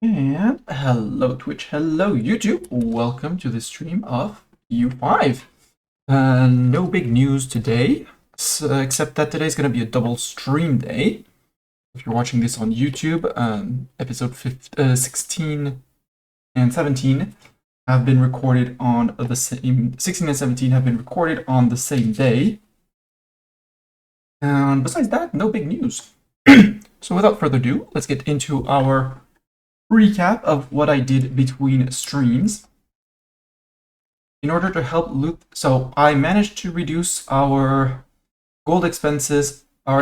And hello Twitch, hello YouTube, welcome to the stream of EU5. No big news today, except that today's going to be a double stream day. If you're watching this on YouTube, episode 16 and 17 have been recorded on the same, 16 and 17 have been recorded on the same day. And besides that, no big news. So without further ado, let's get into our recap of what I did between streams. In order to help loot, so I managed to reduce our gold expenses, to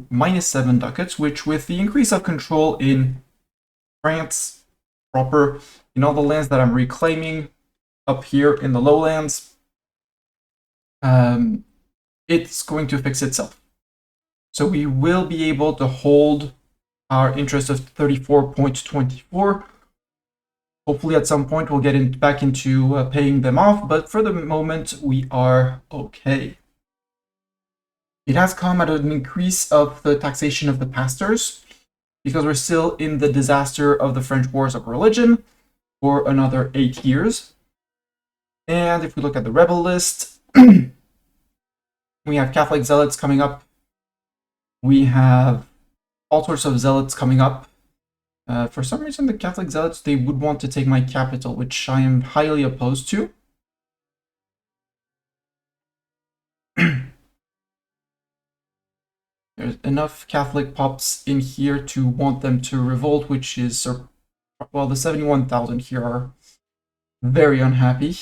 -7 ducats, which with the increase of control in France proper, in all the lands that I'm reclaiming up here in the lowlands, it's going to fix itself. So we will be able to hold our interest of 34.24. Hopefully at some point we'll get back into paying them off, but for the moment we are okay. It has come at an increase of the taxation of the pastors, because we're still in the disaster of the French Wars of Religion for another 8 years. And if we look at the rebel list, we have Catholic zealots coming up. We have all sorts of zealots coming up. For some reason, the Catholic zealots, they would want to take my capital, which I am highly opposed to. There's enough Catholic pops in here to want them to revolt, which is, well, the 71,000 here are very unhappy.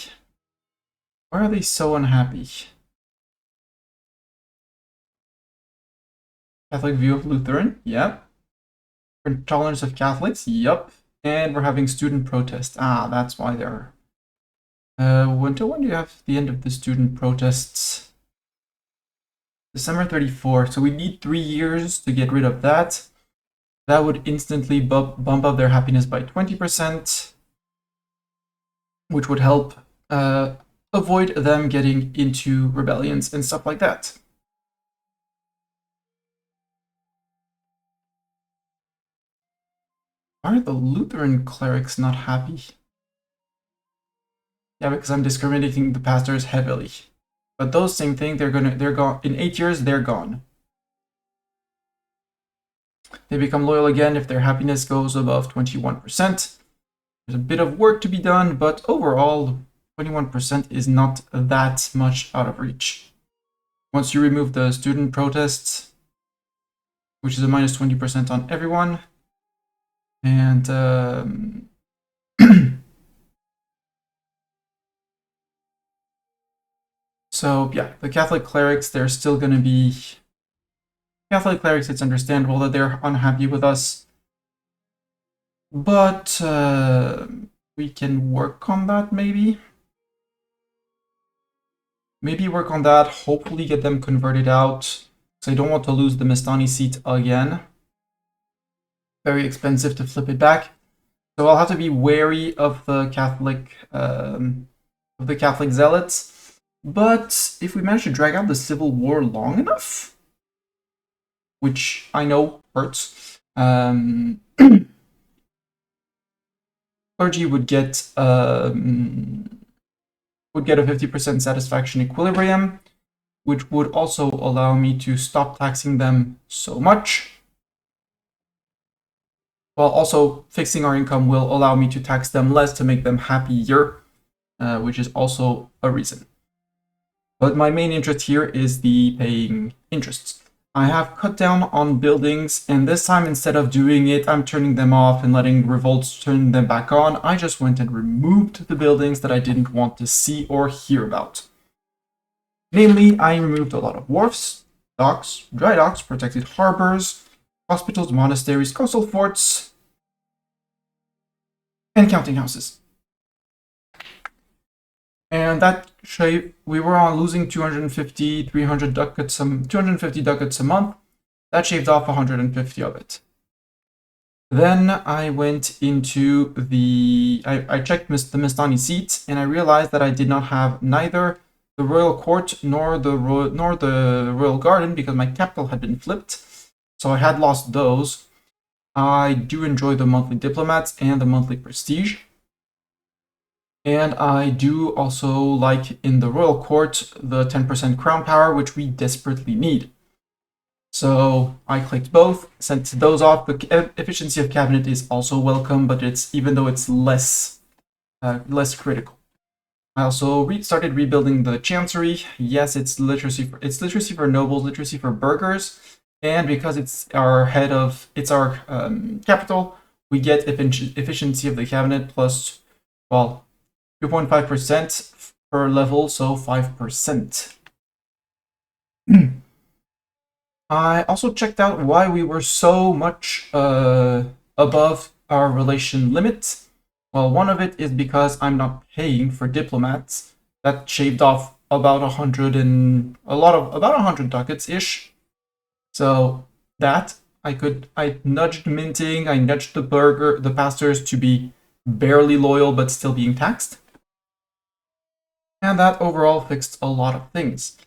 Why are they so unhappy? Catholic view of Lutheran, yep. Intolerance of Catholics, yep. And we're having student protest. Ah, that's why they're... until when do you have the end of the student protests? December 34, so we need 3 years to get rid of that. That would instantly bump up their happiness by 20%, which would help avoid them getting into rebellions and stuff like that. Why are the Lutheran clerics not happy? Yeah, because I'm discriminating the pastors heavily. But those same thing, they're gone in 8 years. They're gone. They become loyal again if their happiness goes above 21%. There's a bit of work to be done, but overall, 21% is not that much out of reach. Once you remove the student protests, which is a -20% on everyone, and so yeah, the Catholic clerics, they're still going to be Catholic clerics. It's understandable that they're unhappy with us, but we can work on that, maybe work on that, hopefully get them converted out, because I don't want to lose the Mestani seat again. Very expensive to flip it back, so I'll have to be wary of the Catholic zealots. But if we manage to drag out the civil war long enough, which I know hurts, clergy would get a 50% satisfaction equilibrium, which would also allow me to stop taxing them so much. While also fixing our income will allow me to tax them less to make them happier, which is also a reason. But my main interest here is the paying interests. I have cut down on buildings, and this time, instead of doing it, I'm turning them off and letting revolts turn them back on. I just went and removed the buildings that I didn't want to see or hear about. Namely, I removed a lot of wharfs, docks, dry docks, protected harbors, hospitals, monasteries, coastal forts, and counting houses. And that we were on losing 350 ducats, 250 ducats a month. That shaved off 150 of it. Then I went into I checked the Mestani seats, and I realized that I did not have neither the royal court nor the royal garden, because my capital had been flipped. So I had lost those. I do enjoy the monthly diplomats and the monthly prestige. And I do also like in the royal court the 10% crown power, which we desperately need. So I clicked both, sent those off. The efficiency of cabinet is also welcome, but it's even though it's less critical. I also started rebuilding the chancery. Yes, it's literacy for nobles, literacy for burghers, and because it's our capital, we get efficiency of the cabinet plus, well, 2.5% per level, so 5%. I also checked out why we were so much above our relation limit. Well, one of it is because I'm not paying for diplomats. That shaved off about 100 ducats ish. So that I nudged minting, I nudged the pastors to be barely loyal but still being taxed. And that overall fixed a lot of things.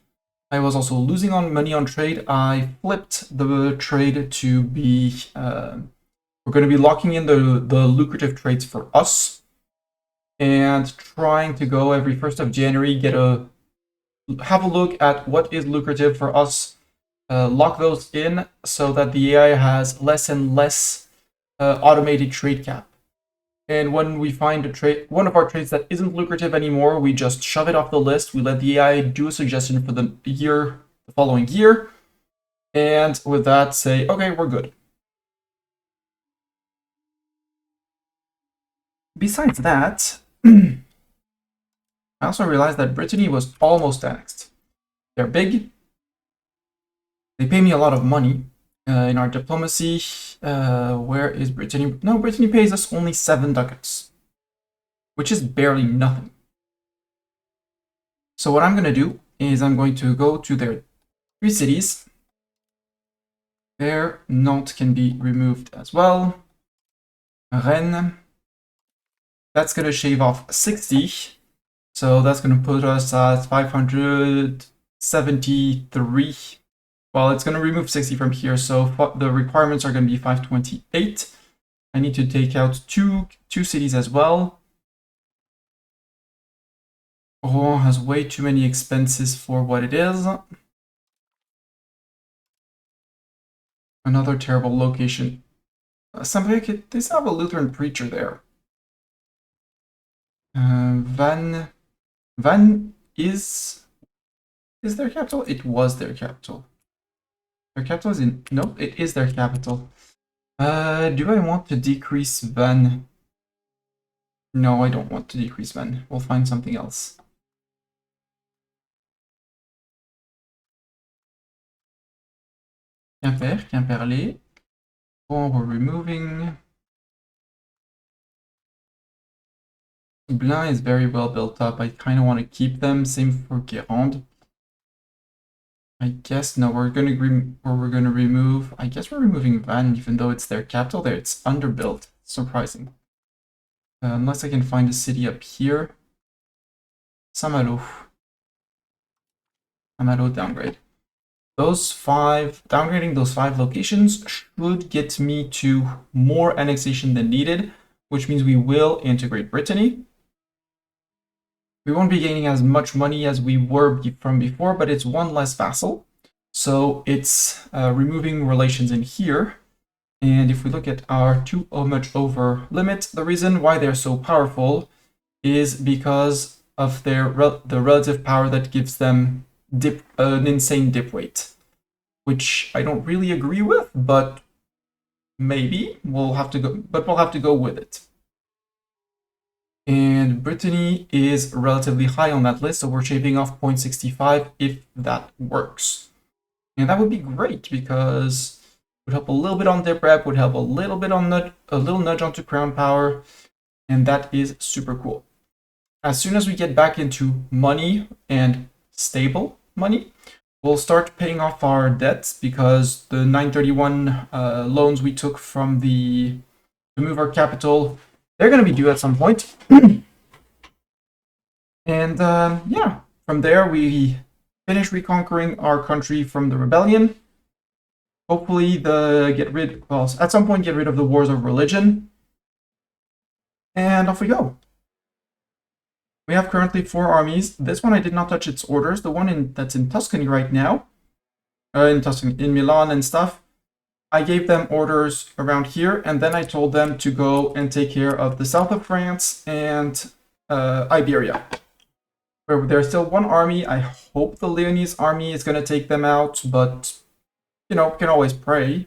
I was also losing money on trade. I flipped the trade to be, we're going to be locking in the lucrative trades for us and trying to go every 1st of January, have a look at what is lucrative for us, lock those in so that the AI has less and less automated trade cap. And when we find one of our trades that isn't lucrative anymore, we just shove it off the list. We let the AI do a suggestion for the following year. And with that, say, okay, we're good. Besides that, I also realized that Brittany was almost annexed. They're big. They pay me a lot of money in our diplomacy. Where is Brittany? No, Brittany pays us only 7 ducats, which is barely nothing. So what I'm going to do is I'm going to go to their 3 cities. Their Nantes can be removed as well. Rennes. That's going to shave off 60. So that's going to put us at 573. Well, it's going to remove 60 from here, so the requirements are going to be 528. I need to take out two cities as well. Rouen has way too many expenses for what it is. Another terrible location. They have a Lutheran preacher there. Van is their capital? It was their capital. Their capital is in... No, it is their capital. Do I want to decrease Van? No, I don't want to decrease Van. We'll find something else. Quimperlé. Oh, we're removing. Blain is very well built up. I kind of want to keep them. Same for Guérande. I guess no. We're gonna remove. I guess we're removing Van, even though it's their capital. There, it's underbuilt. Surprising. Unless I can find a city up here. Saint-Malo. Saint-Malo downgrade. Downgrading those 5 locations should get me to more annexation than needed, which means we will integrate Brittany. We won't be gaining as much money as we were from before, but it's 1 less vassal. So it's removing relations in here. And if we look at our too much over limit, the reason why they're so powerful is because of the relative power that gives them an insane dip weight, which I don't really agree with, but maybe we'll have to go with it. And Brittany is relatively high on that list, so we're shaving off 0.65 if that works. And that would be great because it would help a little bit on dip rep, would help a little bit on a little nudge onto crown power, and that is super cool. As soon as we get back into money and stable money, we'll start paying off our debts because the 931 loans we took from to move our capital, they're going to be due at some point. And yeah, from there we finish reconquering our country from the rebellion. Hopefully, at some point, get rid of the wars of religion. And off we go. We have currently 4 armies. This one I did not touch its orders. The one that's in Tuscany right now, in Milan and stuff, I gave them orders around here, and then I told them to go and take care of the south of France and Iberia. Where there's still 1 army. I hope the Leonese army is going to take them out, but, you know, can always pray.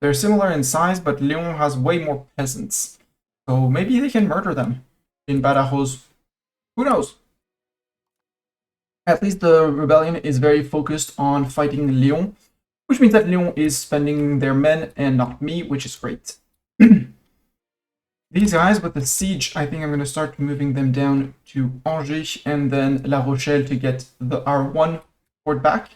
They're similar in size, but Lyon has way more peasants. So maybe they can murder them in Badajoz. Who knows? At least the rebellion is very focused on fighting Lyon, which means that Lyon is spending their men and not me, which is great. These guys with the siege, I think I'm going to start moving them down to Angers and then La Rochelle to get our 1 fort back.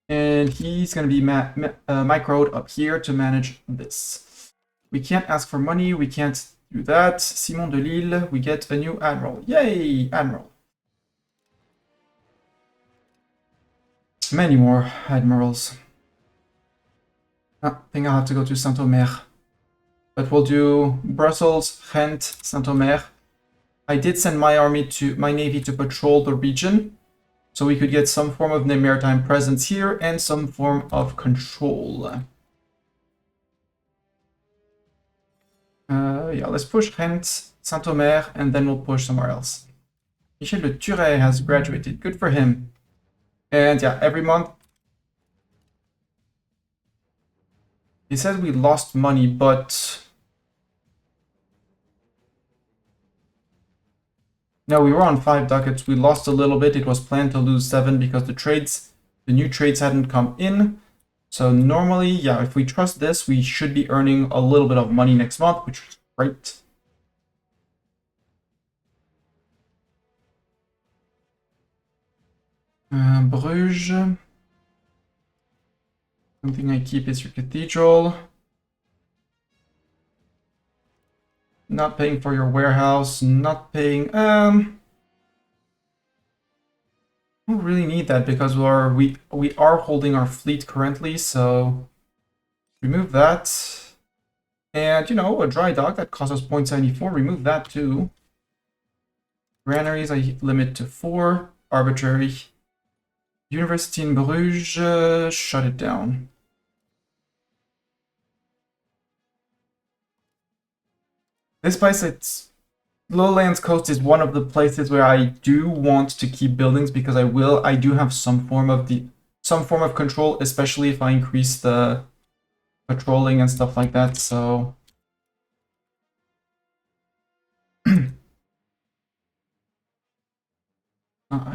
And he's going to be microed up here to manage this. We can't ask for money. We can't do that. Simon de Lille, we get a new admiral. Yay, admiral. Many more admirals. I think I'll have to go to Saint-Omer. But we'll do Brussels, Ghent, Saint-Omer. I did send my navy to patrol the region, so we could get some form of maritime presence here and some form of control. Yeah, let's push Ghent, Saint-Omer, and then we'll push somewhere else. Michel Le Turret has graduated. Good for him. And yeah, every month. He says we lost money, but no, we were on 5 ducats. We lost a little bit. It was planned to lose 7 because the new trades hadn't come in. So normally, yeah, if we trust this, we should be earning a little bit of money next month, which is great. Bruges. Something I keep is your cathedral. Not paying for your warehouse, not paying, don't really need that because we are holding our fleet currently, so remove that. And, you know, a dry dock that costs us 0.74, remove that too. Granaries I limit to 4, arbitrary. University in Bruges, shut it down. This place, it's Lowlands Coast is one of the places where I do want to keep buildings because I do have some form of control, especially if I increase the patrolling and stuff like that. So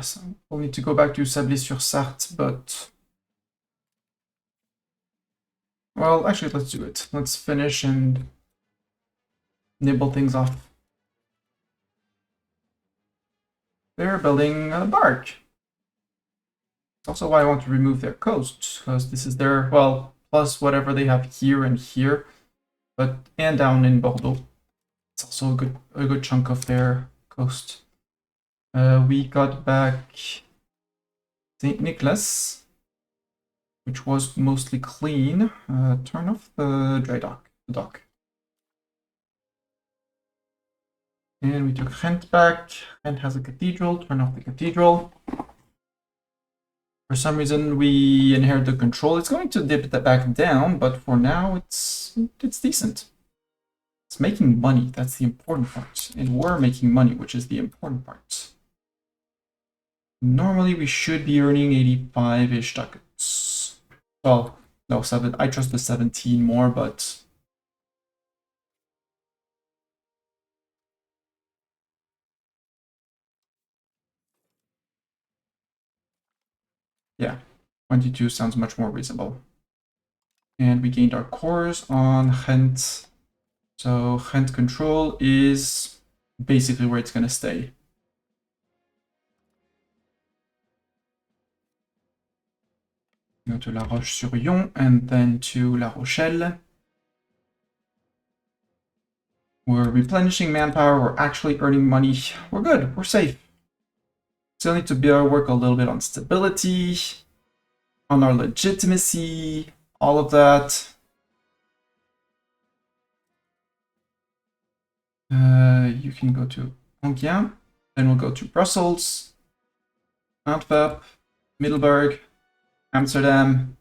so we'll need to go back to Sablé-sur-Sarthe, but well, actually, let's do it. Let's finish and nibble things off. They're building a barge. That's also why I want to remove their coast, because this is their, well, plus whatever they have here and here, and down in Bordeaux. It's also a good chunk of their coast. We got back St. Nicholas, which was mostly clean. Turn off the the dock. And we took Ghent back. Ghent has a cathedral. Turn off the cathedral. For some reason, we inherit the control. It's going to dip that back down, but for now, it's decent. It's making money. That's the important part. And we're making money, which is the important part. Normally, we should be earning 85-ish ducats. Well, no, 7. I trust the 17 more, but yeah, 22 sounds much more reasonable. And we gained our cores on Ghent. So Ghent control is basically where it's going to stay. Go to La Roche-sur-Yon and then to La Rochelle. We're replenishing manpower. We're actually earning money. We're good. We're safe. Still need to work a little bit on stability. on our legitimacy, all of that. You can go to Enghien, then we'll go to Brussels, Antwerp, Middelburg, Amsterdam,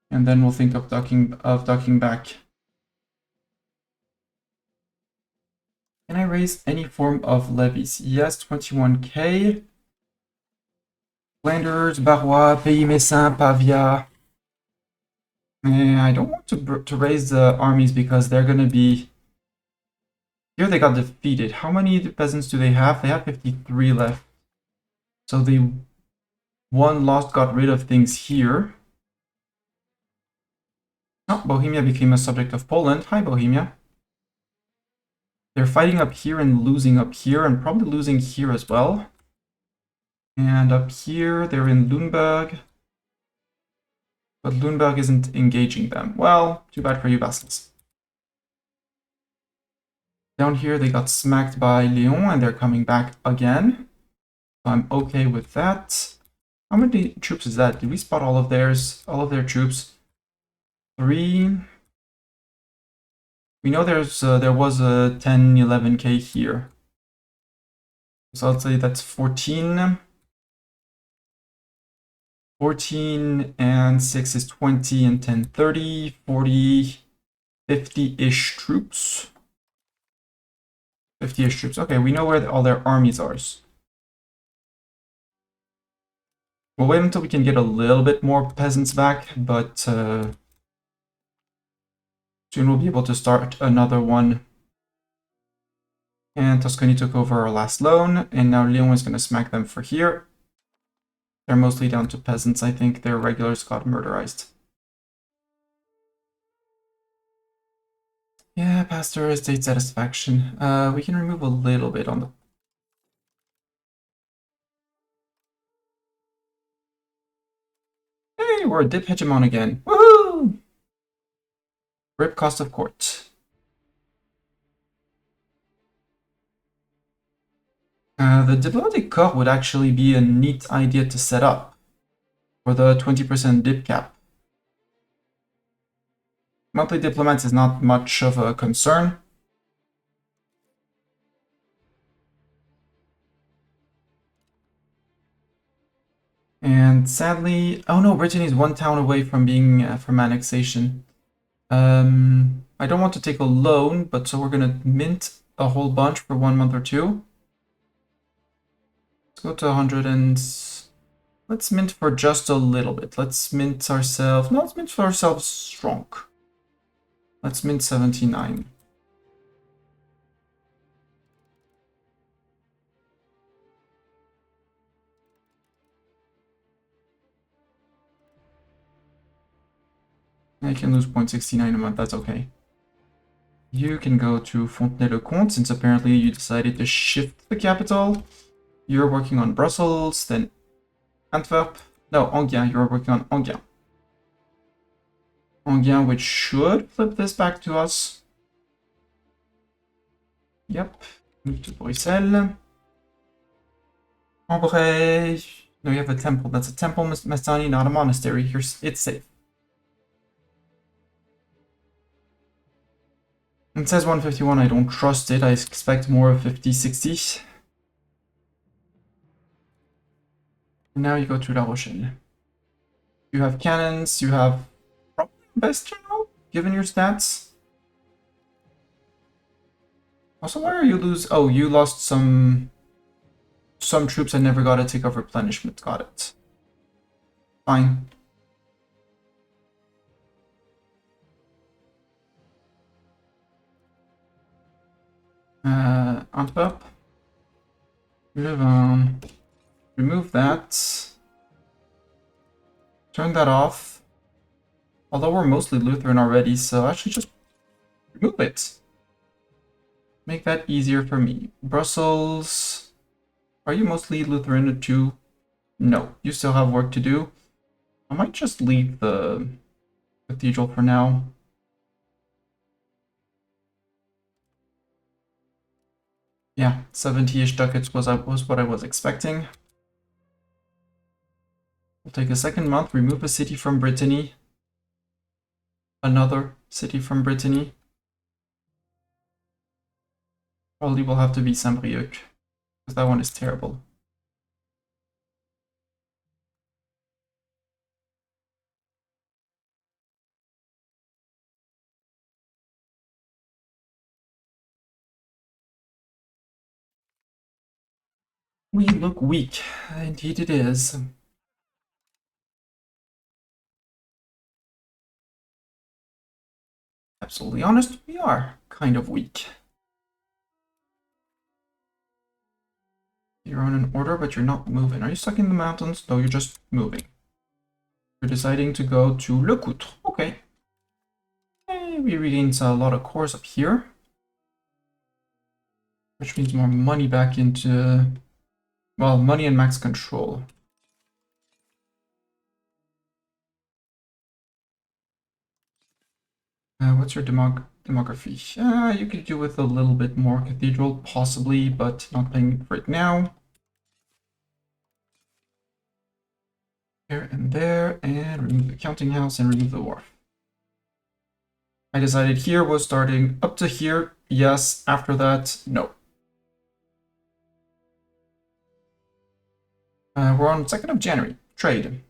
and then we'll think of docking back. Can I raise any form of levies? Yes, 21k. Flanders, Barrois, Pays Messin, Pavia. I don't want to raise the armies because they're going to be... Here they got defeated. How many peasants do they have? They have 53 left. So they got rid of things here. Oh, Bohemia became a subject of Poland. Hi, Bohemia. They're fighting up here and losing up here, and probably losing here as well. And up here, they're in Lüneburg. But Lüneburg isn't engaging them. Well, too bad for you, vassals. Down here, they got smacked by Lyon, and they're coming back again. I'm okay with that. How many troops is that? Did we spot all of theirs? All of their troops? 3. We know there was a 10, 11k here. So I'll say that's 14. 14 and 6 is 20 and 10, 30, 40, 50-ish troops. 50-ish troops. Okay, we know where all their armies are. We'll wait until we can get a little bit more peasants back, but soon we'll be able to start another one. And Tuscany took over our last loan, and now Lyon is going to smack them for here. They're mostly down to peasants, I think. Their regulars got murderized. Yeah, pastor estate satisfaction. We can remove a little bit on the... Hey, we're a dip hegemon again. Woohoo! Rip cost of court. The diplomatic corps would actually be a neat idea to set up for the 20% dip cap. Monthly diplomats is not much of a concern. And sadly, oh no, Brittany is one town away from being from annexation. I don't want to take a loan, but so we're gonna mint a whole bunch for 1 month or 2. Let's go to 100 and let's mint for just a little bit. Let's mint ourselves. No, let's mint for ourselves strong. Let's mint 79. I can lose 0.69 a month, that's okay. You can go to Fontenay-le-Comte, since apparently you decided to shift the capital. You're working on Brussels, then Antwerp. No, Enghien, you're working on Enghien. Enghien, which should flip this back to us. Yep, move to Bruxelles. Cambrai. No, you have a temple. That's a temple, Mastani, not a monastery. Here's it's safe. It says 151, I don't trust it. I expect more of 50, 60. And now you go to La Rochelle. You have cannons, you have probably best general, given your stats. Also, why are you lose? Oh, you lost some troops and never got a tick of replenishment. Got it. Fine. Antwerp. Remove that. Turn that off. Although we're mostly Lutheran already, so actually just remove it. Make that easier for me. Brussels. Are you mostly Lutheran too? No, you still have work to do. I might just leave the cathedral for now. Yeah, 70-ish ducats was what I was expecting. We'll take a second month, remove a city from Brittany, another city from Brittany. Probably will have to be Saint-Brieuc, because that one is terrible. We look weak. Indeed it is. Absolutely honest, we are kind of weak. You're on an order, but you're not moving. Are you stuck in the mountains? No, you're just moving. You're deciding to go to Le Coutre. Okay. Hey, we regained a lot of cores up here, which means more money back into, well, money and max control. What's your demography? You could do with a little bit more cathedral, possibly, but not paying for it now. There, and remove the counting house and remove the wharf. I decided here was starting up to here, yes. After that, no. We're on 2nd of January. Trade.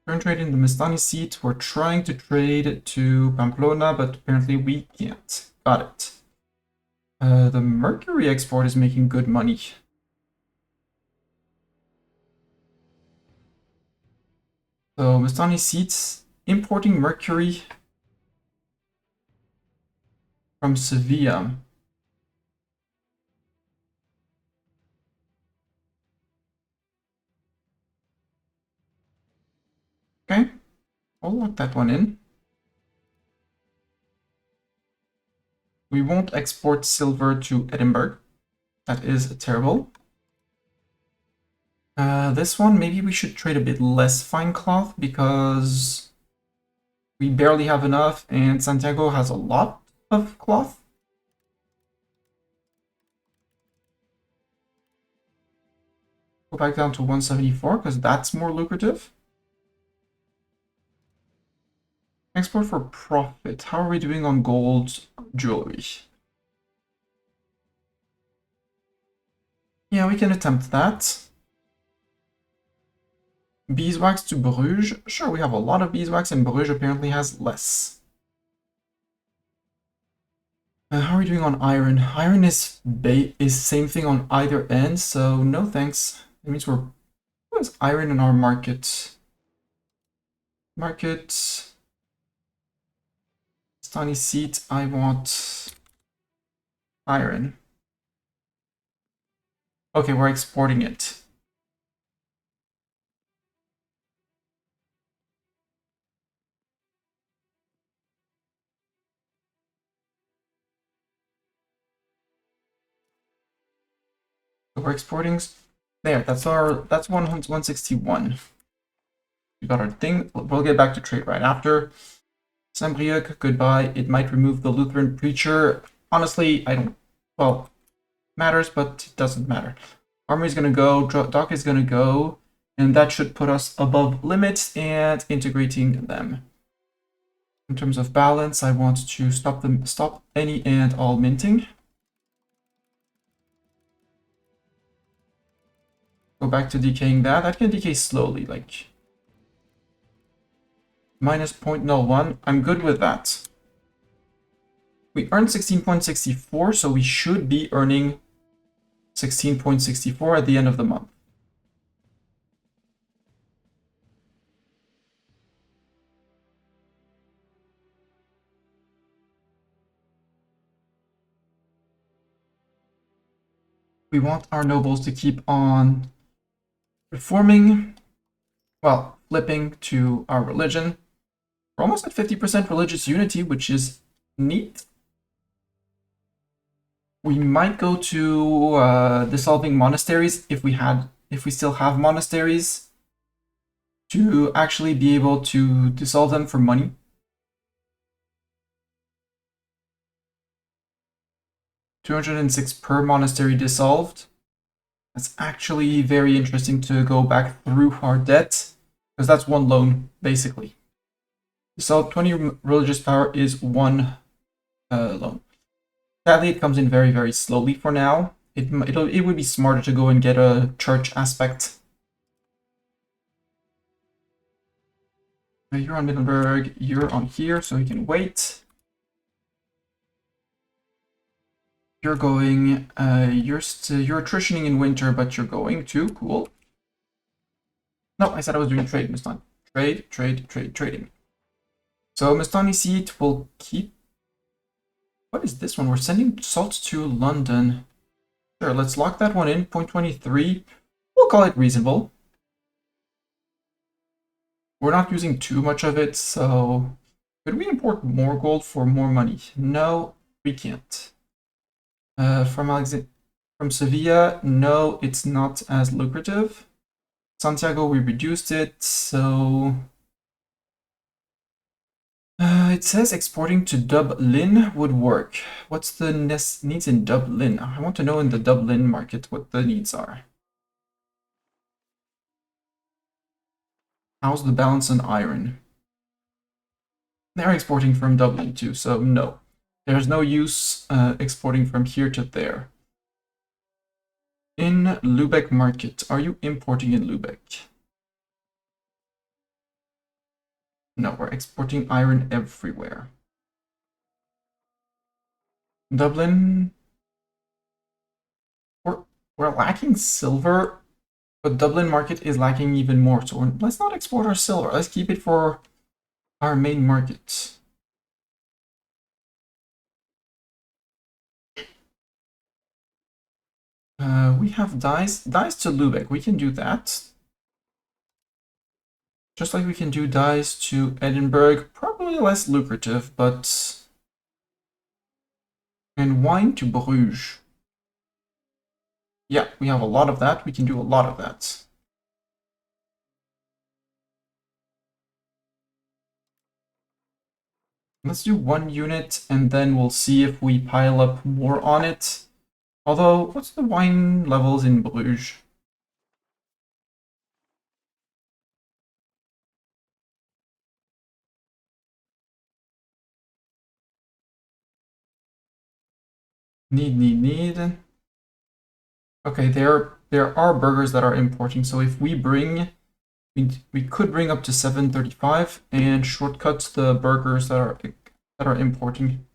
Current trade in the Mestani seat. We're trying to trade to Pamplona, but apparently we can't. Got it. The Mercury export is making good money. So Mestani seats importing Mercury from Sevilla. Okay, I'll lock that one in. We won't export silver to Edinburgh. That is terrible. This one, maybe we should trade a bit less fine cloth because we barely have enough and Santiago has a lot of cloth. Go back down to 174 because that's more lucrative. Export for profit. How are we doing on gold jewelry? Yeah, we can attempt that. Beeswax to Bruges. Sure, we have a lot of beeswax and Bruges apparently has less. How are we doing on iron? Iron is same thing on either end, so no thanks. It means what's iron in our market? Market. Tiny seat, I want iron. Okay, we're exporting it. So we're exporting there. That's 161. We got our thing. We'll get back to trade right after. Saint-Brieuc, goodbye. It might remove the Lutheran preacher. Honestly, I don't, well, matters, but it doesn't matter. Army is going to go, dock is going to go, and that should put us above limits and integrating them. In terms of balance, I want to stop any and all minting. Go back to decaying that. That can decay slowly, like minus 0.01. I'm good with that. We earned 16.64, so we should be earning 16.64 at the end of the month. We want our nobles to keep on reforming, well, flipping to our religion. We're almost at 50% religious unity, which is neat. We might go to dissolving monasteries if we still have monasteries, to actually be able to dissolve them for money. $206 per monastery dissolved. It's actually very interesting to go back through our debt, because that's one loan, basically. So 20 religious power is one loan. Sadly, it comes in very, very slowly for now. It would be smarter to go and get a church aspect. You're on Middelburg, you're on here, so you can wait. You're going, you're attritioning in winter, but you're going too. Cool. No, I said I was doing trade this time. Trading. So Mastani seat will keep. What is this one? We're sending salt to London. Sure, let's lock that one in. 0.23. We'll call it reasonable. We're not using too much of it, so could we import more gold for more money? No, we can't. From Sevilla, no, it's not as lucrative. Santiago, we reduced it, so it says exporting to Dublin would work. What's the needs in Dublin? I want to know in the Dublin market what the needs are. How's the balance on iron? They're exporting from Dublin too, so no. There's no use exporting from here to there. In Lübeck market, are you importing in Lübeck? No, we're exporting iron everywhere. Dublin, we're lacking silver, but Dublin market is lacking even more. So let's not export our silver. Let's keep it for our main market. We have dyes to Lübeck. We can do that. Just like we can do dyes to Edinburgh. Probably less lucrative, but... And wine to Bruges. Yeah, we have a lot of that. We can do a lot of that. Let's do 1 unit, and then we'll see if we pile up more on it. Although, what's the wine levels in Bruges? Need. Okay, there are burgers that are importing, so if we bring... We could bring up to 735 and shortcut the burgers that are importing.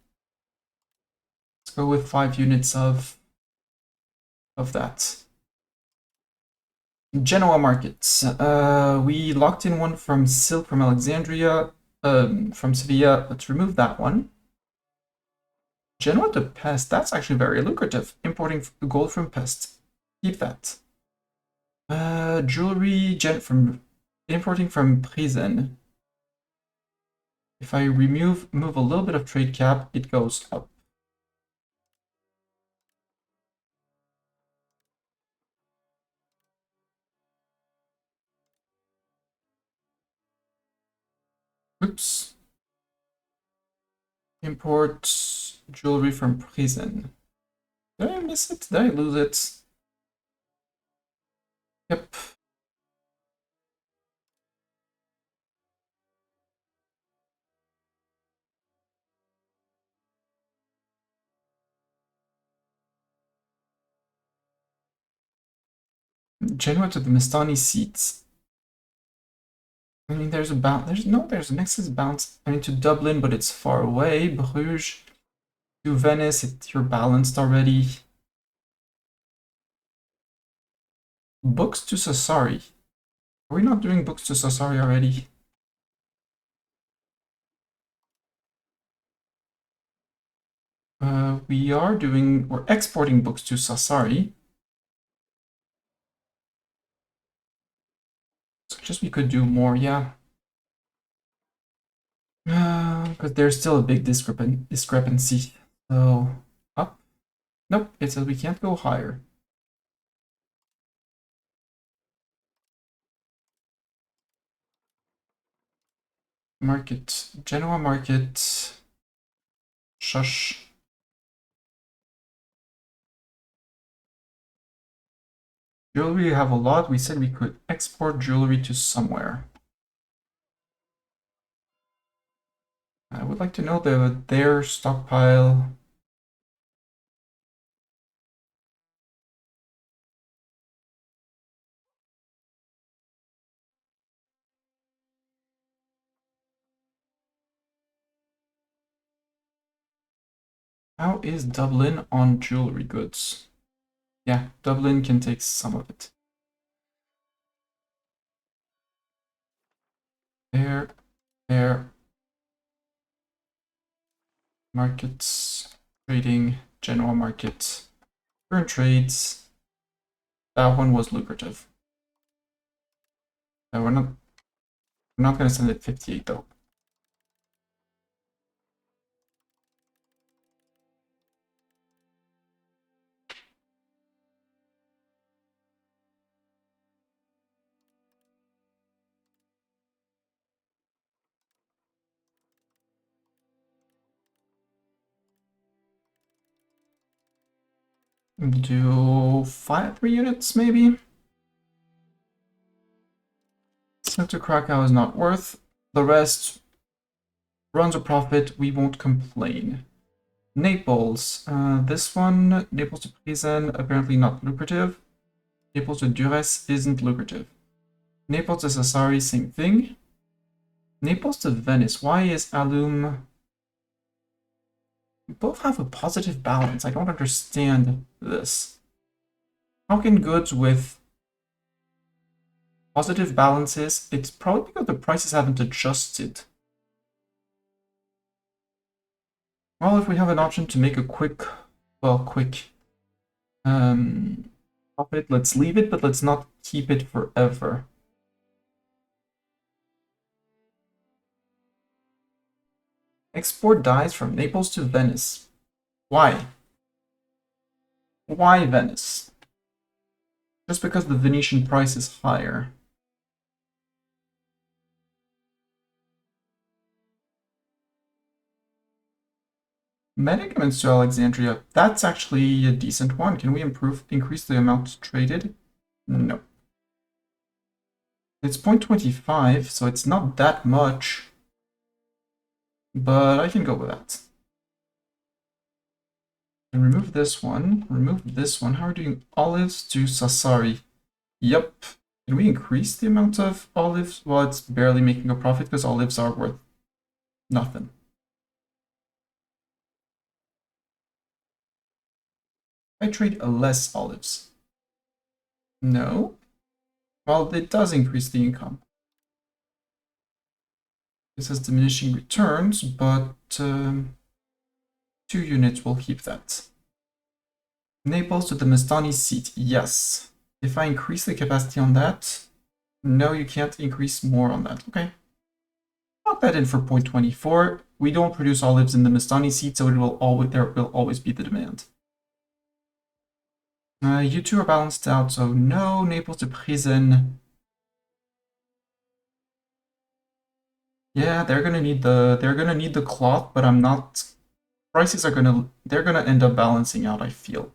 Let's go with 5 units of that. Genoa markets. We locked in one from silk from Alexandria, from Sevilla. Let's remove that one. Genoa to Pest. That's actually very lucrative. Importing gold from Pest. Keep that. Jewelry from importing from Prisen. If I move a little bit of trade cap, it goes up. Oops. Import jewelry from Prison. Did I miss it? Did I lose it? Yep. Genoa to the Mestani seats. I mean, there's a Nexus bounce. I mean, to Dublin, but it's far away. Bruges to Venice, you're balanced already. Books to Sassari. Are we not doing books to Sassari already? We're exporting books to Sassari. So just we could do more, yeah. Because there's still a big discrepancy. So, up? Nope, it says we can't go higher. Market, Genoa market, shush. Jewelry, we have a lot. We said we could export jewelry to somewhere. I would like to know their stockpile. How is Dublin on jewelry goods? Yeah, Dublin can take some of it. There, markets, trading, general market, current trades. That one was lucrative. We're not going to send it 58 though. Do 3 units maybe. Sent to Krakow is not worth. The rest runs a profit. We won't complain. Naples. This one, Naples to Prison, apparently not lucrative. Naples to Durres isn't lucrative. Naples to Sassari, same thing. Naples to Venice. Why is Alum? We both have a positive balance. I don't understand this. How can goods with positive balances? It's probably because the prices haven't adjusted. Well, if we have an option to make a quick profit, let's leave it, but let's not keep it forever. Export dyes from Naples to Venice. Why? Why Venice? Just because the Venetian price is higher. Medicaments to Alexandria. That's actually a decent one. Can we increase the amount traded? No. It's 0.25, so it's not that much. But I can go with that. And remove this one. Remove this one. How are we doing? Olives to Sassari. Yep. Can we increase the amount of olives? Well, it's barely making a profit because olives are worth nothing. I trade less olives. No. Well, it does increase the income. This has diminishing returns, but 2 units will keep that. Naples to the Mestani seat. Yes. If I increase the capacity on that, no, you can't increase more on that. Okay. Lock that in for 0.24. We don't produce olives in the Mestani seat, so there will always be the demand. You two are balanced out, so no. Naples to Prison. Yeah, they're gonna need the cloth, but I'm not. Prices they're gonna end up balancing out, I feel.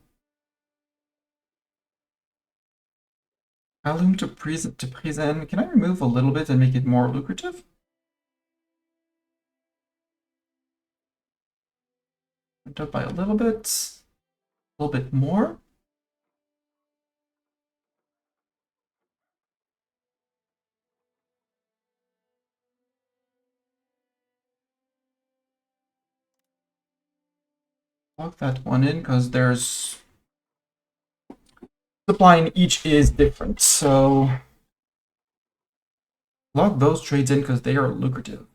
Alum to prison. Can I remove a little bit and make it more lucrative? Went up by a little bit more. Lock that one in because there's supply in each is different. So lock those trades in because they are lucrative.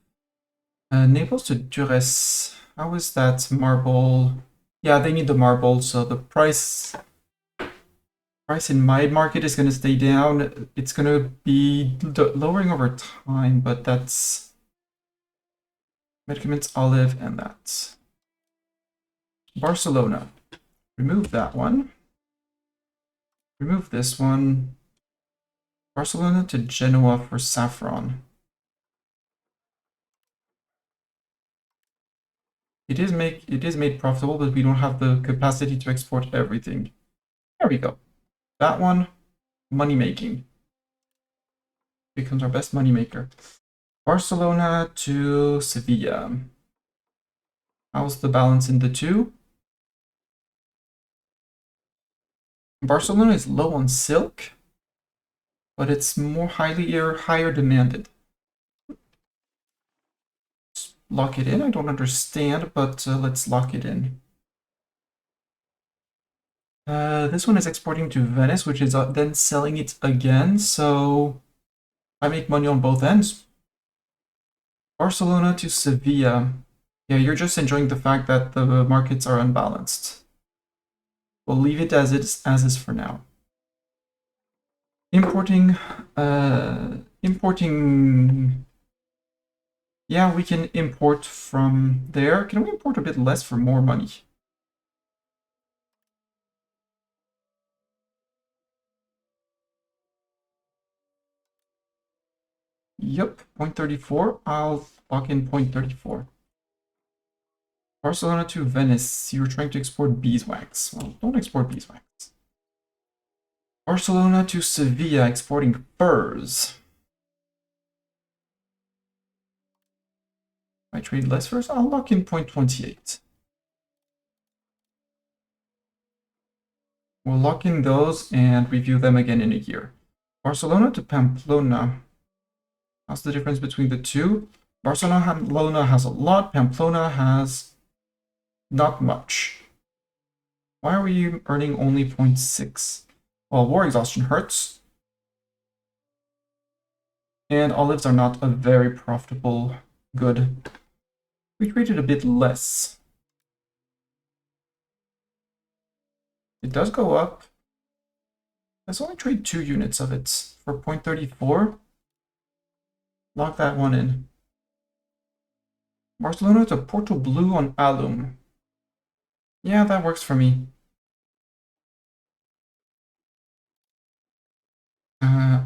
Naples to Durres. How is that marble? Yeah, they need the marble, so the price in my market is going to stay down. It's going to be lowering over time, but that's medicaments, olive, and that. Barcelona. Remove that one. Remove this one. Barcelona to Genoa for saffron. It is made profitable, but we don't have the capacity to export everything. There we go. That one. money making. Becomes our best money maker. Barcelona to Sevilla. How's the balance in the two? Barcelona is low on silk, but it's more higher demanded. Let's lock it in. I don't understand, but let's lock it in. This one is exporting to Venice, which is then selling it again, so I make money on both ends. Barcelona to Sevilla. Yeah, you're just enjoying the fact that the markets are unbalanced. We'll leave it as is for now. Importing. Yeah, we can import from there. Can we import a bit less for more money? Yep, 0.34. I'll lock in 0.34. Barcelona to Venice. You're trying to export beeswax. Well, don't export beeswax. Barcelona to Sevilla, exporting furs. I trade less furs. I'll lock in 0.28. We'll lock in those and review them again in a year. Barcelona to Pamplona. How's the difference between the two? Barcelona has a lot. Pamplona has not much. Why are we earning only 0.6? Well, war exhaustion hurts. And olives are not a very profitable good. We traded a bit less. It does go up. Let's only trade 2 units of it for 0.34. Lock that one in. Barcelona to Porto Blue on alum. Yeah, that works for me.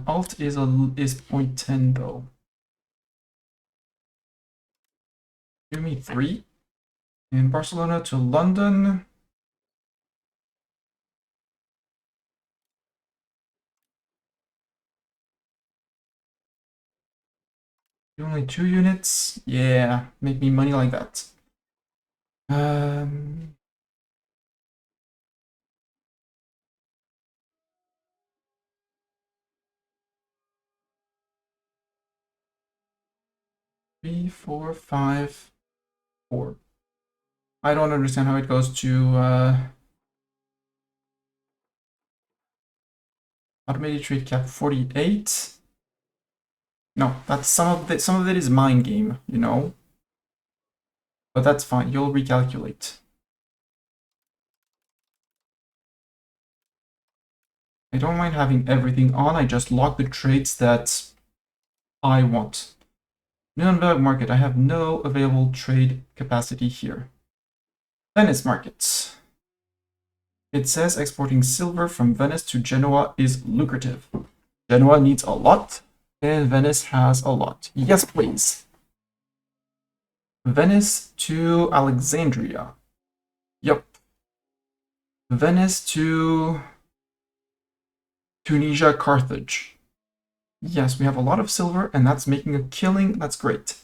Alt is 0.10 though. Give me 3. And Barcelona to London. Only 2 units. Yeah, make me money like that. 3, 4, 5, 4. I don't understand how it goes to automated trade cap 48. No, that's some of it is mind game, you know. But that's fine. You'll recalculate. I don't mind having everything on. I just lock the trades that I want. Nuremberg market. I have no available trade capacity here. Venice markets. It says exporting silver from Venice to Genoa is lucrative. Genoa needs a lot, and Venice has a lot. Yes, please. Venice to Alexandria. Yep. Venice to Tunisia, Carthage. Yes, we have a lot of silver, and that's making a killing. That's great.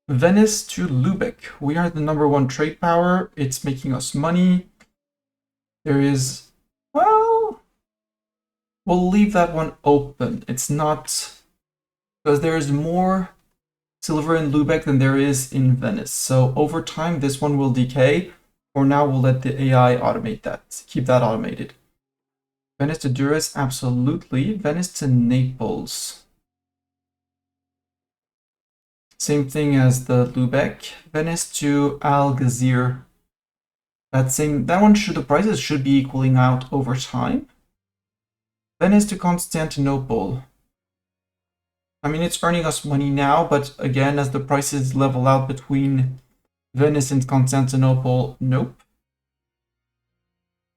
Venice to Lubeck. We are the #1 trade power. It's making us money. There is, well, we'll leave that one open. It's not, because there is more silver in Lubeck than there is in Venice. So over time, this one will decay. For now, we'll let the AI automate that, keep that automated. Venice to Duras, absolutely. Venice to Naples. Same thing as the Lubeck. Venice to Algeciras. That one the prices should be equaling out over time. Venice to Constantinople. I mean, it's earning us money now, but again, as the prices level out between Venice and Constantinople, nope.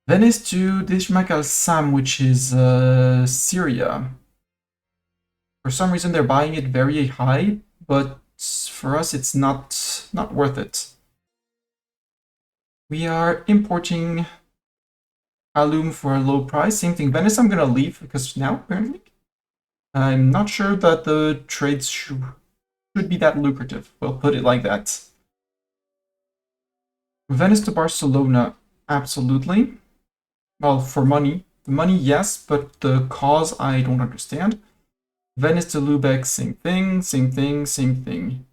Venice to Dishmak al-Sam, which is Syria. For some reason, they're buying it very high, but for us, it's not worth it. We are importing Alum for a low price. Same thing. Venice, I'm gonna leave because now apparently I'm not sure that the trades should be that lucrative. We'll put it like that. Venice to Barcelona, absolutely. Well, for money. The money, yes, but the cause I don't understand. Venice to Lubeck, same thing, same thing, same thing.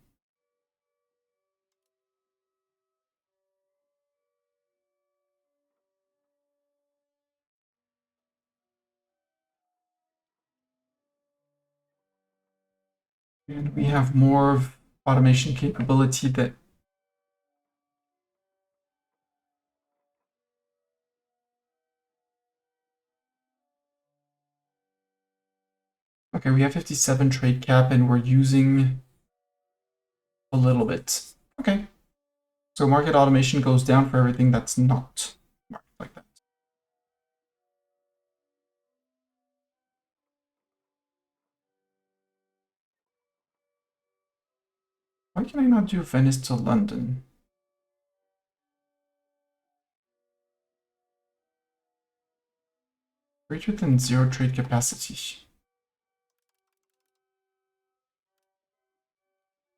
And we have more automation capability that okay, we have 57 trade cap and we're using a little bit. Okay. So market automation goes down for everything that's not marked like that. Why can I not do Venice to London? Greater than 0 trade capacity.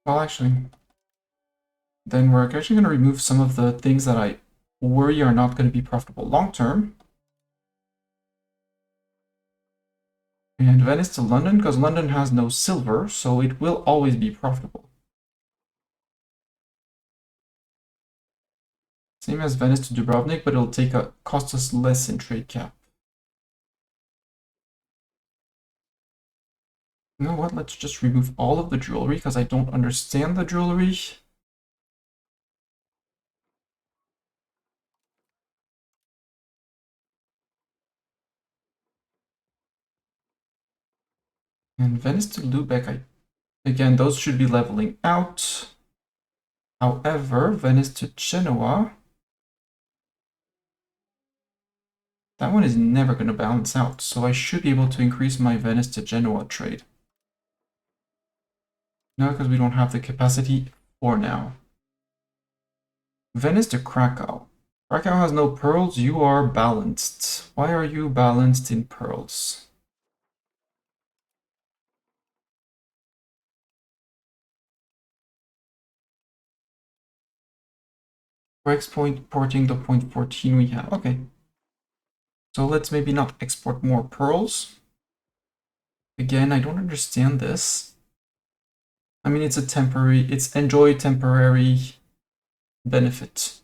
Well, actually, then we're actually going to remove some of the things that I worry are not going to be profitable long term. And Venice to London, because London has no silver, so it will always be profitable. Same as Venice to Dubrovnik, but it'll cost us less in trade cap. You know what? Let's just remove all of the jewelry because I don't understand the jewelry. And Venice to Lubeck, again, those should be leveling out. However, Venice to Genoa, that one is never going to balance out, so I should be able to increase my Venice to Genoa trade. No, because we don't have the capacity for now. Venice to Krakow. Krakow has no pearls, you are balanced. Why are you balanced in pearls? We're exporting the 0.14 we have. Okay. So let's maybe not export more pearls. Again, I don't understand this. I mean, it's enjoy temporary benefit.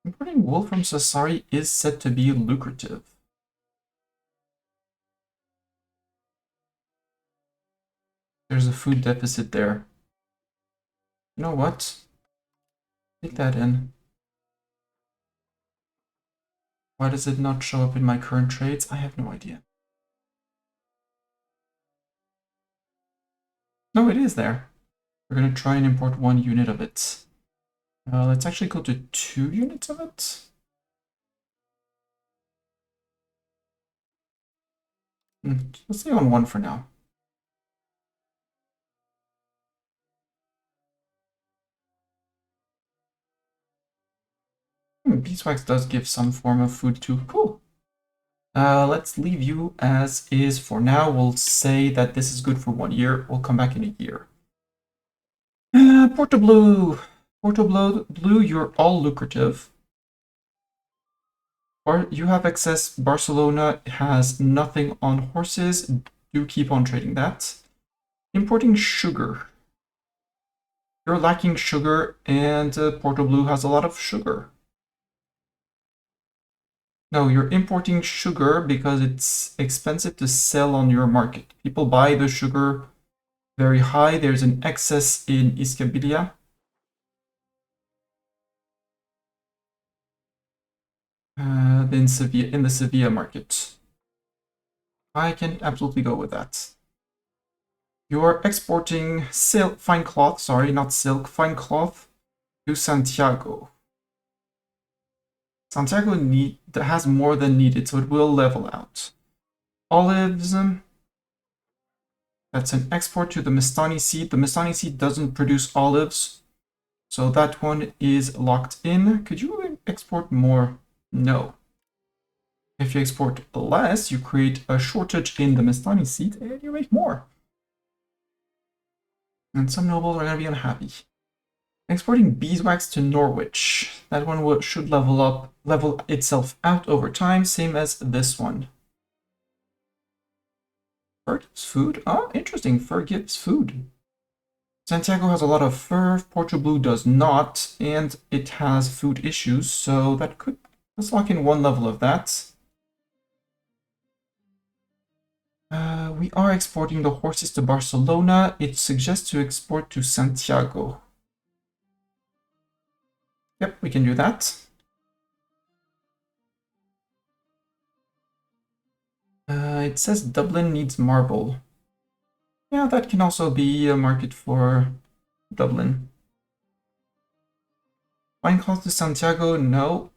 Importing wool from Sassari is said to be lucrative. There's a food deficit there. You know what? Take that in. Why does it not show up in my current trades? I have no idea. No, it is there. We're going to try and import 1 unit of it. Let's actually go to 2 units of it. Let's stay on 1 for now. Beeswax does give some form of food too. Cool. Let's leave you as is for now. We'll say that this is good for 1 year. We'll come back in a year. Porto Blue. Porto Blue, you're all lucrative. You have excess. Barcelona has nothing on horses. Do keep on trading that. Importing sugar. You're lacking sugar, and Porto Blue has a lot of sugar. No, you're importing sugar because it's expensive to sell on your market. People buy the sugar very high. There's an excess in Iscabilia. In the Sevilla market. I can absolutely go with that. You're exporting fine cloth, sorry, not silk, fine cloth to Santiago. Santiago has more than needed, so it will level out. Olives. That's an export to the Mestani seat. The Mestani seat doesn't produce olives, so that one is locked in. Could you export more? No. If you export less, you create a shortage in the Mestani seat and you make more. And some nobles are going to be unhappy. Exporting beeswax to Norwich. That one should level itself out over time, same as this one. Fur gives food? Oh, interesting. Fur gives food. Santiago has a lot of fur, Portugal Blue does not, and it has food issues, so that could... Let's lock in one level of that. We are exporting the horses to Barcelona. It suggests to export to Santiago. Yep, we can do that. It says Dublin needs marble. Yeah, that can also be a market for Dublin. Wine calls to Santiago, no.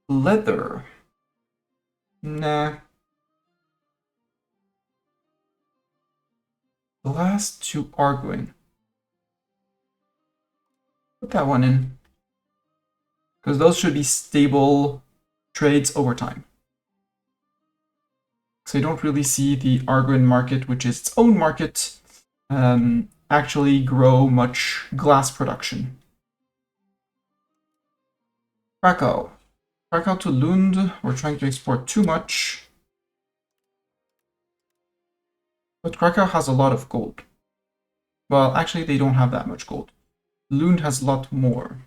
Leather. Nah. Glass to Arguin. Put that one in. Because those should be stable trades over time. So you don't really see the Arguin market, which is its own market, actually grow much glass production. Krakow. Krakow to Lund. We're trying to export too much. But Krakow has a lot of gold. Well, actually, they don't have that much gold. Lund has a lot more.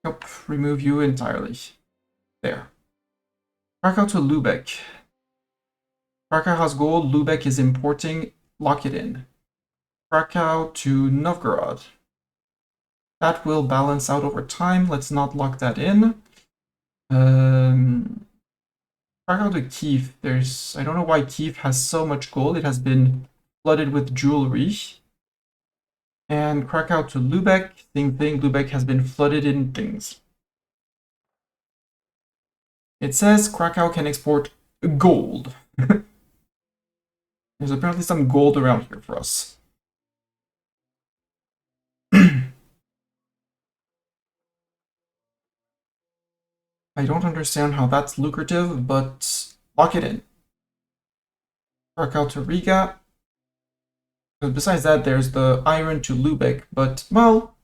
Nope, remove you entirely. There. Krakow to Lubeck. Krakow has gold, Lubeck is importing, lock it in. Krakow to Novgorod. That will balance out over time, let's not lock that in. Krakow to Kiev, I don't know why Kiev has so much gold, it has been flooded with jewelry. And Krakow to Lubeck, same thing, Lubeck has been flooded in things. It says Krakow can export gold. There's apparently some gold around here for us. I don't understand how that's lucrative, but lock it in. Krakow to Riga. Besides that, there's the iron to Lubeck, but, well,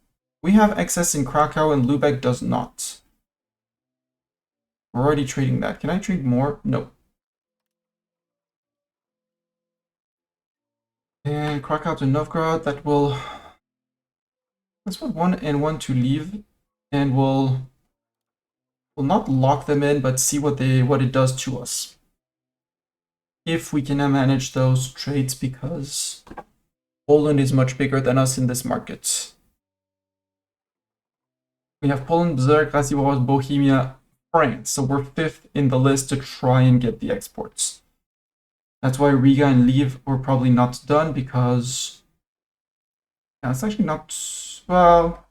we have excess in Krakow and Lubeck does not. We're already trading that. Can I trade more? No. And Krakow to Novgorod, that will... Let's put 1 and 1 to leave, and we'll not lock them in, but see what it does to us. If we can manage those trades, because Poland is much bigger than us in this market. We have Poland, Berserk, Rasivoros, Bohemia, France. So we're 5th in the list to try and get the exports. That's why Riga and Lviv were probably not done, because it's actually not... Well,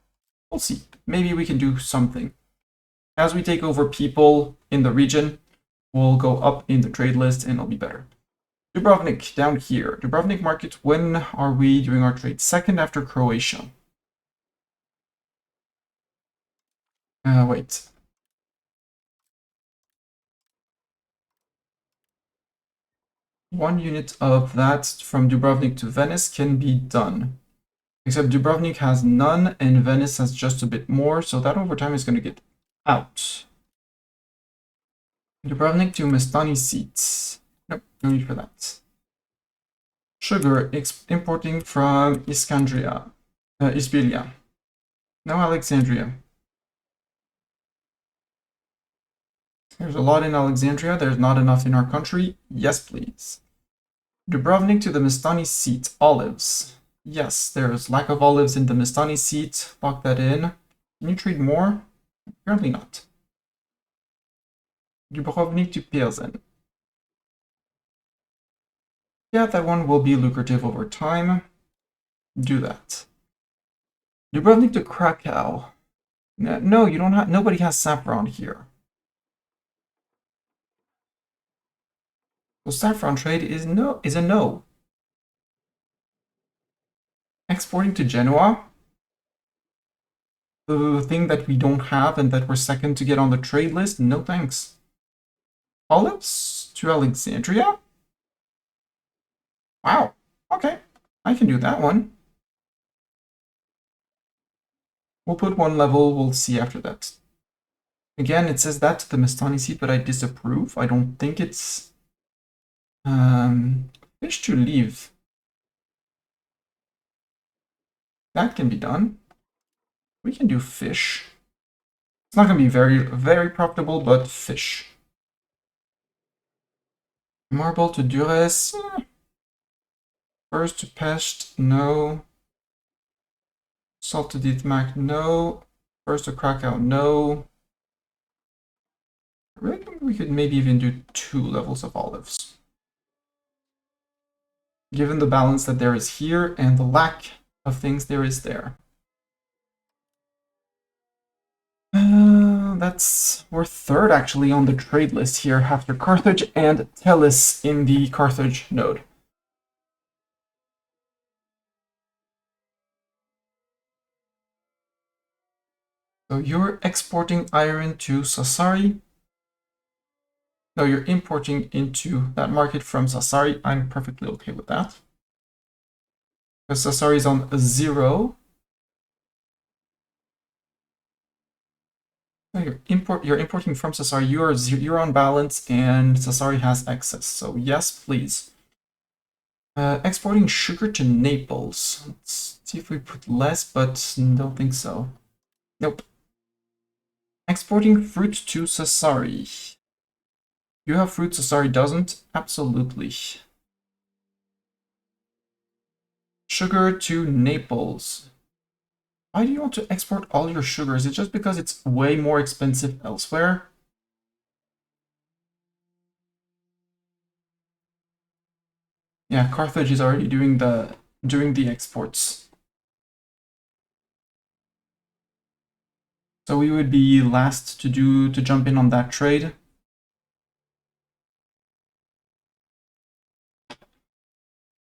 we'll see. Maybe we can do something. As we take over people in the region, we'll go up in the trade list and it'll be better. Dubrovnik, down here. Dubrovnik market, when are we doing our trade? Second after Croatia. Wait. One unit of that from Dubrovnik to Venice can be done. Except Dubrovnik has none and Venice has just a bit more, so that over time is going to get out. Dubrovnik to Mestani seats. Nope, no need for that. Sugar, importing from Iskandria. Isbilia. Now Alexandria. There's a lot in Alexandria, there's not enough in our country. Yes, please. Dubrovnik to the Mestani seat. Olives. Yes, there's lack of olives in the Mestani seat. Lock that in. Can you trade more? Apparently not. Dubrovnik to Pilsen. Yeah, that one will be lucrative over time. Do that. Dubrovnik to Krakow. No, you don't have. Nobody has saffron here. So saffron trade is a no. Exporting to Genoa, the thing that we don't have and that we're second to get on the trade list, no thanks. Olives to Alexandria? Wow, okay, I can do that one. We'll put one level, we'll see after that. Again, it says that to the Mastani seat, but I disapprove. I don't think it's fish to leave. That can be done. We can do fish. It's not going to be very profitable, but fish. Marble to Duress. First to Pest, no. Salt to Dithmark, no. First to Krakow, no. I really think we could maybe even do 2 levels of olives. Given the balance that there is here and the lack of things there is there. We're third actually on the trade list here after Carthage and Tellus in the Carthage node. So you're exporting iron to Sassari. No, you're importing into that market from Sassari. I'm perfectly okay with that. Because Sassari is on 0. So you're importing from Sassari. You're on balance, and Sassari has excess. So yes, please. Exporting sugar to Naples. Let's see if we put less, but don't think so. Nope. Exporting fruit to Sassari. You have fruit, Sassari doesn't? Absolutely. Sugar to Naples. Why do you want to export all your sugar? Is it just because it's way more expensive elsewhere? Yeah, Carthage is already doing the exports. So we would be last to jump in on that trade.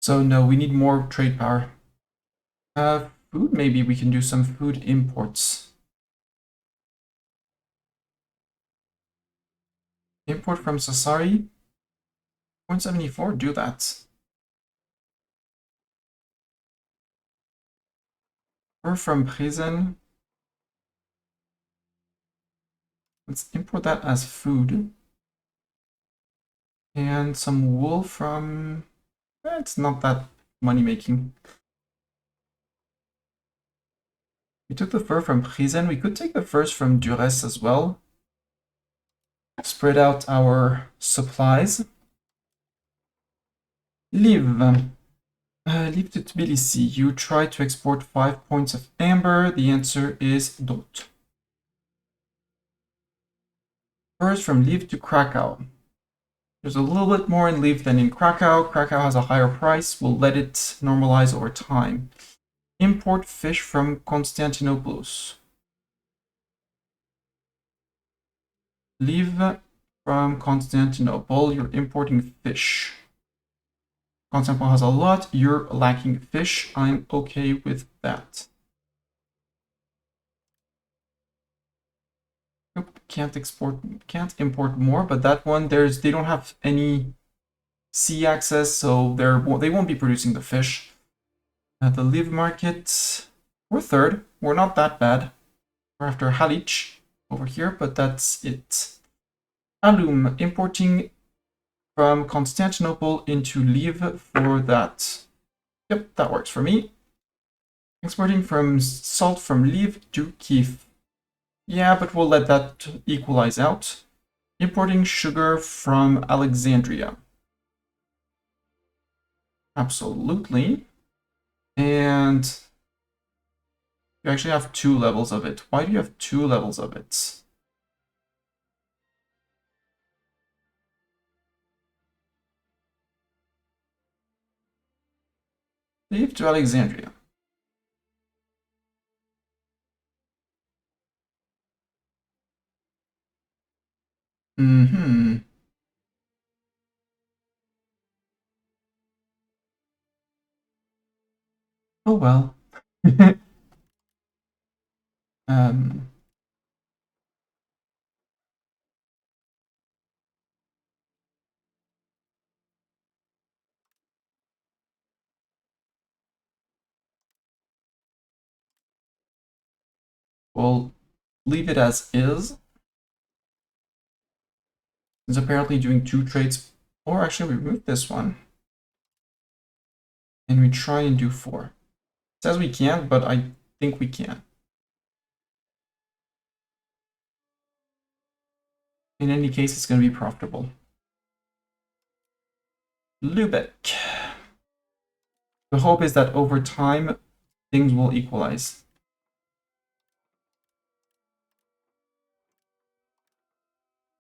So no, we need more trade power. Food, maybe we can do some food imports. Import from Sassari. 0.74, do that. Or from Prisen. Let's import that as food. And some wool from... it's not that money making. We took the fur from Prisen. We could take the furs from Duress as well. Spread out our supplies. Live. Leave to Tbilisi. You try to export 5 points of amber. The answer is don't. Furs from Liv to Krakow. There's a little bit more in Liv than in Krakow. Krakow has a higher price. We'll let it normalize over time. Import fish from Constantinople. Liv from Constantinople. You're importing fish. Constantinople has a lot. You're lacking fish. I'm okay with that. Nope, can't import more, but that one they don't have any sea access, so they won't be producing the fish. At the live market, we're third. We're not that bad. We're after Halic over here, but that's it. Alum, importing from Constantinople into Liv for that. Yep, that works for me. Exporting from salt from Liv to Kiev. Yeah, but we'll let that equalize out. Importing sugar from Alexandria. Absolutely. And you actually have 2 levels of it. Why do you have 2 levels of it? Leave to Alexandria. Oh well. um, we'll leave it as is. It's apparently doing 2 trades. Or actually, we remove this one. And we try and do 4. It says we can't, but I think we can. In any case, it's going to be profitable. Lubeck. The hope is that over time, things will equalize.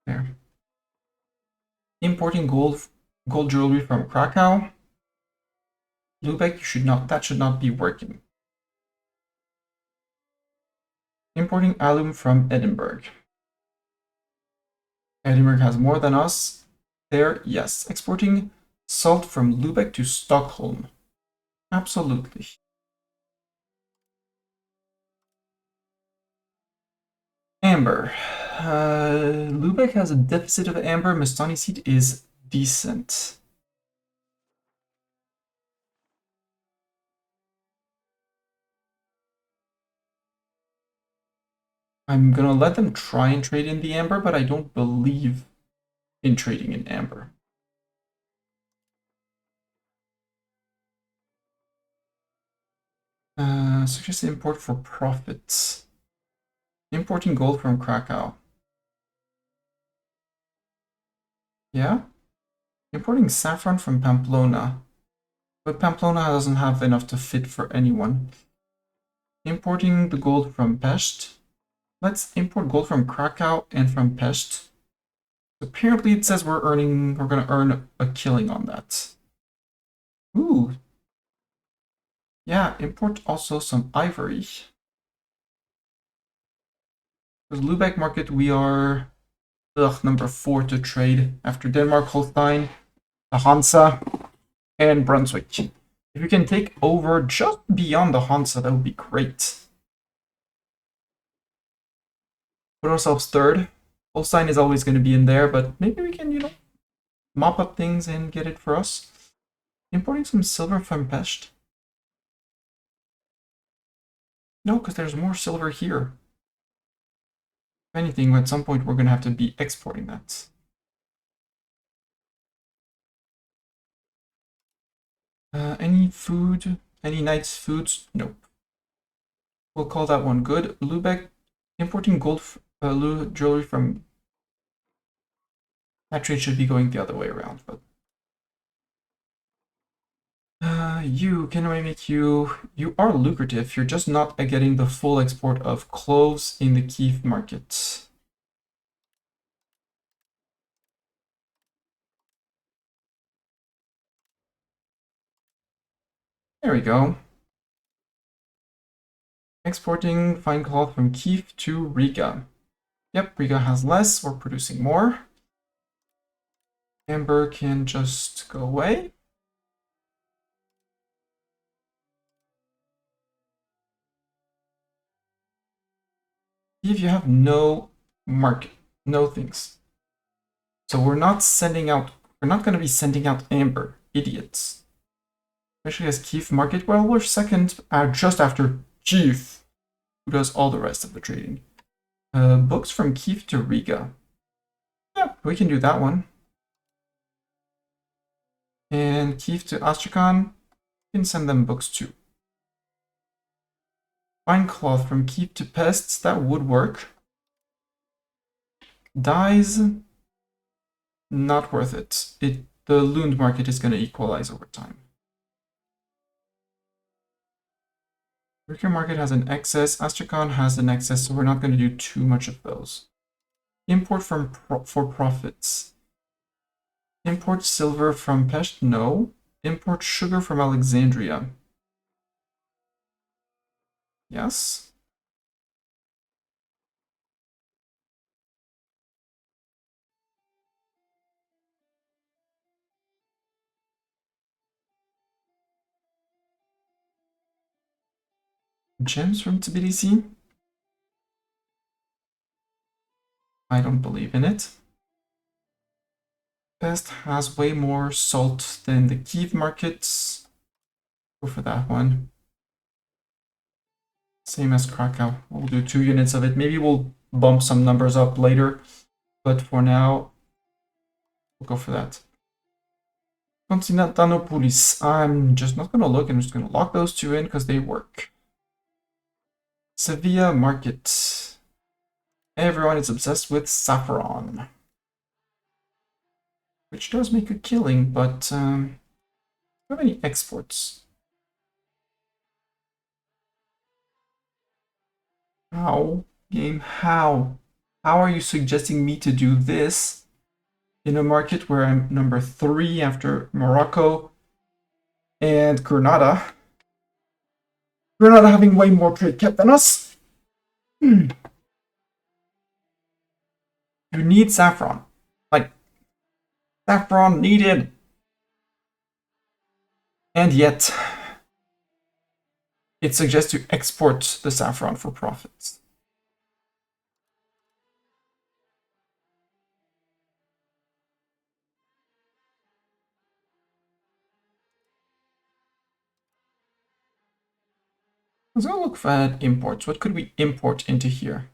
There. Importing gold jewelry from Krakow. Lubeck that should not be working. Importing alum from Edinburgh. Edinburgh has more than us. There, yes. Exporting salt from Lubeck to Stockholm. Absolutely. Amber. Lubeck has a deficit of amber. Mastani seed is decent. I'm gonna let them try and trade in the amber, but I don't believe in trading in amber. Suggest import for profits. Importing gold from Krakow. Yeah? Importing saffron from Pamplona. But Pamplona doesn't have enough to fit for anyone. Importing the gold from Pest. Let's import gold from Krakow and from Pest. Apparently it says we're gonna earn a killing on that. Ooh. Yeah, import also some ivory. Because Lubeck market, we are number 4 to trade after Denmark, Holstein, the Hansa, and Brunswick. If we can take over just beyond the Hansa, that would be great. Put ourselves 3rd. Holstein is always going to be in there, but maybe we can, mop up things and get it for us. Importing some silver from Pest. No, because there's more silver here. If anything, at some point we're going to have to be exporting that. Any food? Any nice foods? Nope. We'll call that one good. Lubeck, importing gold jewelry from... That trade should be going the other way around, but... can I make you... You are lucrative, you're just not getting the full export of cloves in the Kiev market. There we go. Exporting fine cloth from Kiev to Riga. Yep, Riga has less, we're producing more. Amber can just go away. Kiev, you have no market, no things. So we're not going to be sending out amber, idiots. Especially as Kiev market, well, we're second just after Kiev, who does all the rest of the trading. Books from Kiev to Riga. Yeah, we can do that one. And Kiev to Astrakhan, we can send them books too. Fine cloth from Kiev to Pests, that would work. Dyes, not worth it. The Lund market is going to equalize over time. Mercury market has an excess, Astrakhan has an excess, so we're not going to do too much of those. Import for profits. Import silver from Pest? No. Import sugar from Alexandria. Yes. gems from Tbilisi? I don't believe in it. Pest has way more salt than the Kiev markets. Go for that one. Same as Krakow. We'll do 2 units of it. Maybe we'll bump some numbers up later, but for now, we'll go for that. Constantinopolis. I'm just not going to look. I'm just going to lock those 2 in because they work. Sevilla market. Everyone is obsessed with saffron, which does make a killing, but do you have any exports? How? Game, how? How are you suggesting me to do this in a market where I'm number 3 after Morocco and Grenada? Grenada having way more trade cap than us. You need saffron. Like, saffron needed. And yet, it suggests to export the saffron for profits. Let's go look at imports. What could we import into here?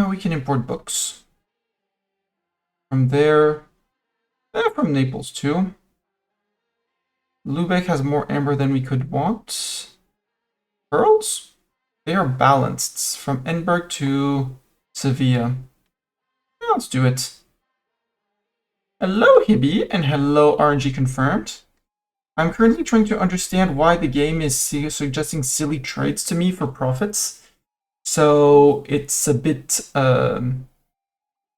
We can import books. From there, from Naples too. Lubeck has more amber than we could want. Pearls? They are balanced from Enberg to Sevilla. Yeah, let's do it. Hello, Hibby, and hello, RNG confirmed. I'm currently trying to understand why the game is suggesting silly trades to me for profits. So it's a bit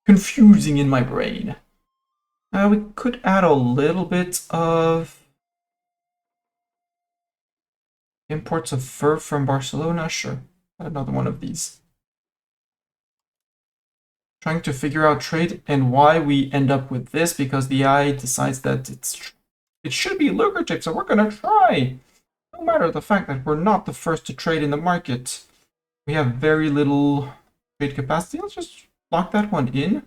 confusing in my brain. We could add a little bit of imports of fur from Barcelona. Sure, add another one of these. Trying to figure out trade and why we end up with this, because the AI decides that it should be lucrative, so we're gonna try. No matter the fact that we're not the first to trade in the market. We have very little trade capacity. Let's just lock that one in.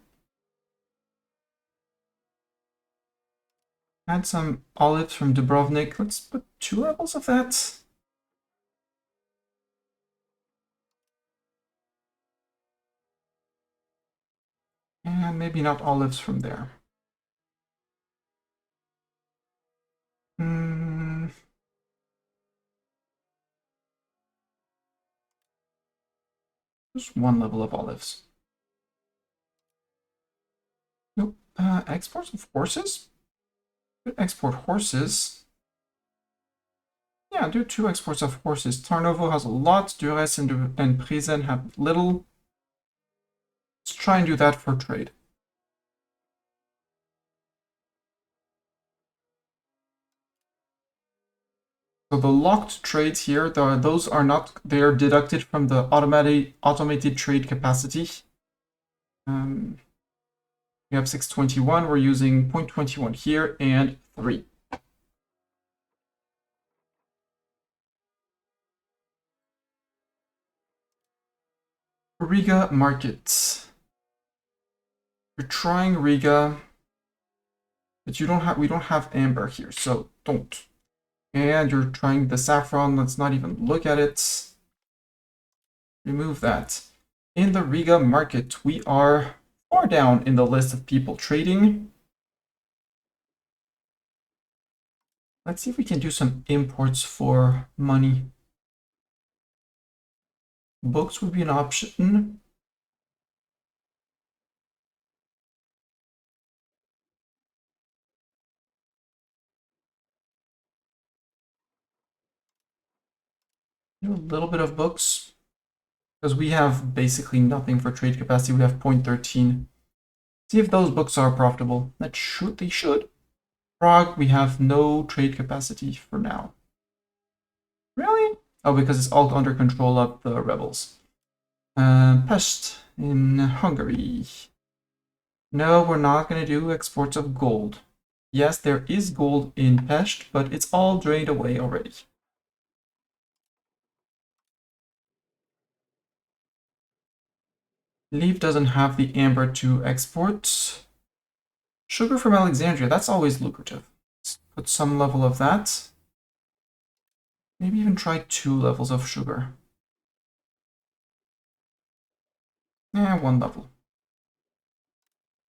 Add some olives from Dubrovnik. Let's put 2 levels of that. And maybe not olives from there. Just 1 level of olives. Nope. Exports of horses? Export horses. Yeah, do 2 exports of horses. Tarnovo has a lot. Durres and Prisen have little. Let's try and do that for trade. So the locked trades here, those are not, they're deducted from the automated trade capacity. We have 621, we're using 0.21 here and 3. Riga market. You're trying Riga, but we don't have amber here, so don't. And you're trying the saffron, let's not even look at it. Remove that. In the Riga market, we are far down in the list of people trading. Let's see if we can do some imports for money. Books would be an option. Do a little bit of books, because we have basically nothing for trade capacity. We have 0.13. See if those books are profitable. They should. Prague, we have no trade capacity for now. Really? Oh, because it's all under control of the rebels. Pest in Hungary. No, we're not going to do exports of gold. Yes, there is gold in Pest, but it's all drained away already. Lviv doesn't have the amber to export. Sugar from Alexandria, that's always lucrative. Let's put some level of that. Maybe even try 2 levels of sugar. Yeah, 1 level.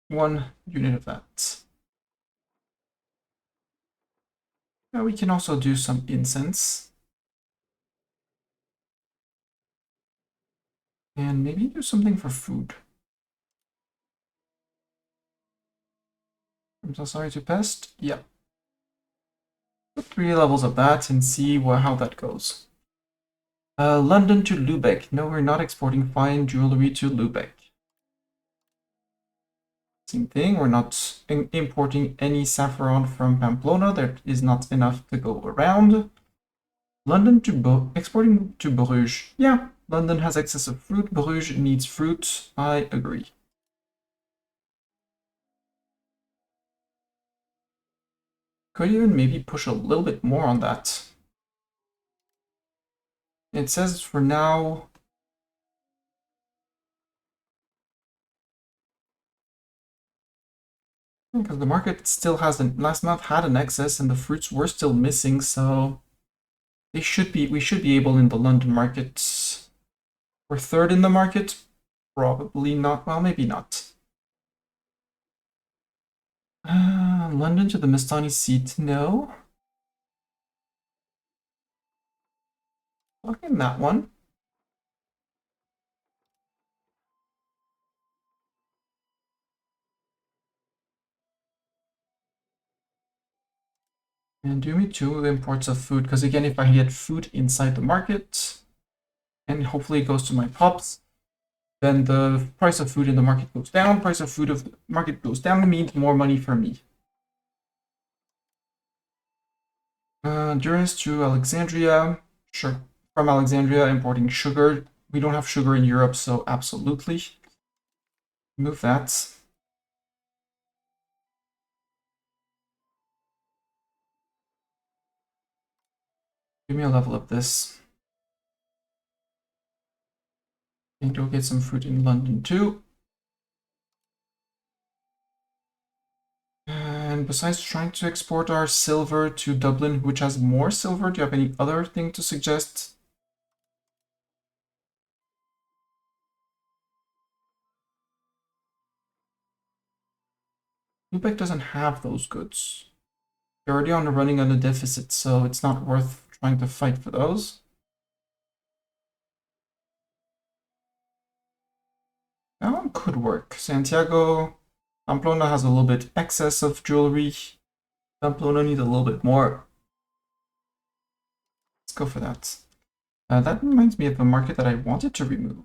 1 unit of that. Now we can also do some incense. And maybe do something for food. I'm so sorry to pest. Yeah. Put 3 levels of that and see how that goes. London to Lubeck. No, we're not exporting fine jewelry to Lubeck. Same thing, we're not importing any saffron from Pamplona. There is not enough to go around. London to exporting to Bruges. Yeah, London has excess of fruit. Bruges needs fruit. I agree. Could even maybe push a little bit more on that. It says for now. Because the market still has last month had an excess and the fruits were still missing, so we should be able in the London market. We're third in the market? Probably not. Well, maybe not. London to the Mastani seat, no. Lock in that one. And do me 2 imports of food, because again, if I get food inside the market, and hopefully it goes to my pops, then the price of food in the market goes down. Price of food of the market goes down means more money for me. Duras to Alexandria. Sure. From Alexandria, importing sugar. We don't have sugar in Europe, so absolutely. Move that. Give me a level of this. And go get some fruit in London too. And besides trying to export our silver to Dublin, which has more silver, do you have any other thing to suggest? Lubeck doesn't have those goods. They're already running on a deficit, so it's not worth trying to fight for those. That one could work. Santiago, Pamplona has a little bit excess of jewelry. Pamplona needs a little bit more. Let's go for that. That reminds me of a market that I wanted to remove.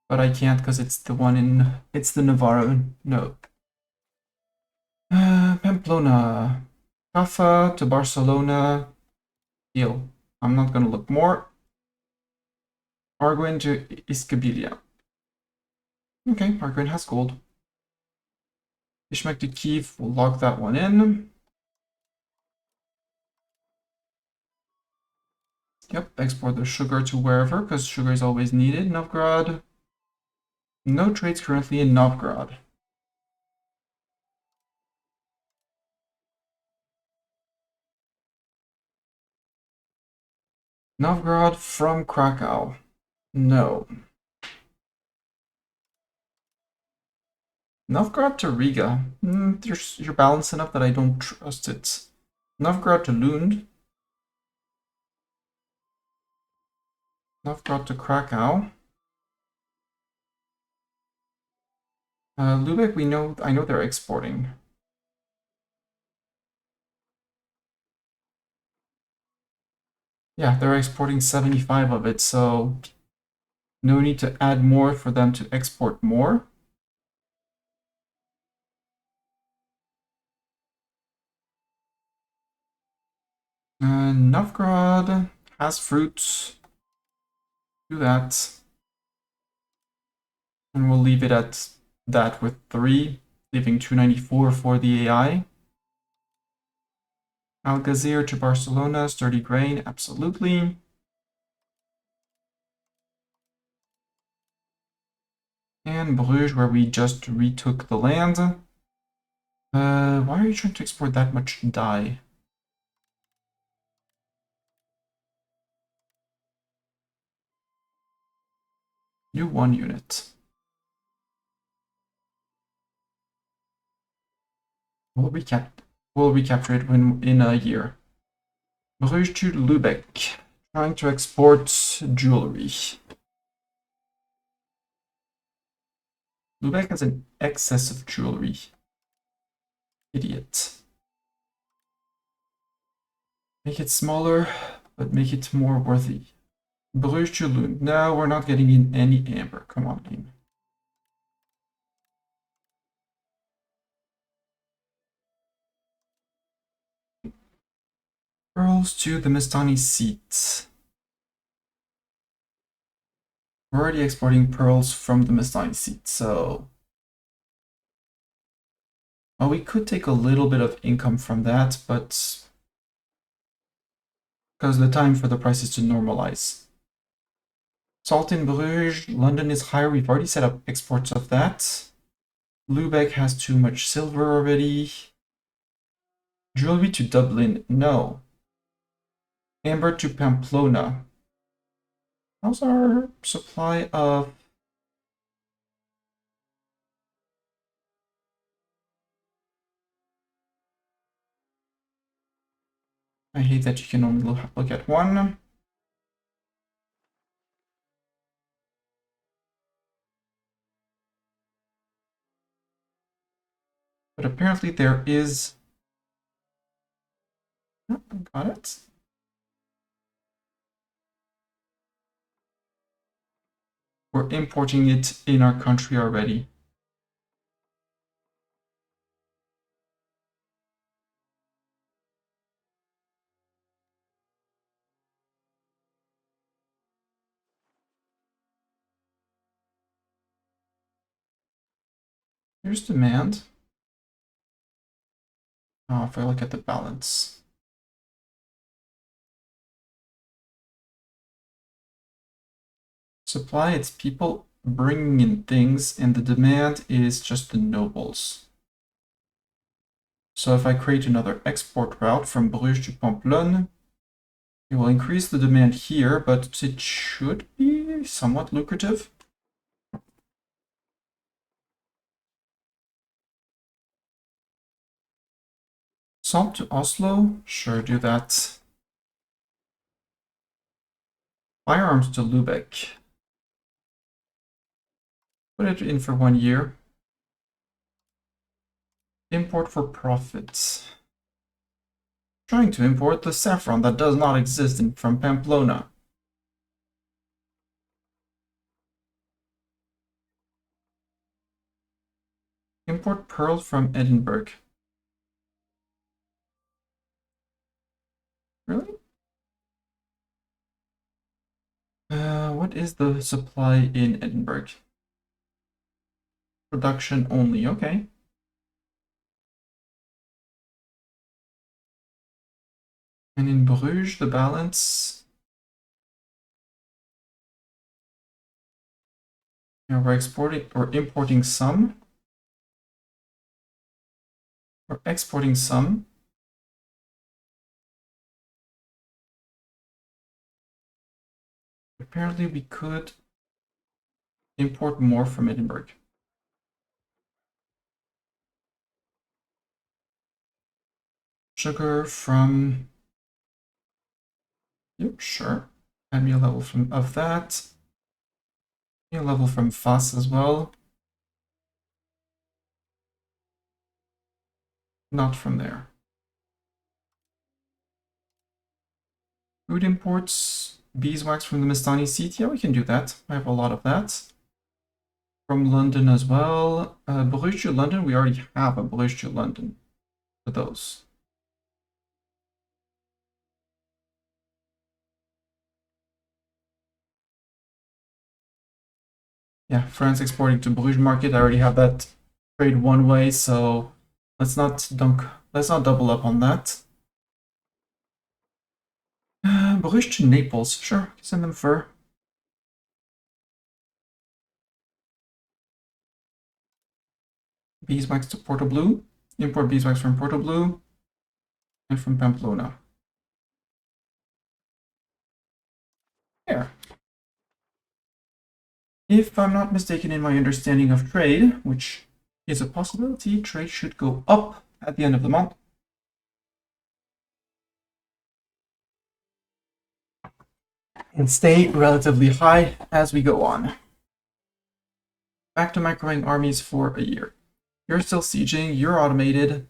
But I can't because it's the one in, it's the Navarro node. Pamplona. Jaffa to Barcelona. Deal. I'm not going to look more. Arguin to Iskabilia. Okay, Arguin has gold. Ishmek to Kiev, we'll lock that one in. Yep, export the sugar to wherever, because sugar is always needed. Novgorod. No trades currently in Novgorod. Novgorod from Krakow. No. Novgorod to Riga. You're balanced enough that I don't trust it. Novgorod to Lund. Novgorod to Krakow. Lubeck, I know they're exporting. Yeah, they're exporting 75 of it, so no need to add more for them to export more. Novgorod has fruits. Do that. And we'll leave it at that with 3, leaving 294 for the AI. Algeciras to Barcelona, sturdy grain, absolutely. And Bruges, where we just retook the land. Why are you trying to export that much dye? Do 1 unit. We'll recapture it in a year. Bruges to Lübeck, trying to export jewelry. Lübeck has an excess of jewelry. Idiot. Make it smaller, but make it more worthy. Bruges to Lund. No, we're not getting in any amber. Come on, game. Pearls to the Mestani seat. We're already exporting pearls from the Mestani seat, so... Well, we could take a little bit of income from that, but... because the time for the prices to normalize. Salt in Bruges, London is higher. We've already set up exports of that. Lübeck has too much silver already. Jewelry to Dublin, no. Amber to Pamplona. How's our supply of... I hate that you can only look at one. But apparently there is... Oh, got it. We're importing it in our country already. Here's demand. Oh, if I look at the balance. Supply, it's people bringing in things, and the demand is just the nobles. So if I create another export route from Bruges to Pamplona, it will increase the demand here, but it should be somewhat lucrative. Salt to Oslo? Sure, do that. Firearms to Lübeck. Put it in for 1 year. Import for profits. Trying to import the saffron that does not exist from Pamplona. Import pearls from Edinburgh. Really? What is the supply in Edinburgh? Production only, okay. And in Bruges, the balance... Yeah, we're importing some. We're exporting some. Apparently we could import more from Edinburgh. Sugar from... Yep, sure. Add me a level of that. A level from Fass as well. Not from there. Food imports, beeswax from the Mestani seat. Yeah, we can do that. I have a lot of that. From London as well. Bruges to London, we already have a Bruges to London for those. Yeah, France exporting to Bruges market. I already have that trade one way, so let's not double up on that. Bruges to Naples, sure, send them fur. beeswax to Porto Blue. Import beeswax from Porto Blue and from Pamplona. There. If I'm not mistaken in my understanding of trade, which is a possibility, trade should go up at the end of the month. And stay relatively high as we go on. Back to microwing armies for a year. You're still sieging, you're automated.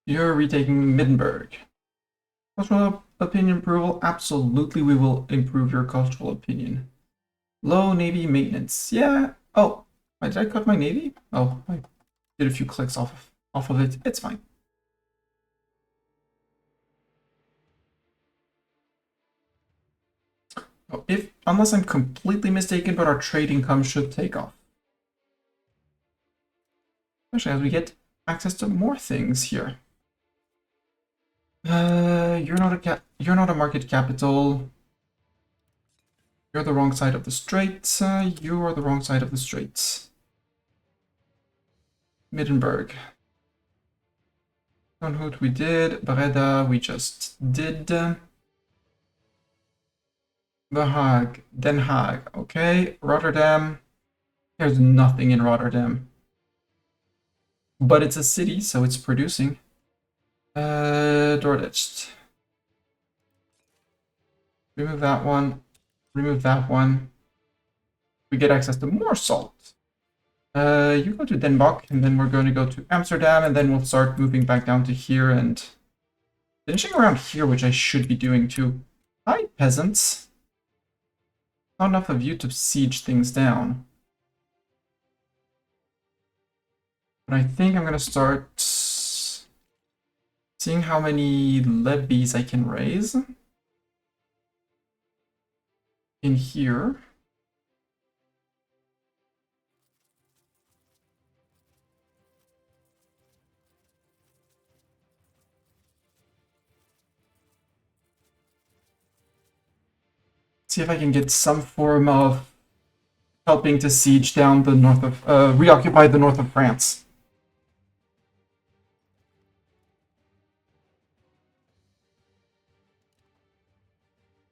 You're retaking Middenberg. Cultural opinion approval, absolutely we will improve your cultural opinion. Low Navy maintenance, yeah. Oh, did I cut my Navy? Oh, I did a few clicks off of it, it's fine. Oh, unless I'm completely mistaken, but our trade income should take off. Especially as we get access to more things here. You're not a market capital. You're the wrong side of the strait. You are the wrong side of the strait. Middenberg. Donhout we did. Breda we just did. The Hague. Den Haag. Okay. Rotterdam. There's nothing in Rotterdam. But it's a city, so it's producing. Dordrecht. Remove that one. Remove that one. We get access to more salt. You go to Den Bosch, and then we're going to go to Amsterdam, and then we'll start moving back down to here and finishing around here, which I should be doing too. Hi, peasants. Not enough of you to siege things down. But I think I'm going to start seeing how many levies I can raise in here. See if I can get some form of helping to siege down the north of, reoccupy the north of France.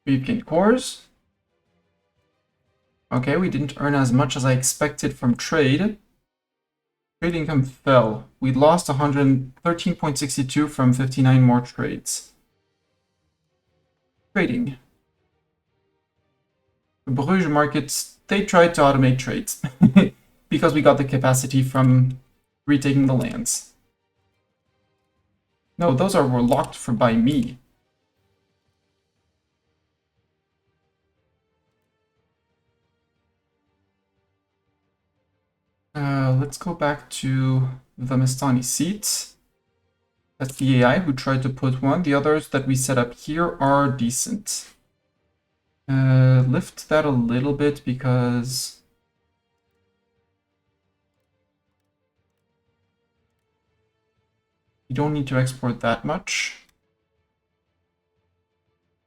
We've gained cores. Okay, we didn't earn as much as I expected from trade. Trade income fell. We lost 113.62 from 59 more trades. Trading. The Bruges markets, they tried to automate trades because we got the capacity from retaking the lands. No, those were locked by me. Let's go back to the Mestani seat. That's the AI who tried to put one. The others that we set up here are decent. Lift that a little bit because you don't need to export that much.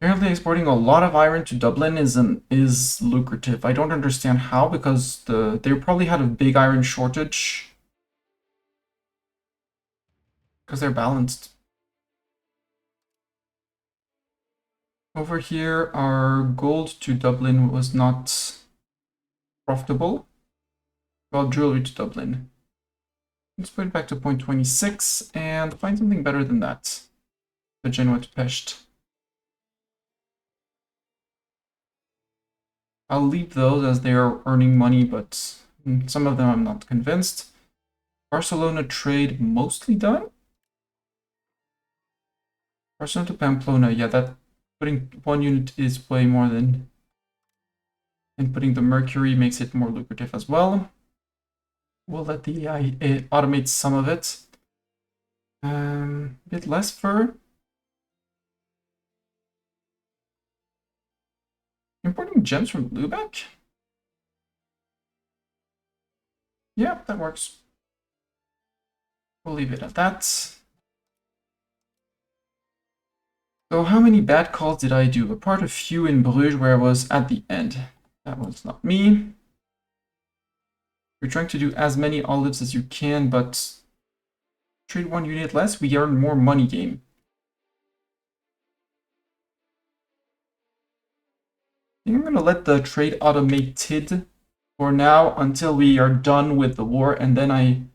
Apparently exporting a lot of iron to Dublin is lucrative. I don't understand how, because they probably had a big iron shortage. Because they're balanced. Over here, our gold to Dublin was not profitable. Well, jewelry to Dublin. Let's put it back to 0.26 and find something better than that. The Genoa to Pest. I'll leave those as they are earning money, but some of them I'm not convinced. Barcelona trade mostly done. Barcelona to Pamplona, yeah, that putting one unit is way more than, and putting the Mercury makes it more lucrative as well. We'll let the AI automate some of it. A bit less fur. Importing gems from Lubeck? Yeah, that works. We'll leave it at that. So how many bad calls did I do? Apart a few in Bruges where I was at the end. That was not me. You're trying to do as many olives as you can, but trade 1 unit less, we earn more money game. I think I'm going to let the trade automated for now until we are done with the war, and then I'm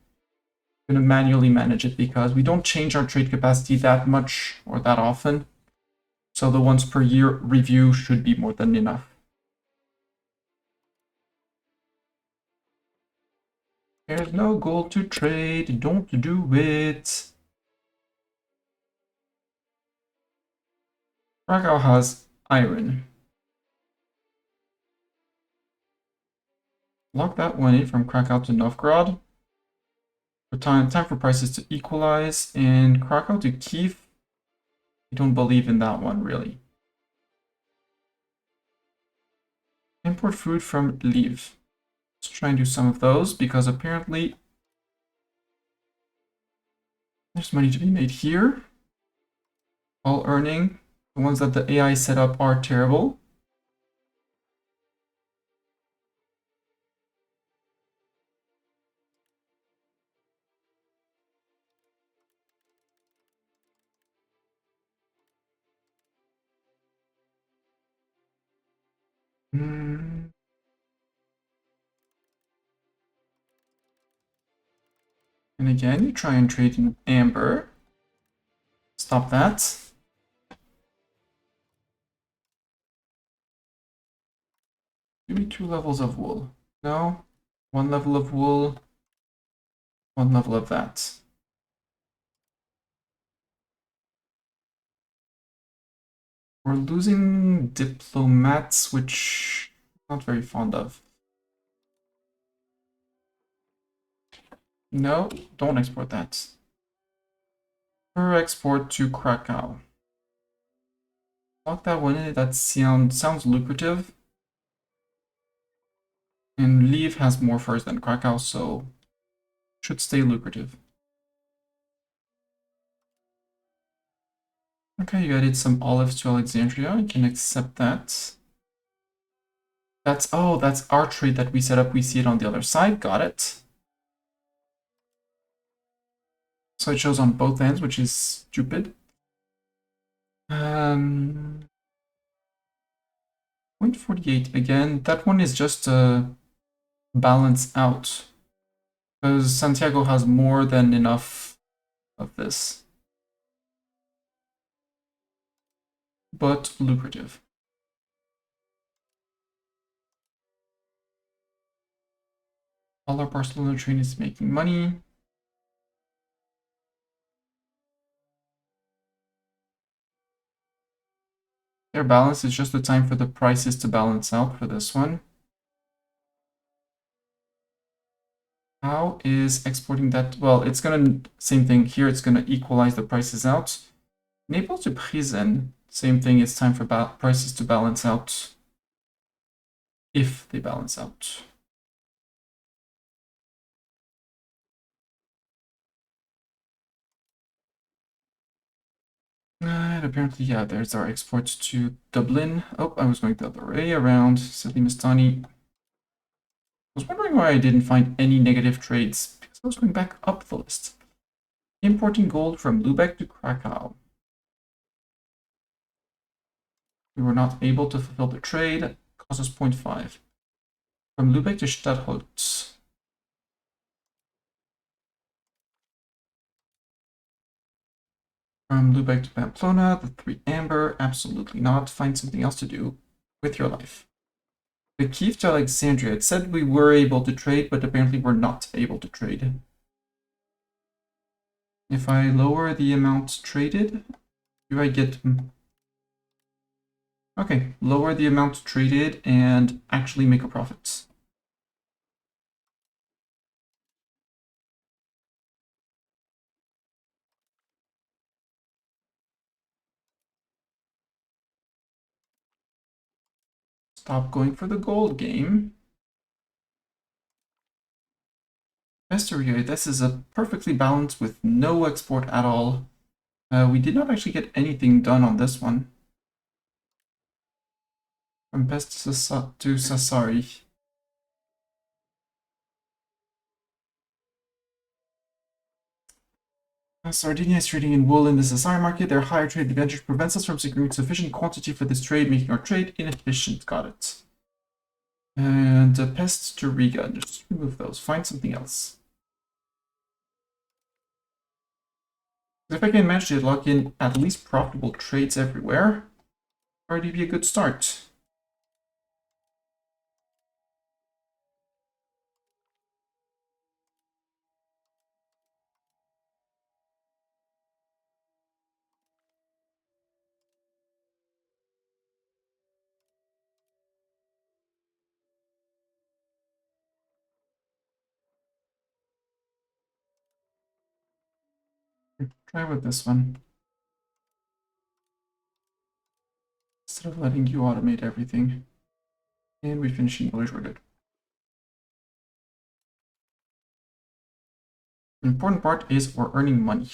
going to manually manage it because we don't change our trade capacity that much or that often. So the once per year review should be more than enough. There's no gold to trade, don't do it. Krakow has iron. Lock that one in from Krakow to Novgorod. For time for prices to equalize, and Krakow to Kiev. I don't believe in that one really. Import food from Lviv. Let's try and do some of those because apparently there's money to be made here. All earning. The ones that the AI set up are terrible. And again, you try and trade in amber. Stop that. Give me 2 levels of wool. No. 1 level of wool. 1 level of that. We're losing diplomats, which I'm not very fond of. No, don't export that. Or export to Krakow. Lock that one in, that sounds lucrative. And Lviv has more furs than Krakow, so should stay lucrative. Okay, you added some olives to Alexandria. I can accept that. That's our trade that we set up. We see it on the other side. Got it. So it shows on both ends, which is stupid. 0.48 again. That one is just a balance out because Santiago has more than enough of this, but lucrative. All our Barcelona train is making money. Their balance is just the time for the prices to balance out for this one. How is exporting that? Well, it's gonna, same thing here, it's gonna equalize the prices out. Naples to prison, same thing, it's time for prices to balance out. If they balance out. And apparently, yeah, there's our exports to Dublin. Oh, I was going the other way around. Silly Mistani. I was wondering why I didn't find any negative trades, because I was going back up the list. Importing gold from Lubeck to Krakow. We were not able to fulfill the trade, cost us 0.5. From Lubeck to Stadtholz. From Lubeck to Pamplona, the 3 amber, absolutely not. Find something else to do with your life. The Kiev to Alexandria, it said we were able to trade, but apparently we're not able to trade. If I lower the amount traded, do I get... Okay, lower the amount traded and actually make a profit. Stop going for the gold game. Vestoria, this is a perfectly balanced with no export at all. We did not actually get anything done on this one. From Pest to Sassari. Sardinia is trading in wool in the Sassari market. Their higher trade advantage prevents us from securing sufficient quantity for this trade, making our trade inefficient. Got it. And pests to Riga. Just remove those. Find something else. If I can manage to lock in at least profitable trades everywhere, already be a good start. Try with this one. Instead of letting you automate everything. And we finish in English, we're good. The important part is we're earning money.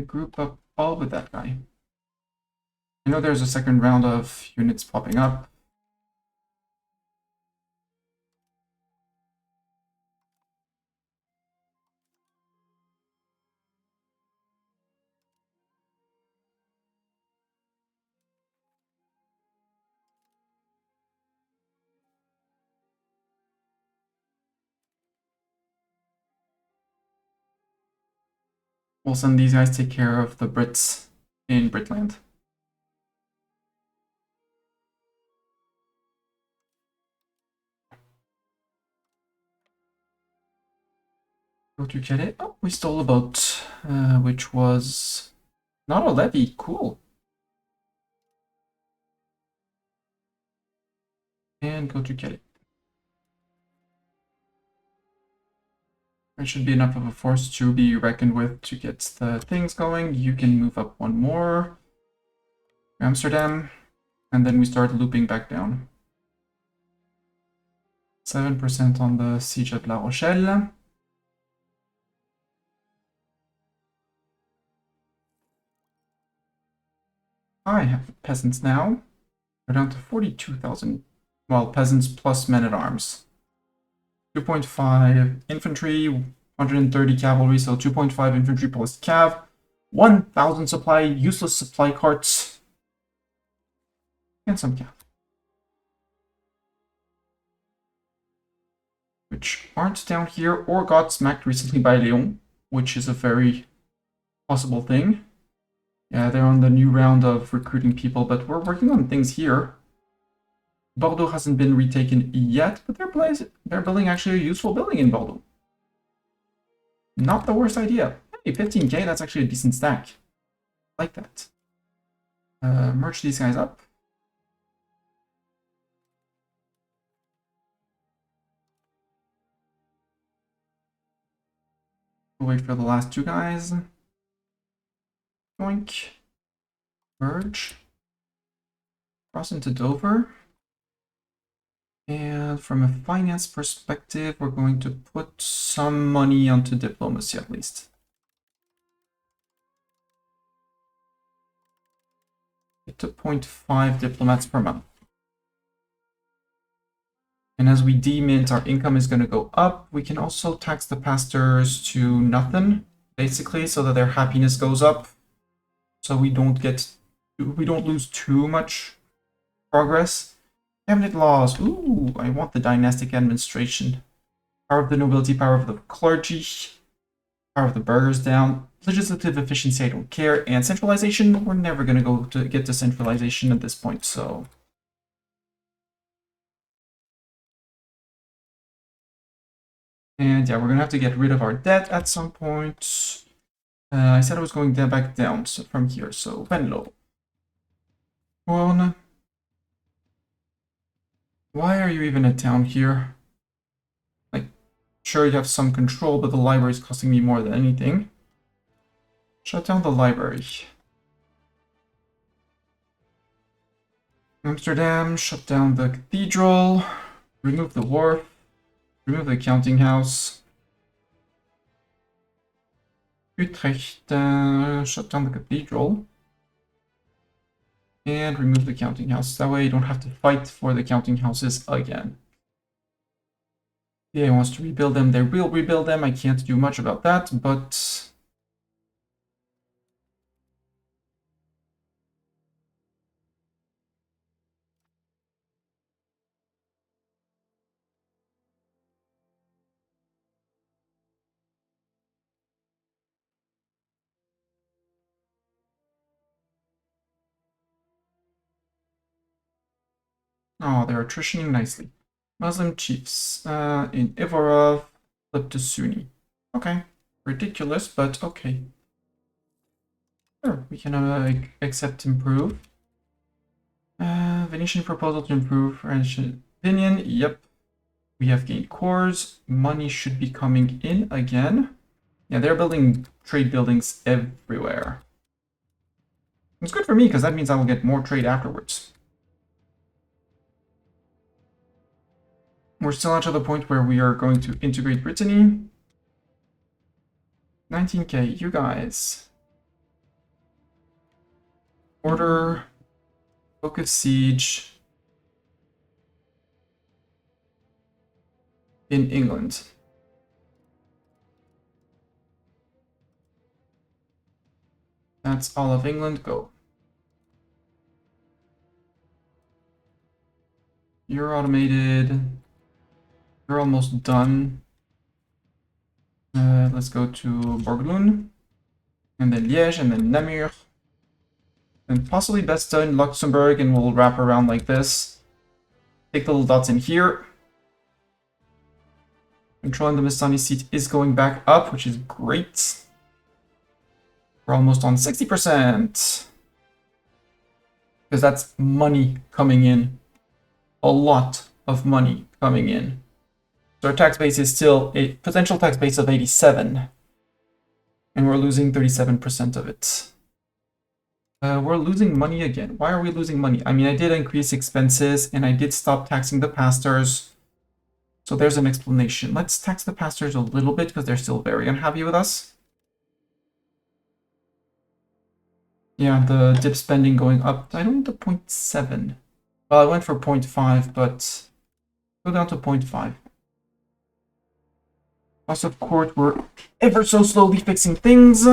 Group up all with that guy. I know there's a second round of units popping up. We'll send these guys take care of the Brits in Britland. Go to Calais. Oh, we stole a boat, which was not a levy. Cool. And go to Calais. There should be enough of a force to be reckoned with to get the things going. You can move up one more. Amsterdam. And then we start looping back down. 7% on the siege of La Rochelle. I have peasants now. We're down to 42,000. Well, peasants plus men-at-arms. 2.5 infantry, 130 cavalry, so 2.5 infantry plus cav. 1,000 supply, useless supply carts. And some cav. Which aren't down here or got smacked recently by Leon, which is a very possible thing. Yeah, they're on the new round of recruiting people, but we're working on things here. Bordeaux hasn't been retaken yet, but they're building actually a useful building in Bordeaux. Not the worst idea. Hey, 15k, that's actually a decent stack. I like that. Merge these guys up. We'll wait for the last two guys. Boink. Merge. Cross into Dover. And from a finance perspective, we're going to put some money onto diplomacy at least. Get to 0.5 diplomats per month. And as we demint, our income is going to go up. We can also tax the pastors to nothing, basically, so that their happiness goes up. So we don't lose too much progress. Cabinet laws. Ooh, I want the dynastic administration. Power of the nobility, power of the clergy, power of the burghers down. Legislative efficiency, I don't care. And centralization, we're never going to get to centralization at this point, so... And yeah, we're going to have to get rid of our debt at some point. I said I was going back down from here, so Venlo. One. Why are you even a town here? Like, sure you have some control, but the library is costing me more than anything. Shut down the library. Amsterdam, shut down the cathedral. Remove the wharf. Remove the counting house. Utrecht, shut down the cathedral. And remove the counting house. That way you don't have to fight for the counting houses again. Yeah, wants to rebuild them. They will rebuild them. I can't do much about that, but... Oh, they're attritioning nicely. Muslim chiefs in Ivorov, flip to Sunni. Okay, ridiculous, but okay. Sure, we can accept improve. Venetian proposal to improve French opinion. Yep. We have gained cores. Money should be coming in again. Yeah, they're building trade buildings everywhere. It's good for me because that means I will get more trade afterwards. We're still not to the point where we are going to integrate Brittany. 19k, you guys. Order. Focus siege. In England. That's all of England. Go. You're automated. You're almost done. Let's go to Borglum. And then Liège, and then Namur. And possibly Bastogne, Luxembourg, and we'll wrap around like this. Take the little dots in here. Controlling the Mistani seat is going back up, which is great. We're almost on 60%. Because that's money coming in. A lot of money coming in. So our tax base is still a potential tax base of 87. And we're losing 37% of it. We're losing money again. Why are we losing money? I mean, I did increase expenses and I did stop taxing the pastors. So there's an explanation. Let's tax the pastors a little bit because they're still very unhappy with us. Yeah, the dip spending going up. I don't need the 0.7. Well, I went for 0.5, but go down to 0.5. House of Court, we're ever so slowly fixing things.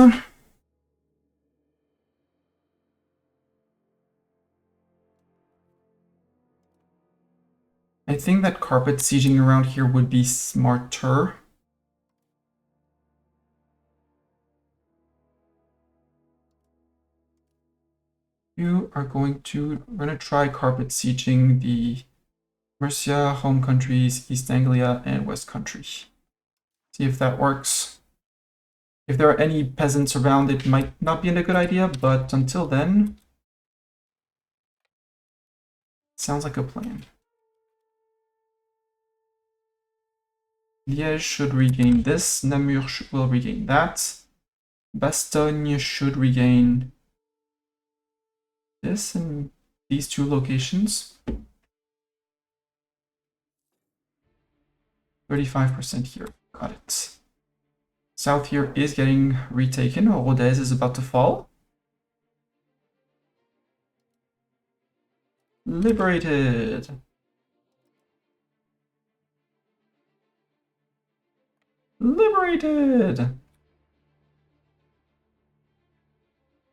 I think that carpet sieging around here would be smarter. We're going to try carpet sieging the Mercia, home countries, East Anglia, and West Country. See if that works. If there are any peasants around, it might not be a good idea, but until then, sounds like a plan. Liège should regain this. Namur will regain that. Bastogne should regain this and these two locations. 35% here. Got it. South here is getting retaken. Rodez is about to fall. Liberated. Liberated.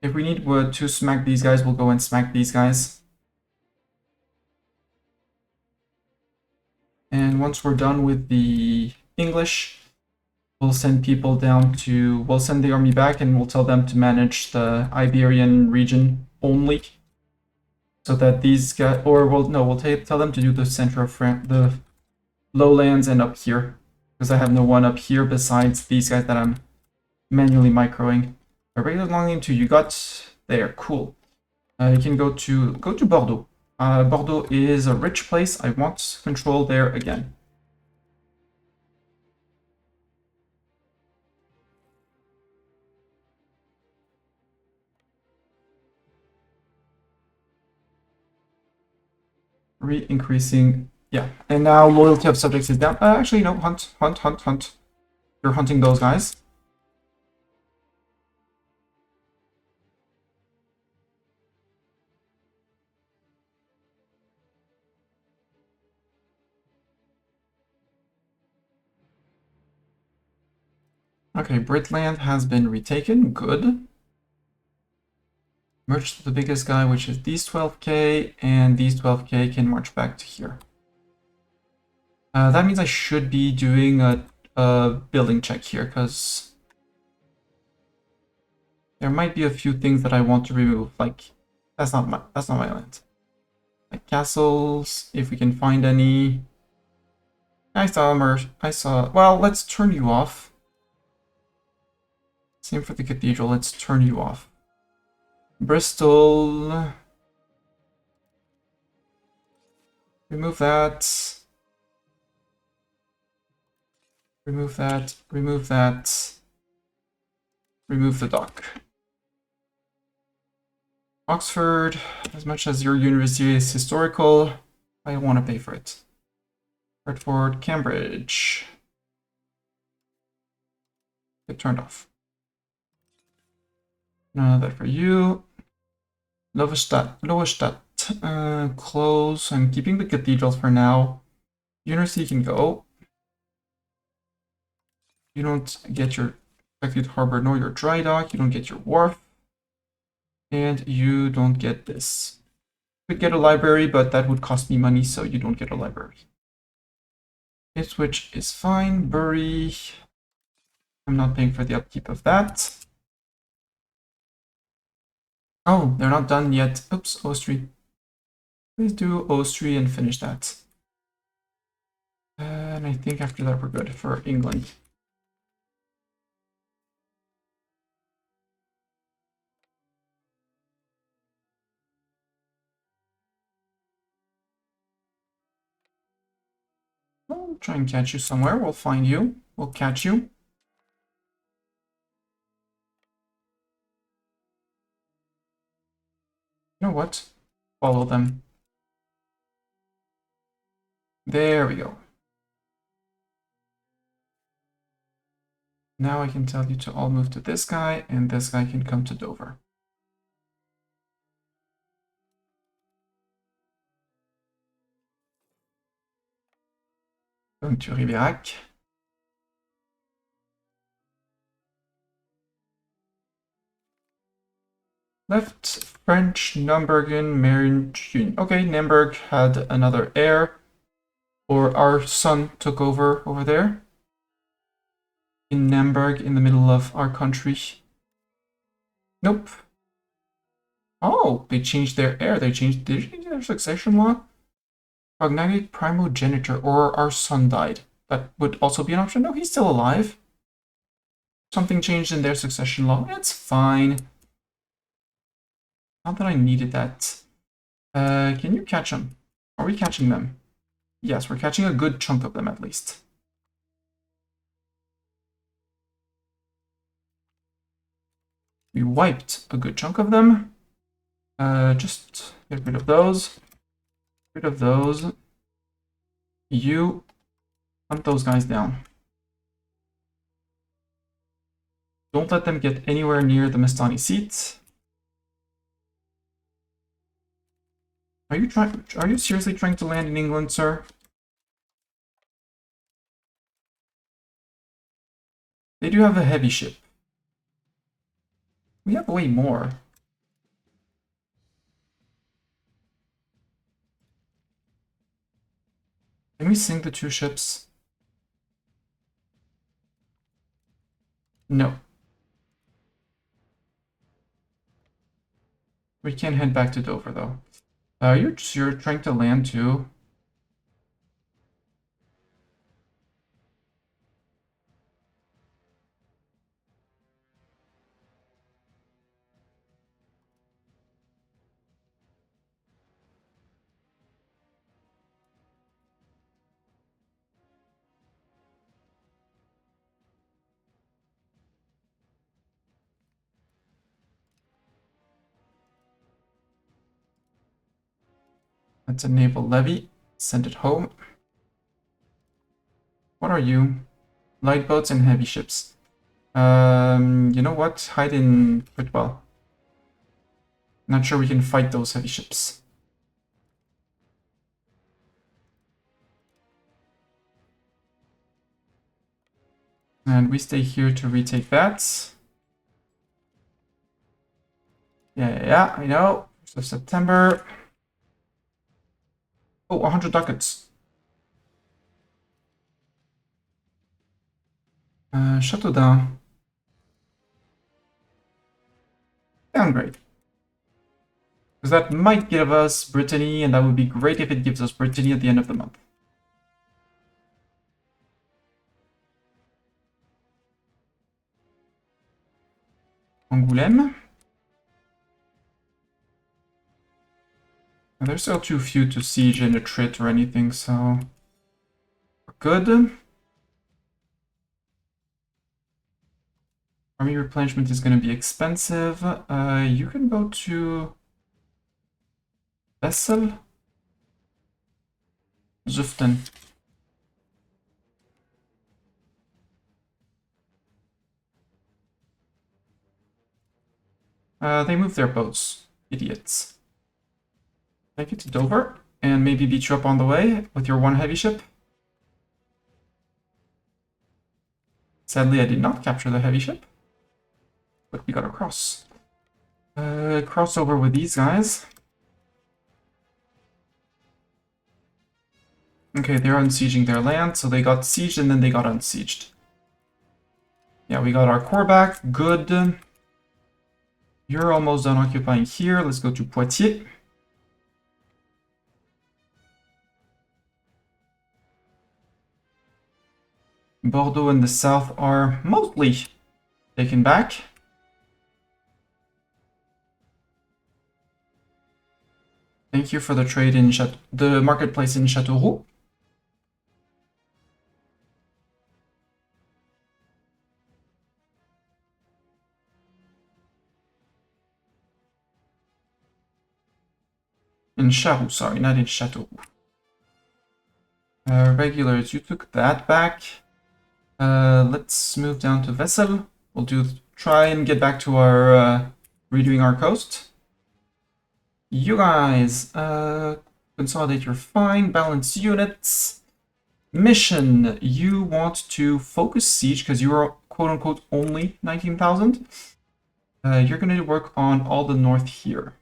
If we need to smack these guys, we'll go and smack these guys. And once we're done with the English, we'll send people down to, we'll send the army back and we'll tell them to manage the Iberian region only. So that these guys, or we'll tell them to do the center of France, the lowlands and up here. Because I have no one up here besides these guys that I'm manually microing. A regular long name too, you got there, cool. You can go to Bordeaux. Bordeaux is a rich place. I want control there again. Re-increasing, yeah. And now loyalty of subjects is down. Actually, no, hunt. You're hunting those guys. Okay, Britland has been retaken. Good. Merge to the biggest guy, which is these 12k, and these 12k can march back to here. That means I should be doing a building check here, because there might be a few things that I want to remove. Like, that's not my land. Like castles, if we can find any. Well, let's turn you off. Same for the cathedral, let's turn you off. Bristol. Remove that. Remove that. Remove that. Remove the dock. Oxford, as much as your university is historical, I want to pay for it. Hertford, Cambridge. Get turned off. None of that for you. Lowenstadt. Close. I'm keeping the cathedrals for now. University can go. You don't get your Execute Harbor nor your dry dock. You don't get your wharf. And you don't get this. You could get a library, but that would cost me money, so you don't get a library. Ipswich is fine. Bury. I'm not paying for the upkeep of that. Oh, they're not done yet. Oops, Ostry. Please do Ostry and finish that. And I think after that we're good for England. We'll try and catch you somewhere. We'll find you. We'll catch you. You know what? Follow them. There we go. Now I can tell you to all move to this guy, and this guy can come to Dover. Going to Ribérac. Left French, Nürnbergen, Merion. Okay, Nuremberg had another heir, or our son took over there. In Nuremberg, in the middle of our country. Nope. Oh, they changed their heir. Did they change their succession law? Cognatic primogeniture, or our son died. That would also be an option. No, he's still alive. Something changed in their succession law. It's fine. Not that I needed that. Can you catch them? Are we catching them? Yes, we're catching a good chunk of them at least. We wiped a good chunk of them. Just get rid of those. Get rid of those. You hunt those guys down. Don't let them get anywhere near the Mestani seat. Are you seriously trying to land in England, sir? They do have a heavy ship. We have way more. Can we sink the two ships? No. We can head back to Dover, though. You're trying to land too? That's a naval levy. Send it home. What are you? Light boats and heavy ships. You know what? Hide in Whitwell. Not sure we can fight those heavy ships. And we stay here to retake that. Yeah, I know. 1st of September. Oh, 100 ducats. Chateau d'Ain. Downgrade. Because that might give us Brittany, and that would be great if it gives us Brittany at the end of the month. Angoulême. There's still too few to siege and attrit or anything, so we're good. Army replenishment is going to be expensive. You can go to Vessel. Zuften. They moved their boats. Idiots. Take it to Dover, and maybe beat you up on the way with your one heavy ship. Sadly, I did not capture the heavy ship, but we got across. Cross over with these guys. Okay, they're unsieging their land, so they got sieged and then they got unsieged. Yeah, we got our core back. Good. You're almost done occupying here. Let's go to Poitiers. Bordeaux and the south are mostly taken back. Thank you for the trade in the marketplace in Châteauroux. In Charroux, sorry, not in Châteauroux. Regulars, you took that back. Let's move down to Vessel. We'll try and get back to our redoing our coast. You guys, consolidate your fine, balance units. Mission, you want to focus siege because you are quote-unquote only 19,000. You're going to work on all the north here.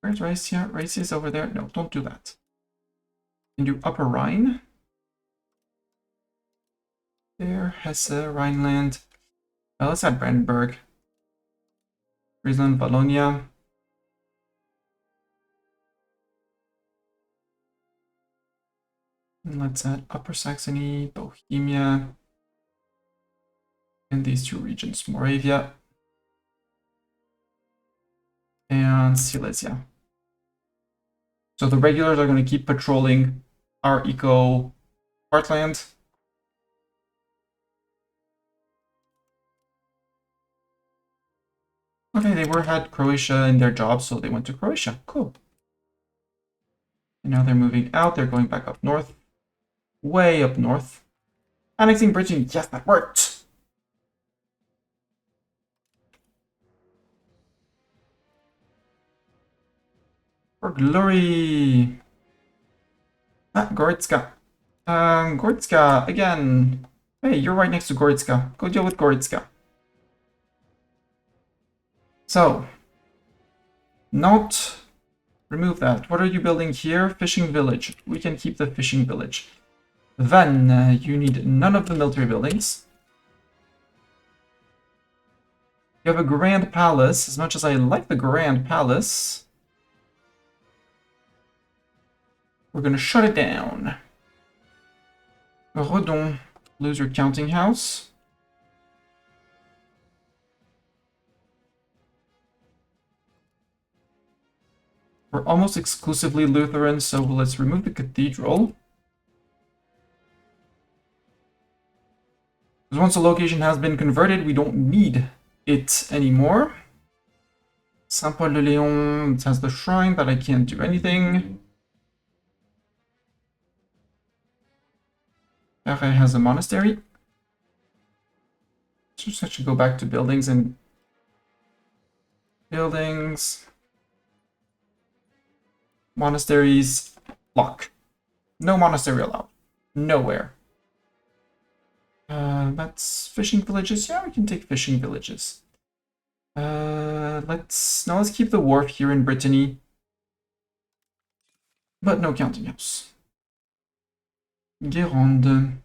Where's Racia? Racia is over there. No, don't do that. You can do Upper Rhine. There, Hesse, Rhineland. Let's add Brandenburg. Friesland, Wallonia. And let's add Upper Saxony, Bohemia. And these two regions, Moravia and Silesia. So the regulars are going to keep patrolling our eco heartland. Okay, they had Croatia in their job, so they went to Croatia. Cool. And now they're moving out. They're going back up north. Way up north. Annexing Brittany. Yes, that worked. For glory. Ah, Goritska. Goritska, again. Hey, you're right next to Goritska. Go deal with Goritska. So, not remove that. What are you building here? Fishing village. We can keep the fishing village. Then, you need none of the military buildings. You have a grand palace. As much as I like the grand palace, we're going to shut it down. Redon. Lose your counting house. We're almost exclusively Lutheran, so let's remove the cathedral. Because once a location has been converted, we don't need it anymore. Saint-Paul-de-Léon has the shrine, but I can't do anything. Perret has a monastery. Just actually go back to buildings and buildings. Monasteries, lock. No monastery allowed. Nowhere. That's fishing villages. Yeah, we can take fishing villages. Let's keep the wharf here in Brittany. But no counting house. Guérande.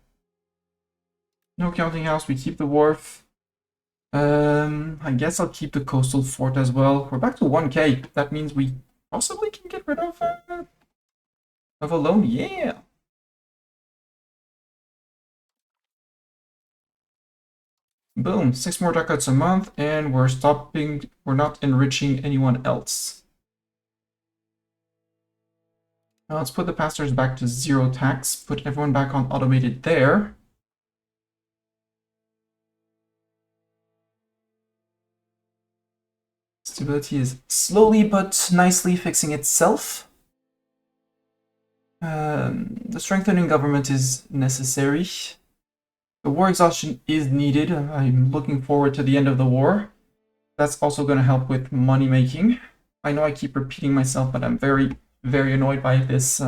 No counting house, we keep the wharf. I guess I'll keep the coastal fort as well. We're back to 1k. That means we possibly can get rid of a loan. Yeah. Boom, 6 more ducats a month, and we're not enriching anyone else. Now let's put the pastors back to 0 tax, put everyone back on automated there. Stability is slowly but nicely fixing itself. The strengthening government is necessary. The war exhaustion is needed. I'm looking forward to the end of the war. That's also going to help with money making. I know I keep repeating myself, but I'm very, very annoyed by this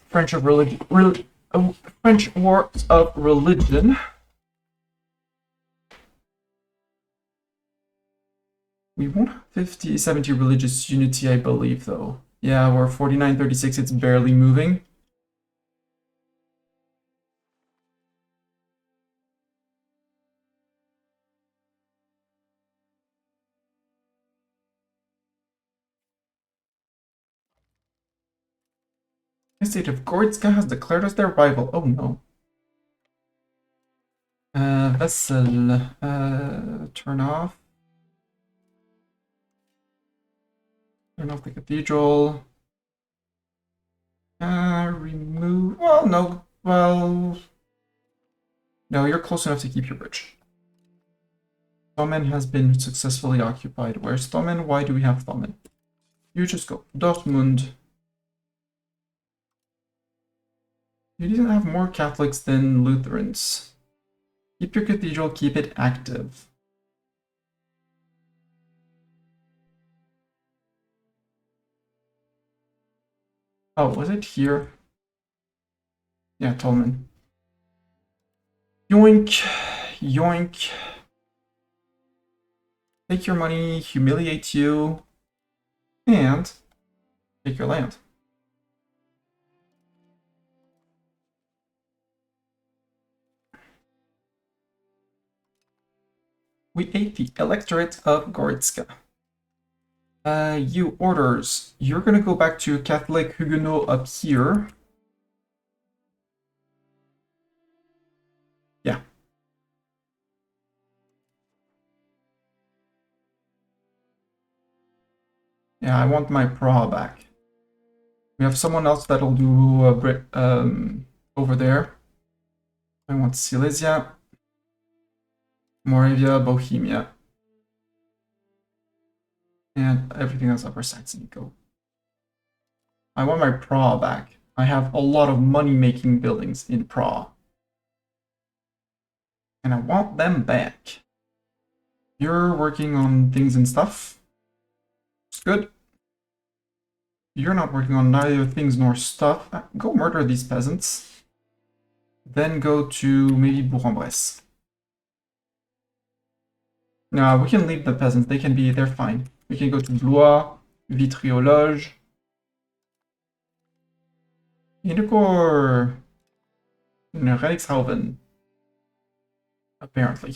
French war of religion. We won't have 50, 70 religious unity, I believe, though. Yeah, we're 49-36, it's barely moving. The state of Goritska has declared us their rival. Oh no. Vessel, turn off. Turn off the cathedral. Remove. Well, no. Well, no, you're close enough to keep your bridge. Thomen has been successfully occupied. Where's Thomen? Why do we have Thomen? You just go. Dortmund. You need to have more Catholics than Lutherans. Keep your cathedral, keep it active. Oh, was it here? Yeah, Tolman. Yoink, yoink. Take your money, humiliate you, and take your land. We ate the electorate of Goritska. You orders. You're gonna go back to Catholic Huguenot up here. Yeah. Yeah, I want my Prague back. We have someone else that'll do over there. I want Silesia, Moravia, Bohemia, and everything that's Upper Saxony. Go. I want my Prague back. I have a lot of money-making buildings in Prague. And I want them back. You're working on things and stuff. It's good. You're not working on neither things nor stuff. Go murder these peasants. Then go to maybe Bourg-en-Bresse. No, we can leave the peasants. They're fine. We can go to Blois, Vitry-aux-Loges. Indecourt. Reichshaven. Apparently.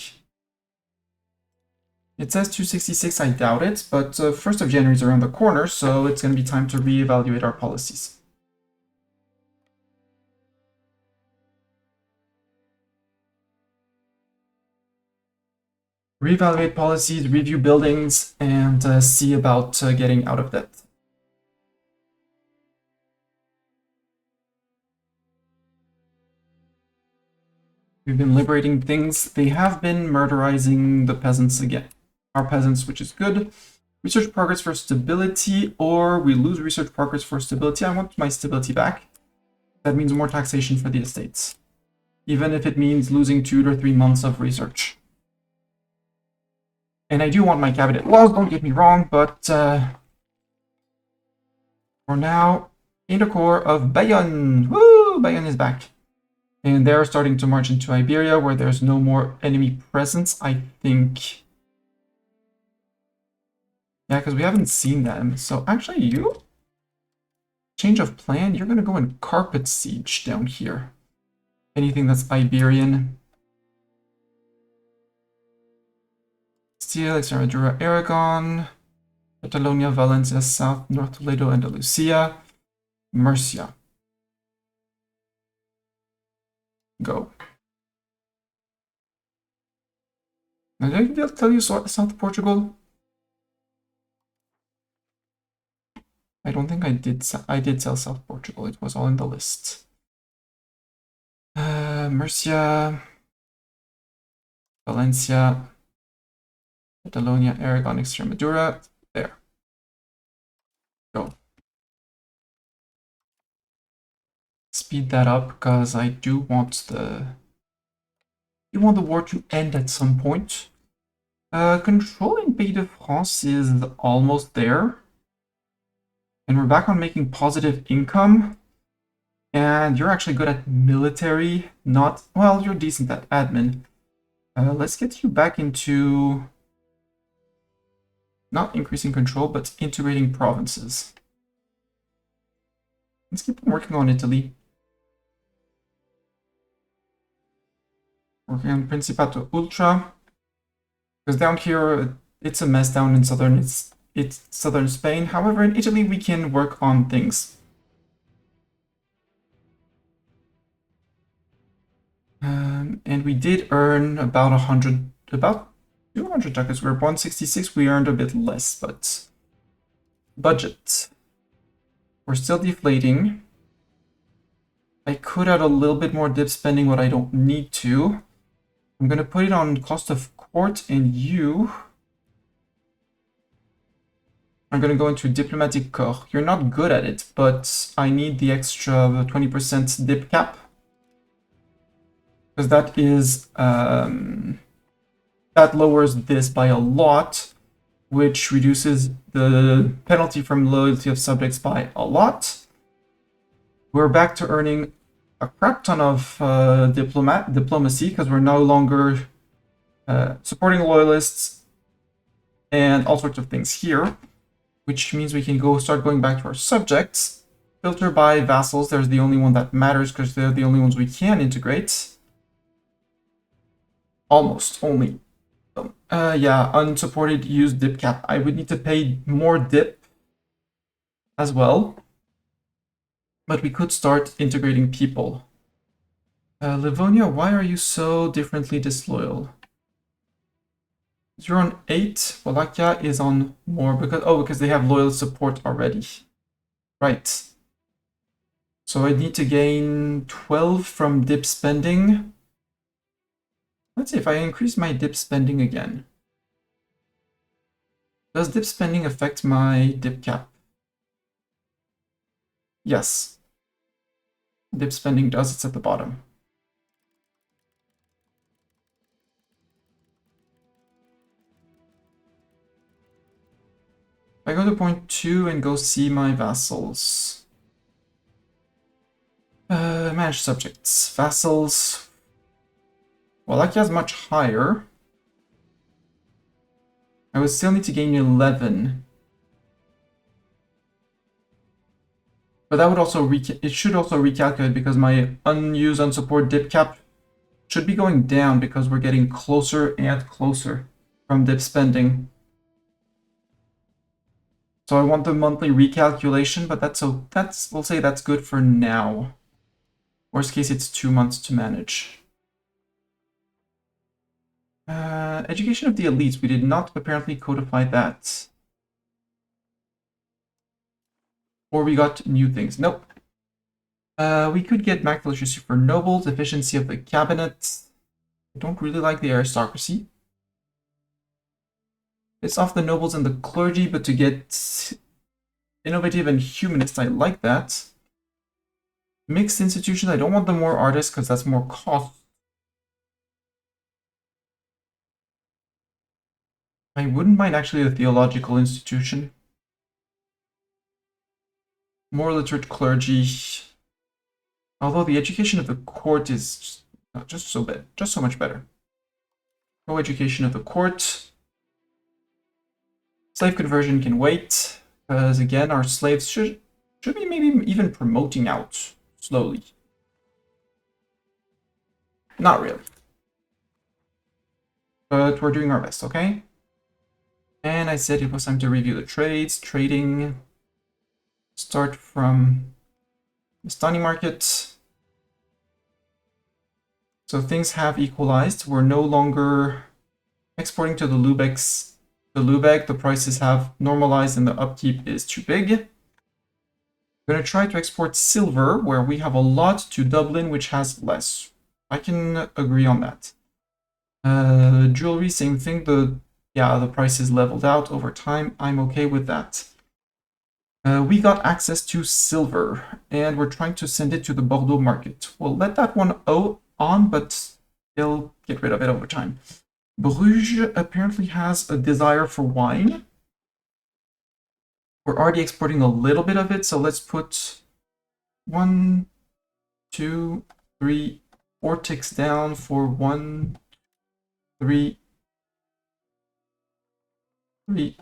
It says 266, I doubt it, but 1st of January is around the corner, so it's going to be time to reevaluate our policies. Reevaluate policies, review buildings, and see about getting out of debt. We've been liberating things. They have been murderizing the peasants again. Our peasants, which is good. Research progress for stability, or we lose research progress for stability. I want my stability back. That means more taxation for the estates. Even if it means losing 2 or 3 months of research. And I do want my cabinet laws, don't get me wrong, but For now, in the core of Bayonne. Woo! Bayonne is back. And they're starting to march into Iberia, where there's no more enemy presence, I think. Yeah, because we haven't seen them. So actually, you... Change of plan, you're going to go and carpet siege down here. Anything that's Iberian. Castile, Extremadura, Aragon, Catalonia, Valencia, South, North Toledo, Andalusia, Murcia. Go. Now, did I tell you South Portugal? I don't think I did. I did sell South Portugal. It was all in the list. Murcia, Valencia, Catalonia, Aragon, Extremadura. There. Go. Speed that up because I do want the war to end at some point. Controlling Pays de France is almost there. And we're back on making positive income. And you're actually good at military, not... Well, you're decent at admin. Let's get you back into... Not increasing control, but integrating provinces. Let's keep working on Italy. Working on Principato Ultra. Because down here, it's a mess down in it's southern Spain. However, in Italy, we can work on things. And we did earn about 200 ducats. We're 166. We earned a bit less, but budget. We're still deflating. I could add a little bit more dip spending, but I don't need to. I'm gonna put it on cost of court, and you are gonna go into diplomatic corps. You're not good at it, but I need the extra 20% dip cap. Because that is that lowers this by a lot, which reduces the penalty from loyalty of subjects by a lot. We're back to earning a crap ton of diplomacy because we're no longer supporting loyalists and all sorts of things here, which means we can start going back to our subjects. Filter by vassals. There's the only one that matters because they're the only ones we can integrate. Almost only. Yeah, unsupported use dip cap. I would need to pay more dip as well. But we could start integrating people. Livonia, why are you so differently disloyal? You're on 8. Wallachia is on more because they have loyal support already. Right. So I need to gain 12 from dip spending. Let's see if I increase my dip spending again. Does dip spending affect my dip cap? Yes. Dip spending does, it's at the bottom. I go to point 2 and go see my vassals. Manage subjects. Vassals. Wallachia is much higher. I would still need to gain 11. But that would also it should also recalculate because my unused unsupport dip cap should be going down because we're getting closer and closer from dip spending. So I want the monthly recalculation, but we'll say that's good for now. Worst case, it's 2 months to manage. Education of the elites. We did not apparently codify that. Or we got new things. Nope. We could get max literacy for nobles, efficiency of the cabinet. I don't really like the aristocracy. It's off the nobles and the clergy, but to get innovative and humanist, I like that. Mixed institutions, I don't want the more artists because that's more cost. I wouldn't mind actually a theological institution. More literate clergy. Although the education of the court is just so much better. No education of the court. Slave conversion can wait, because again, our slaves should be maybe even promoting out slowly. Not really. But we're doing our best, okay? And I said it was time to review the trades. Trading. Start from the Stani market. So things have equalized. We're no longer exporting to the Lübecks. The prices have normalized and the upkeep is too big. I'm going to try to export silver, where we have a lot, to Dublin, which has less. I can agree on that. Jewelry, same thing. The price is leveled out over time. I'm okay with that. We got access to silver, and we're trying to send it to the Bordeaux market. We'll let that one on, but they'll get rid of it over time. Bruges apparently has a desire for wine. We're already exporting a little bit of it, so let's put 1, 2, 3, 4 ticks down for 1, 3,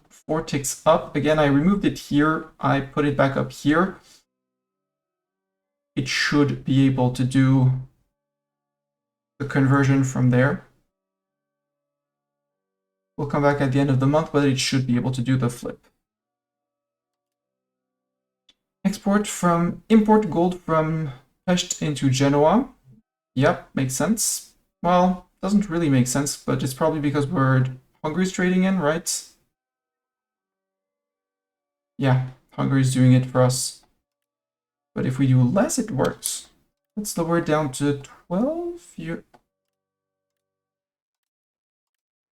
4 ticks up. Again, I removed it here. I put it back up here. It should be able to do the conversion from there. We'll come back at the end of the month, but it should be able to do the flip. Import gold from Pest into Genoa. Yep, makes sense. Well, doesn't really make sense, but it's probably because Hungary's trading in, right? Yeah, Hungary's doing it for us. But if we do less, it works. Let's lower it down to 12.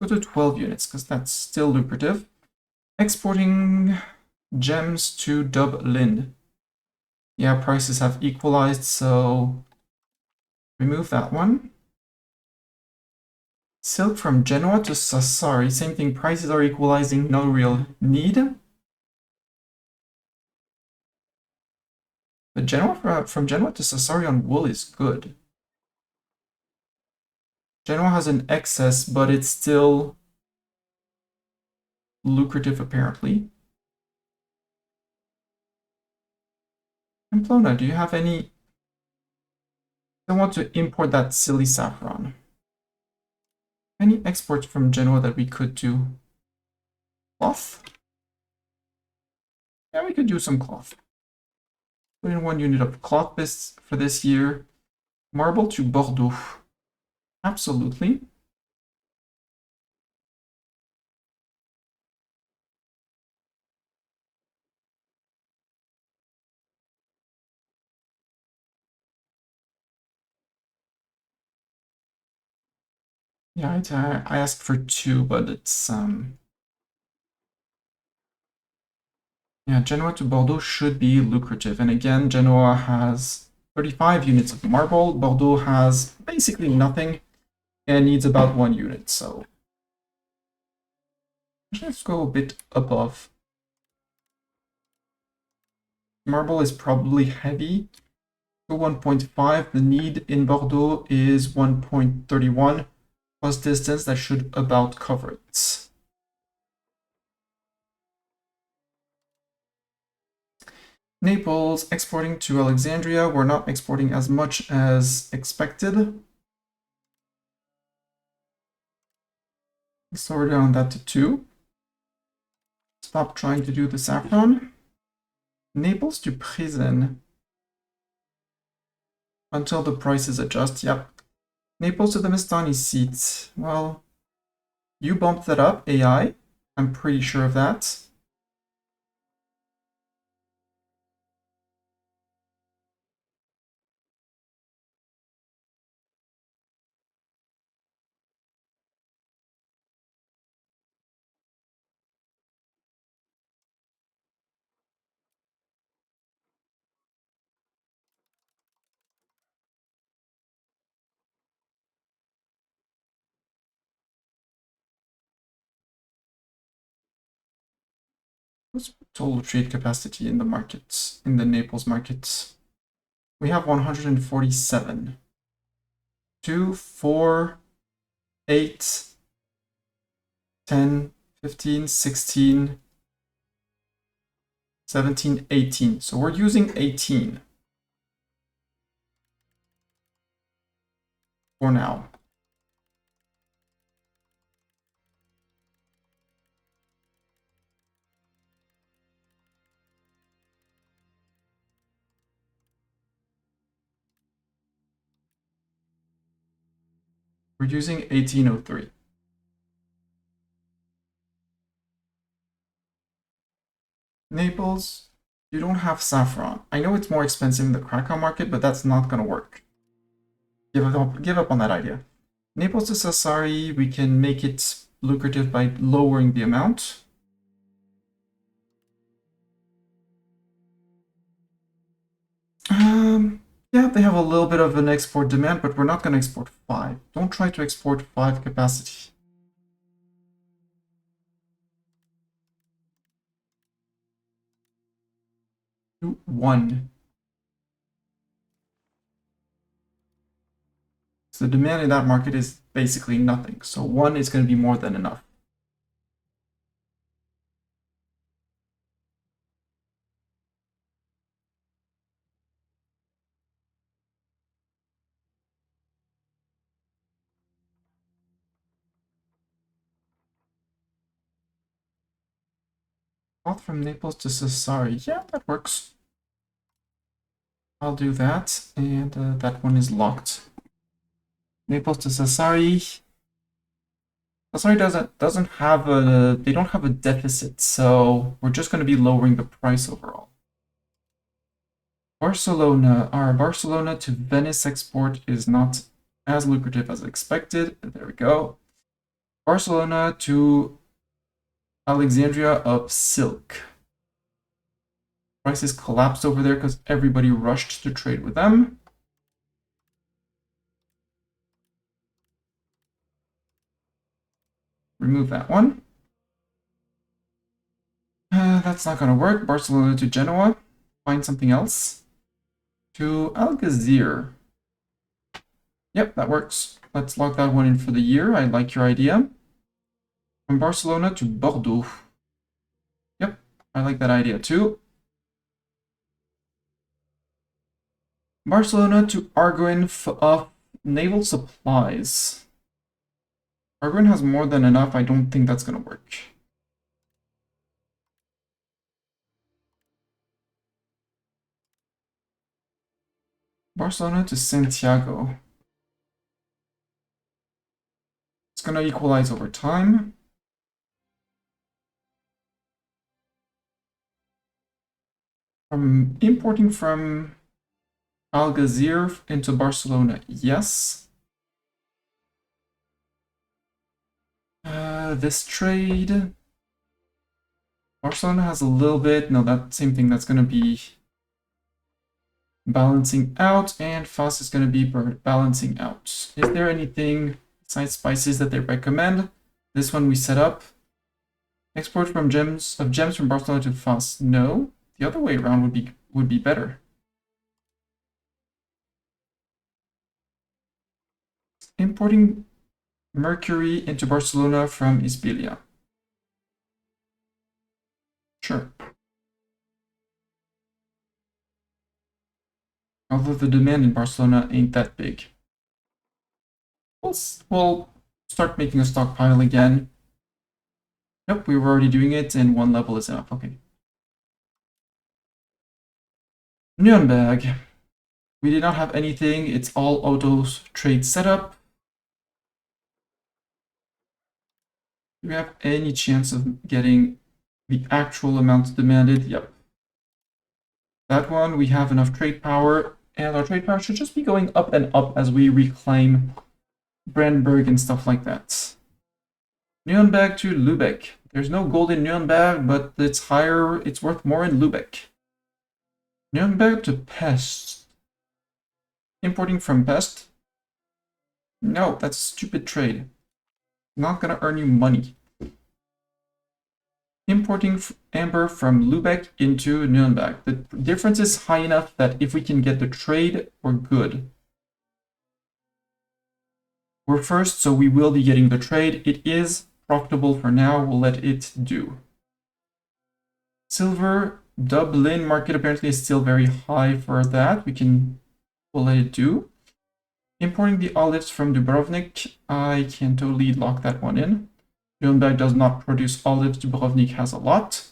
Go to 12 units, because that's still lucrative. Exporting gems to Dublin. Yeah, prices have equalized, so remove that one. Silk from Genoa to Sassari. Same thing, prices are equalizing, no real need. The from Genoa to Sassari on wool is good. Genoa has an excess, but it's still lucrative apparently. Pamplona, do you have any? I want to import that silly saffron. Any exports from Genoa that we could do? Cloth? Yeah, we could do some cloth. Put in 1 unit of cloth bits for this year. Marble to Bordeaux. Absolutely. Yeah, I asked for 2, but it's yeah, Genoa to Bordeaux should be lucrative. And again, Genoa has 35 units of marble. Bordeaux has basically nothing and needs about 1 unit. So let's go a bit above. Marble is probably heavy. So 1.5. The need in Bordeaux is 1.31 plus distance. That should about cover it. Naples, exporting to Alexandria. We're not exporting as much as expected. So we're down that to 2. Stop trying to do the saffron. Naples to prison. Until the prices adjust, yep. Naples to the Mestani seat. Well, you bumped that up, AI. I'm pretty sure of that. What's total trade capacity in the markets, in the Naples markets? We have 147. 2, 4, 8, 10, 15, 16, 17, 18. So we're using 18 for now. We're using 1803. Naples, you don't have saffron. I know it's more expensive in the Krakow market, but that's not going to work. Give up on that idea. Naples to Sassari, we can make it lucrative by lowering the amount. Yeah, they have a little bit of an export demand, but we're not going to export 5. Don't try to export 5 capacity. Do 1. So the demand in that market is basically nothing. So 1 is going to be more than enough. Cloth from Naples to Sassari. Yeah, that works. I'll do that, and that one is locked. Naples to Sassari. Sassari doesn't have a, they don't have a deficit, so we're just going to be lowering the price overall. Barcelona, our Barcelona to Venice export is not as lucrative as expected. There we go. Barcelona to Alexandria of silk. Prices collapsed over there because everybody rushed to trade with them. Remove that one. That's not going to work. Barcelona to Genoa. Find something else. To Algeciras. Yep, that works. Let's lock that one in for the year. I like your idea. From Barcelona to Bordeaux. Yep, I like that idea too. Barcelona to Arguin of naval supplies. Arguin has more than enough. I don't think that's going to work. Barcelona to Santiago. It's going to equalize over time. From importing from Algeciras into Barcelona, yes. This trade, Barcelona has a little bit. No, that same thing. That's going to be balancing out, and Fas is going to be balancing out. Is there anything besides spices that they recommend? This one we set up. Export from gems from Barcelona to Fas. No, the other way around would be better. Importing mercury into Barcelona from Isbilia. Sure. Although the demand in Barcelona ain't that big. We'll start making a stockpile again. Nope, we were already doing it, and 1 level is enough. Okay. Nuremberg. We did not have anything. It's all auto trade setup. Do we have any chance of getting the actual amount demanded? Yep. That one, we have enough trade power, and our trade power should just be going up and up as we reclaim Brandenburg and stuff like that. Nuremberg to Lübeck. There's no gold in Nuremberg, but it's higher, it's worth more in Lübeck. Nuremberg to Pest. Importing from Pest? No, that's a stupid trade. Not gonna earn you money. Importing amber from Lübeck into Nuremberg. The difference is high enough that if we can get the trade, we're good. We're first, so we will be getting the trade. It is profitable for now. We'll let it do. Silver, Dublin market apparently is still very high for that. We'll let it do. Importing the olives from Dubrovnik, I can totally lock that one in. Nuremberg does not produce olives, Dubrovnik has a lot.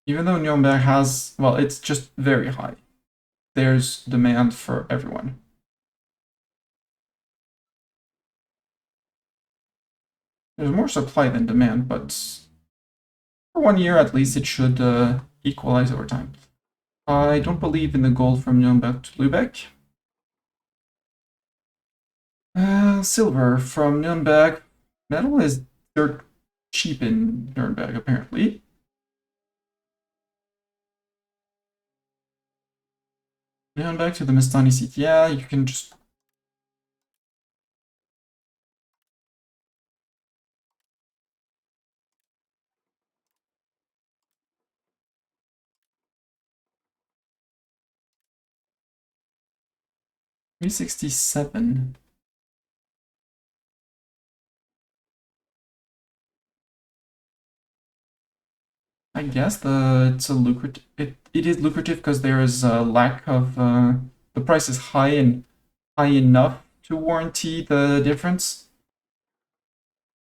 Even though Nuremberg has, well, it's just very high. There's demand for everyone. There's more supply than demand, but for 1 year at least it should equalize over time. I don't believe in the gold from Nuremberg to Lübeck. Silver from Nuremberg. Metal is dirt cheap in Nuremberg, apparently. Nuremberg to the Mestani seat. Yeah, you can just... E16. I guess it's a lucrative. It is lucrative because there is a lack of the price is high and high enough to warranty the difference.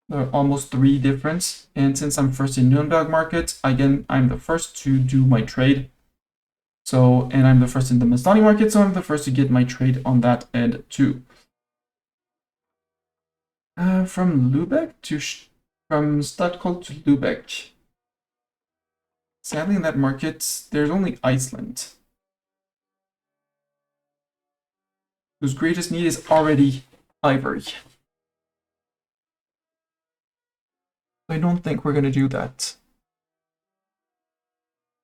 The almost 3 difference. And since I'm first in Nuremberg market, again I'm the first to do my trade. So, and I'm the first in the Mestani market, so I'm the first to get my trade on that end too. From Lübeck to from Stockholm to Lübeck. Sadly, in that market, there's only Iceland, whose greatest need is already ivory. I don't think we're going to do that.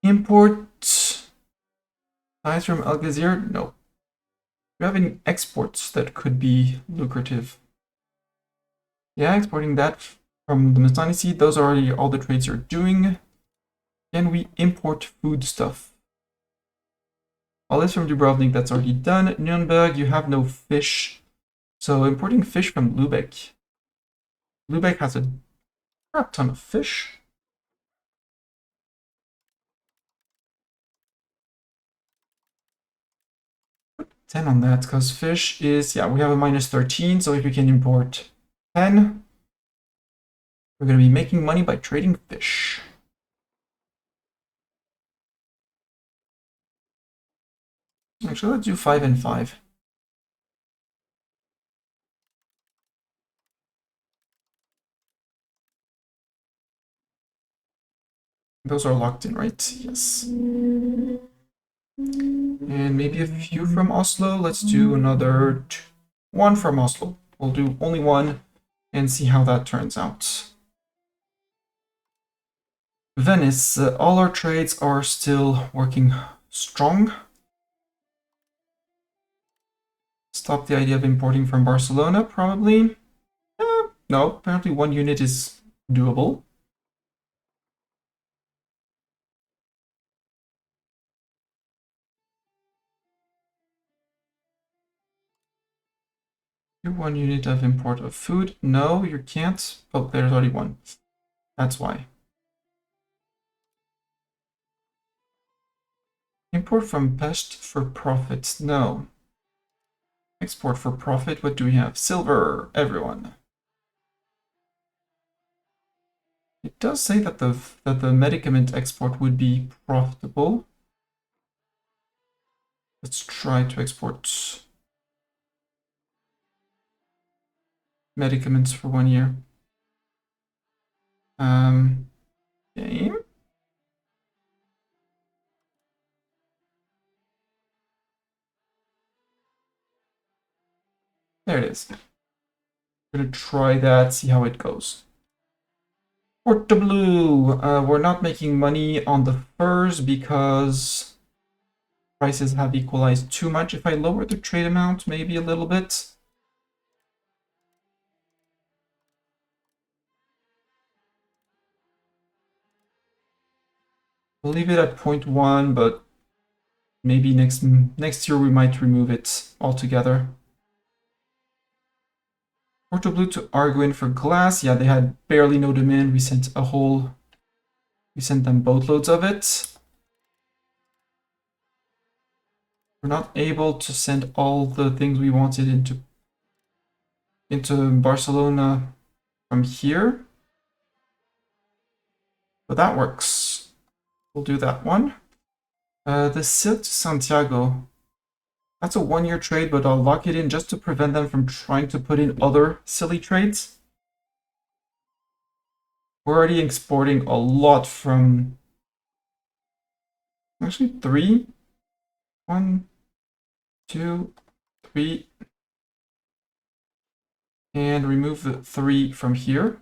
Import ties from Algeciras? No. Do you have any exports that could be lucrative? Yeah, exporting that from the Mestani seed. Those are already all the trades you're doing. Can we import food stuff? All this from Dubrovnik, that's already done. Nuremberg, you have no fish. So importing fish from Lübeck. Lübeck has a crap ton of fish. Put 10 on that, because fish is, yeah, we have a minus 13, so if we can import 10, we're going to be making money by trading fish. Actually, let's do 5 and 5. Those are locked in, right? Yes. And maybe a few from Oslo. Let's do another 1 from Oslo. We'll do only 1 and see how that turns out. Venice, all our trades are still working strong. Stop the idea of importing from Barcelona, probably. No, apparently 1 unit is doable. Do 1 unit of import of food. No, you can't. Oh, there's already 1. That's why. Import from Pest for profit. No. Export for profit. What do we have? Silver, everyone. It does say that the medicament export would be profitable. Let's try to export medicaments for 1 year. Game. There it is. I'm gonna try that, see how it goes. Porta Blue. We're not making money on the furs because prices have equalized too much. If I lower the trade amount maybe a little bit. We'll leave it at 0.1, but maybe next year we might remove it altogether. Porto Blue to Arguin for glass. Yeah, they had barely no demand. We sent them boatloads of it. We're not able to send all the things we wanted into Barcelona from here. But that works. We'll do that one. The Silk to Santiago. That's a 1-year trade, but I'll lock it in just to prevent them from trying to put in other silly trades. We're already exporting a lot from... Actually, 3. 1, 2, 3. And remove the 3 from here.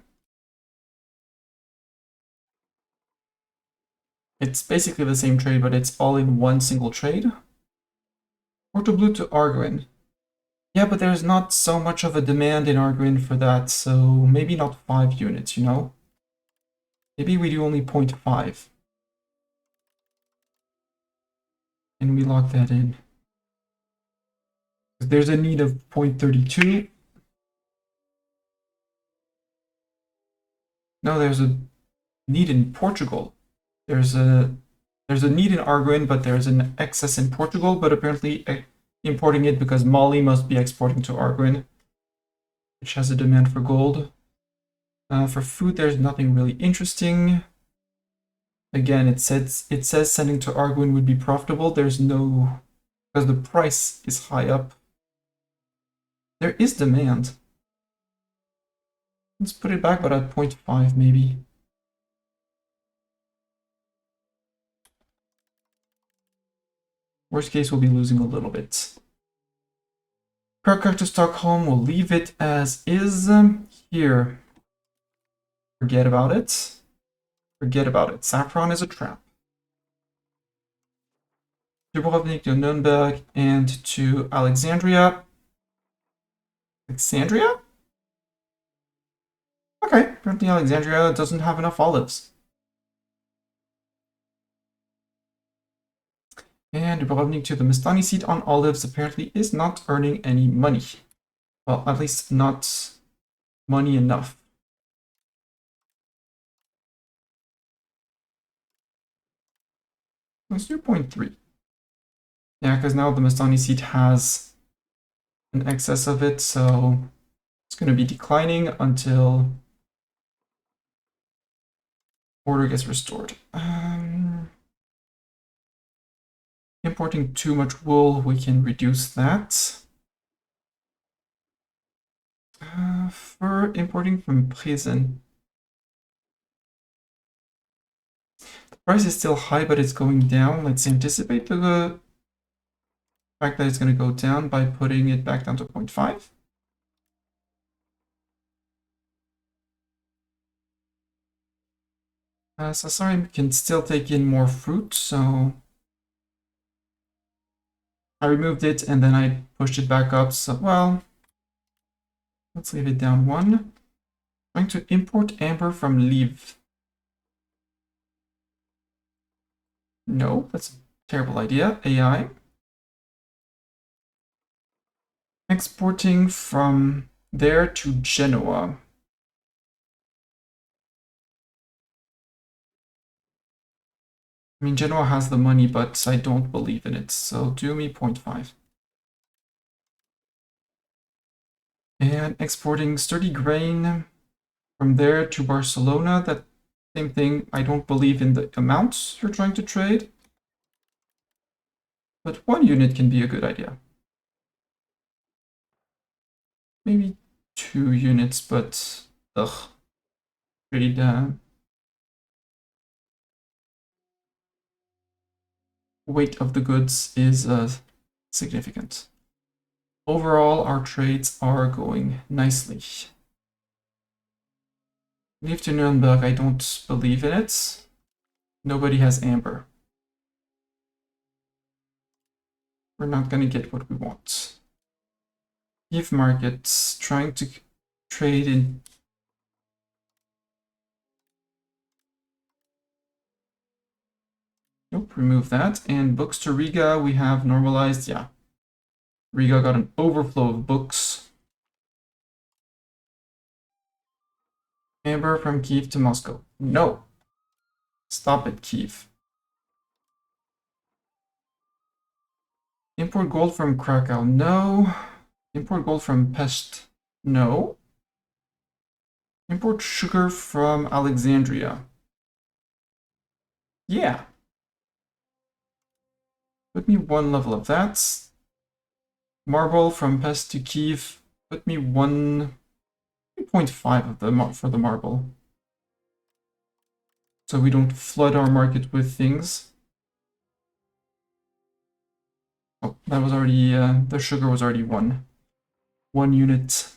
It's basically the same trade, but it's all in one single trade. Porto Blue to Arguin. Yeah, but there's not so much of a demand in Arguin for that, so maybe not 5 units, you know? Maybe we do only 0.5. And we lock that in. There's a need of 0.32. No, there's a need in Portugal. There's a need in Arguin, but there's an excess in Portugal, but apparently importing it because Mali must be exporting to Arguin, which has a demand for gold. For food, there's nothing really interesting. Again, it says sending to Arguin would be profitable. There's no, because the price is high up. There is demand. Let's put it back, but at 0.5 maybe. Worst case, we'll be losing a little bit. Krakow to Stockholm, we'll leave it as is. Here. Forget about it. Forget about it. Saffron is a trap. Dubrovnik to Nuremberg and to Alexandria. Alexandria? Okay, apparently Alexandria doesn't have enough olives. And Dubrovnik to the Mestani seat on olives apparently is not earning any money. Well, at least not money enough. Let's do 0.3. Yeah, because now the Mestani seat has an excess of it, so it's going to be declining until order gets restored. Importing too much wool, we can reduce that. For importing from prison. The price is still high, but it's going down. Let's anticipate the fact that it's going to go down by putting it back down to 0.5. Sassari can still take in more fruit, so I removed it and then I pushed it back up. So, well, let's leave it down 1. Trying to import amber from Liv. No, that's a terrible idea. AI. Exporting from there to Genoa. I mean, Genoa has the money, but I don't believe in it, so do me 0.5. And exporting sturdy grain from there to Barcelona. That same thing, I don't believe in the amounts you're trying to trade. But 1 unit can be a good idea. Maybe 2 units, but ugh. Trade weight of the goods is significant. Overall, our trades are going nicely. Leave to Nuremberg, I don't believe in it. Nobody has amber. We're not going to get what we want. Give markets, trying to trade in. Nope, remove that. And books to Riga, we have normalized. Yeah. Riga got an overflow of books. Amber from Kiev to Moscow. No. Stop it, Kiev. Import gold from Krakow. No. Import gold from Pest. No. Import sugar from Alexandria. Yeah. Put me one level of that. Marble from Pest to Kiev. Put me 1.5 of the for the marble. So we don't flood our market with things. Oh, that was already, the sugar was already one unit.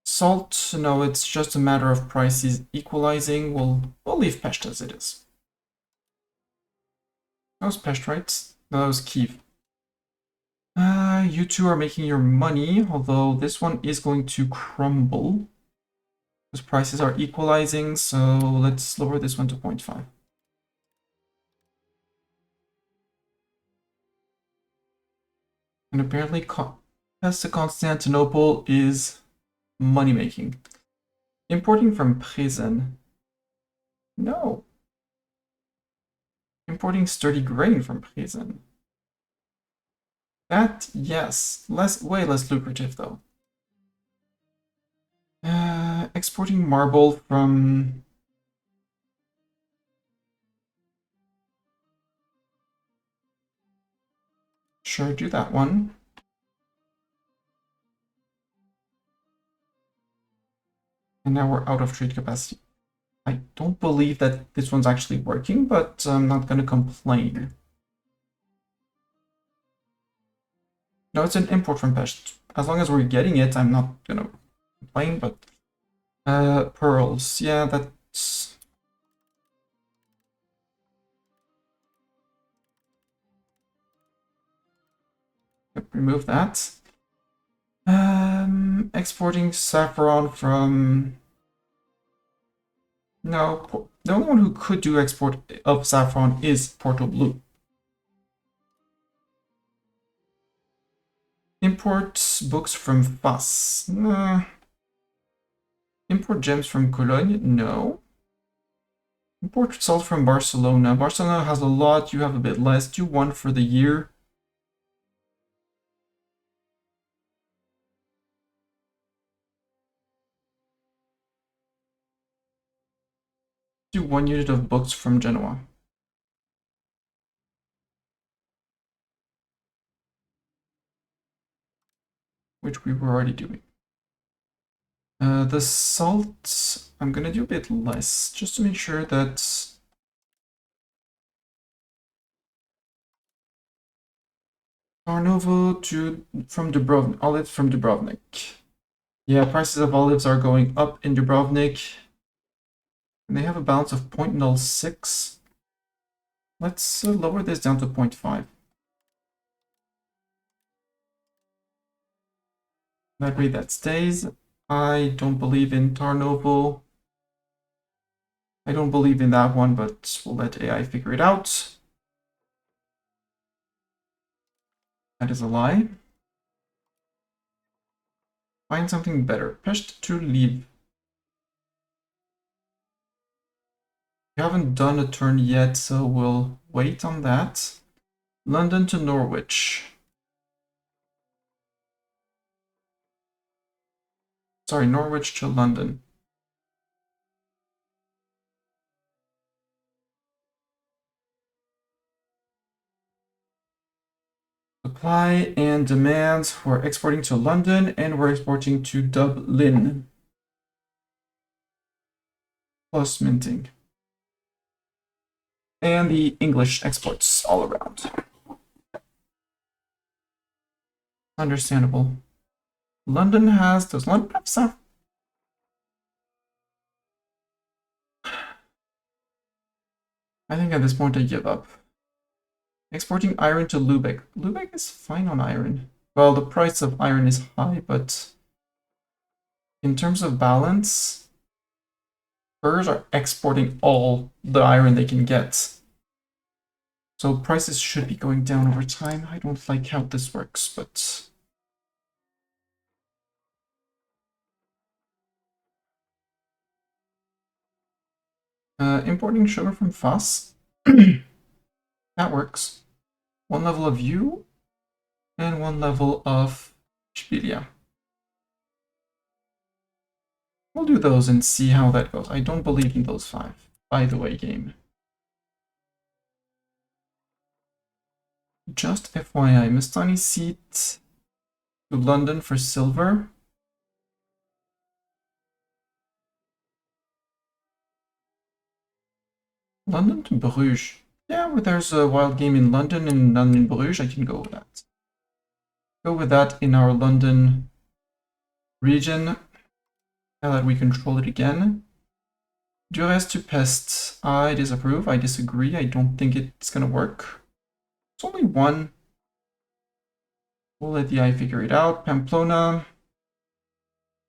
Salt, no, it's just a matter of prices equalizing. We'll leave Pest as it is. That was Pest, right? No, that was Kiev. You two are making your money, although this one is going to crumble. Because prices are equalizing, so let's lower this one to 0.5. And apparently, Pest to Constantinople is money making. Importing from Presen. No. Importing sturdy grain from Presen. That, yes. Way less lucrative, though. Exporting marble from... Sure, do that one. And now we're out of trade capacity. I don't believe that this one's actually working, but I'm not going to complain. No, it's an import from Pest. As long as we're getting it, I'm not going to complain, but... pearls. Yeah, that's... Yep, remove that. Exporting saffron from... No, the only one who could do export of saffron is Porto Blue. Import books from Fas. Nah. Import gems from Cologne? No. Import salt from Barcelona. Barcelona has a lot, you have a bit less. Do one for the year. Do 1 unit of books from Genoa. Which we were already doing. The salt, I'm gonna do a bit less, just to make sure that... Tarnovo from Dubrovnik, olives from Dubrovnik. Yeah, prices of olives are going up in Dubrovnik. And they have a balance of 0.06. Let's lower this down to 0.5. That way that stays. I don't believe in Tarnovo. I don't believe in that one, but we'll let AI figure it out. That is a lie. Find something better. Pest to leave. We haven't done a turn yet, so we'll wait on that. London to Norwich. Sorry, Norwich to London. Supply and demand. We're exporting to London and we're exporting to Dublin. Plus minting. And the English exports all around. Understandable. London has... Does London have some? I think at this point I give up. Exporting iron to Lubeck. Lubeck is fine on iron. Well, the price of iron is high, but in terms of balance, Spurs are exporting all the iron they can get. So prices should be going down over time. I don't like how this works, but... importing sugar from Foss. That works. One level of U and one level of Ishbilia. We'll do those and see how that goes. I don't believe in those 5, by the way, game. Just FYI, Mustani seat to London for silver. London to Bruges. Yeah, well, there's a wild game in London and none in Bruges. I can go with that. Go with that in our London region. Now that we control it again. Durez to Pest. I disapprove. I disagree. I don't think it's gonna work. It's only one. We'll let the eye figure it out. Pamplona.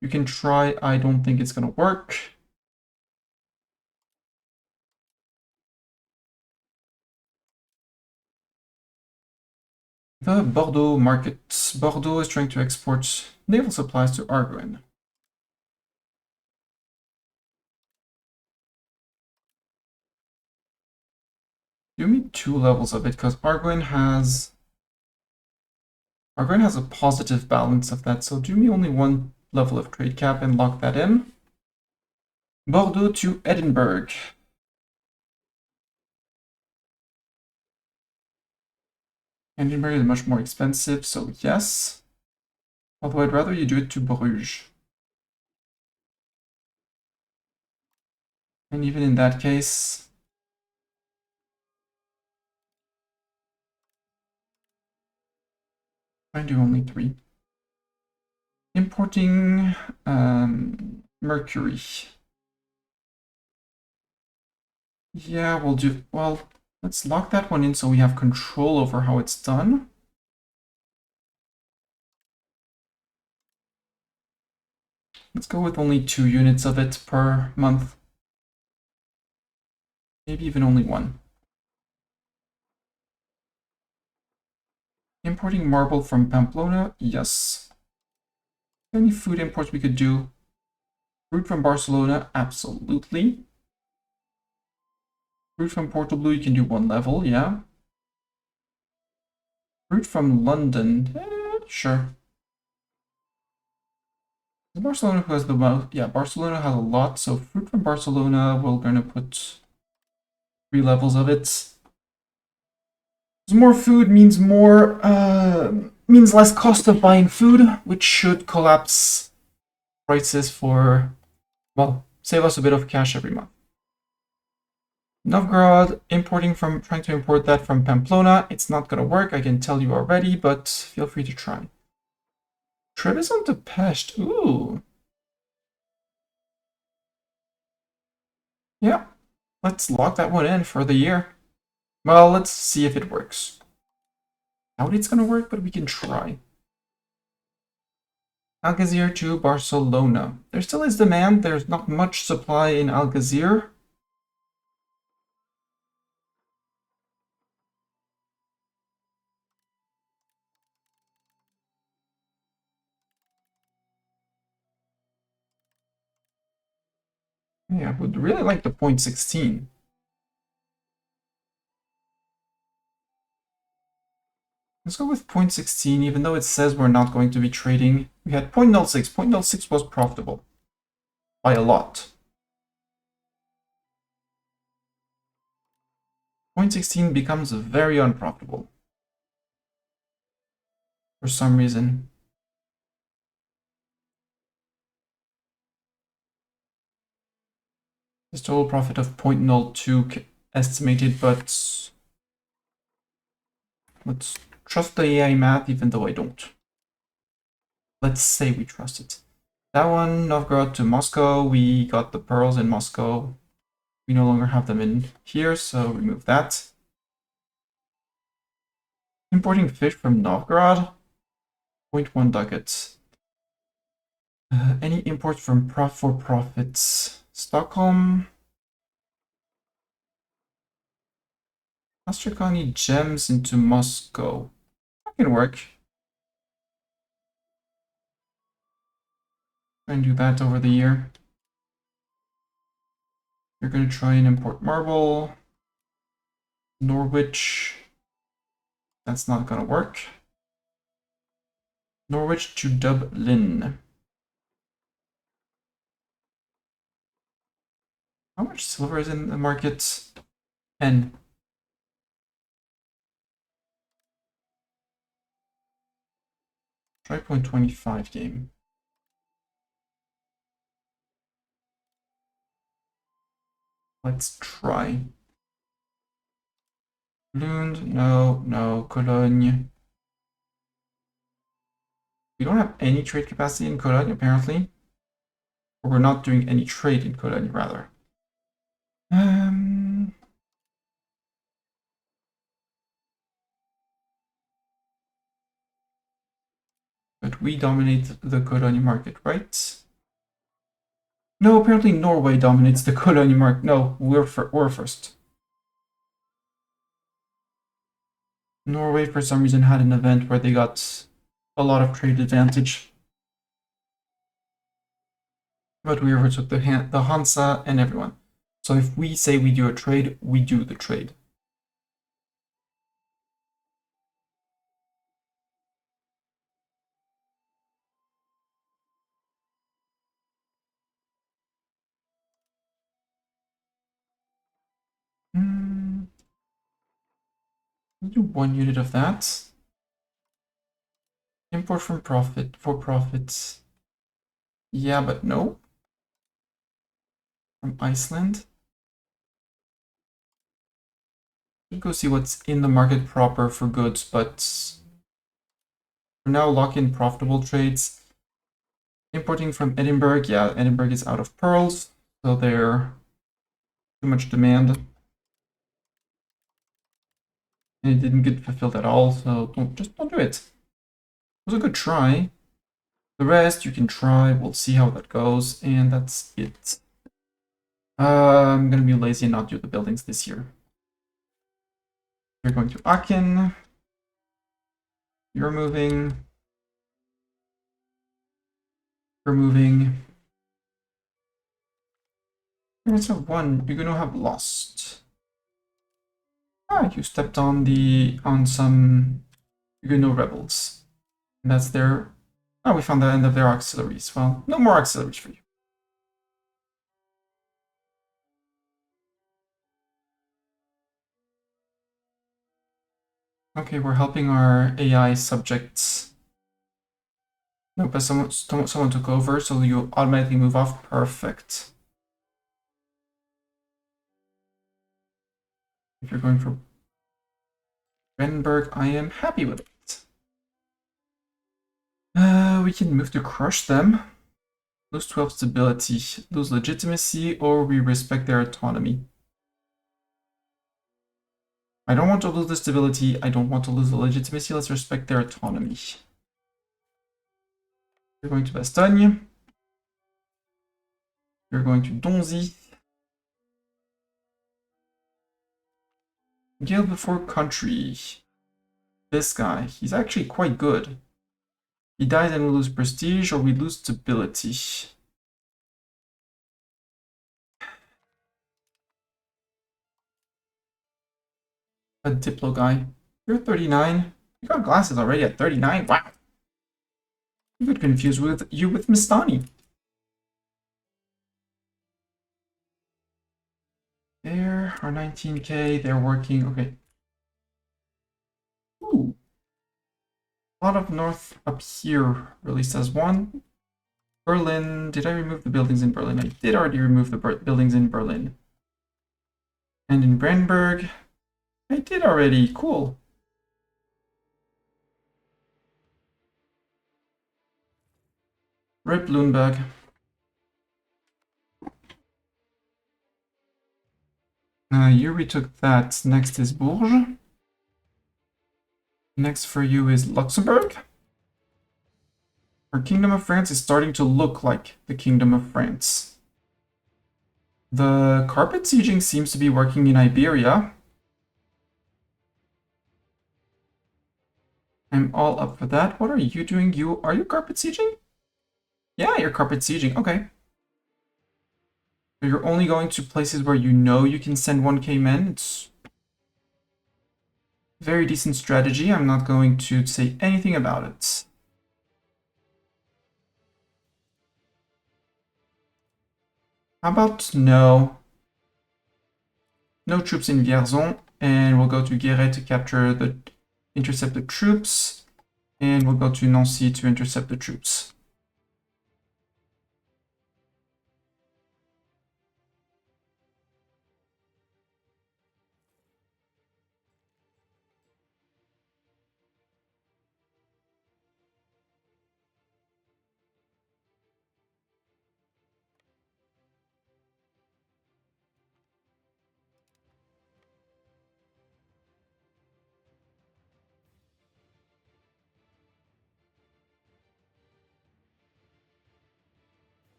You can try. I don't think it's gonna work. The Bordeaux market. Bordeaux is trying to export naval supplies to Arguin. Give me 2 levels of it, because Arguin has a positive balance of that, so do me only 1 level of trade cap and lock that in. Bordeaux to Edinburgh. Edinburgh is much more expensive, so yes. Although I'd rather you do it to Bruges. And even in that case, I do only 3. Importing mercury. Yeah, we'll do, well, let's lock that one in so we have control over how it's done. Let's go with only 2 units of it per month. Maybe even only 1. Importing marble from Pamplona, yes. Any food imports we could do? Fruit from Barcelona, absolutely. Fruit from Portobello, you can do 1 level, yeah. Fruit from London, sure. Barcelona who has the most, yeah, Barcelona has a lot, so fruit from Barcelona, we're gonna put 3 levels of it. More food means more, means less cost of buying food, which should collapse prices for, well, save us a bit of cash every month. Novgorod, trying to import that from Pamplona. It's not gonna work, I can tell you already, but feel free to try. Trebizond to Pest, ooh. Yeah, let's lock that one in for the year. Well, let's see if it works. Doubt it's gonna work, but we can try. Algeciras to Barcelona. There still is demand, there's not much supply in Algeciras. Yeah, I would really like the point 16. Let's go with point 16, even though it says we're not going to be trading. We had 0.06. 0.06 was profitable. By a lot. 0.16 becomes very unprofitable. For some reason. This total profit of 0.02 estimated, but let's trust the AI math, even though I don't. Let's say we trust it. That one, Novgorod to Moscow. We got the pearls in Moscow. We no longer have them in here, so remove that. Importing fish from Novgorod. 0.1 ducats. Any imports from for profits? Stockholm. Astrakhan gems into Moscow. That can work. Try and do that over the year. You're going to try and import marble. Norwich. That's not going to work. Norwich to Dublin. How much silver is in the market? 10. Try 0.25 game. Let's try. Lund, no. Cologne. We don't have any trade capacity in Cologne, apparently. Or we're not doing any trade in Cologne, rather. But we dominate the Cologne market, right? No, apparently Norway dominates the Cologne market. No, we're first. Norway, for some reason, had an event where they got a lot of trade advantage. But we overtook the Hansa and everyone. So if we say we do a trade, we do the trade. We'll do 1 unit of that. Import from profit for profits. Yeah, but no. From Iceland. We'll go see what's in the market proper for goods, but for now, lock in profitable trades. Importing from Edinburgh. Yeah, Edinburgh is out of pearls, so they're too much demand. And it didn't get fulfilled at all, so just don't do it. It was a good try. The rest you can try. We'll see how that goes, and that's it. I'm gonna be lazy and not do the buildings this year. You're going to Aachen. You're moving. You're moving. You're going to have one. You're going to have lost. Ah, you stepped on some Huguenot rebels. And that's their. Oh, we found the end of their auxiliaries. Well, no more auxiliaries for you. Okay, we're helping our AI subjects. Nope, but someone took over, so you automatically move off. Perfect. If you're going for Brandenburg, I am happy with it. We can move to crush them. Lose 12 stability, lose legitimacy, or we respect their autonomy. I don't want to lose the stability, I don't want to lose the legitimacy, let's respect their autonomy. You're going to Bastogne. You're going to Donzy. Guild before country. This guy, he's actually quite good. He dies and we lose prestige, or we lose stability. A Diplo guy. You're 39. You got glasses already at 39? Wow. You could confuse you with Mistani. There are 19k, they're working, okay. Ooh. A lot of north up here, released as one. Berlin, did I remove the buildings in Berlin? I did already remove the buildings in Berlin. And in Brandenburg, I did already, cool. Rip Lundberg. You retook that. Next is Bourges. Next for you is Luxembourg. Our Kingdom of France is starting to look like the Kingdom of France. The carpet sieging seems to be working in Iberia. I'm all up for that. What are you doing? Are you carpet sieging? Yeah, you're carpet sieging. Okay. So you're only going to places where you know you can send 1k men. It's a very decent strategy. I'm not going to say anything about it. How about no? No troops in Vierzon, and we'll go to Guéret to capture the intercepted troops, and we'll go to Nancy to intercept the troops.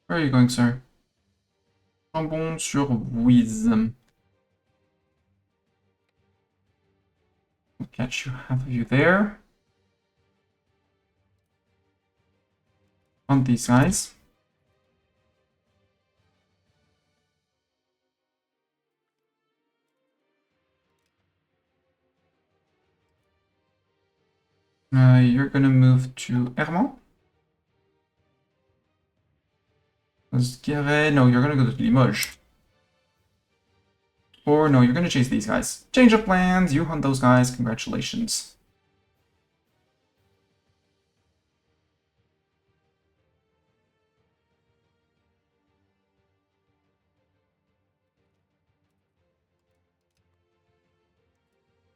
Where are you going, sir? Chambon-sur-Vouise. We'll catch you, half of you there. On these guys. You're gonna move to Hermont. Guéret, no, you're gonna go to Limoges. Or no, you're gonna chase these guys. Change of plans, you hunt those guys, congratulations.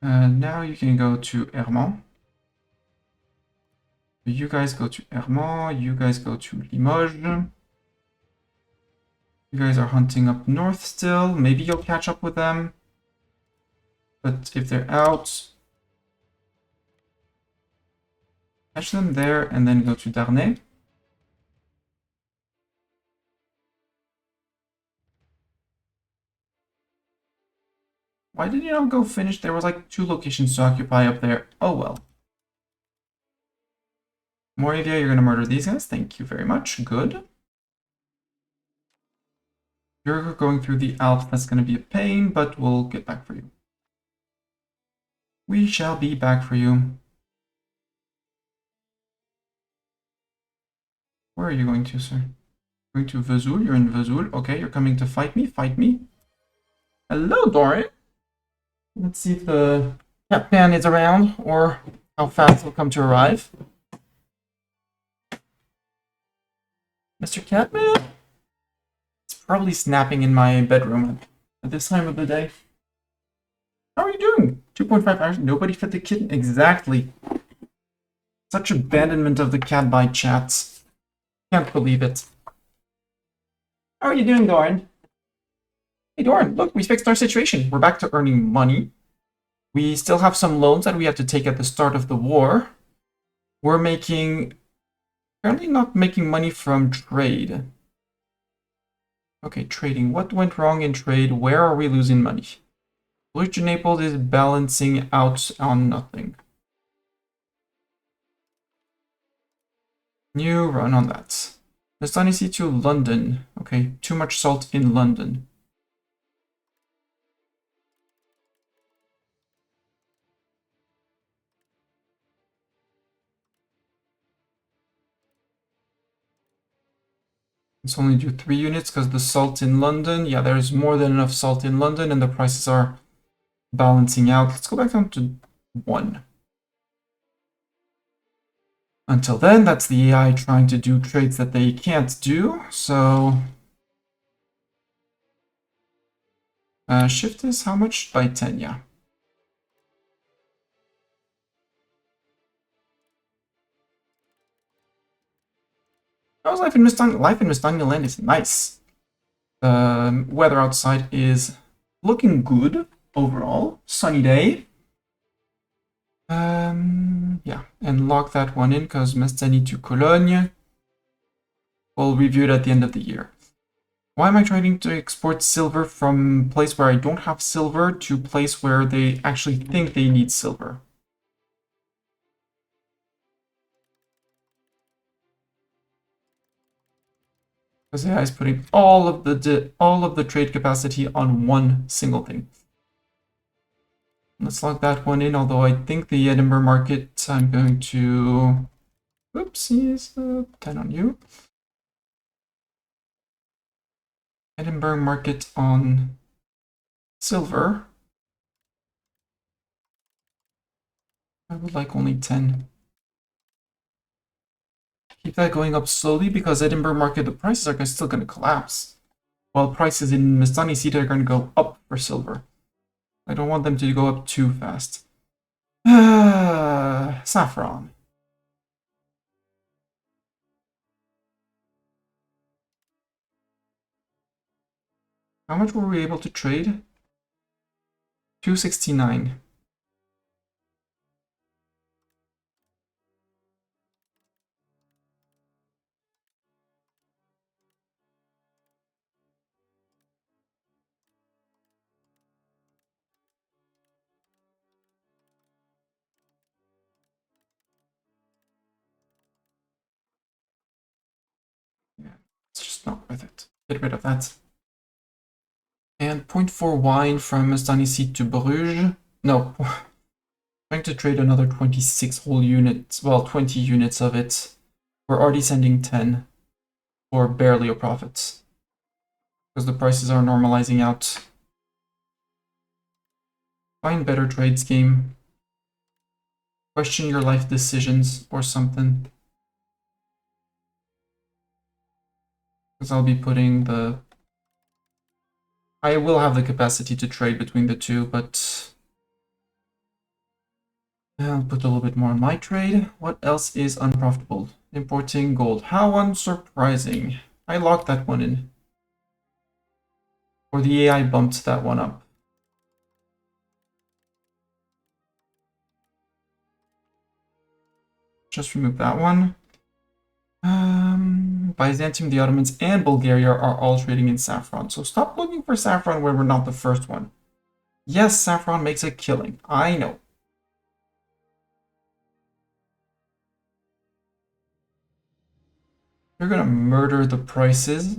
Now you can go to Hermont. You guys go to Hermont, you guys go to Limoges. You guys are hunting up north still. Maybe you'll catch up with them. But if they're out, catch them there and then go to Darnay. Why did you not go finish? There was like 2 locations to occupy up there. Oh well. Moravia, you're gonna murder these guys. Thank you very much. Good. You're going through the Alps. That's gonna be a pain, but we'll get back for you. We shall be back for you. Where are you going to, sir? Going to Vesoul. You're in Vesoul. Okay, you're coming to fight me. Fight me. Hello, Doran. Let's see if the Catman is around or how fast he'll come to arrive. Mr. Catman? It's probably snapping in my bedroom at this time of the day. How are you doing? 2.5 hours. Nobody fed the kitten. Exactly. Such abandonment of the cat by chats. Can't believe it. How are you doing, Doran? Hey, Doran, look, we fixed our situation. We're back to earning money. We still have some loans that we had to take at the start of the war. We're apparently not making money from trade. Okay, trading. What went wrong in trade? Where are we losing money? Blue Naples is balancing out on nothing. New run on that. Let's to London. Okay, too much salt in London. Let's only do 3 units because the salt in London, yeah, there's more than enough salt in London and the prices are balancing out. Let's go back down to 1. Until then, that's the AI trying to do trades that they can't do, so... shift is how much? By 10, yeah. How's life in Mustang? Life in Mustang Land is nice. The weather outside is looking good overall. Sunny day. Yeah, and lock that one in because Mestani to Cologne. We'll review it at the end of the year. Why am I trying to export silver from place where I don't have silver to place where they actually think they need silver? Because AI is putting all of the trade capacity on one single thing. Let's lock that one in, although I think the Edinburgh market, I'm going to... Oopsies, 10 on you. Edinburgh market on silver. I would like only 10. Keep that going up slowly because Edinburgh market, the prices are still going to collapse. While prices in Mestani City are going to go up for silver. I don't want them to go up too fast. Saffron. How much were we able to trade? 269. Yeah, it's just not worth it. Get rid of that. And 0.4 wine from Stanisite to Bruges. No, trying to trade another 26 whole units. Well, 20 units of it. We're already sending 10 for barely a profit. Because the prices are normalizing out. Find better trades, game. Question your life decisions or something. Because I'll be putting the... I will have the capacity to trade between the two, but... I'll put a little bit more on my trade. What else is unprofitable? Importing gold. How unsurprising. I locked that one in. Or the AI bumped that one up. Just remove that one. Byzantium, the Ottomans, and Bulgaria are all trading in saffron. So stop looking for saffron where we're not the first one. Yes, saffron makes a killing. I know. You're gonna murder the prices,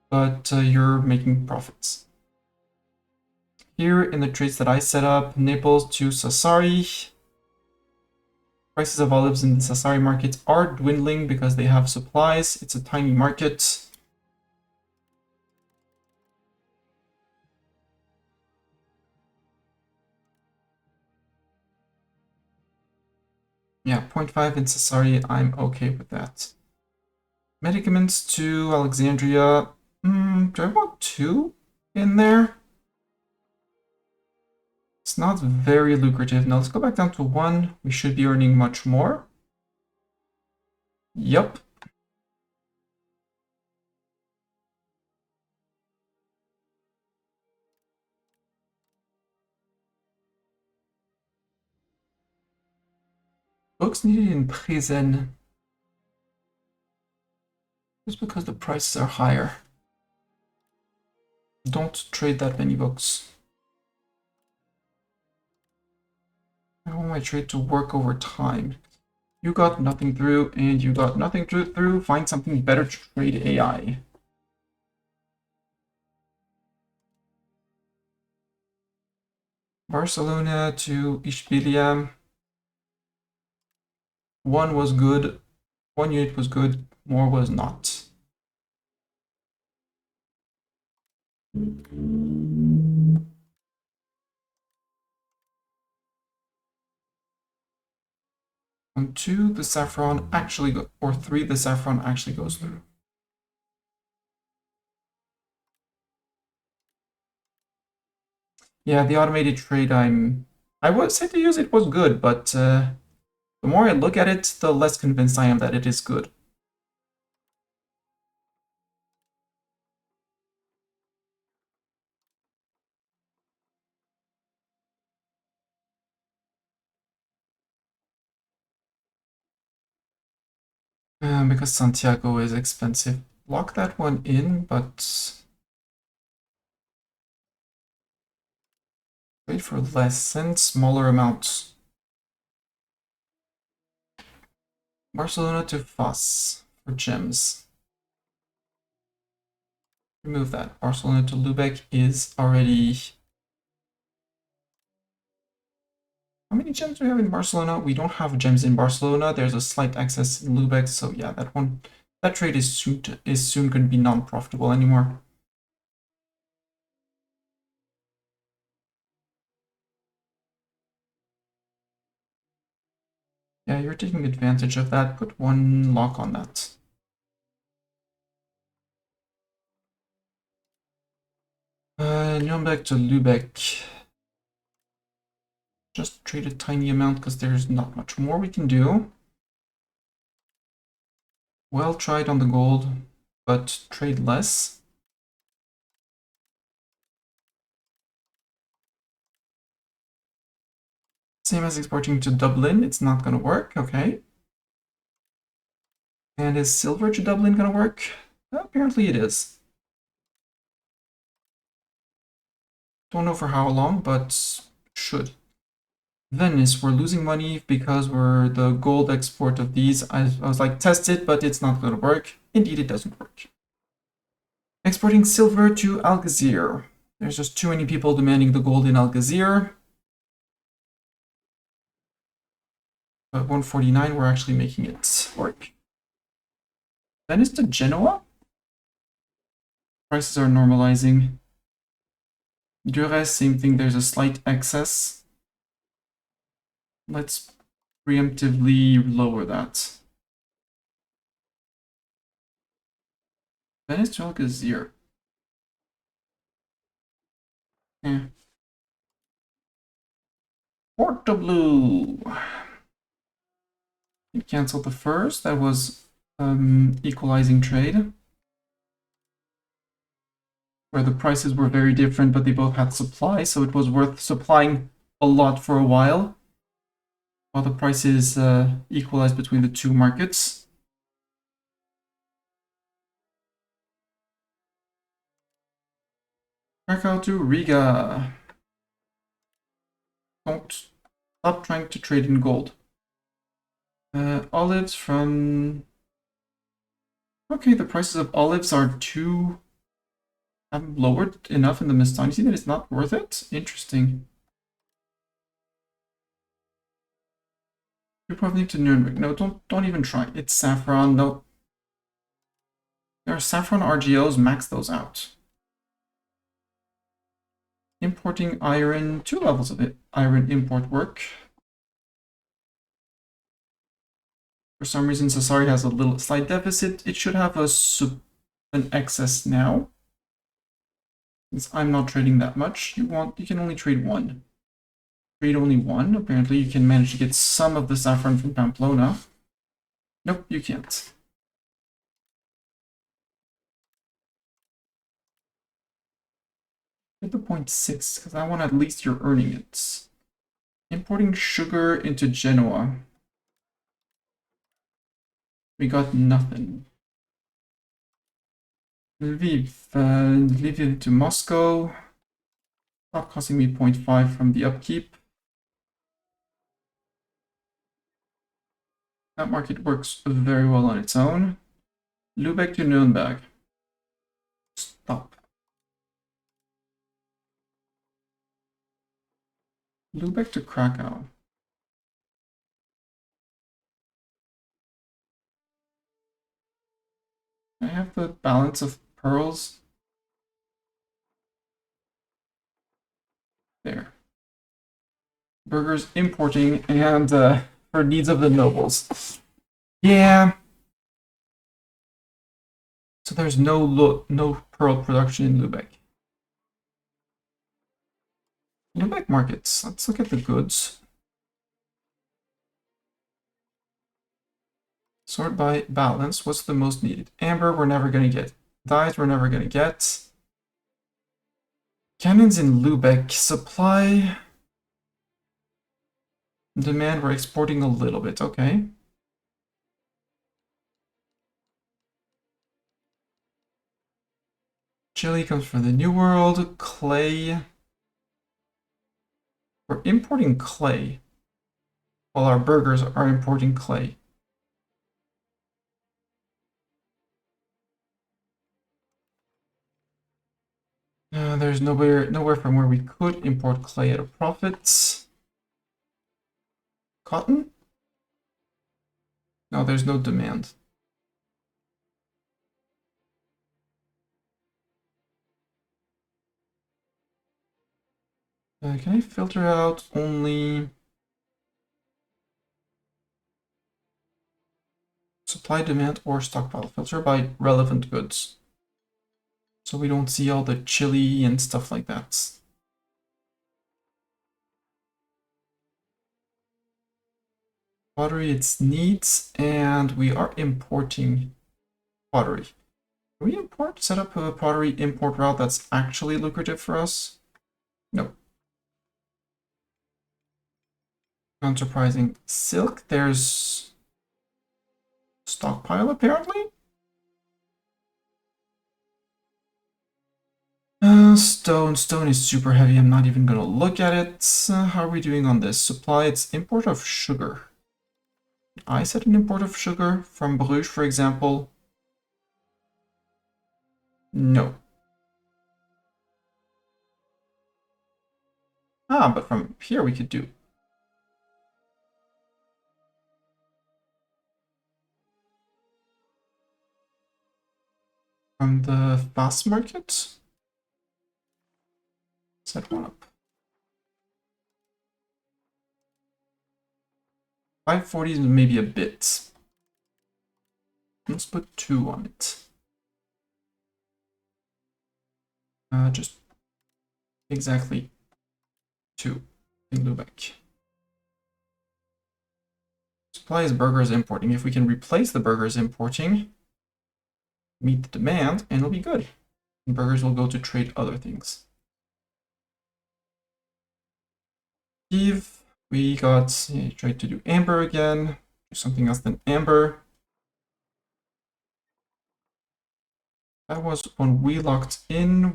but you're making profits. Here in the trades that I set up, Naples to Sassari. Prices of olives in the Sassari market are dwindling because they have supplies. It's a tiny market. Yeah, 0.5 in Sassari, I'm okay with that. Medicaments to Alexandria. Do I want 2 in there? It's not very lucrative. Now let's go back down to 1. We should be earning much more. Yup. Books needed in prison. Just because the prices are higher. Don't trade that many books. I want my trade to work over time. You got nothing through, and you got nothing through. Find something better to trade AI. Barcelona to Ishbilia. 1 was good. 1 unit was good. More was not. On 2, the saffron actually or 3, the saffron actually goes through. Yeah, the automated trade I would say to use it was good, but the more I look at it, the less convinced I am that it is good. Because Santiago is expensive. Lock that one in, but trade for less, send smaller amounts. Barcelona to Fos for gems. Remove that. Barcelona to Lubeck is already... How many gems do we have in Barcelona? We don't have gems in Barcelona. There's a slight excess in Lubeck, so yeah, that trade is soon going to be non-profitable anymore. Yeah, you're taking advantage of that. Put one lock on that. Nuremberg to Lübeck. Just trade a tiny amount because there's not much more we can do. Well tried on the gold, but trade less. Same as exporting to Dublin, it's not going to work, okay. And is silver to Dublin going to work? Apparently it is. Don't know for how long, but should. Venice, we're losing money because we're the gold export of these. I was like, test it, but it's not going to work. Indeed, it doesn't work. Exporting silver to Algeciras. There's just too many people demanding the gold in Algeciras. But 149, we're actually making it work. Venice to Genoa? Prices are normalizing. Dures, same thing, there's a slight excess. Let's preemptively lower that. Venice to Algeciras. Yeah. Porto Blue. You canceled the first. That was equalizing trade, where the prices were very different, but they both had supply, so it was worth supplying a lot for a while the prices equalized between the two markets. Krakow to Riga. Don't stop trying to trade in gold. Olives from... Okay, the prices of olives are too... haven't lowered enough in the Mistani. You see that it's not worth it? Interesting. You're probably to Nuremberg. No, don't even try. It's saffron. No. There are saffron RGOs. Max those out. Importing iron. 2 levels of it. Iron import work. For some reason, Sassari has a slight deficit. It should have an excess now. Since I'm not trading that much, you can only trade one. Trade only one. Apparently, you can manage to get some of the saffron from Pamplona. Nope, you can't. Get the 0.6 because I want at least you're earning it. Importing sugar into Genoa. We got nothing. Lviv to Moscow. Stop costing me 0.5 from the upkeep. That market works very well on its own. Lübeck to Nuremberg. Stop. Lübeck to Krakow. I have the balance of pearls. There. Burgers importing and for needs of the nobles. Yeah. So there's no pearl production in Lübeck. Lübeck markets. Let's look at the goods. Sort by balance. What's the most needed? Amber, we're never going to get. Dyes, we're never going to get. Cannons in Lübeck. Supply. Demand, we're exporting a little bit. Okay. Chili comes from the New World. Clay. We're importing clay, while our burgers are importing clay. There's nowhere from where we could import clay at a profit. Cotton? No, there's no demand. Can I filter out only supply, demand, or stockpile? Filter by relevant goods, so we don't see all the chili and stuff like that. Pottery, it's needs, and we are importing pottery. Can we set up a pottery import route that's actually lucrative for us? No. Unsurprising. Silk, there's stockpile apparently. Stone is super heavy. I'm not even gonna look at it. How are we doing on this? Supply, it's import of sugar. I said an import of sugar from Bruges, for example. No. Ah, but from here we could do. From the fast market? Set one up. 540 is maybe a bit. Let's put 2 on it. Just exactly 2 in Lubeck. Supply is burgers importing. If we can replace the burgers importing, meet the demand, and it'll be good. And burgers will go to trade other things. Give, we got, tried to do amber again, do something else than amber. That was when we locked in,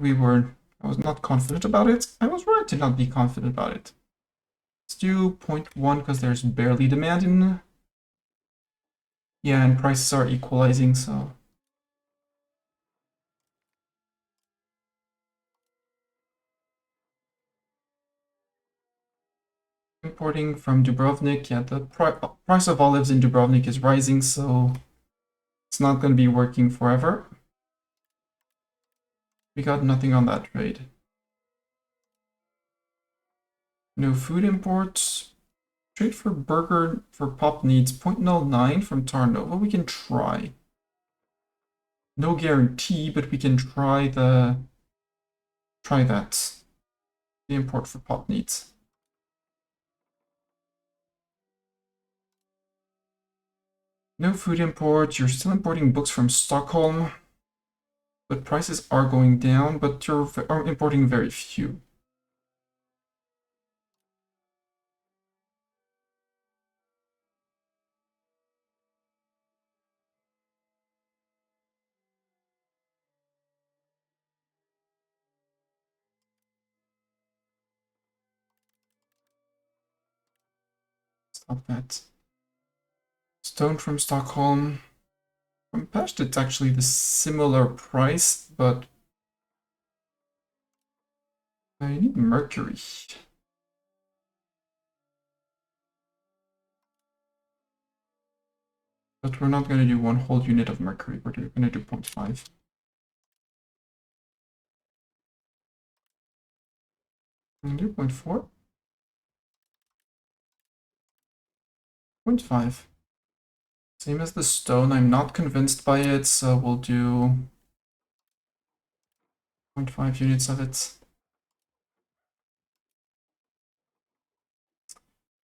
I was not confident about it. I was right to not be confident about it. Let's do 0.1 because there's barely demand in. Yeah, and prices are equalizing, so. Importing from Dubrovnik, yeah, the price of olives in Dubrovnik is rising, so it's not going to be working forever. We got nothing on that trade. No food imports. Trade for burger for pop needs 0.09 from Tarnova. We can try. No guarantee, but we can try that. The import for pop needs. No food imports. You're still importing books from Stockholm. But prices are going down, but you're importing very few. Stop that. Stone from Stockholm. From Pest, it's actually the similar price, but I need mercury. But we're not going to do one whole unit of mercury. We're going to do 0.5. I'm going to do 0.4. 0.5. Same as the stone. I'm not convinced by it, so we'll do 0.5 units of it.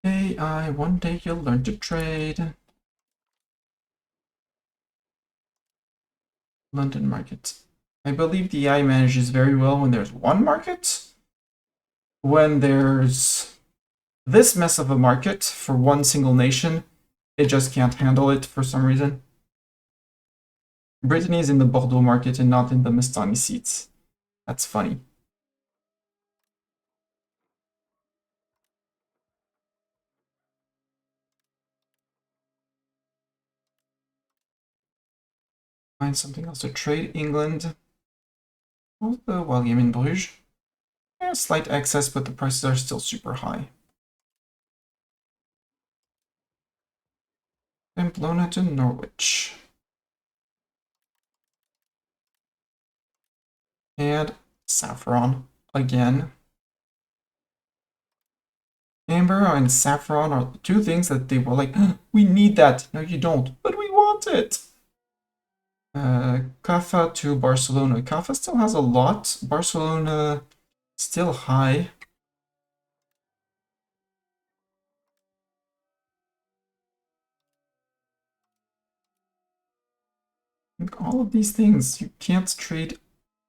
AI, one day you'll learn to trade. London market. I believe the AI manages very well when there's one market. When there's this mess of a market for one single nation, it just can't handle it for some reason. Brittany is in the Bordeaux market and not in the Mestani seats. That's funny. Find something else to trade. England. What's the wild game in Bruges? Yeah, slight excess, but the prices are still super high. Pamplona to Norwich. And saffron again. Amber and saffron are the two things that they were like, we need that. No, you don't, but we want it. Kaffa to Barcelona. Kaffa still has a lot. Barcelona still high. All of these things, you can't trade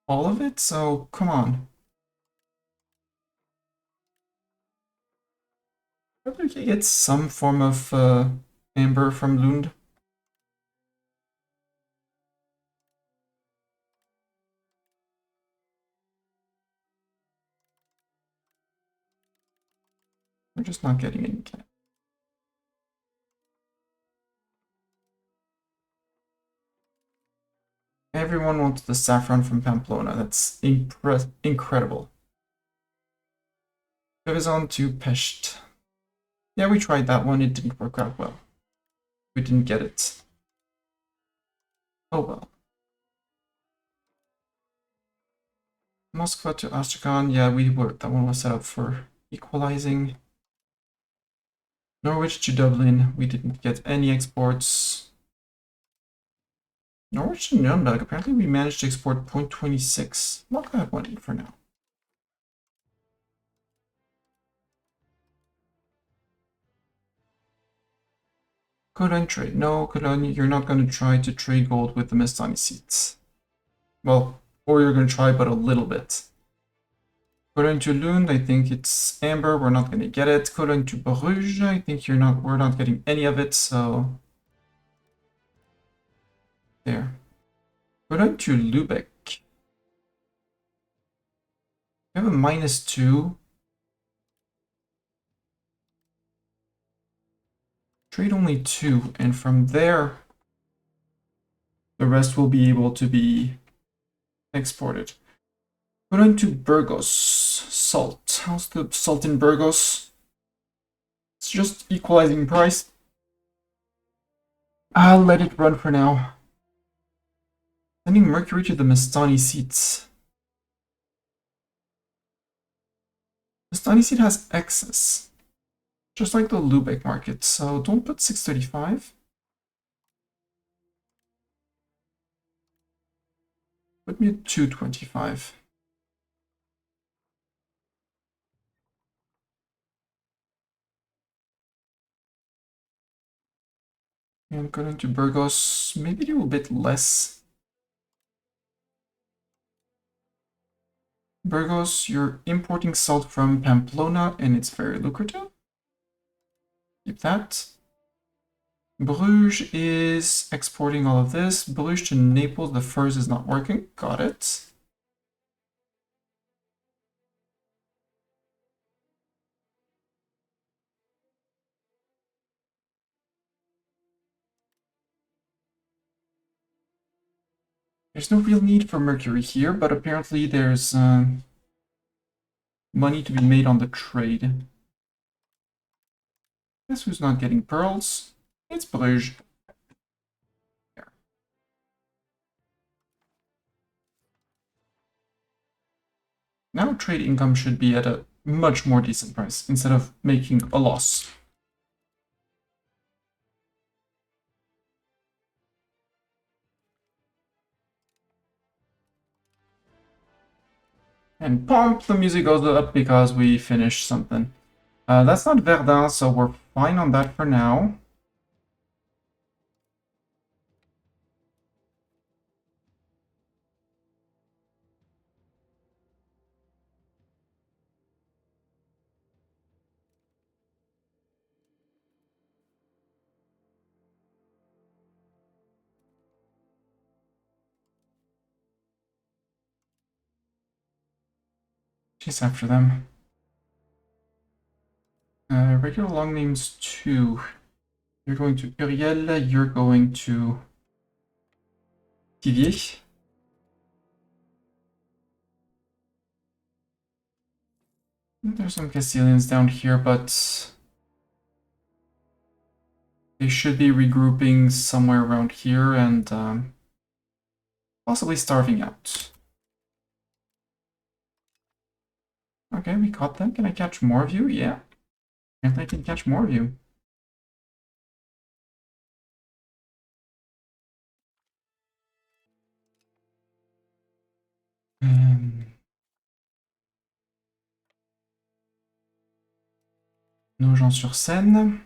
all of it, so come on. Maybe we can get some form of amber from Lund. We're just not getting any cash. Everyone wants the saffron from Pamplona. That's incredible. Trebizond to Pest. Yeah, we tried that one. It didn't work out well. We didn't get it. Oh well. Moscow to Astrakhan. Yeah, that one was set up for equalizing. Norwich to Dublin. We didn't get any exports. Norwich to Nuremberg. Apparently we managed to export 0.26. Lock that one in for now. Cologne trade. No, Cologne, you're not going to try to trade gold with the Mestani seats. Well, or you're going to try, but a little bit. Cologne to Lund, I think it's amber. We're not going to get it. Cologne to Bruges, I think we're not getting any of it, so there. Cologne to Lübeck. We have a -2. Trade only 2, and from there, the rest will be able to be exported. Cologne to Burgos. Salt. How's the salt in Burgos? It's just equalizing price. I'll let it run for now. Sending Mercury to the Mestani seats. Mestani seat has excess, just like the Lübeck market, so don't put 635. Put me at 225. I'm going to Burgos, maybe do a bit less. Burgos, you're importing salt from Pamplona and it's very lucrative. Keep that. Bruges is exporting all of this. Bruges to Naples, the furs is not working. Got it. There's no real need for Mercury here, but apparently there's money to be made on the trade. Guess who's not getting pearls? It's Bruges. There. Now trade income should be at a much more decent price instead of making a loss. And pump, the music goes up because we finished something. That's not Verdun, so we're fine on that for now. chase after them. Regular long names 2. You're going to Uriel, you're going to Thiviers. There's some Castilians down here, but they should be regrouping somewhere around here and possibly starving out. Okay, we caught them. Can I catch more of you? Yeah. And I can catch more of you. Nogent-sur-Seine.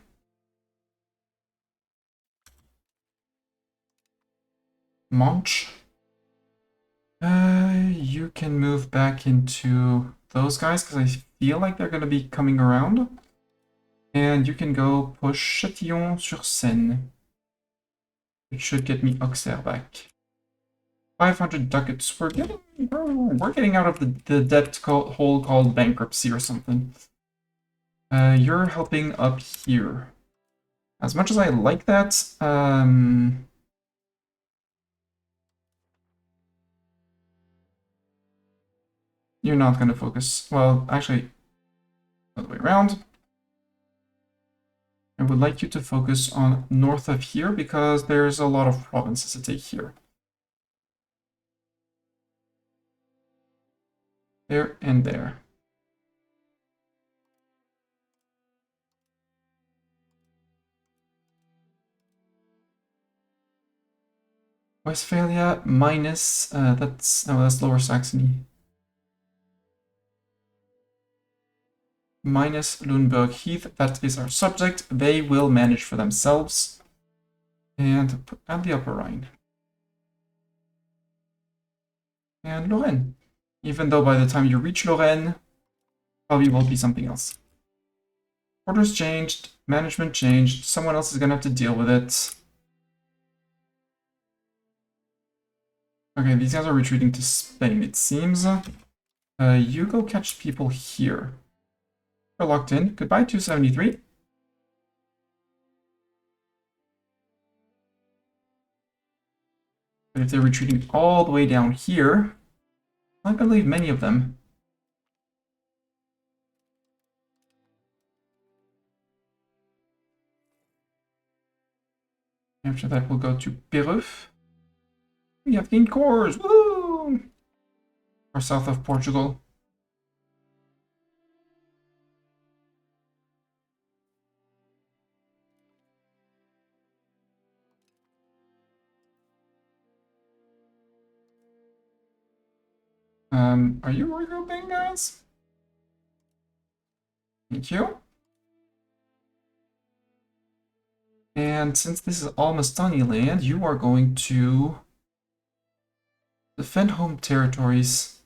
Manche. You can move back into those guys because I feel like they're going to be coming around. And you can go push Châtillon-sur-Seine. It should get me Auxerre back. 500 ducats. We're getting out of the debt hole called bankruptcy or something. You're helping up here. As much as I like that, you're not going to focus. Well, actually, other way around. I would like you to focus on north of here because there's a lot of provinces to take here. There and there. Westphalia minus, that's Lower Saxony. Minus Lüneburg Heath, that is our subject. They will manage for themselves. And add the Upper Rhine. And Lorraine. Even though by the time you reach Lorraine, probably will be something else. Orders changed, management changed, someone else is gonna have to deal with it. Okay, these guys are retreating to Spain, it seems. You go catch people here. We're locked in. Goodbye, 273. But if they're retreating all the way down here, I'm not going to leave many of them. After that, we'll go to Peru. We have gained cores! Woo! Or south of Portugal. Are you regrouping, guys? Thank you. And since this is all Mastani land, you are going to defend home territories.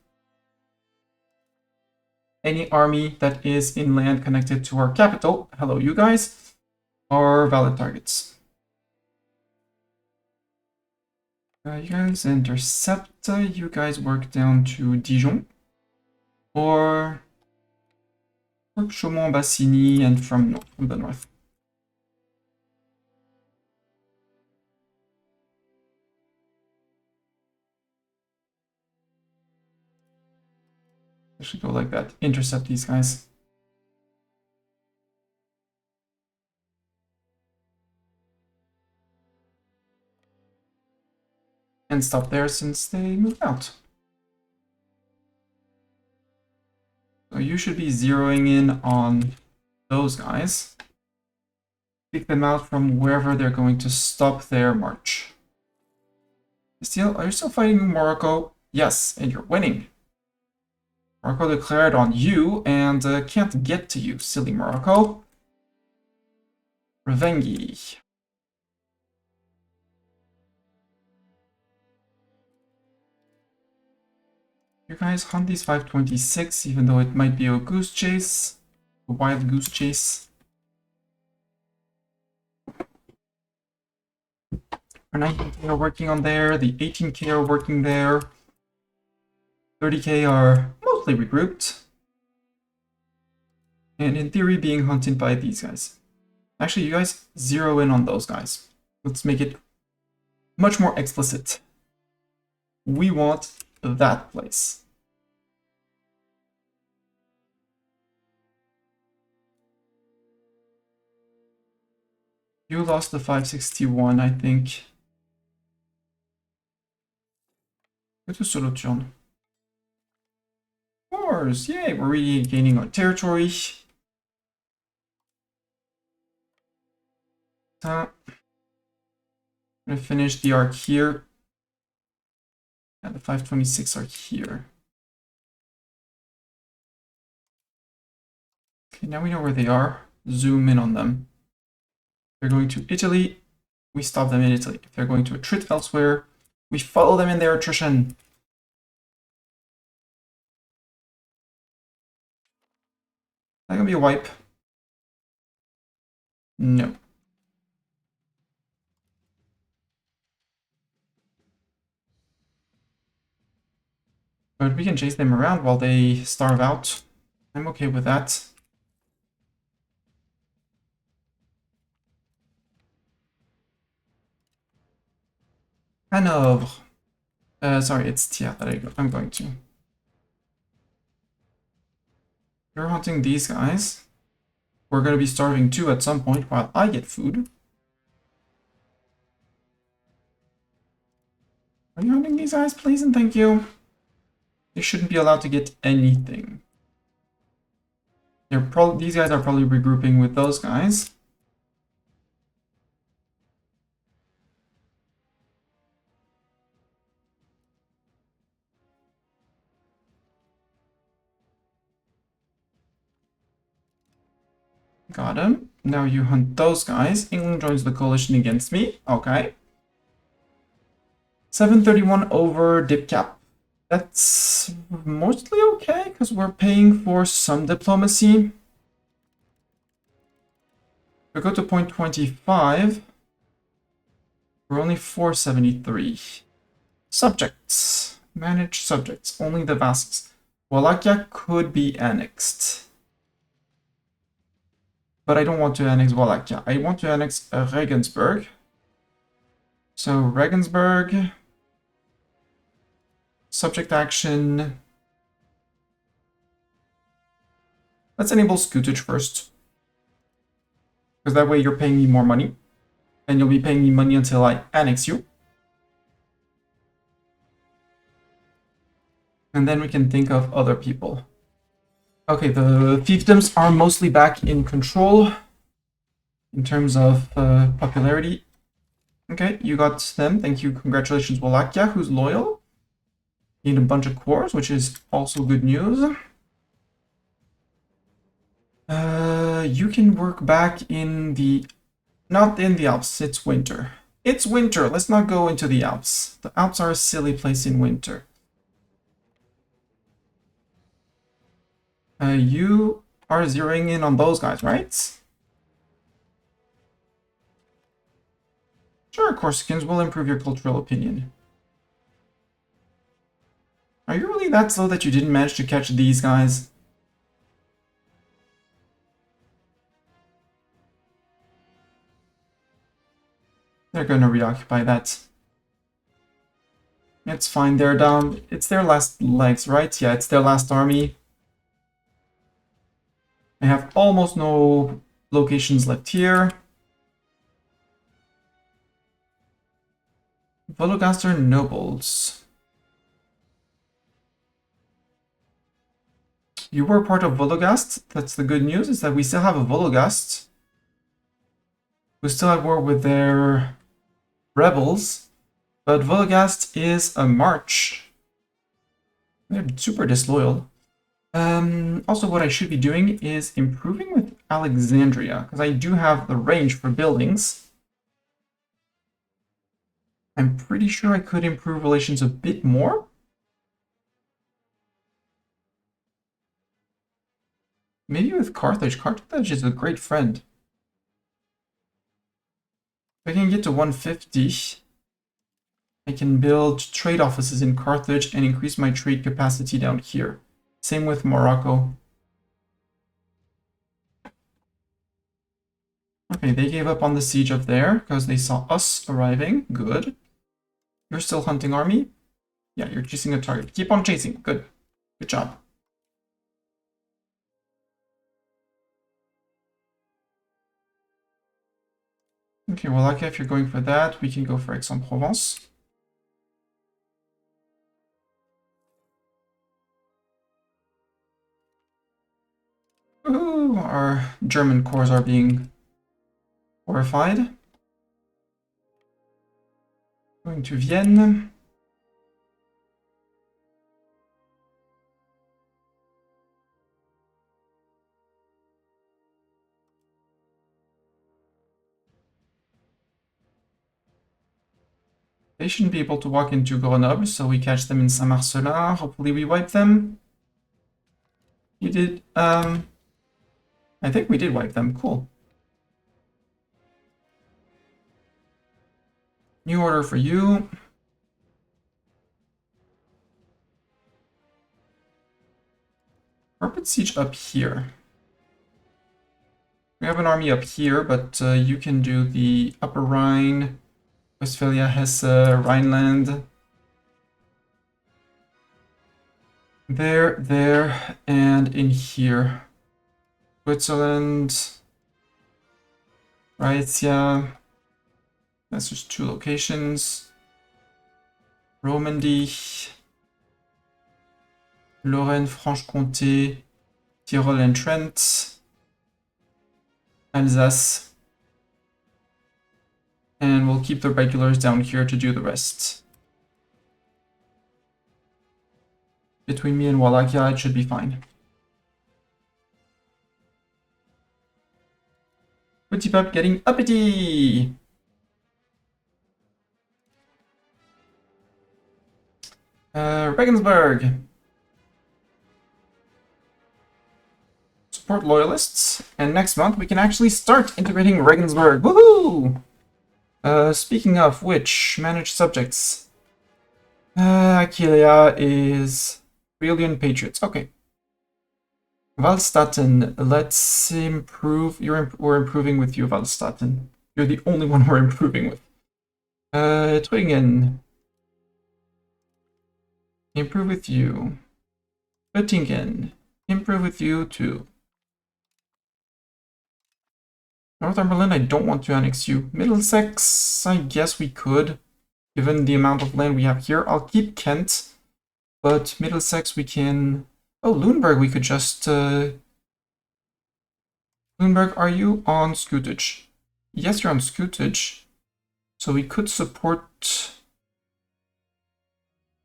Any army that is in land connected to our capital, hello you guys, are valid targets. You guys intercept, you guys work down to Dijon. Or work Chaumont-Bassigny and from the north. I should go like that. Intercept these guys. And stop there since they moved out. So you should be zeroing in on those guys. Pick them out from wherever they're going to stop their march. Are you still fighting Morocco? Yes, and you're winning. Morocco declared on you and can't get to you, silly Morocco. Revenge. You guys hunt these 526, even though it might be a goose chase, a wild goose chase. Our 19k are working on there, the 18k are working there. 30k are mostly regrouped. and in theory being hunted by these guys. Actually, you guys zero in on those guys. Let's make it much more explicit. We want that place. You lost the 561, I think. Go to solo turn. Wars! Yay, we're regaining our territory. I'm gonna finish the arc here. And the 526 are here. Okay, now we know where they are. Zoom in on them. If they're going to Italy, we stop them in Italy. If they're going to attrit elsewhere, we follow them in their attrition. That gonna be a wipe? No. But we can chase them around while they starve out. I'm okay with that. Hanovre. Sorry, it's Tia that I'm going to. You're hunting these guys. We're going to be starving too at some point while I get food. Are you hunting these guys, please and thank you? They shouldn't be allowed to get anything. These guys are probably regrouping with those guys. Got him. Now you hunt those guys. England joins the coalition against me. Okay. 731 over dip cap. That's mostly okay, because we're paying for some diplomacy. If we go to 0.25, we're only 473. Subjects. Manage subjects. Only the vassals. Wallachia could be annexed. But I don't want to annex Wallachia. I want to annex Regensburg. So Regensburg. Subject action. Let's enable scutage first. Because that way you're paying me more money. And you'll be paying me money until I annex you. And then we can think of other people. Okay, the fiefdoms are mostly back in control. In terms of popularity. Okay, you got them. Thank you. Congratulations, Wallachia, who's loyal. Need a bunch of cores, which is also good news. You can work back in the... Not in the Alps, it's winter. It's winter, let's not go into the Alps. The Alps are a silly place in winter. You are zeroing in on those guys, right? Sure, Corsicans will improve your cultural opinion. Are you really that slow that you didn't manage to catch these guys? They're gonna reoccupy that. It's fine, they're down. It's their last legs, right? Yeah, it's their last army. I have almost no locations left here. Vologaster nobles. You were part of Vologast. That's the good news, is that we still have a Vologast who's still at war with their rebels. But Vologast is a march. They're super disloyal. Also, what I should be doing is improving with Alexandria, because I do have the range for buildings. I'm pretty sure I could improve relations a bit more. Maybe with Carthage. Carthage is a great friend. If I can get to 150, I can build trade offices in Carthage and increase my trade capacity down here. Same with Morocco. Okay, they gave up on the siege up there because they saw us arriving. Good. You're still hunting army? Yeah, you're chasing a target. Keep on chasing. Good. Good job. Okay, well, okay, if you're going for that, we can go for Aix-en-Provence. Ooh, our German corps are being horrified. Going to Vienne. They shouldn't be able to walk into Grenoble, so we catch them in Saint-Marcelin. Hopefully we wipe them. You did, I think we did wipe them. Cool. New order for you. Rapid siege up here. We have an army up here, but you can do the Upper Rhine, Westphalia, Hesse, Rhineland. There, and in here. Switzerland, Rhaetia. That's just 2 locations. Romandy, Lorraine, Franche-Comté, Tyrol and Trent, Alsace. And we'll keep the regulars down here to do the rest. Between me and Wallachia, it should be fine. Petit Pup getting uppity! Regensburg. Support loyalists, and next month we can actually start integrating Regensburg. Woohoo! Speaking of which, manage subjects. Aquileia is Brilliant Patriots. Okay. Wallstatten, let's improve. We're improving with you, Wallstatten. You're the only one we're improving with. Tringen. Improve with you. Göttingen. Improve with you too. Northumberland, I don't want to annex you. Middlesex, I guess we could, given the amount of land we have here. I'll keep Kent, but Middlesex we can... Oh, Lüneburg we could just... Lüneburg, are you on Scootage? Yes, you're on Scootage. So we could support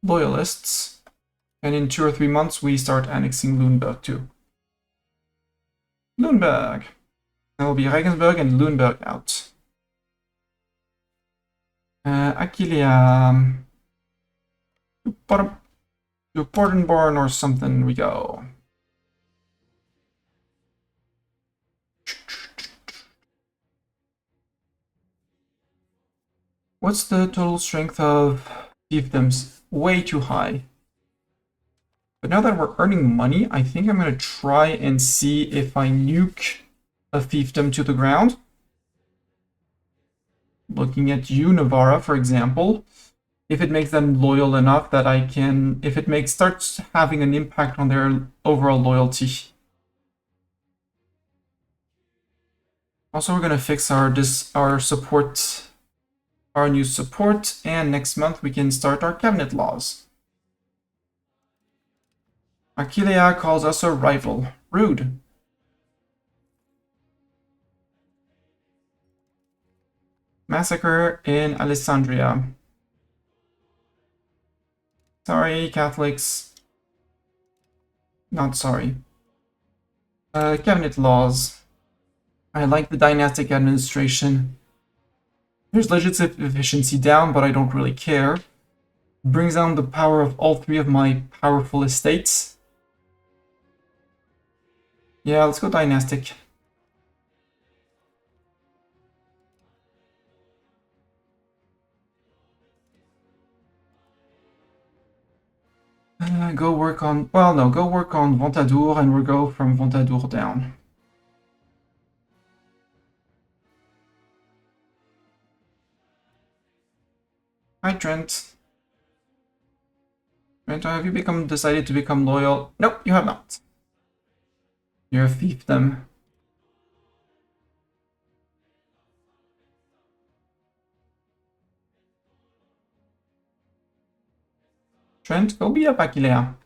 loyalists, and in 2 or 3 months we start annexing Lüneburg too. Lüneburg! That will be Regensburg and Lüneburg out. Aquileia. To Pordenborn or something we go. What's the total strength of fiefdoms? Way too high. But now that we're earning money, I think I'm going to try and see if I nuke a fiefdom to the ground. Looking at you, Navarra, for example. If it makes them loyal enough that I can... If it starts having an impact on their overall loyalty. Also, we're going to fix our support... Our new support, and next month we can start our cabinet laws. Aquileia calls us a rival. Rude. Massacre in Alessandria. Sorry, Catholics. Not sorry. Cabinet laws. I like the dynastic administration. There's legislative efficiency down, but I don't really care. Brings down the power of all 3 of my powerful estates. Yeah, let's go dynastic. Go work on... Well, no, go work on Ventadour, and we'll go from Ventadour down. Hi, Trent. Trent, have you decided to become loyal? Nope, you have not. You're a fiefdom. Trent, go beat up Aquilea.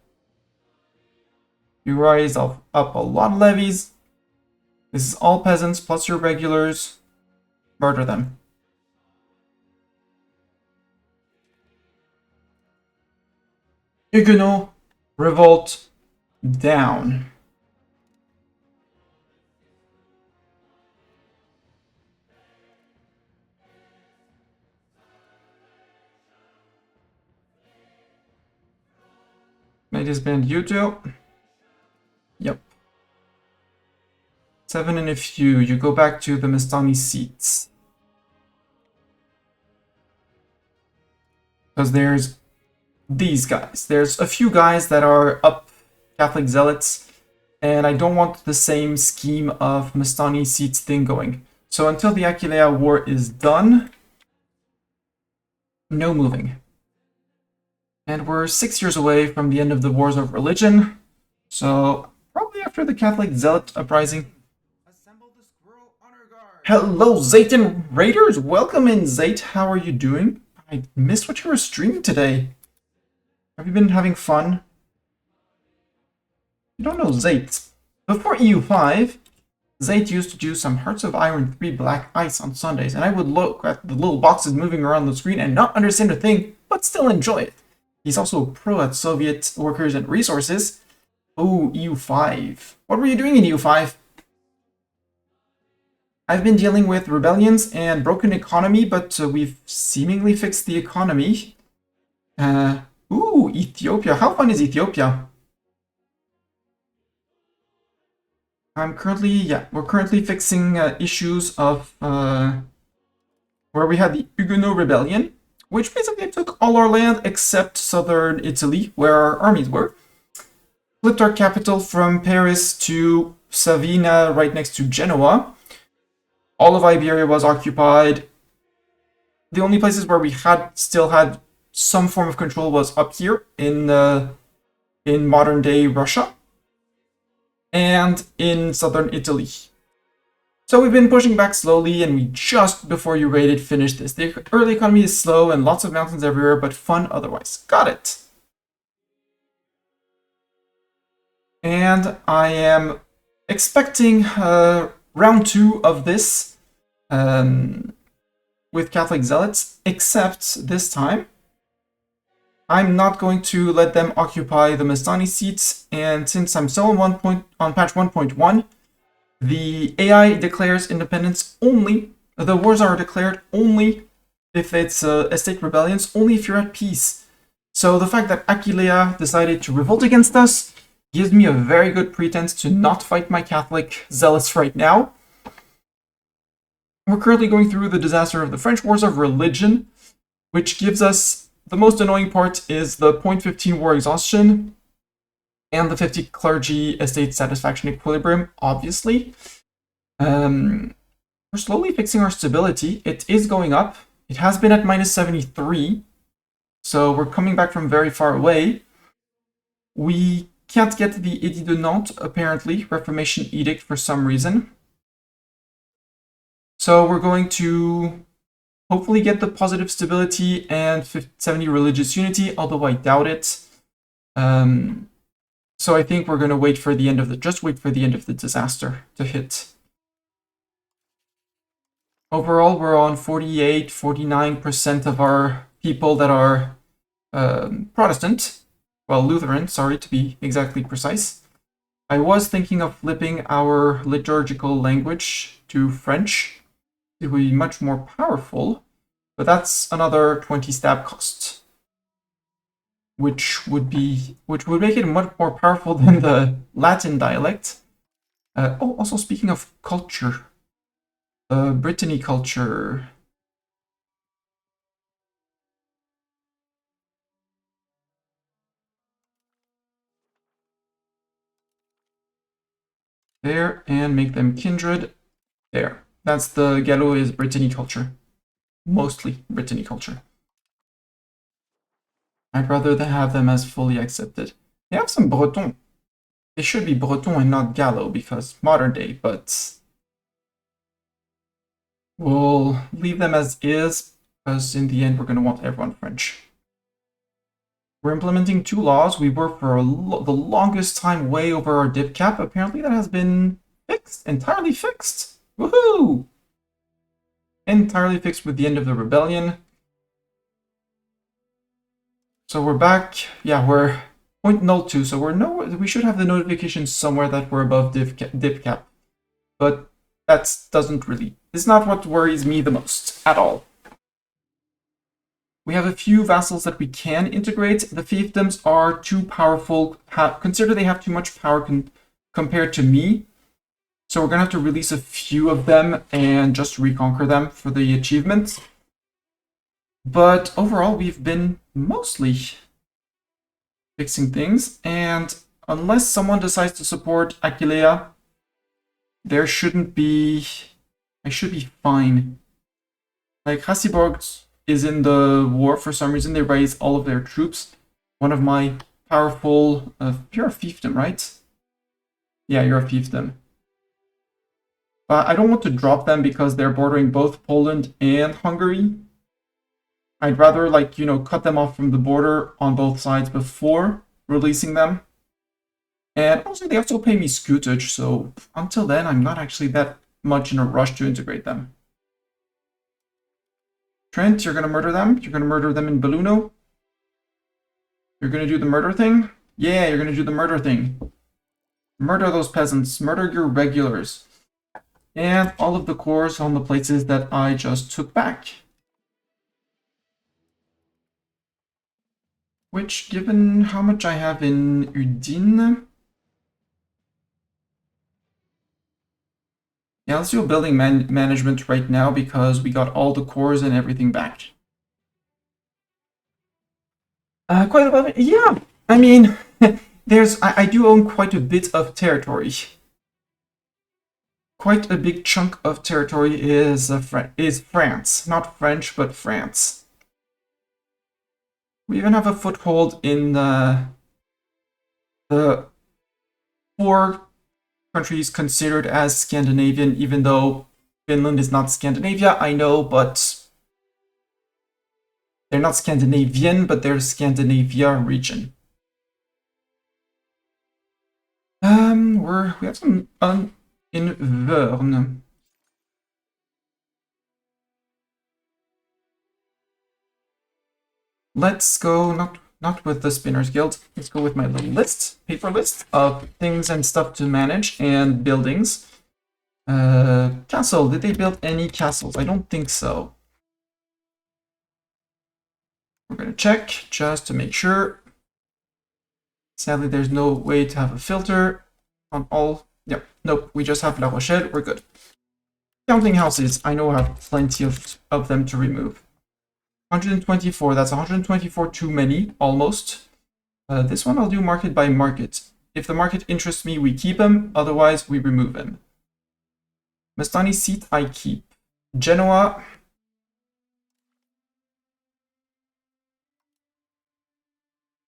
You raise up a lot of levies. This is all peasants plus your regulars. Murder them. Huguenot, revolt, down. May disband you two. Yep. 7 and a few. You go back to the Mastani seats. Because there's these guys. There's a few guys that are up Catholic zealots, and I don't want the same scheme of Mastani seats thing going. So until the Aquilea War is done, no moving. And we're 6 years away from the end of the Wars of Religion, so probably after the Catholic Zealot Uprising. Assemble the Squirrel Honor Guard! Hello, Zayton Raiders! Welcome in, Zayt. How are you doing? I missed what you were streaming today. Have you been having fun? You don't know Zayt. Before EU5, Zayt used to do some Hearts of Iron 3 Black Ice on Sundays, and I would look at the little boxes moving around the screen and not understand a thing, but still enjoy it. He's also a pro at Soviet workers and resources. Oh, EU5. What were you doing in EU5? I've been dealing with rebellions and broken economy, but we've seemingly fixed the economy. Ooh, Ethiopia. How fun is Ethiopia? We're currently fixing issues of where we had the Huguenot rebellion, which basically took all our land except southern Italy, where our armies were. Flipped our capital from Paris to Savina, right next to Genoa. All of Iberia was occupied. The only places where we still had some form of control was up here in modern-day Russia and in southern Italy. So we've been pushing back slowly, and we just, before you raided, finished this. The early economy is slow and lots of mountains everywhere, but fun otherwise. Got it. And I am expecting round 2 of this with Catholic Zealots, except this time I'm not going to let them occupy the Mastani seats, and since I'm still on patch 1.1, the AI declares independence only. The wars are declared only if it's estate rebellions, only if you're at peace. So the fact that Aquilea decided to revolt against us gives me a very good pretense to not fight my Catholic zealots right now. We're currently going through the disaster of the French Wars of Religion, which gives us the most annoying part is the 0.15 war exhaustion and the 50 clergy estate satisfaction equilibrium, obviously. We're slowly fixing our stability. It is going up. It has been at minus 73, so we're coming back from very far away. We can't get the Edit de Nantes, apparently, Reformation Edict, for some reason. So we're going to hopefully get the positive stability and 70 religious unity, although I doubt it. So I think we're going to wait for the end of the disaster to hit. Overall, we're on 49% of our people that are Protestant. Well, Lutheran, sorry, to be exactly precise. I was thinking of flipping our liturgical language to French. It would be much more powerful, but that's another 20 stab cost, which would make it much more powerful than the Latin dialect. Also speaking of culture, Brittany culture. There, and make them kindred. There. That's the Gallo is Brittany culture. Mostly Brittany culture. I'd rather than have them as fully accepted. They have some Breton. They should be Breton and not Gallo because modern day, but we'll leave them as is because in the end we're going to want everyone French. We're implementing 2 laws. We were for the longest time way over our dip cap. Apparently that has been fixed, entirely fixed. Woohoo! Entirely fixed with the end of the rebellion. So we're back. Yeah, we're 0.02. So we should have the notification somewhere that we're above dip cap. But that doesn't really. It's not what worries me the most at all. We have a few vassals that we can integrate. The fiefdoms are too powerful. Consider they have too much power compared to me. So we're going to have to release a few of them and just reconquer them for the achievements. But overall, we've been mostly fixing things. And unless someone decides to support Aquileia, there shouldn't be... I should be fine. Like, Hasiborg is in the war for some reason. They raise all of their troops. One of my powerful... you're a fiefdom, right? Yeah, you're a fiefdom. But I don't want to drop them because they're bordering both Poland and Hungary. I'd rather, like, you know, cut them off from the border on both sides before releasing them. And also, they also pay me scutage, so until then, I'm not actually that much in a rush to integrate them. Trent, you're going to murder them? You're going to murder them in Belluno? You're going to do the murder thing? Yeah, you're going to do the murder thing. Murder those peasants. Murder your regulars. And all of the cores on the places that I just took back. Which, given how much I have in Udine... Yeah, let's do a building management right now because we got all the cores and everything back. Quite a bit. Yeah, I mean, I do own quite a bit of territory. Quite a big chunk of territory is France, not French, but France. We even have a foothold in the 4 countries considered as Scandinavian, even though Finland is not Scandinavia, I know, but they're not Scandinavian, but they're Scandinavia region. We have some in Verne. Let's go not with the Spinners Guild. Let's go with my little list, paper list of things and stuff to manage and buildings. Castle. Did they build any castles? I don't think so. We're gonna check just to make sure. Sadly, there's no way to have a filter on all. Yep, nope. We just have La Rochelle. We're good. Counting houses. I know I have plenty of them to remove. 124, that's 124 too many, almost. This one I'll do market by market. If the market interests me, we keep him, otherwise we remove him. Mastani seat I keep. Genoa.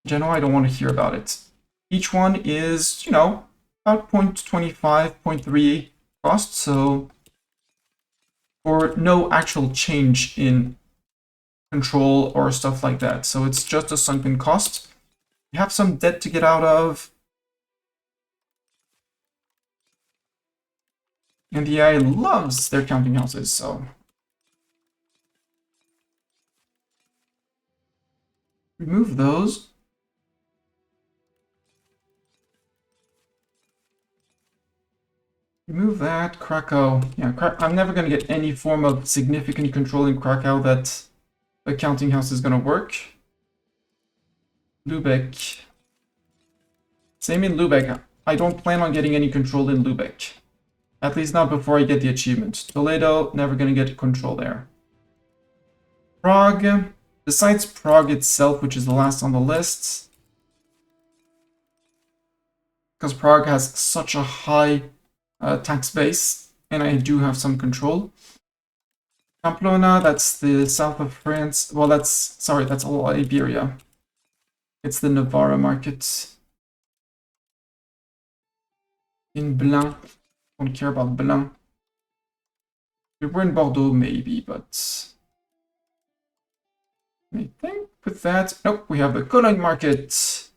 Genoa, I don't want to hear about it. Each one is, you know, about 0.25, 0.3 cost, so for no actual change in control or stuff like that. So it's just a sunken cost. We have some debt to get out of. And the AI loves their counting houses, so. Remove those. Remove that. Krakow. Yeah, I'm never going to get any form of significant control in Krakow that the counting house is going to work. Lubeck. Same in Lubeck. I don't plan on getting any control in Lubeck. At least not before I get the achievement. Toledo, never going to get control there. Prague. Besides Prague itself, which is the last on the list. Because Prague has such a high tax base, and I do have some control. Pamplona, that's the south of France. Well, that's all Iberia. It's the Navarra market. In Blanc. Don't care about Blanc. We were in Bordeaux, maybe, but I think with that, nope, we have the Cologne market,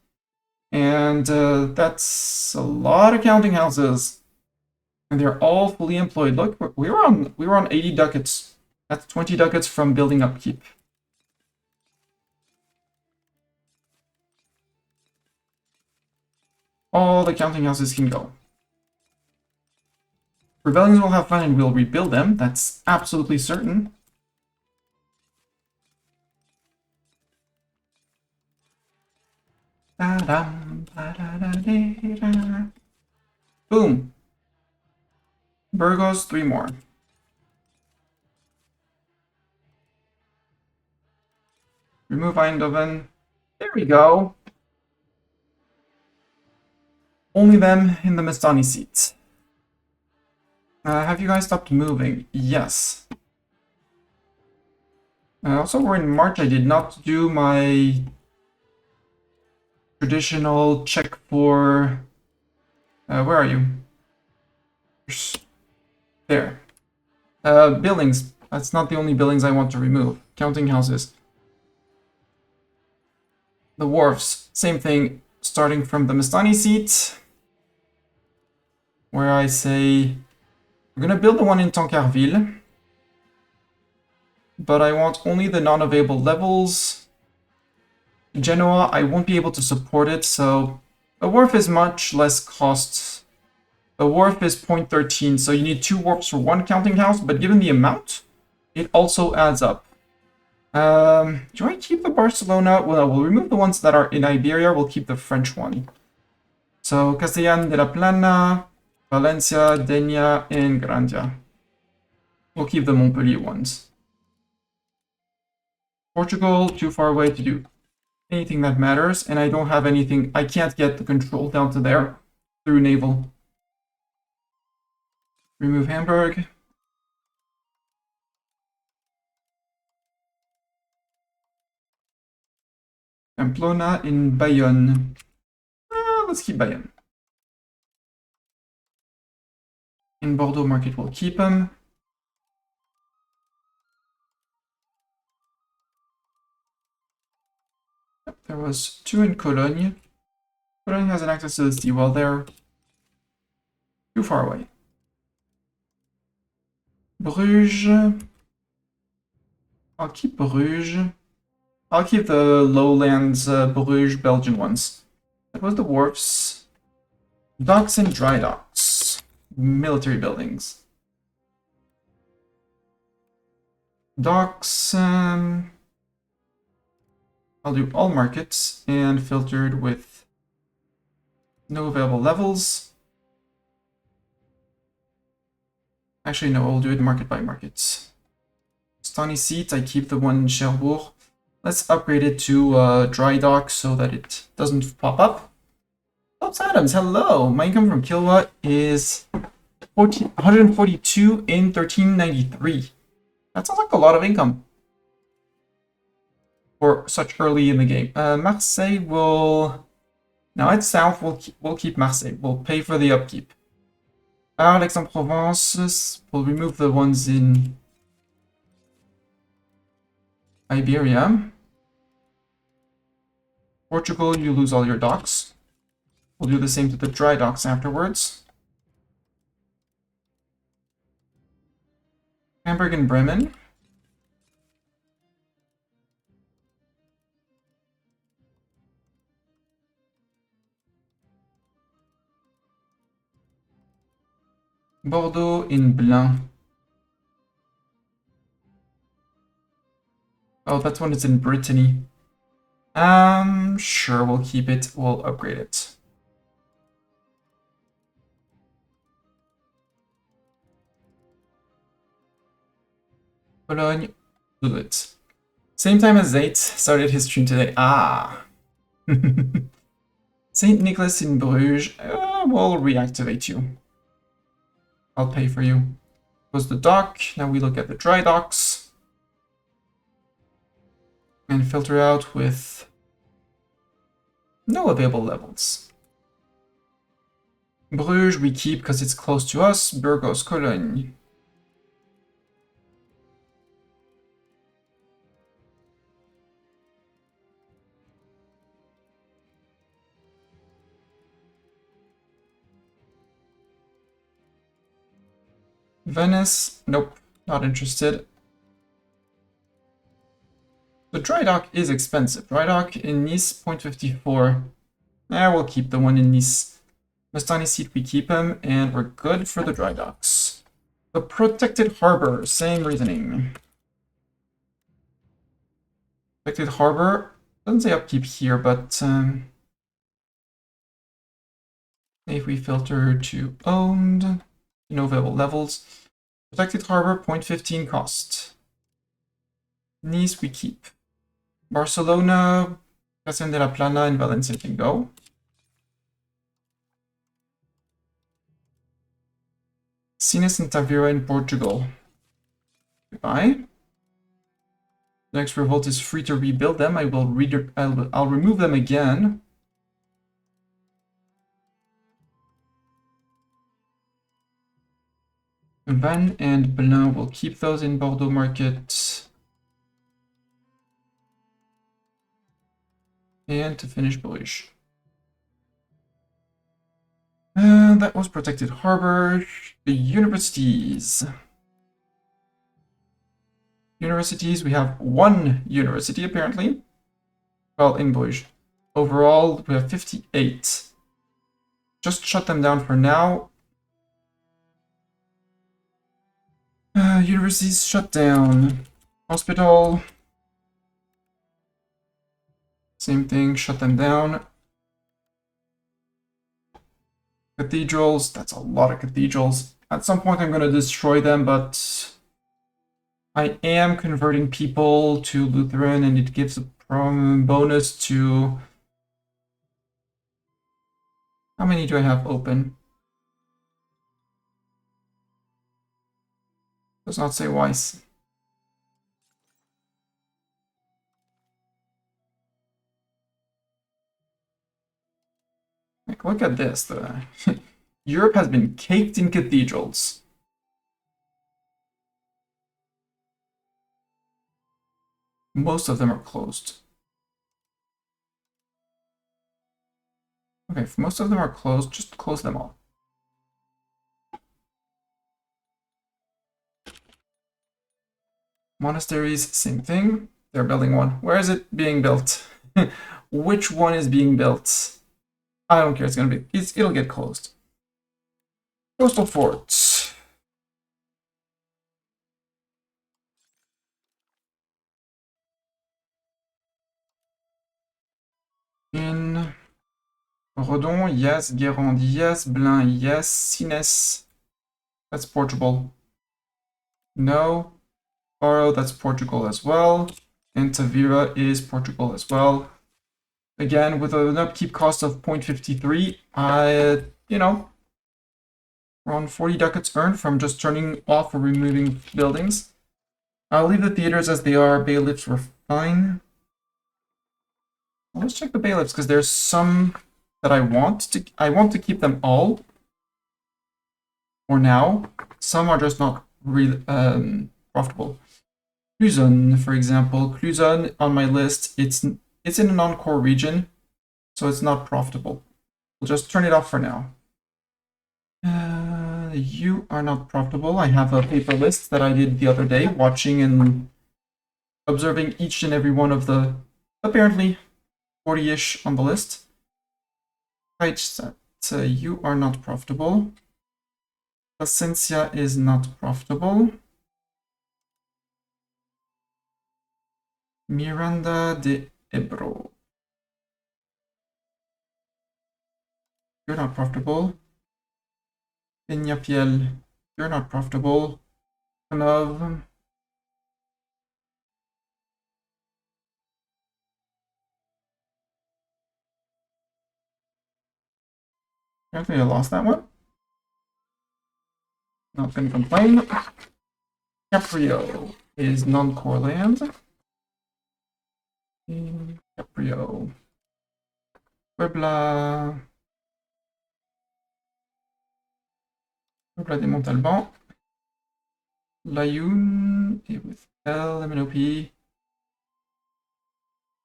and that's a lot of counting houses, and they're all fully employed. Look, we were on 80 ducats. That's 20 ducats from building upkeep. All the counting houses can go. Rebellions will have fun and we'll rebuild them. That's absolutely certain. Boom. Burgos, 3 more. Remove Eindhoven. There we go. Only them in the Mestani seats. Have you guys stopped moving? Yes. Also, we're in March. I did not do my traditional check for... where are you? There. Buildings. That's not the only buildings I want to remove. Counting houses. The wharfs. Same thing. Starting from the Mestani seat. Where I say... We're gonna build the one in Tancarville. But I want only the non-available levels. Genoa, I won't be able to support it, so... A wharf is much less cost. A wharf is 0.13, so you need 2 wharfs for 1 counting house, but given the amount, it also adds up. Do I keep the Barcelona? Well, we'll remove the ones that are in Iberia, we'll keep the French one. So, Castellan de la Plana, Valencia, Denia, and Grandia. We'll keep the Montpellier ones. Portugal, too far away to do anything that matters, and I don't have anything. I can't get the control down to there through naval. Remove Hamburg. Pamplona in Bayonne. Let's keep Bayonne. In Bordeaux market, we'll keep them. There was 2 in Cologne. Cologne has an access to the sea while they're too far away. Bruges. I'll keep Bruges. I'll keep the lowlands Bruges Belgian ones. That was the wharfs. Docks and dry docks. Military buildings. Docks, I'll do all markets and filtered with no available levels. Actually, no, I'll do it market by market. Stony seat, I keep the one in Cherbourg. Let's upgrade it to dry dock so that it doesn't pop up. Oops, Adams, hello! My income from Kilowatt is 142 in 1393. That sounds like a lot of income for such early in the game. Marseille will... Now it's south, we'll keep Marseille. We'll pay for the upkeep. Aix-en-Provence, we'll remove the ones in Iberia. Portugal, you lose all your docks. We'll do the same to the dry docks afterwards. Hamburg and Bremen. Bordeaux in Blanc. Oh, that's when it's in Brittany. Sure, we'll keep it. We'll upgrade it. Cologne, do it. Same time as Zate started his stream today. Ah. St. Nicholas in Bruges. We'll reactivate you. I'll pay for you. Goes the dock. Now we look at the dry docks. And filter out with No available levels. Bruges we keep because it's close to us. Burgos, Cologne. Venice, nope, not interested. The dry dock is expensive. Dry dock in Nice, 0.54. We'll keep the one in Nice. Mustani seat, we keep him, and we're good for the dry docks. The protected harbor, same reasoning. Protected harbor, doesn't say upkeep here, but if we filter to owned, no available levels. Protected harbor, 0.15 cost. Nice, we keep. Barcelona, Castellón de la Plana, and Valencia can go. Sines and Tavira in Portugal. Goodbye. The next revolt is free to rebuild them. I'll remove them again. Van and Belin will keep those in Bordeaux market. And to finish Bruges. And that was protected harbor. The universities. Universities, we have one university apparently. Well, in Bruges. Overall, we have 58. Just shut them down for now. Universities shut down. Hospital. Same thing, shut them down. Cathedrals, that's a lot of cathedrals. At some point I'm going to destroy them, but I am converting people to Lutheran and it gives a bonus to... How many do I have open? Does not say Weiss. Like, look at this. Europe has been caked in cathedrals. Most of them are closed. Okay, if most of them are closed, just close them all. Monasteries, same thing. They're building one. Where is it being built? Which one is being built? I don't care. It'll get closed. Coastal forts. In Redon, yes. Guérande, yes. Blain, yes. Sines, that's Portugal. No. Faro, that's Portugal as well. And Tavira is Portugal as well. Again, with an upkeep cost of 0.53, around 40 ducats earned from just turning off or removing buildings. I'll leave the theaters as they are. Bailiffs were fine. Well, let's check the bailiffs because there's some that I want to keep them all for now. Some are just not really profitable. Cluzon, for example. Cluzon on my list, it's in a non-core region, so it's not profitable. We'll just turn it off for now. You are not profitable. I have a paper list that I did the other day, watching and observing each and every one of the, apparently, 40-ish on the list. Right, you are not profitable. Plasencia is not profitable. Miranda de Ebro. You're not profitable. Peñafiel, you're not profitable. Kanov. Apparently I lost that one. Not gonna complain. Caprio is non-core land. Caprio. Puebla. Puebla des Montalbans. Layun. Et with L, MNOP.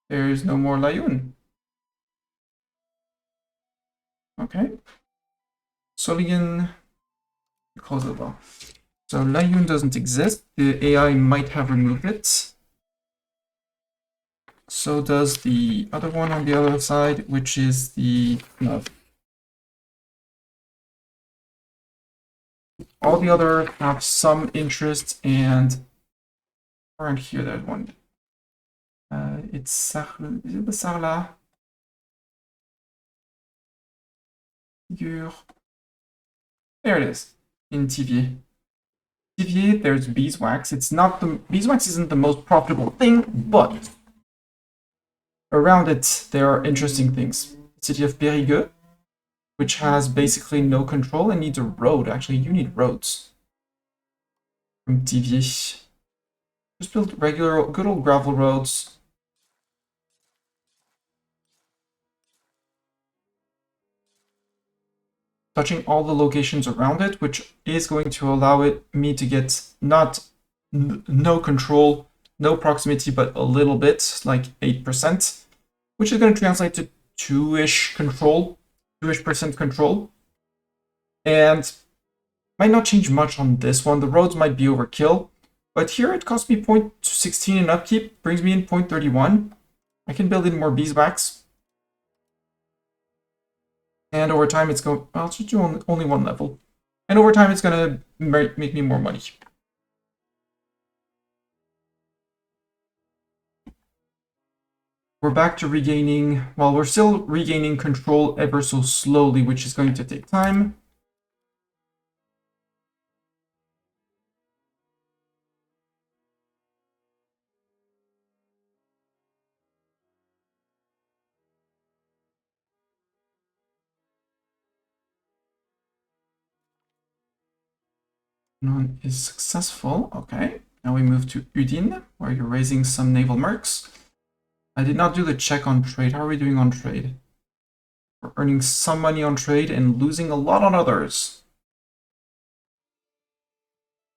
There's no more Layun. Okay. Solian. Close it well. So Layun doesn't exist. The AI might have removed it. So does the other one on the other side, which is the no. All the other have some interest, and around here there's one. It's Sarla. Is it the Sarla? Figure. There it is in TVA. TVA, there's beeswax. It's not the beeswax isn't the most profitable thing, but around it there are interesting things. City of Périgueux, which has basically no control and needs a road. Actually, you need roads from TVA. Just build regular, good old gravel roads. Touching all the locations around it, which is going to allow me to get no control, no proximity, but a little bit, like 8%, which is going to translate to 2-ish control, 2-ish% control. And might not change much on this one. The roads might be overkill, but here it costs me 0.16 in upkeep, brings me in 0.31. I can build in more beeswax. And over time it's going, well, it's just do only one level. And over time it's going to make me more money. We're back to regaining, well, we're still regaining control ever so slowly, which is going to take time. None is successful. Okay, now we move to Udine, where you're raising some naval mercs. I did not do the check on trade. How are we doing on trade? We're earning some money on trade and losing a lot on others.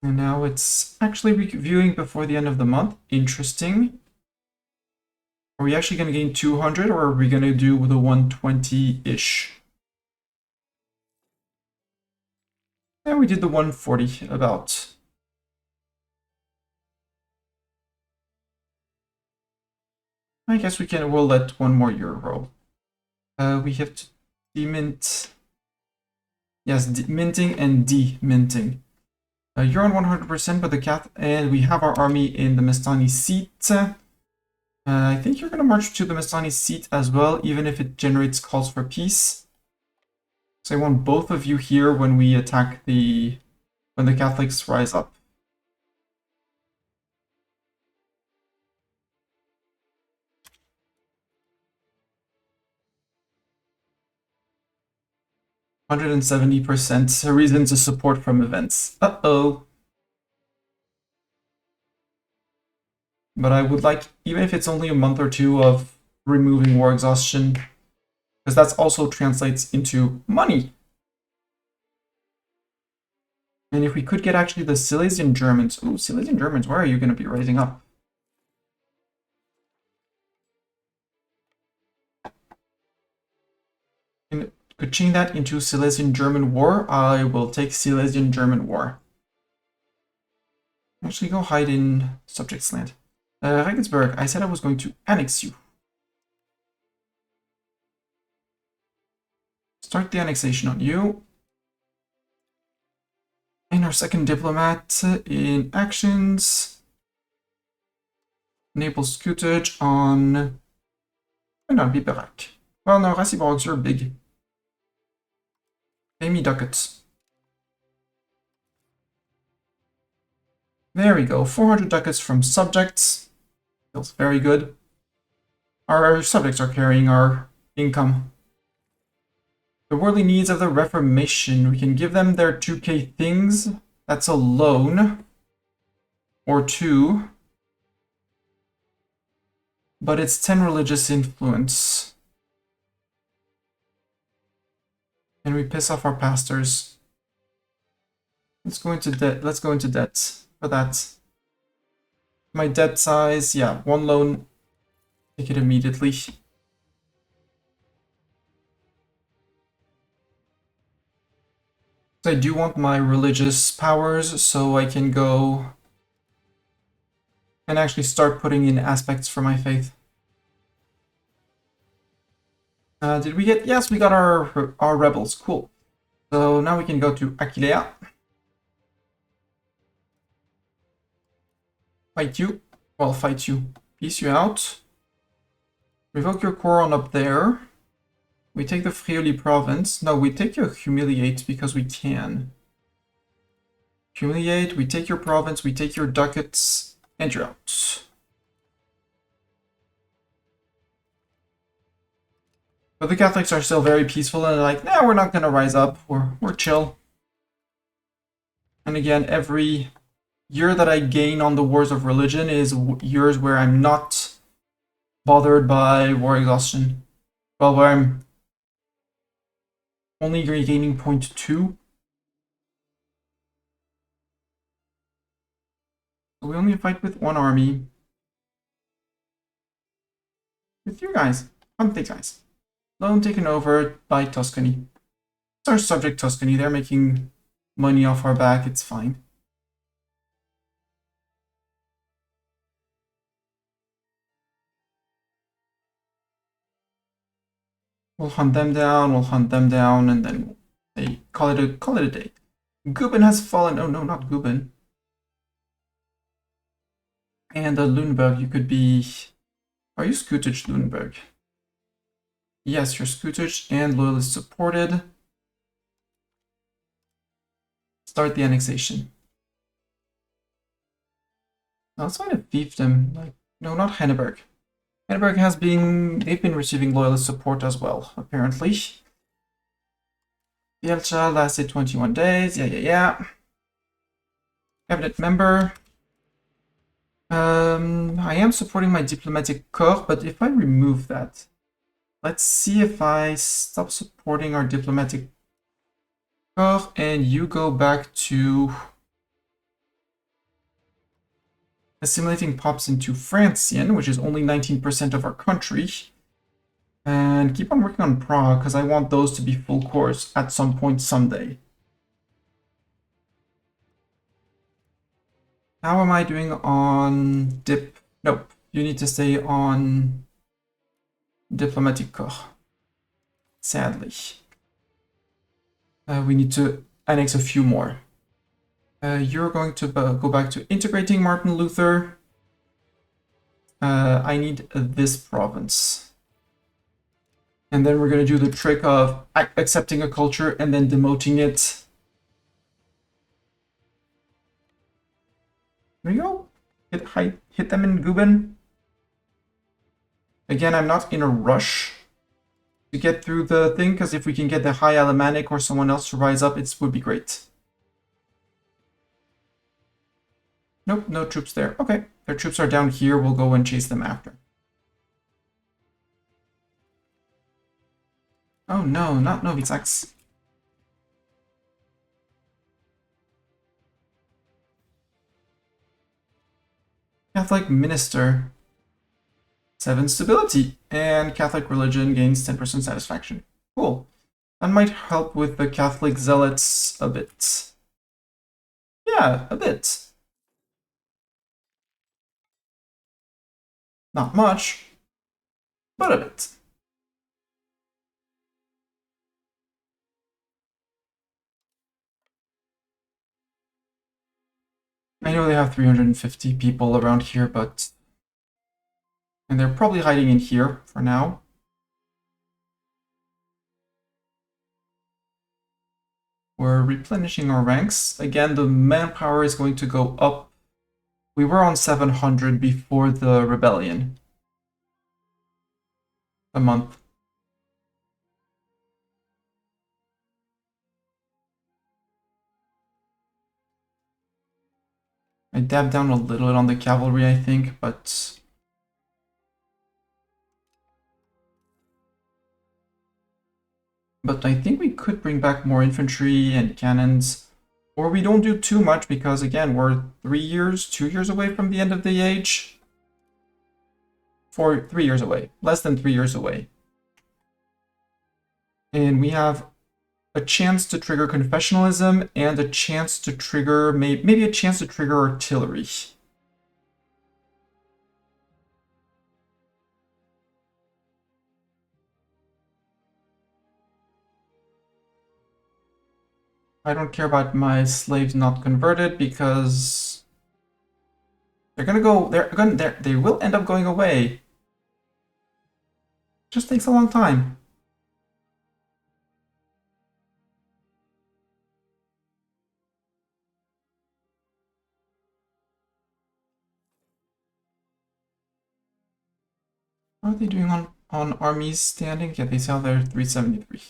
And now it's actually reviewing before the end of the month. Interesting. Are we actually going to gain 200 or are we going to do the 120-ish? And we did the 140 about. I guess we'll let one more euro. We have to demint. Yes, minting and deminting. You're on 100%, but the cat, and we have our army in the Mestani seat. I think you're going to march to the Mestani seat as well, even if it generates calls for peace. So I want both of you here when we attack when the Catholics rise up. %170% reasons of support from events. Uh-oh. But I would like, even if it's only a month or two of removing war exhaustion, because that also translates into money. And if we could get actually the Silesian Germans. Ooh, Silesian Germans, where are you going to be rising up? And could chain that into Silesian German War. I will take Silesian German War. Actually, go hide in subjects land. Regensburg, I said I was going to annex you. Start the annexation on you. And our second diplomat in actions. Enable scutage on... Why not Biberach? Well, no, Raciborgs are big. Pay me ducats. There we go, 400 ducats from subjects. Feels very good. Our subjects are carrying our income. The worldly needs of the Reformation. We can give them their 2k things. That's a loan. Or 2. But it's 10 religious influence. And we piss off our pastors. Let's go into debt. Let's go into debt for that. My debt size, yeah, 1 loan. Take it immediately. So I do want my religious powers, so I can go and actually start putting in aspects for my faith. Did we get? Yes, we got our rebels. Cool. So now we can go to Aquilea. Fight you. Well, fight you. Peace you out. Revoke your Coron up there. We take the Friuli province. No, we take your Humiliate because we can. Humiliate, we take your province, we take your ducats, and you're out. But the Catholics are still very peaceful and they're like, nah, we're not gonna rise up. We're chill. And again, every year that I gain on the wars of religion is years where I'm not bothered by war exhaustion. Well, where I'm only regaining 0.2. So we only fight with one army. With you guys. Hunt guys. Loan taken over by Tuscany. It's our subject Tuscany. They're making money off our back. It's fine. We'll hunt them down, and then they call it a day. Guben has fallen. Oh no, not Guben. And Lüneburg, you could be. Are you Scootage Lüneburg? Yes, you're Scootage and Loyalist supported. Start the annexation. Now let's try to fiefdom. Like, no, not Henneberg. Henneberg has been. They've been receiving Loyalist support as well, apparently. Bielcha lasted 21 days. Yeah. Cabinet member. I am supporting my diplomatic corps, but if I remove that, let's see if I stop supporting our diplomatic corps and you go back to assimilating pops into Francian, which is only 19% of our country, and keep on working on Prague because I want those to be full course at some point someday. How am I doing on dip? Nope, you need to stay on diplomatic corps. Sadly. We need to annex a few more. You're going to go back to integrating Martin Luther. I need this province. And then we're going to do the trick of accepting a culture and then demoting it. There you go. Hit them in Guben. Again, I'm not in a rush to get through the thing, because if we can get the High Alemannic or someone else to rise up, it would be great. Nope, no troops there. Okay, their troops are down here. We'll go and chase them after. Oh no, not Novi Sad. Catholic minister. 7 stability, and Catholic religion gains 10% satisfaction. Cool. That might help with the Catholic zealots a bit. Yeah, a bit. Not much, but a bit. I know they have 350 people around here, but... And they're probably hiding in here for now. We're replenishing our ranks. Again, the manpower is going to go up. We were on 700 before the rebellion. A month. I dabbed down a little bit on the cavalry, I think, but... But I think we could bring back more infantry and cannons. Or we don't do too much because, again, we're 2 years away from the end of the age. 3 years away. Less than 3 years away. And we have a chance to trigger confessionalism and a chance to trigger, maybe a chance to trigger artillery. I don't care about my slaves not converted because they will end up going away. Just takes a long time. What are they doing on armies standing? Yeah, they sell their 373.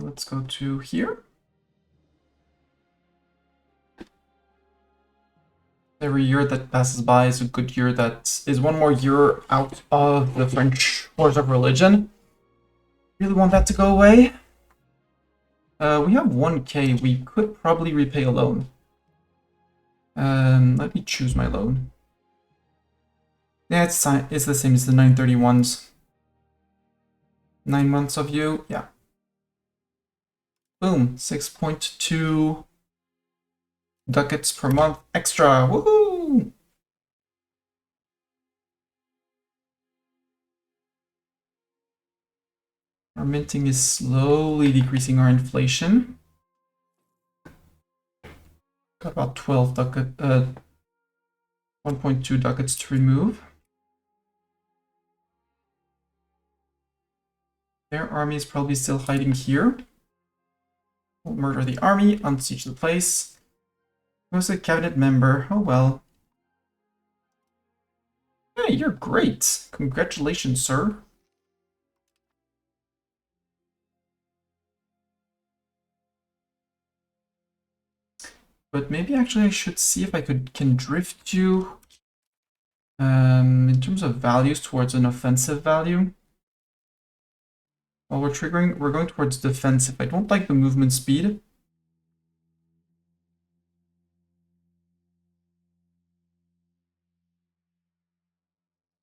Let's go to here. Every year that passes by is a good year that is one more year out of the French Wars of Religion. Really want that to go away. We have 1K. We could probably repay a loan. Let me choose my loan. Yeah, it's the same as the 931s. 9 months of you, yeah. Boom, 6.2 ducats per month extra. Woohoo! Our minting is slowly decreasing our inflation. Got about 12 ducat, 1.2 ducats to remove. Their army is probably still hiding here. We'll murder the army, unsiege the place. Who's a cabinet member? Oh well. Hey, you're great. Congratulations, sir. But maybe actually I should see if I can drift you in terms of values towards an offensive value. While we're going towards defensive. I don't like the movement speed.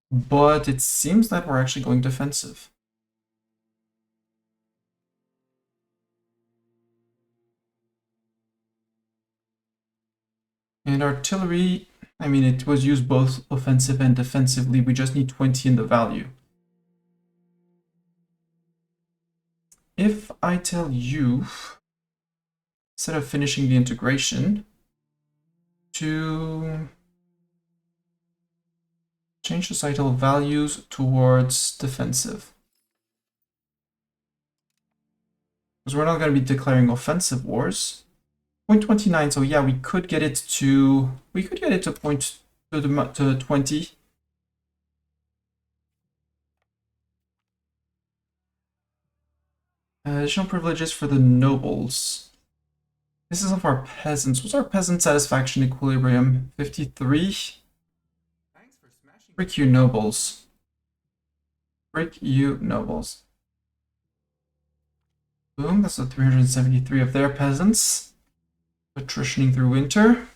But it seems that we're actually going defensive. And artillery, I mean, it was used both offensive and defensively. We just need 20 in the value. If I tell you, instead of finishing the integration, to change societal values towards defensive. Because we're not going to be declaring offensive wars. 0.29, so yeah, we could get it to to 20. Additional privileges for the nobles. This is of our peasants. What's our peasant satisfaction equilibrium? 53. Thanks for smashing. Frick you nobles. Frick you nobles. Boom, that's the 373 of their peasants. Attritioning through winter.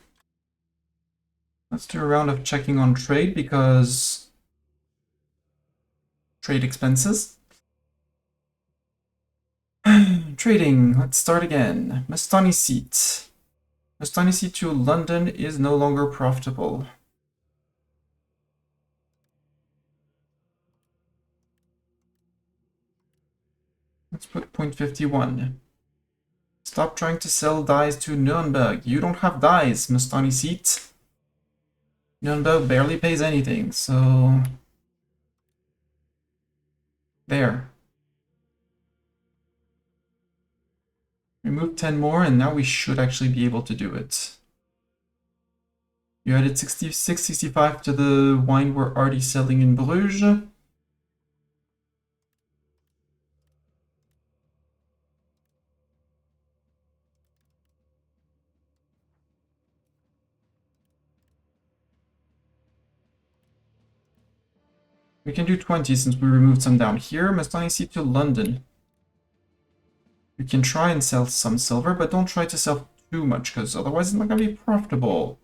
Let's do a round of checking on trade because trade expenses. Trading, let's start again. Mastani seat. Mastani seat to London is no longer profitable. Let's put 0.51. Stop trying to sell dyes to Nuremberg. You don't have dyes, Mastani seat. Nuremberg barely pays anything, so... There. Remove 10 more, and now we should actually be able to do it. You added 66, 65 to the wine we're already selling in Bruges. We can do 20 since we removed some down here. Mestanici to London. You can try and sell some silver, but don't try to sell too much, because otherwise it's not going to be profitable.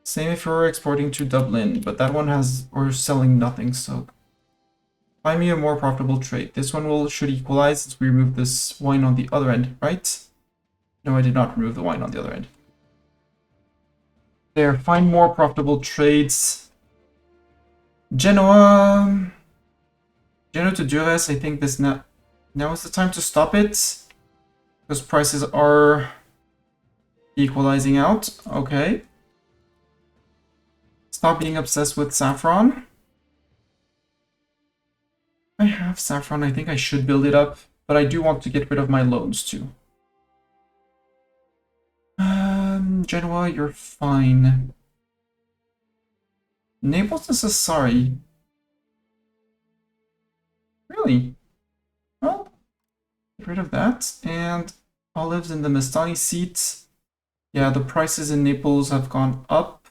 Same if you're exporting to Dublin, but that one has... we're selling nothing, so... find me a more profitable trade. This one should equalize since we removed this wine on the other end, right? No, I did not remove the wine on the other end. There, find more profitable trades. Genoa to Dures, I think this now is the time to stop it. Because prices are equalizing out. Okay. Stop being obsessed with saffron. I have saffron, I think I should build it up. But I do want to get rid of my loans too. Genoa, you're fine. Naples to Sassari. Really? Well, get rid of that. And olives in the Mestani seat. Yeah, the prices in Naples have gone up.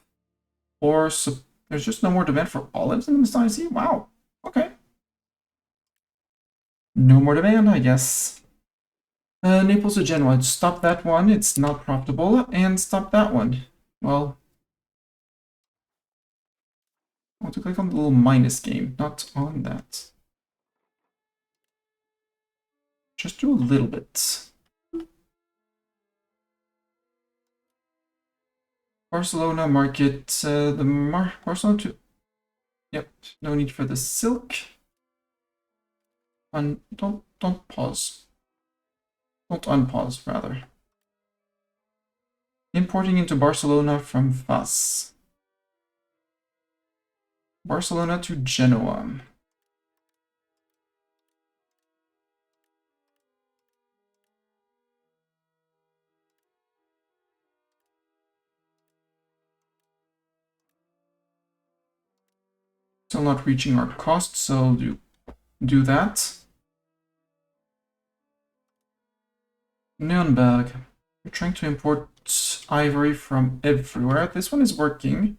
Or so there's just no more demand for olives in the Mestani seat? Wow. Okay. No more demand, I guess. Naples to Genoa. Stop that one. It's not profitable. And stop that one. Well, I want to click on the little minus game, not on that. Just do a little bit. Barcelona market, Barcelona to... Yep, no need for the silk. Don't pause. Don't unpause, rather. Importing into Barcelona from Fas. Barcelona to Genoa. Still not reaching our cost, so do that. Nuremberg. We're trying to import ivory from everywhere. This one is working.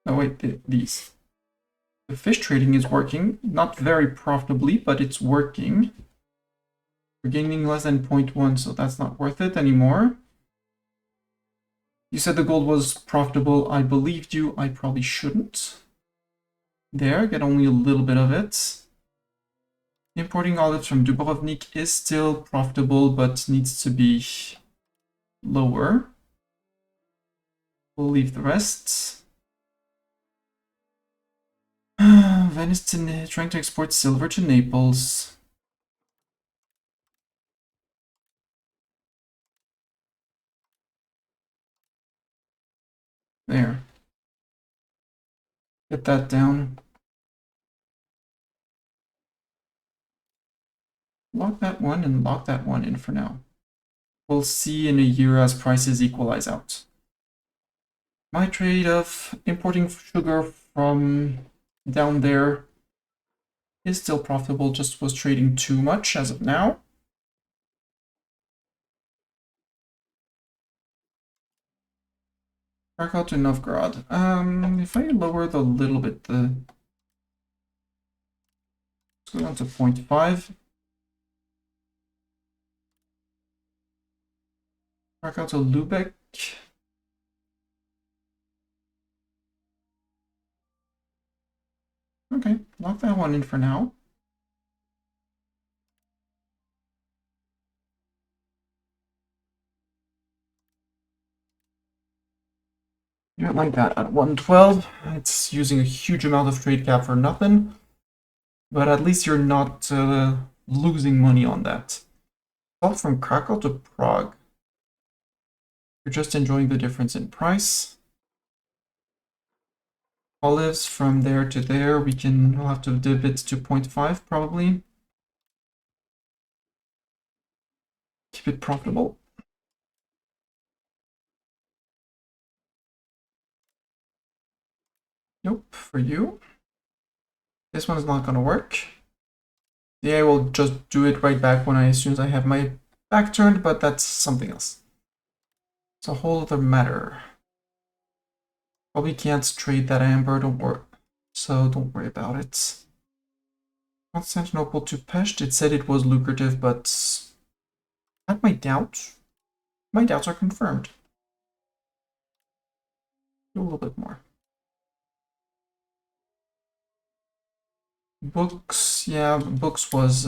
Oh wait, these. The fish trading is working. Not very profitably, but it's working. We're gaining less than 0.1, so that's not worth it anymore. You said the gold was profitable. I believed you. I probably shouldn't. There, get only a little bit of it. Importing olives from Dubrovnik is still profitable, but needs to be lower. We'll leave the rest. Venice to trying to export silver to Naples. There. Get that down. Lock that one and lock that one in for now. We'll see in a year as prices equalize out. My trade of importing sugar from down there is still profitable, just was trading too much as of now. Krakow to Novgorod. If I lower the little bit, let's go down to 0.5. Krakow to Lubeck. Okay, lock that one in for now. You don't like that at 112. It's using a huge amount of trade cap for nothing. But at least you're not losing money on that. Salt from Krakow to Prague. You're just enjoying the difference in price. Olives from there to there, we'll have to dip it to 0.5 probably. Keep it profitable. Nope, for you. This one's not gonna work. Yeah, I will just do it right back as soon as I have my back turned, but that's something else. It's a whole other matter. Probably can't trade that amber, don't worry. so don't worry about it. Constantinople to Pest, it said it was lucrative, but I have my doubts. My doubts are confirmed. Do a little bit more. Books, yeah, books was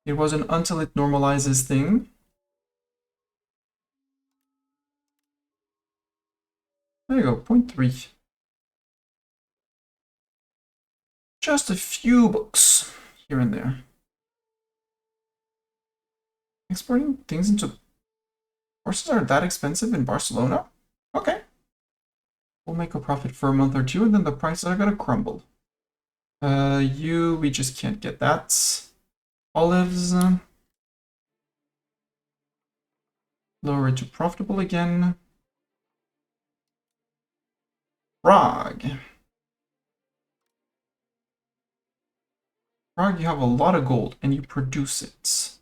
it wasn't until it normalizes thing. There you go, 0.3. Just a few books here and there. Exporting things into courses are that expensive in Barcelona? Okay. We'll make a profit for a month or two and then the prices are gonna crumble. We just can't get that. Olives, lower it to profitable again. Prague. Prague, you have a lot of gold and you produce it.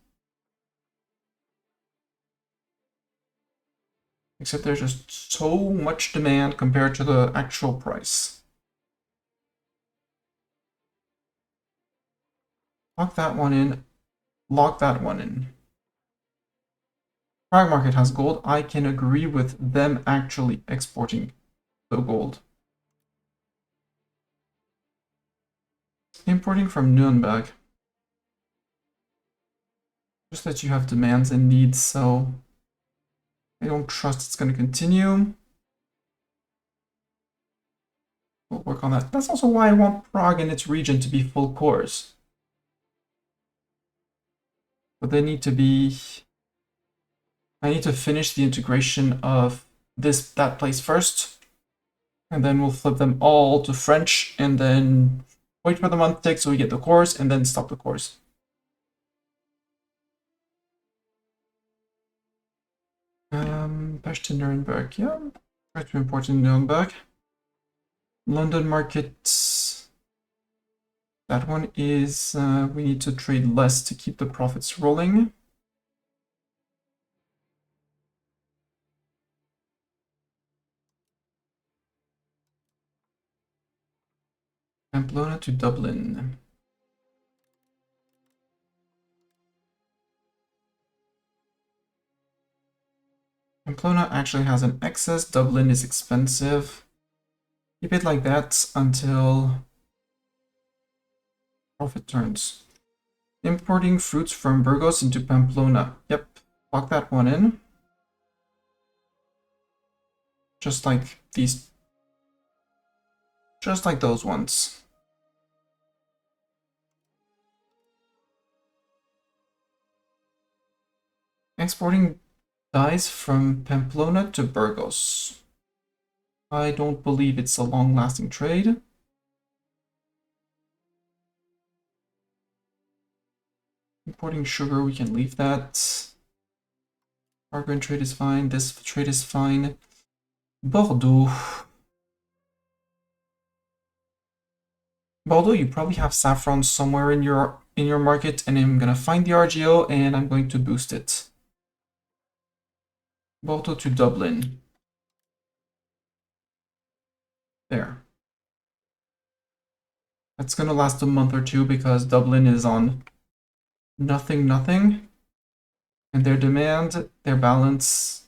Except there's just so much demand compared to the actual price. Lock that one in. Lock that one in. Prague market has gold. I can agree with them actually exporting the gold. Importing from Nuremberg. Just that you have demands and needs, so I don't trust it's going to continue. We'll work on that. That's also why I want Prague and its region to be full cores. But they need to be... I need to finish the integration of that place first. And then we'll flip them all to French and then wait for the month tick so we get the cores and then stop the cores. Pest to Nuremberg, yeah. Try to import in Nuremberg. London market. That one is, we need to trade less to keep the profits rolling. Pamplona to Dublin. Pamplona actually has an excess. Dublin is expensive. Keep it like that until profit turns. Importing fruits from Burgos into Pamplona. Yep, lock that one in. Just like these. Just like those ones. Exporting dyes from Pamplona to Burgos. I don't believe it's a long-lasting trade. Importing sugar, we can leave that. Cargo and trade is fine. This trade is fine. Bordeaux. Bordeaux, you probably have saffron somewhere in your market, and I'm gonna find the RGO and I'm going to boost it. Bordeaux to Dublin. There. That's gonna last a month or two because Dublin is on nothing, nothing. And their demand, their balance.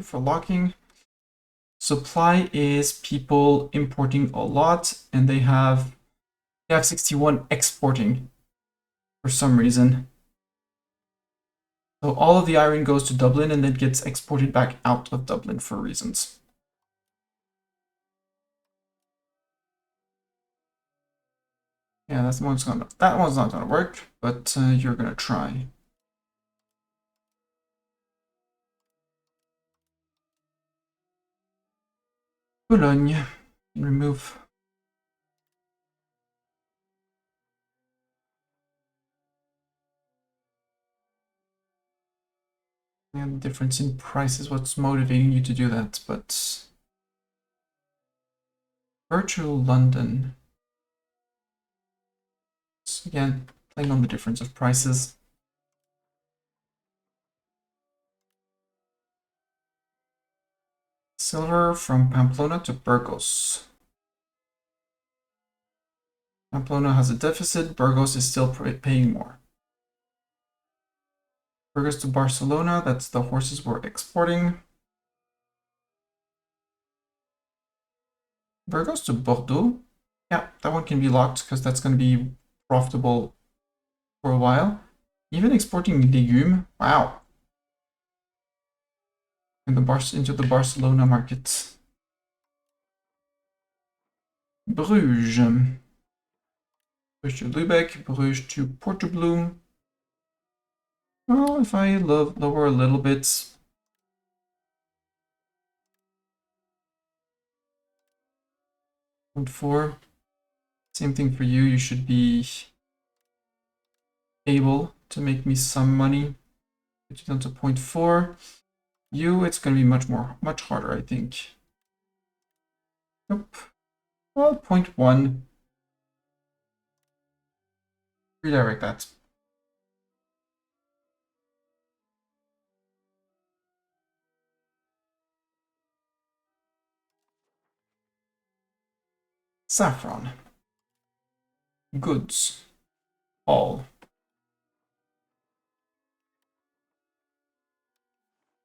For locking. Supply is people importing a lot, and they have 61 exporting for some reason. So all of the iron goes to Dublin and then gets exported back out of Dublin for reasons. Yeah, that one's not gonna work, but you're gonna try. Boulogne. Remove. And the difference in price is what's motivating you to do that, but virtual London. So again, playing on the difference of prices. silver from Pamplona to Burgos. Pamplona has a deficit, Burgos is still paying more. Burgos to Barcelona, that's the horses we're exporting. Burgos to Bordeaux, yeah, that one can be locked because that's going to be profitable for a while. Even exporting legumes, wow. Into the Barcelona market. Bruges. Bruges to Lübeck, Bruges to Portobello. Well, if I lower a little bit. 0.4. Same thing for you. You should be able to make me some money. Put it down to 0.4. You, it's going to be much harder, I think. Nope. Well, 0.1. Redirect that. Saffron. Goods. All.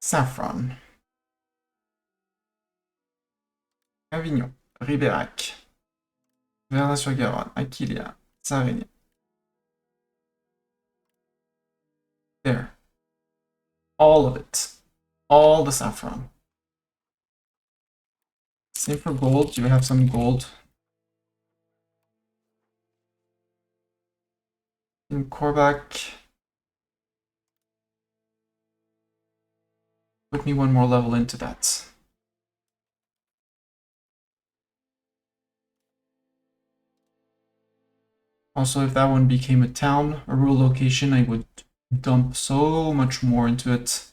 Saffron. Avignon. Ribérac. Verla-sur-Garonne. Aquileia. Sarigny. There. All of it. All the saffron. Same for gold. Do you have some gold? In Korbach. Put me one more level into that. Also, if that one became a town, a rural location, I would dump so much more into it.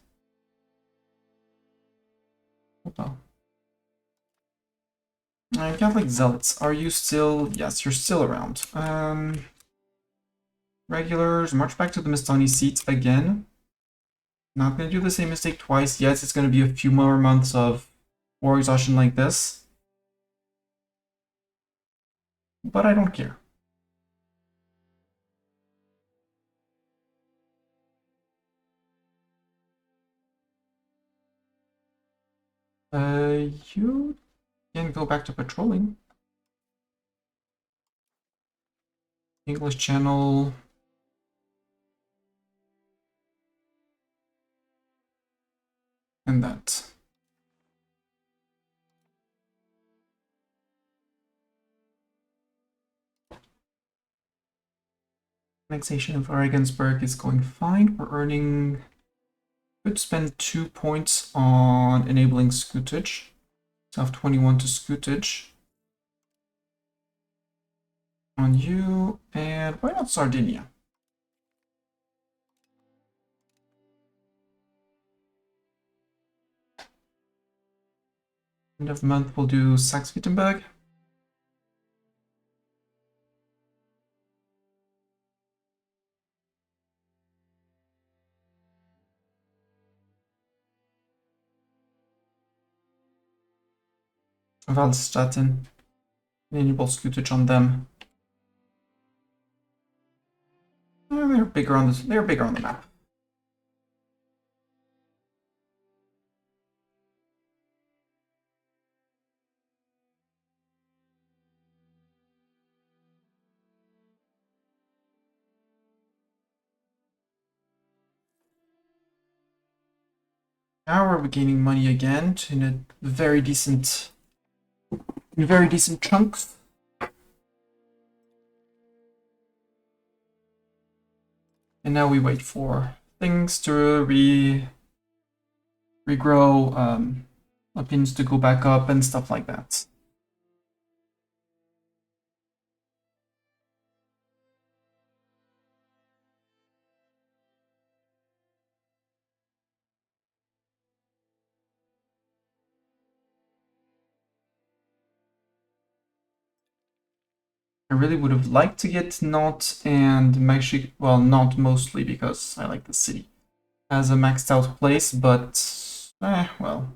Hold on. Catholic Zealots, are you still? Yes, you're still around. Regulars, march back to the Mistani seat again. Not gonna do the same mistake twice. Yes, it's gonna be a few more months of war exhaustion like this. But I don't care. You can go back to patrolling. English Channel. And that. Annexation of Regensburg is going fine. We're earning... Could spend 2 points on enabling scootage. So I have 21 to scootage. On you, and why not Sardinia? End of month we'll do Saxe-Wittenberg. Waldstatten. Enable scootage on them. They're bigger on the map. Now we're gaining money again in a very decent chunks. And now we wait for things to regrow, opinions to go back up and stuff like that. I really would have liked to get Nantes and Mexico, well, not mostly because I like the city as a maxed out place, but well.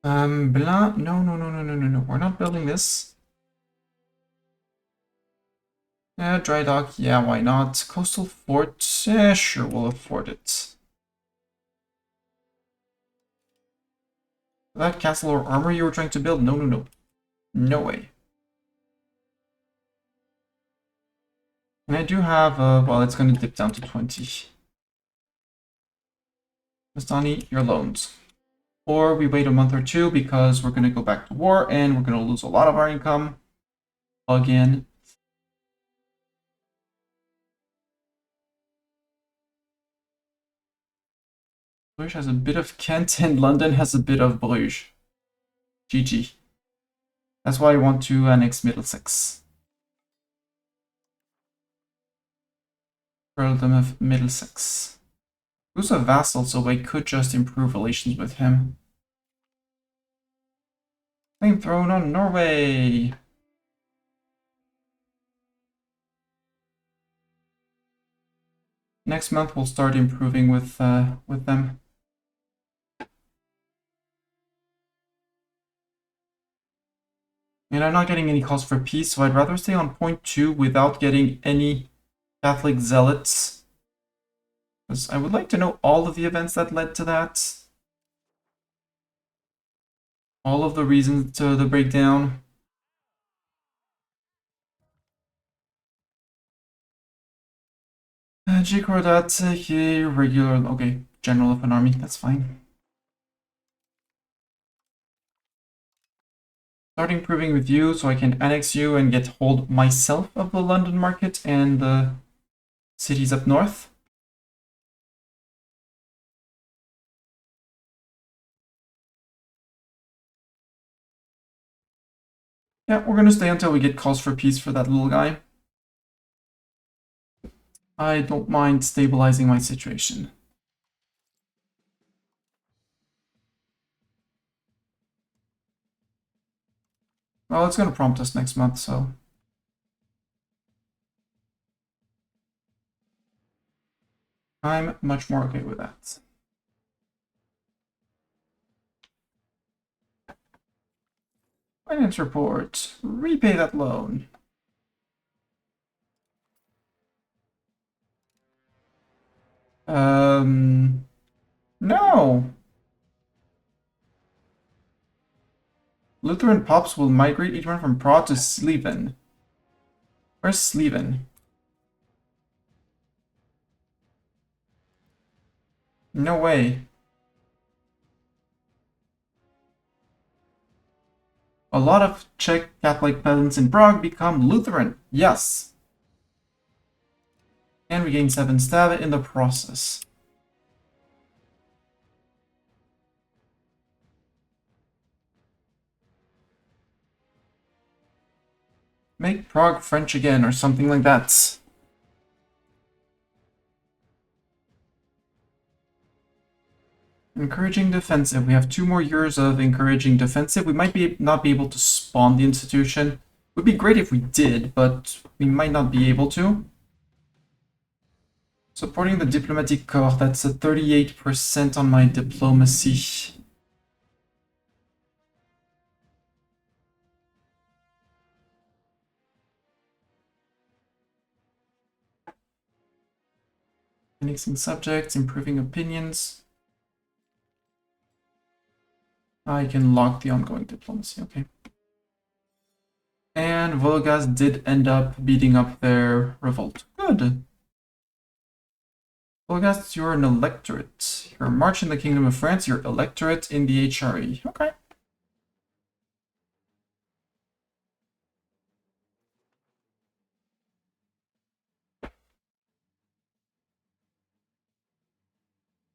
Blah. No. We're not building this. Yeah, dry dock. Yeah, why not? Coastal fort. Yeah, sure, we'll afford it. That castle or armor you were trying to build? No. No way. And I do have, well, it's going to dip down to 20. Mastani, your loans. Or we wait a month or two because we're going to go back to war and we're going to lose a lot of our income again. Bruges has a bit of Kent and London has a bit of Bruges. GG. That's why I want to annex Middlesex. Earldom of Middlesex. Who's a vassal, so I could just improve relations with him. Claim throne on Norway. Next month we'll start improving with them. And I'm not getting any calls for peace, so I'd rather stay on point 2 without getting any Catholic zealots. Because I would like to know all of the events that led to that. All of the reasons to the breakdown. Jikorat, regular, okay, general of an army, that's fine. Start improving with you so I can annex you and get hold myself of the London market and the cities up north. Yeah, we're gonna stay until we get calls for peace for that little guy. I don't mind stabilizing my situation. Well, it's gonna prompt us next month, so. I'm much more okay with that. Finance report. Repay that loan. No. Lutheran pops will migrate each one from Prague to Sleven. Where's Sleven? No way. A lot of Czech Catholic peasants in Prague become Lutheran. Yes. And we gain 7 stab in the process. Make Prague French again or something like that. Encouraging defensive. We have 2 more years of encouraging defensive. We might not be able to spawn the institution. It would be great if we did, but we might not be able to. Supporting the diplomatic corps. That's a 38% on my diplomacy. Annexing subjects, improving opinions. I can lock the ongoing diplomacy, okay. And Volgas did end up beating up their revolt. Good. Volgas, you're an electorate. You're a march in the Kingdom of France, you're electorate in the HRE. Okay.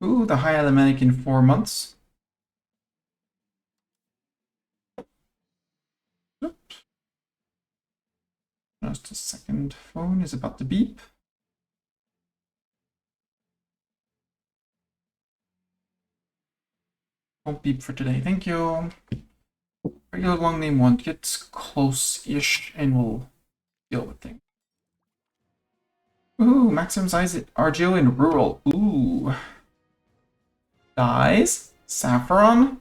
Ooh, the High Alemannic in 4 months. Oops. Just a second, phone is about to beep. Won't beep for today, thank you. Regular long name one gets close-ish and we'll deal with things. Ooh, maximum size RGO in rural. Ooh. Dyes, saffron.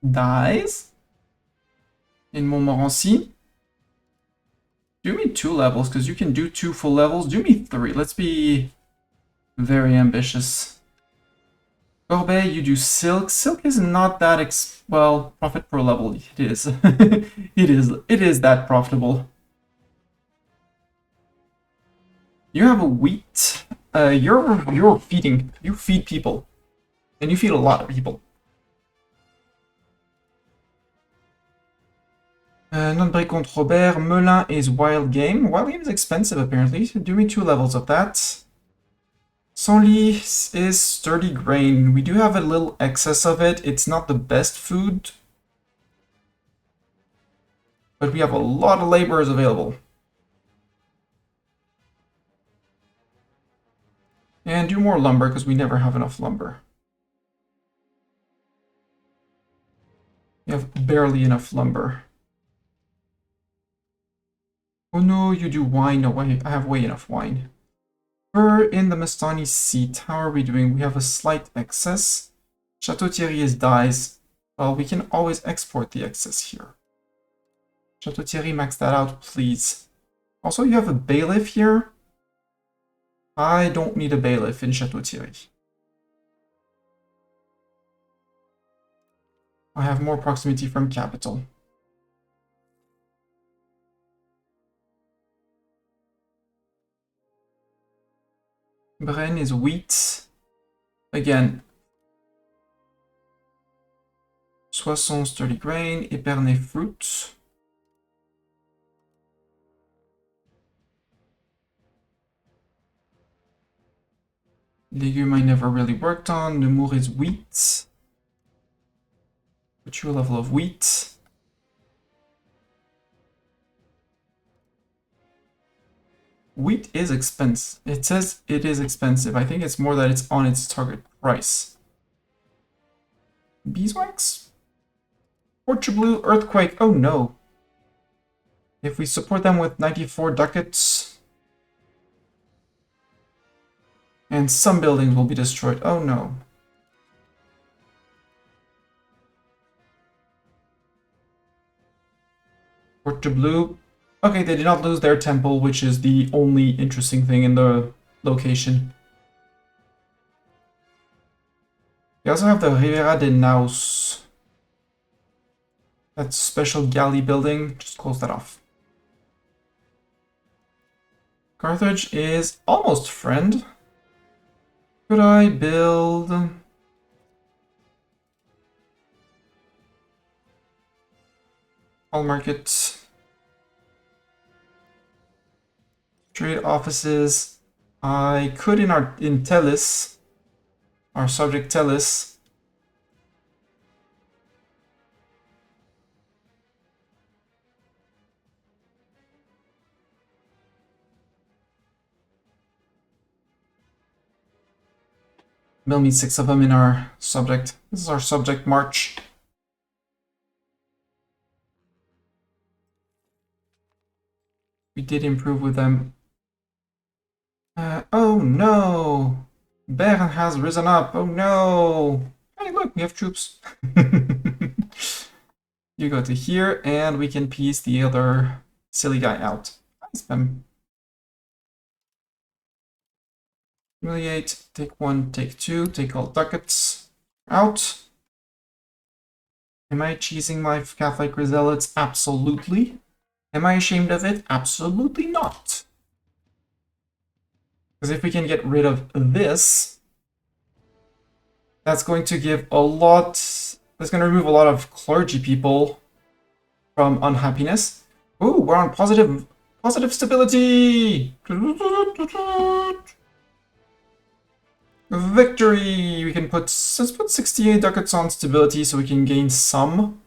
dies in Montmorency. Do me 2 levels, because you can do 2 full levels. Do me 3. Let's be very ambitious. Corbeil, you do silk. Silk is not that well, profit per level. It is. It is that profitable. You have a wheat. You're feeding. You feed people. And you feed a lot of people. Non-break contre Robert. Melun is wild game. Wild game is expensive, apparently. Do me 2 levels of that. Senlis is sturdy grain. We do have a little excess of it. It's not the best food. But we have a lot of laborers available. And do more lumber, because we never have enough lumber. We have barely enough lumber. Oh no, you do wine. No way, I have way enough wine. We're in the Mastani seat. How are we doing? We have a slight excess. Chateau Thierry is dies. Well, we can always export the excess here. Chateau Thierry, max that out, please. Also, you have a bailiff here. I don't need a bailiff in Chateau Thierry. I have more proximity from capital. Bren is wheat. Again. Soissons, sturdy grain. Épernay, fruit. Legume I never really worked on. Nemours is wheat. Put you a level of wheat. Wheat is expensive. It says it is expensive. I think it's more that it's on its target price. Beeswax? Portugal earthquake. Oh no. If we support them with 94 ducats, and some buildings will be destroyed. Oh no. Portugal. Okay, they did not lose their temple, which is the only interesting thing in the location. We also have the Rivera de Naus. That special galley building. Just close that off. Carthage is almost friend. Could I build... All market. Trade offices. I could in Tellus, our subject Tellus. We'll need 6 of them in our subject. This is our subject march. We did improve with them. Oh no! Bern has risen up. Oh no! Hey, look, we have troops. You go to here, and we can piece the other silly guy out. Nice, Bem. Humiliate, take 1, take 2, take all ducats out. Am I cheesing my Catholic zealots? Absolutely. Am I ashamed of it? Absolutely not. Because if we can get rid of this, that's going to give a lot... That's going to remove a lot of clergy people from unhappiness. Ooh, we're on positive stability! Victory! We can let's put 68 ducats on stability so we can gain some.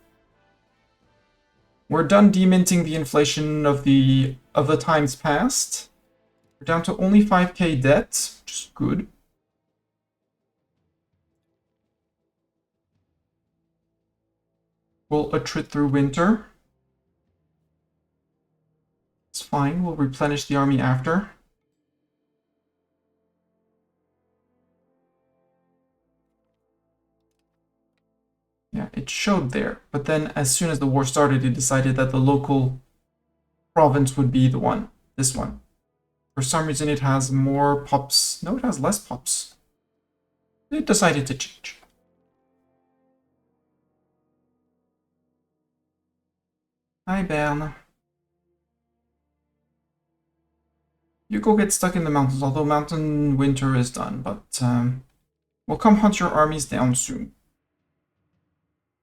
We're done deminting the inflation of the times past. We're down to only 5k debt, which is good. We'll attrit through winter. It's fine, we'll replenish the army after. Yeah, Yeah, it showed there. But then as soon as the war started, it decided that the local province would be the one. This one. For some reason, it has more pops. No, it has less pops. It decided to change. Hi, Bern. You go get stuck in the mountains, although mountain winter is done, but we'll come hunt your armies down soon.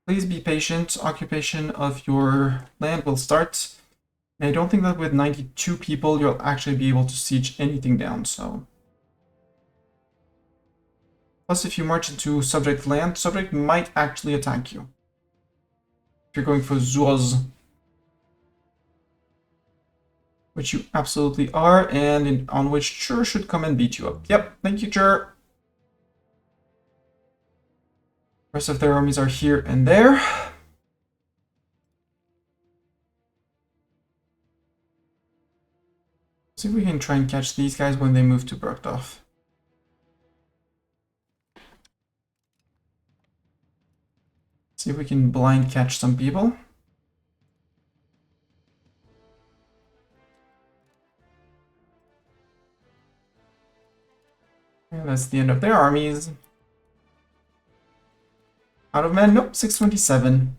Please be patient. Occupation of your land will start. And I don't think that with 92 people, you'll actually be able to siege anything down, so... Plus, if you march into subject land, subject might actually attack you. If you're going for Zuz. Which you absolutely are, and on which Chur should come and beat you up. Yep, thank you, Chur. Rest of their armies are here and there. See if we can try and catch these guys when they move to Bergdorf. See if we can blind catch some people. And that's the end of their armies. Out of men? Nope, 627.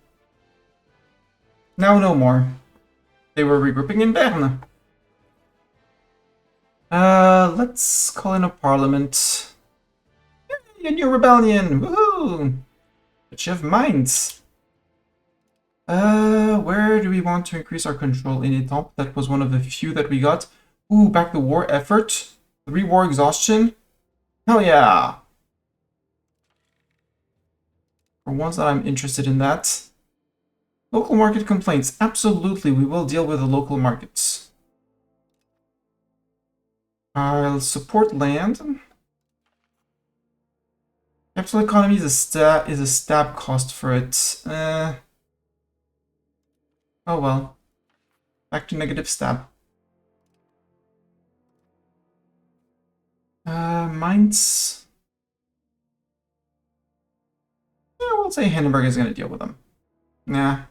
Now no more. They were regrouping in Bern. Let's call in a parliament. Yay, a new rebellion! Woohoo! But you have mines. Where do we want to increase our control? In Étampes, that was one of the few that we got. Ooh, back the war effort. 3 war exhaustion. Hell yeah! For once that I'm interested in that. Local market complaints. Absolutely, we will deal with the local markets. I'll support land. Capital economy is a stab cost for it. Oh well. Back to negative stab. Mines. Yeah, we'll say Hindenburg is going to deal with them. Nah.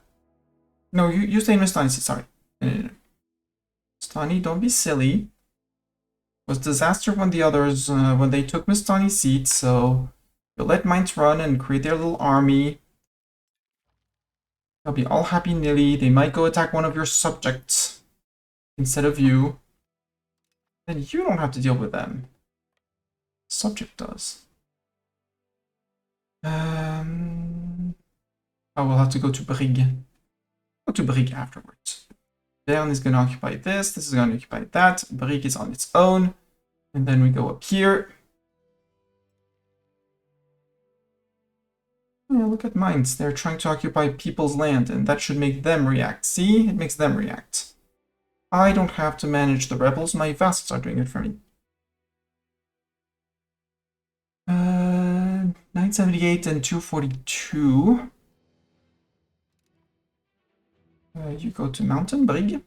No, you stay in Mistani. Sorry. No. Mistani, don't be silly. It was disaster when the others, when they took Mistani's seat, so you'll let Mainz run and create their little army. They'll be all happy-nilly. They might go attack one of your subjects instead of you. Then you don't have to deal with them. Subject does. Oh, we'll have to go to Brig. Go to Brig afterwards. Bern is going to occupy this. This is going to occupy that. Brig is on its own. And then we go up here. Yeah, look at mines. They're trying to occupy people's land, and that should make them react. See? It makes them react. I don't have to manage the rebels. My vassals are doing it for me. 978 and 242. You go to Mountain Brig.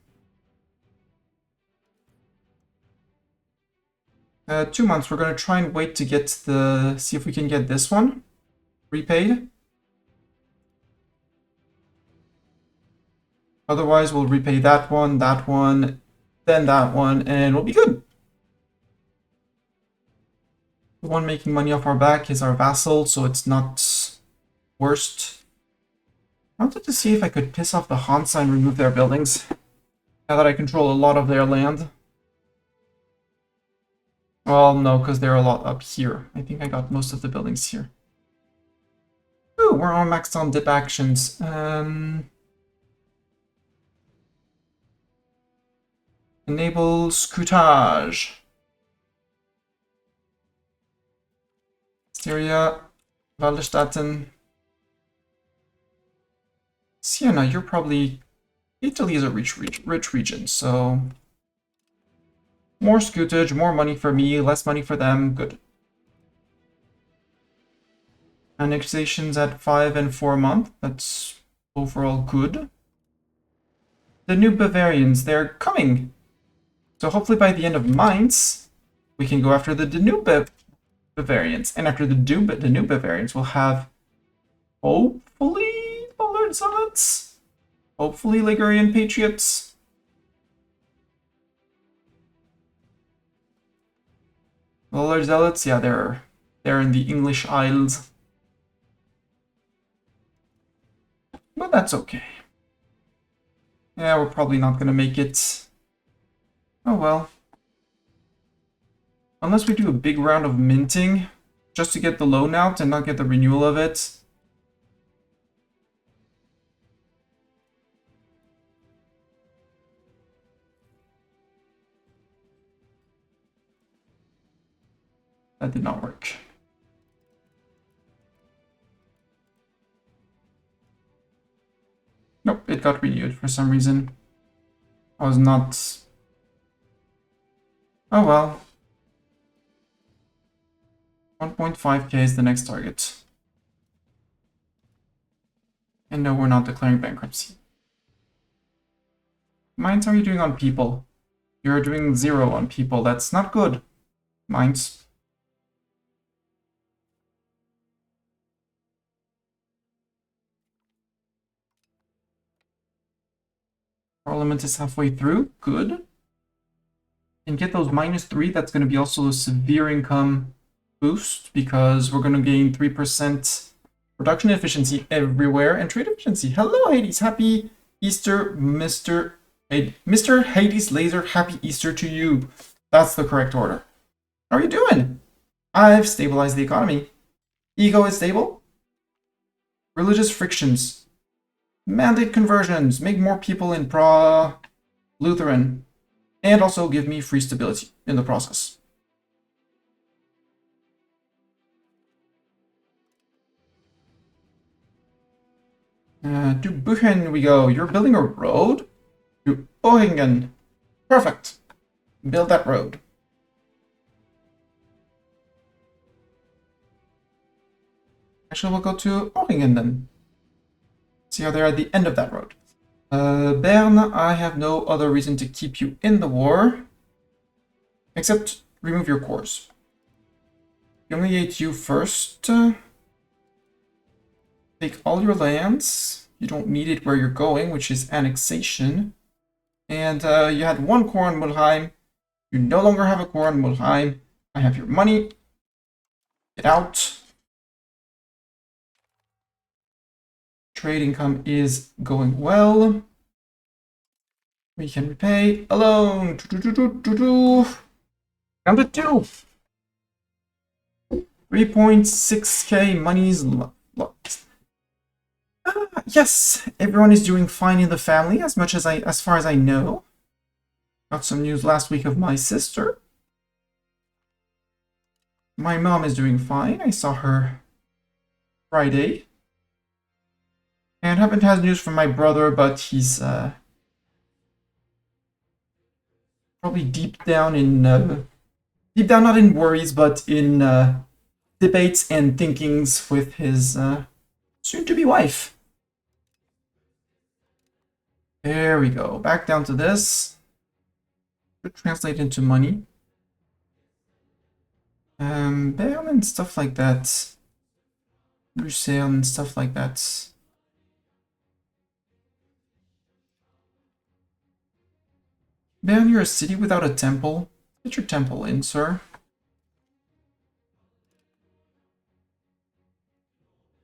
2 months. We're going to try and wait to get the... See if we can get this one repaid. Otherwise, we'll repay that one, then that one, and we'll be good. The one making money off our back is our vassal, so it's not worst. I wanted to see if I could piss off the Hansa and remove their buildings, now that I control a lot of their land. Well, no, because they're a lot up here. I think I got most of the buildings here. Ooh, we're all maxed on dip actions. Enable scutage. Styria, Waldenstatten. Siena, you're probably... Italy is a rich region, so... More scutage, more money for me, less money for them, good. Annexations at 5 and 4 months, that's overall good. The new Bavarians, they're coming! So hopefully by the end of Mainz, we can go after the Danube Bavarians. And after the new Bavarians, we'll have hopefully Pollard Zealots, hopefully Ligurian Patriots. Pollard Zealots, yeah, they're in the English Isles. But that's okay. Yeah, we're probably not gonna make it. Oh well. Unless we do a big round of minting, just to get the loan out and not get the renewal of it. That did not work. Nope, it got renewed for some reason. I was not... Oh well. 1.5k is the next target. And no, we're not declaring bankruptcy. Mines, how are you doing on people? You're doing 0 on people. That's not good. Mines. Parliament is halfway through. Good. And get those -3. That's going to be also a severe income boost because we're going to gain 3% production efficiency everywhere and trade efficiency. Hello, Hades. Happy Easter, Mr. Hades Laser. Happy Easter to you. That's the correct order. How are you doing? I've stabilized the economy. Ego is stable. Religious frictions. Mandate conversions. Make more people in pro-Lutheran. And also give me free stability in the process. To Buchen we go. You're building a road? To Ohingen. Perfect. Build that road. Actually, we'll go to Ohingen then. See how they're at the end of that road. Bern, I have no other reason to keep you in the war. Except remove your cores. Humiliate you first. Take all your lands. You don't need it where you're going, which is annexation. And you had 1 core on Mulheim. You no longer have a core on Mulheim. I have your money. Get out. Trade income is going well. We can repay a loan. Down to 2. 3.6k money's locked. Yes, everyone is doing fine in the family, as far as I know. Got some news last week of my sister. My mom is doing fine. I saw her Friday. And haven't had news from my brother, but he's probably deep down, not in worries, but in debates and thinkings with his soon-to-be wife. There we go. Back down to this. Should translate into money. Bern and stuff like that. Lucerne and stuff like that. Bern, you're a city without a temple. Get your temple in, sir.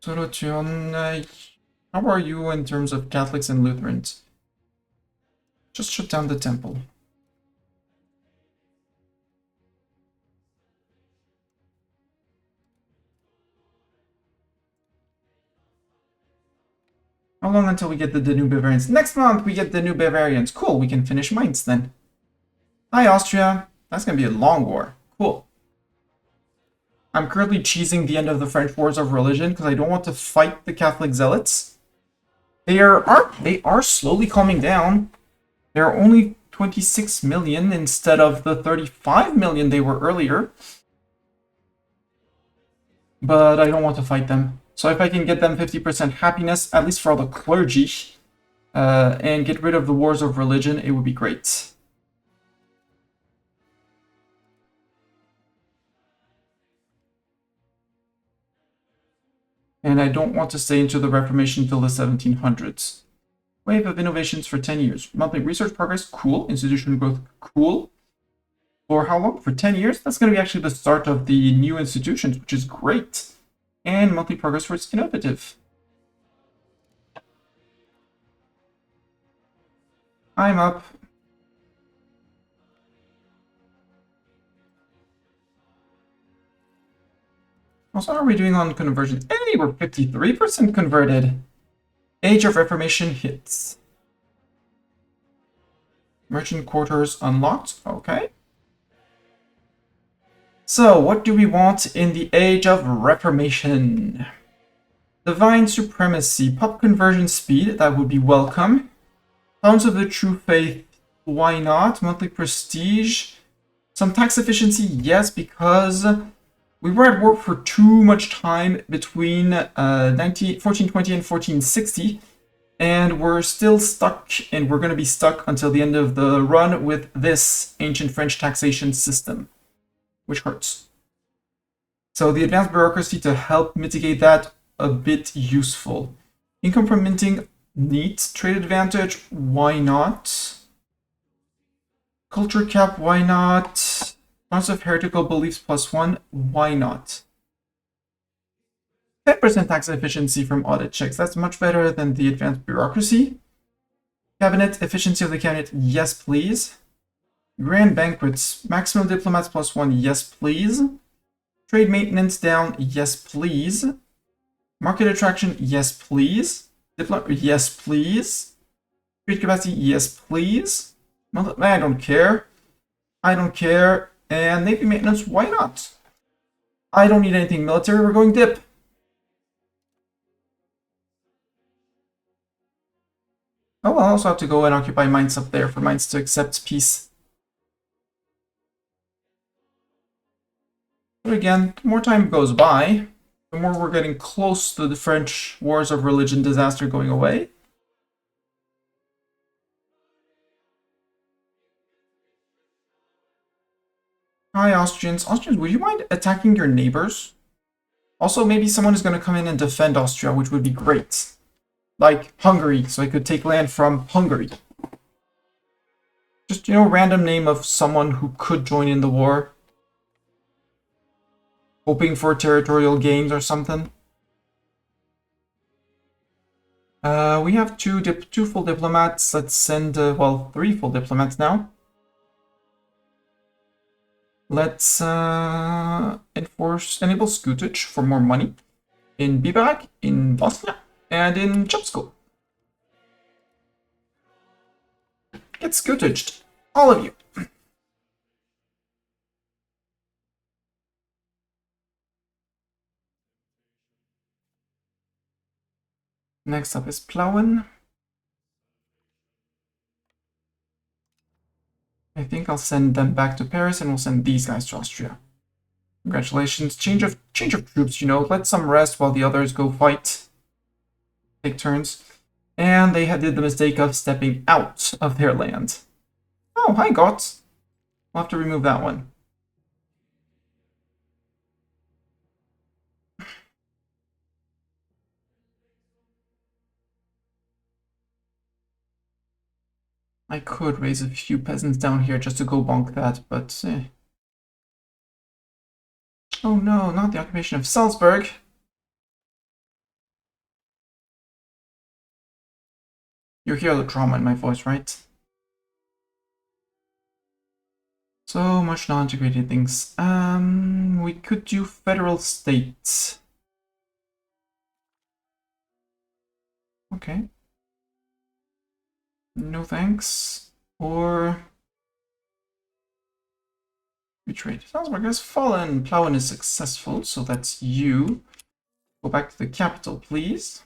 Solothurn, how are you in terms of Catholics and Lutherans? Just shut down the temple. How long until we get the Danube Bavarians? Next month we get the new Bavarians. Cool, we can finish Mainz then. Hi, Austria. That's gonna be a long war. Cool. I'm currently cheesing the end of the French Wars of Religion because I don't want to fight the Catholic zealots. They are slowly calming down. There are only 26 million instead of the 35 million they were earlier. But I don't want to fight them. So if I can get them 50% happiness, at least for all the clergy, and get rid of the wars of religion, it would be great. And I don't want to stay into the Reformation till the 1700s. Wave of innovations for 10 years. Monthly research progress, cool. Institution growth, cool. For how long? For 10 years? That's going to be actually the start of the new institutions, which is great. And monthly progress for its innovative. I'm up. Also, how are we doing on conversion? Hey, we're 53% converted. Age of Reformation hits. Merchant quarters unlocked. Okay. So, what do we want in the Age of Reformation? Divine Supremacy, pop conversion speed, that would be welcome. Fountains of the True Faith, why not? Monthly prestige. Some tax efficiency, yes, because we were at war for too much time between 1420 and 1460, and we're still stuck, and we're going to be stuck until the end of the run with this ancient French taxation system, which hurts. So the advanced bureaucracy to help mitigate that, a bit useful. Income from minting, neat. Trade advantage, why not? Culture cap, why not? Bonds of heretical beliefs +1, why not? 10% tax efficiency from audit checks, that's much better than the advanced bureaucracy. Cabinet, efficiency of the cabinet, yes please. Grand banquets, maximum diplomats +1, yes please. Trade maintenance down, yes please. Market attraction, yes please. Yes please. Trade capacity, yes please. I don't care. I don't care. And Navy maintenance, why not? I don't need anything military, we're going dip. Oh, I'll also have to go and occupy mines up there for mines to accept peace. But again, the more time goes by, the more we're getting close to the French wars of religion disaster going away. Hi, Austrians. Austrians, would you mind attacking your neighbors? Also, maybe someone is going to come in and defend Austria, which would be great. Like Hungary, so I could take land from Hungary. Just, random name of someone who could join in the war. Hoping for territorial gains or something. We have two full diplomats. Let's send, 3 full diplomats now. Let's enable scutage for more money in Biberach, in Bosnia, and in Chepsko. Get scutaged, all of you. Next up is Plauen. I think I'll send them back to Paris, and we'll send these guys to Austria. Congratulations. Change of troops, let some rest while the others go fight. Take turns. And they did the mistake of stepping out of their land. Oh, hi, Gots. We'll have to remove that one. I could raise a few peasants down here just to go bonk that, but Oh no, not the occupation of Salzburg. You hear the trauma in my voice, right? So much non-integrated things. We could do federal states. Okay. No thanks. Or retreat. Salzburg has fallen. Plauen is successful, so that's you. Go back to the capital, please.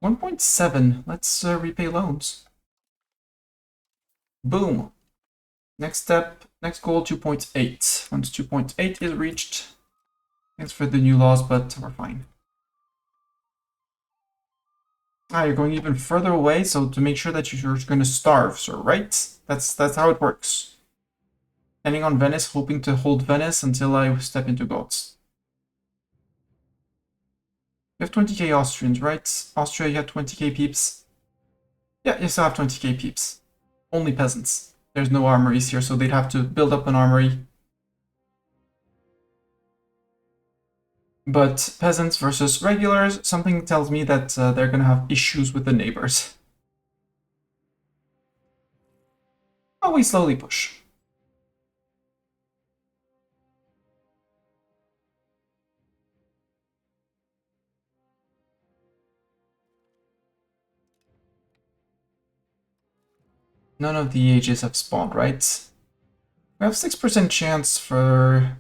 1.7. Let's repay loans. Boom. Next step, next goal, 2.8. Once 2.8 is reached, thanks for the new laws, but we're fine. Ah, you're going even further away, so to make sure that you're going to starve, sir, right? That's how it works. Depending on Venice, hoping to hold Venice until I step into Goths. You have 20k Austrians, right? Austria, you have 20k peeps. Yeah, you still have 20k peeps. Only peasants. There's no armories here, so they'd have to build up an armory. But peasants versus regulars, something tells me that they're gonna have issues with the neighbors. Oh, we slowly push. None of the ages have spawned, right? We have 6% chance for...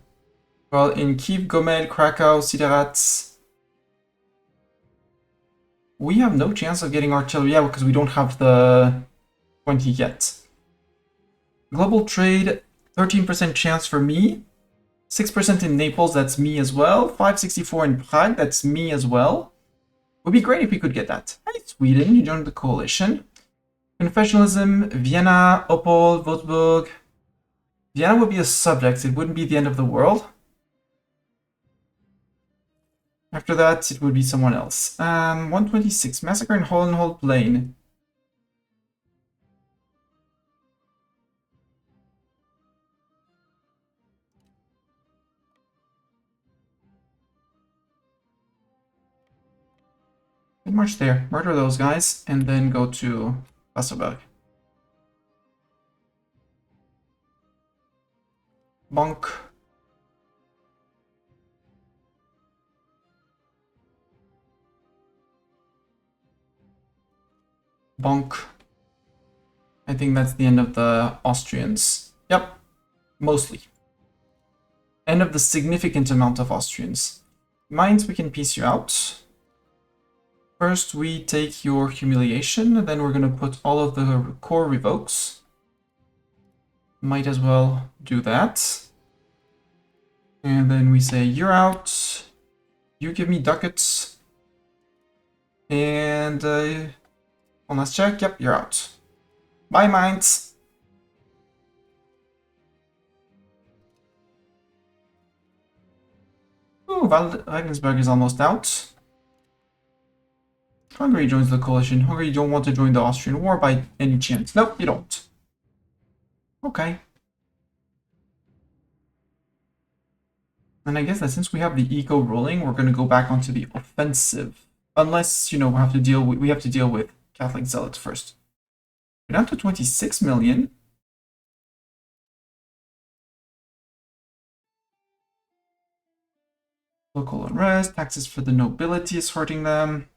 Well, in Kiev, Gomel, Krakow, Siderat... We have no chance of getting artillery, yeah, because we don't have the 20 yet. Global trade, 13% chance for me. 6% in Naples, that's me as well. 564 in Prague, that's me as well. Would be great if we could get that. Hey, Sweden, you joined the coalition. Confessionalism, Vienna, Opel, Würzburg. Vienna would be a subject, it wouldn't be the end of the world. After that, it would be someone else. 126, Massacre in Holland Plain. And march there, murder those guys, and then go to Wasserberg. Bonk. Bonk. I think that's the end of the Austrians. Yep, mostly. End of the significant amount of Austrians. Mainz, we can piece you out. First, we take your humiliation, then we're going to put all of the core revokes. Might as well do that. And then we say, you're out. You give me ducats. And one last check. Yep, you're out. Bye, Mainz. Ooh, Regensburg is almost out. Hungary joins the coalition. Hungary, you don't want to join the Austrian war by any chance. Nope, you don't. Okay. And I guess that since we have the eco ruling, we're going to go back onto the offensive. Unless, you know, we have to deal with Catholic zealots first. We're down to 26 million. Local unrest, taxes for the nobility is hurting them.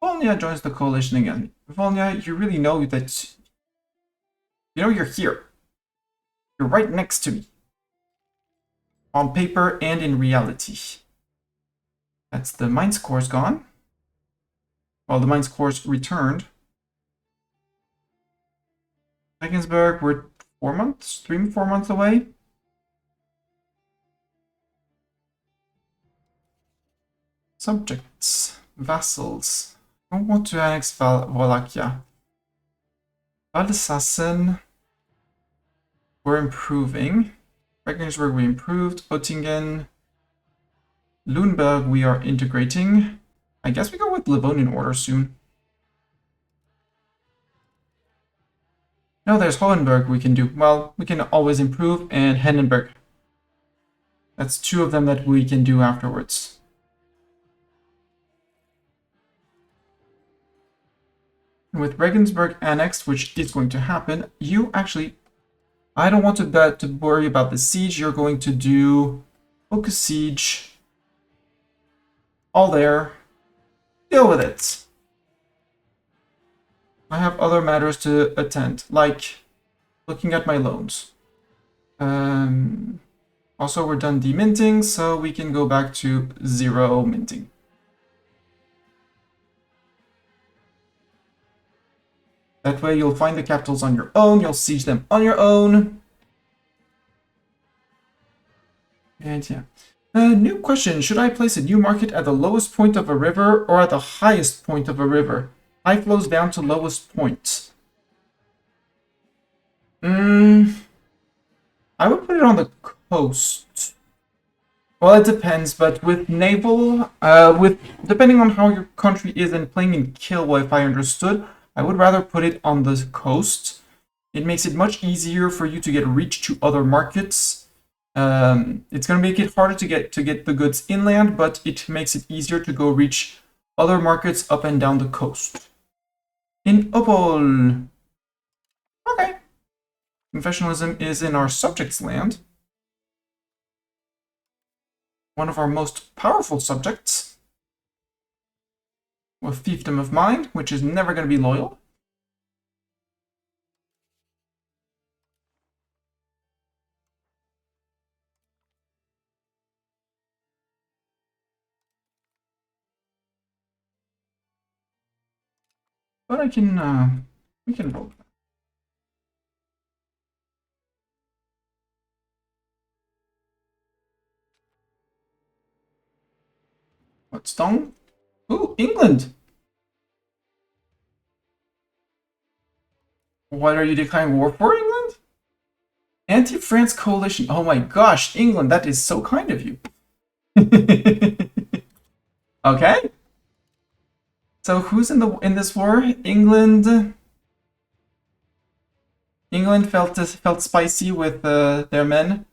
Volnia joins the coalition again. Volnia, you really know that... You know you're here. You're right next to me. On paper and in reality. That's the Mainz core's gone. Well, the Mainz core's returned. Regensburg, we're 4 months? 3-4 months away. Subjects. Vassals. I don't want to annex Wallachia. Alsace, we're improving. Regensburg, we improved. Oettingen. Lüneburg, we are integrating. I guess we go with Livonian order soon. No, there's Hohenberg we can do. Well, we can always improve, and Hindenburg. That's 2 of them that we can do afterwards. And with Regensburg annexed, which is going to happen, you actually... I don't want to worry about the siege. You're going to do focus siege. All there. Deal with it. I have other matters to attend, like looking at my loans. Also, we're done deminting, so we can go back to 0 minting. That way you'll find the capitals on your own, you'll siege them on your own. And yeah. New question, should I place a new market at the lowest point of a river or at the highest point of a river? High flows down to lowest point. I would put it on the coast. Well, it depends, but with naval, depending on how your country is and playing in kill, if I understood, I would rather put it on the coast. It makes it much easier for you to get reach to other markets. It's going to make it harder to get the goods inland, but it makes it easier to go reach other markets up and down the coast. In Opol. Okay. Confessionalism is in our subjects' land. One of our most powerful subjects. With fiefdom of mind, which is never going to be loyal. But we can roll. What stone? Ooh, England! What are you declaring war for, England? Anti-France coalition. Oh my gosh, England, that is so kind of you. Okay. So who's in this war? England. England felt spicy with their men.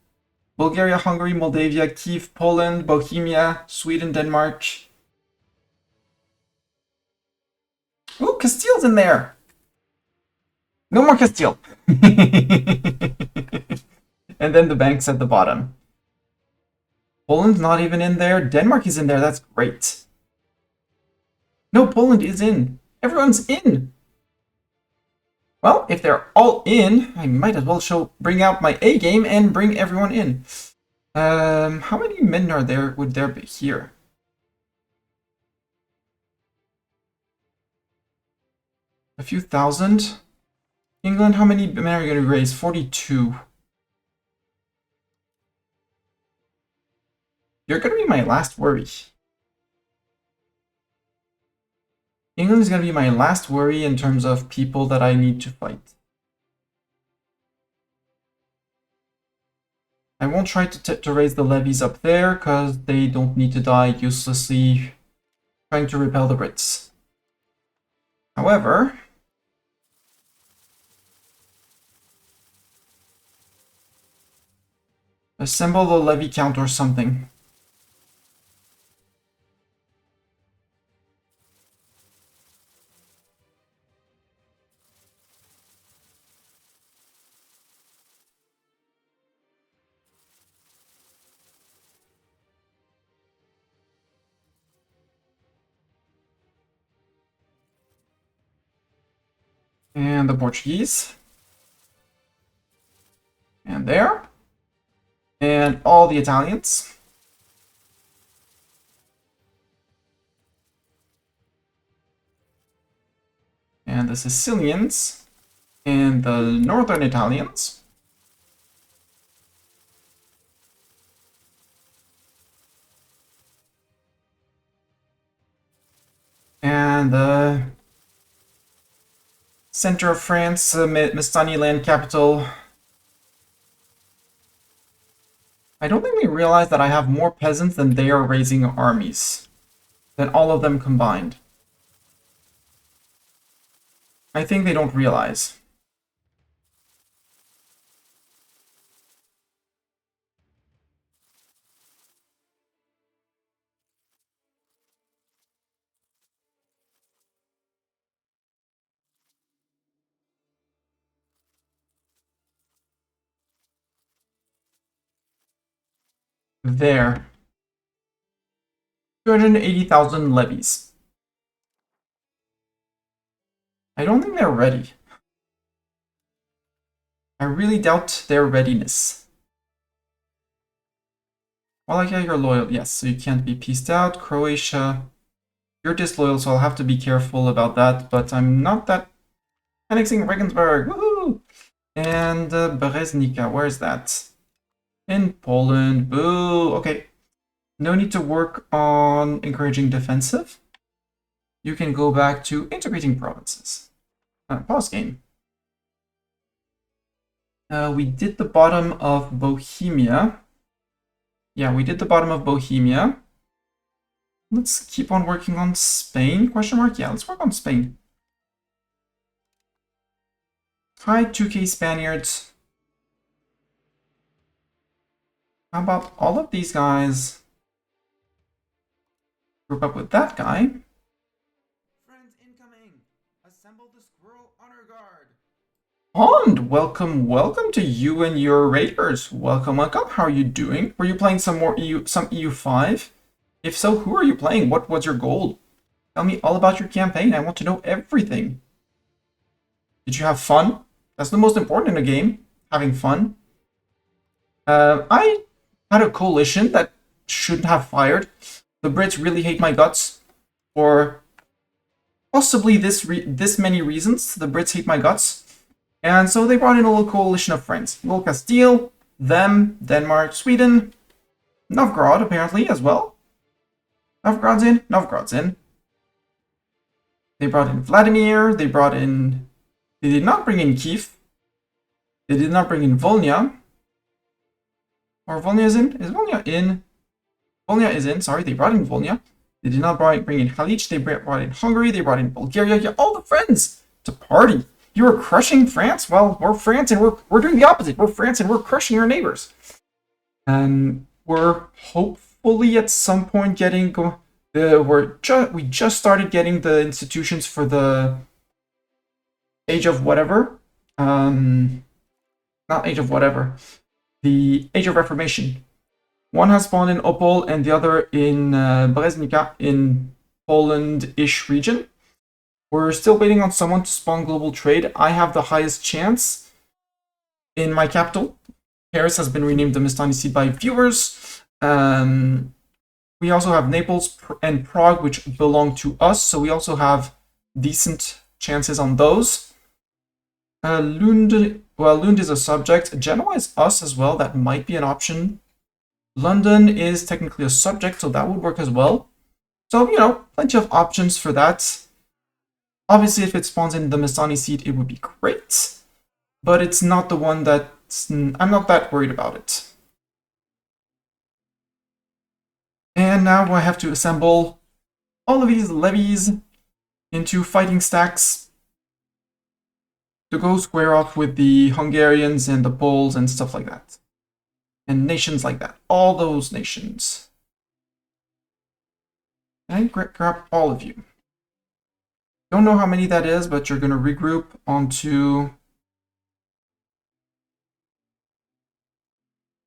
Bulgaria, Hungary, Moldavia, Kiev, Poland, Bohemia, Sweden, Denmark. Ooh, Castile's in there. No more Castile. And then the banks at the bottom. Poland's not even in there. Denmark is in there. That's great. No, Poland is in. Everyone's in. Well, if they're all in, I might as well bring out my A game and bring everyone in. How many men are there? Would there be here? A few thousand. England, how many men are you going to raise? 42. You're going to be my last worry. England is going to be my last worry in terms of people that I need to fight. I won't try to raise the levies up there, because they don't need to die uselessly trying to repel the Brits. However, assemble the levy count or something. And the Portuguese. And there. And all the Italians. And the Sicilians. And the northern Italians. And the center of France, Mestani land capital. I don't think we realize that I have more peasants than they are raising armies. Than all of them combined. I think they don't realize. There. 280,000 levies. I don't think they're ready. I really doubt their readiness. Well, yeah, you're loyal. Yes, so you can't be pieced out. Croatia. You're disloyal, so I'll have to be careful about that, but I'm not that... Annexing Regensburg! Woohoo! And Bereznica, where's that? In Poland. Boo! Okay. No need to work on encouraging defensive. You can go back to integrating provinces. Pause game. We did the bottom of Bohemia. Yeah, we did the bottom of Bohemia. Let's keep on working on Spain, question mark? Yeah, let's work on Spain. Hi, 2K Spaniards. How about all of these guys group up with that guy? Friends incoming! Assemble the squirrel honor guard! Pond, welcome to you and your raiders. Welcome. How are you doing? Were you playing some EU5? If so, who are you playing? What was your goal? Tell me all about your campaign. I want to know everything. Did you have fun? That's the most important in a game, having fun. I had a coalition that shouldn't have fired. The Brits really hate my guts for possibly this many reasons. The Brits hate my guts. And so they brought in a little coalition of friends. Little Castile, them, Denmark, Sweden, Novgorod apparently as well. Novgorod's in. They brought in Vladimir, they did not bring in Kiev. They did not bring in Volnya. Or Volnya is in? Is Volnya in? Volnya is in, sorry, they brought in Volnya. They did not bring in Halic, they brought in Hungary, they brought in Bulgaria. Yeah, all the friends to party. You were crushing France? Well, we're France and we're doing the opposite. We're France and we're crushing our neighbors. And we're hopefully at some point getting we just started getting the institutions for the Age of whatever. Not Age of whatever. The Age of Reformation. One has spawned in Opol and the other in Breznica in Poland-ish region. We're still waiting on someone to spawn global trade. I have the highest chance in my capital. Paris has been renamed the Mistani Seat by viewers. We also have Naples and Prague, which belong to us, so we also have decent chances on those. Lund is a subject. Genoa is us as well. That might be an option. London is technically a subject, so that would work as well. So, plenty of options for that. Obviously, if it spawns in the Mistani seat, it would be great. But it's not the one I'm not that worried about it. And now I have to assemble all of these levies into fighting stacks to go square off with the Hungarians and the Poles and stuff like that. And nations like that. All those nations. And grab all of you. Don't know how many that is, but you're going to regroup onto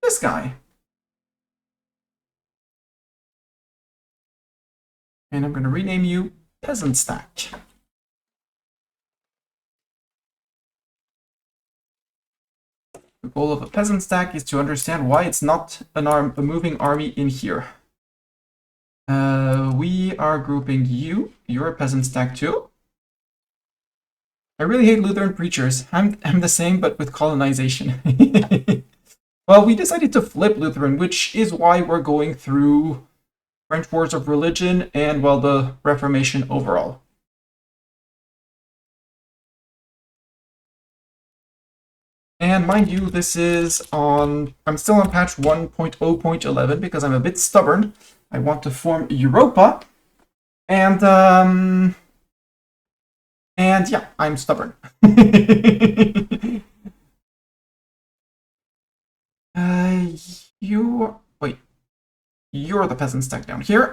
this guy. And I'm going to rename you Peasant Stack. The goal of a peasant stack is to understand why it's not a moving army in here. We are grouping you. You're a peasant stack too. I really hate Lutheran preachers. I'm the same, but with colonization. Well, we decided to flip Lutheran, which is why we're going through French Wars of Religion and, well, the Reformation overall. And mind you, this is on... I'm still on patch 1.0.11 because I'm a bit stubborn. I want to form Europa. And yeah, I'm stubborn. You're the peasant stack down here.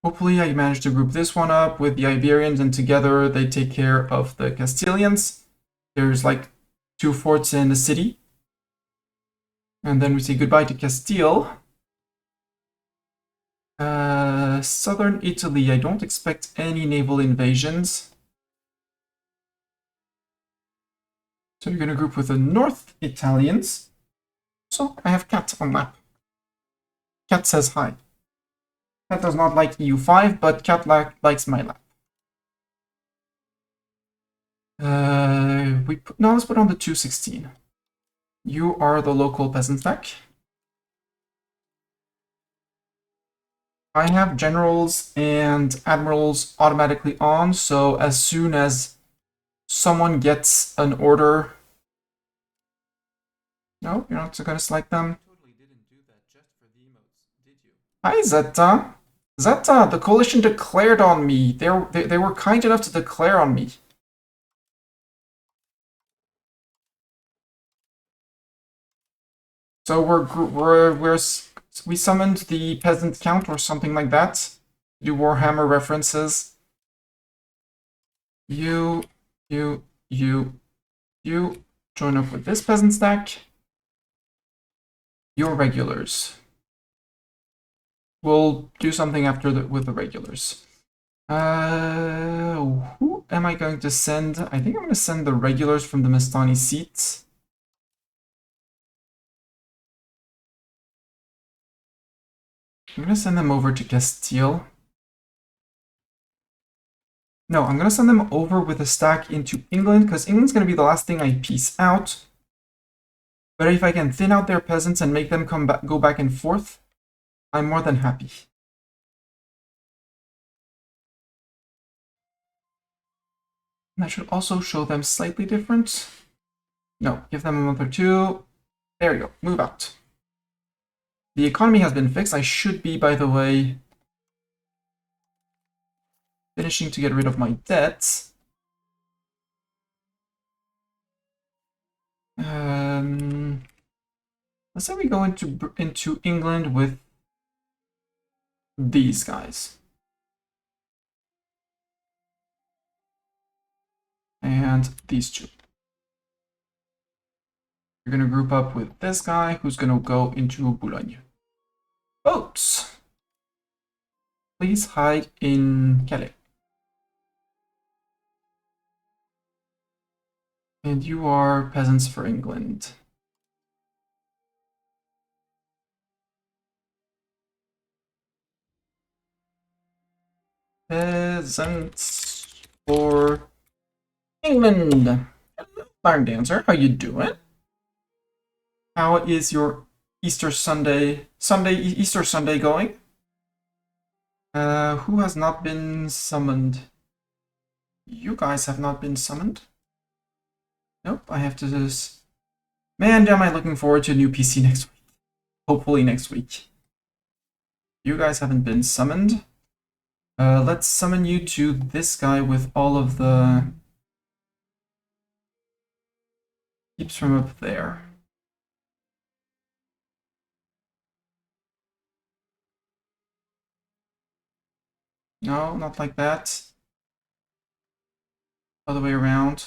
Hopefully I managed to group this one up with the Iberians, and together they take care of the Castilians. There's like 2 forts in the city. And then we say goodbye to Castile. Southern Italy, I don't expect any naval invasions. So you're going to group with the North Italians. So I have Cat on map. Cat says hi. Cat does not like EU5, but Cat likes my lap. Now let's put on the 216. You are the local peasant stack. I have generals and admirals automatically on, so as soon as someone gets an order Nope, you're not gonna select them. Totally didn't do that just for the emotes, did you? Hi, Zeta. Zeta, the coalition declared on me. They were kind enough to declare on me. So we summoned the peasant count or something like that. Do Warhammer references. You join up with this peasant stack. Your regulars. We'll do something after with the regulars. Who am I going to send? I think I'm going to send the regulars from the Mastani seat. I'm going to send them over to Castile. No, I'm going to send them over with a stack into England, because England's going to be the last thing I piece out. But if I can thin out their peasants and make them go back and forth, I'm more than happy. And I should also show them slightly different. No, give them a month or two. There you go, move out. The economy has been fixed. I should be, by the way, finishing to get rid of my debts. Let's say we go into England with these guys. And these two. You're going to group up with this guy who's going to go into Boulogne. Boats! Please hide in Calais. And you are peasants for England. Peasants for England. Hello, Fire Dancer. How you doing? How is your Easter Sunday going? Who has not been summoned? You guys have not been summoned? Nope, I have to just... Man, am I looking forward to a new PC next week. Hopefully next week. You guys haven't been summoned. Let's summon you to this guy with all of the... keeps from up there. No, not like that. Other way around.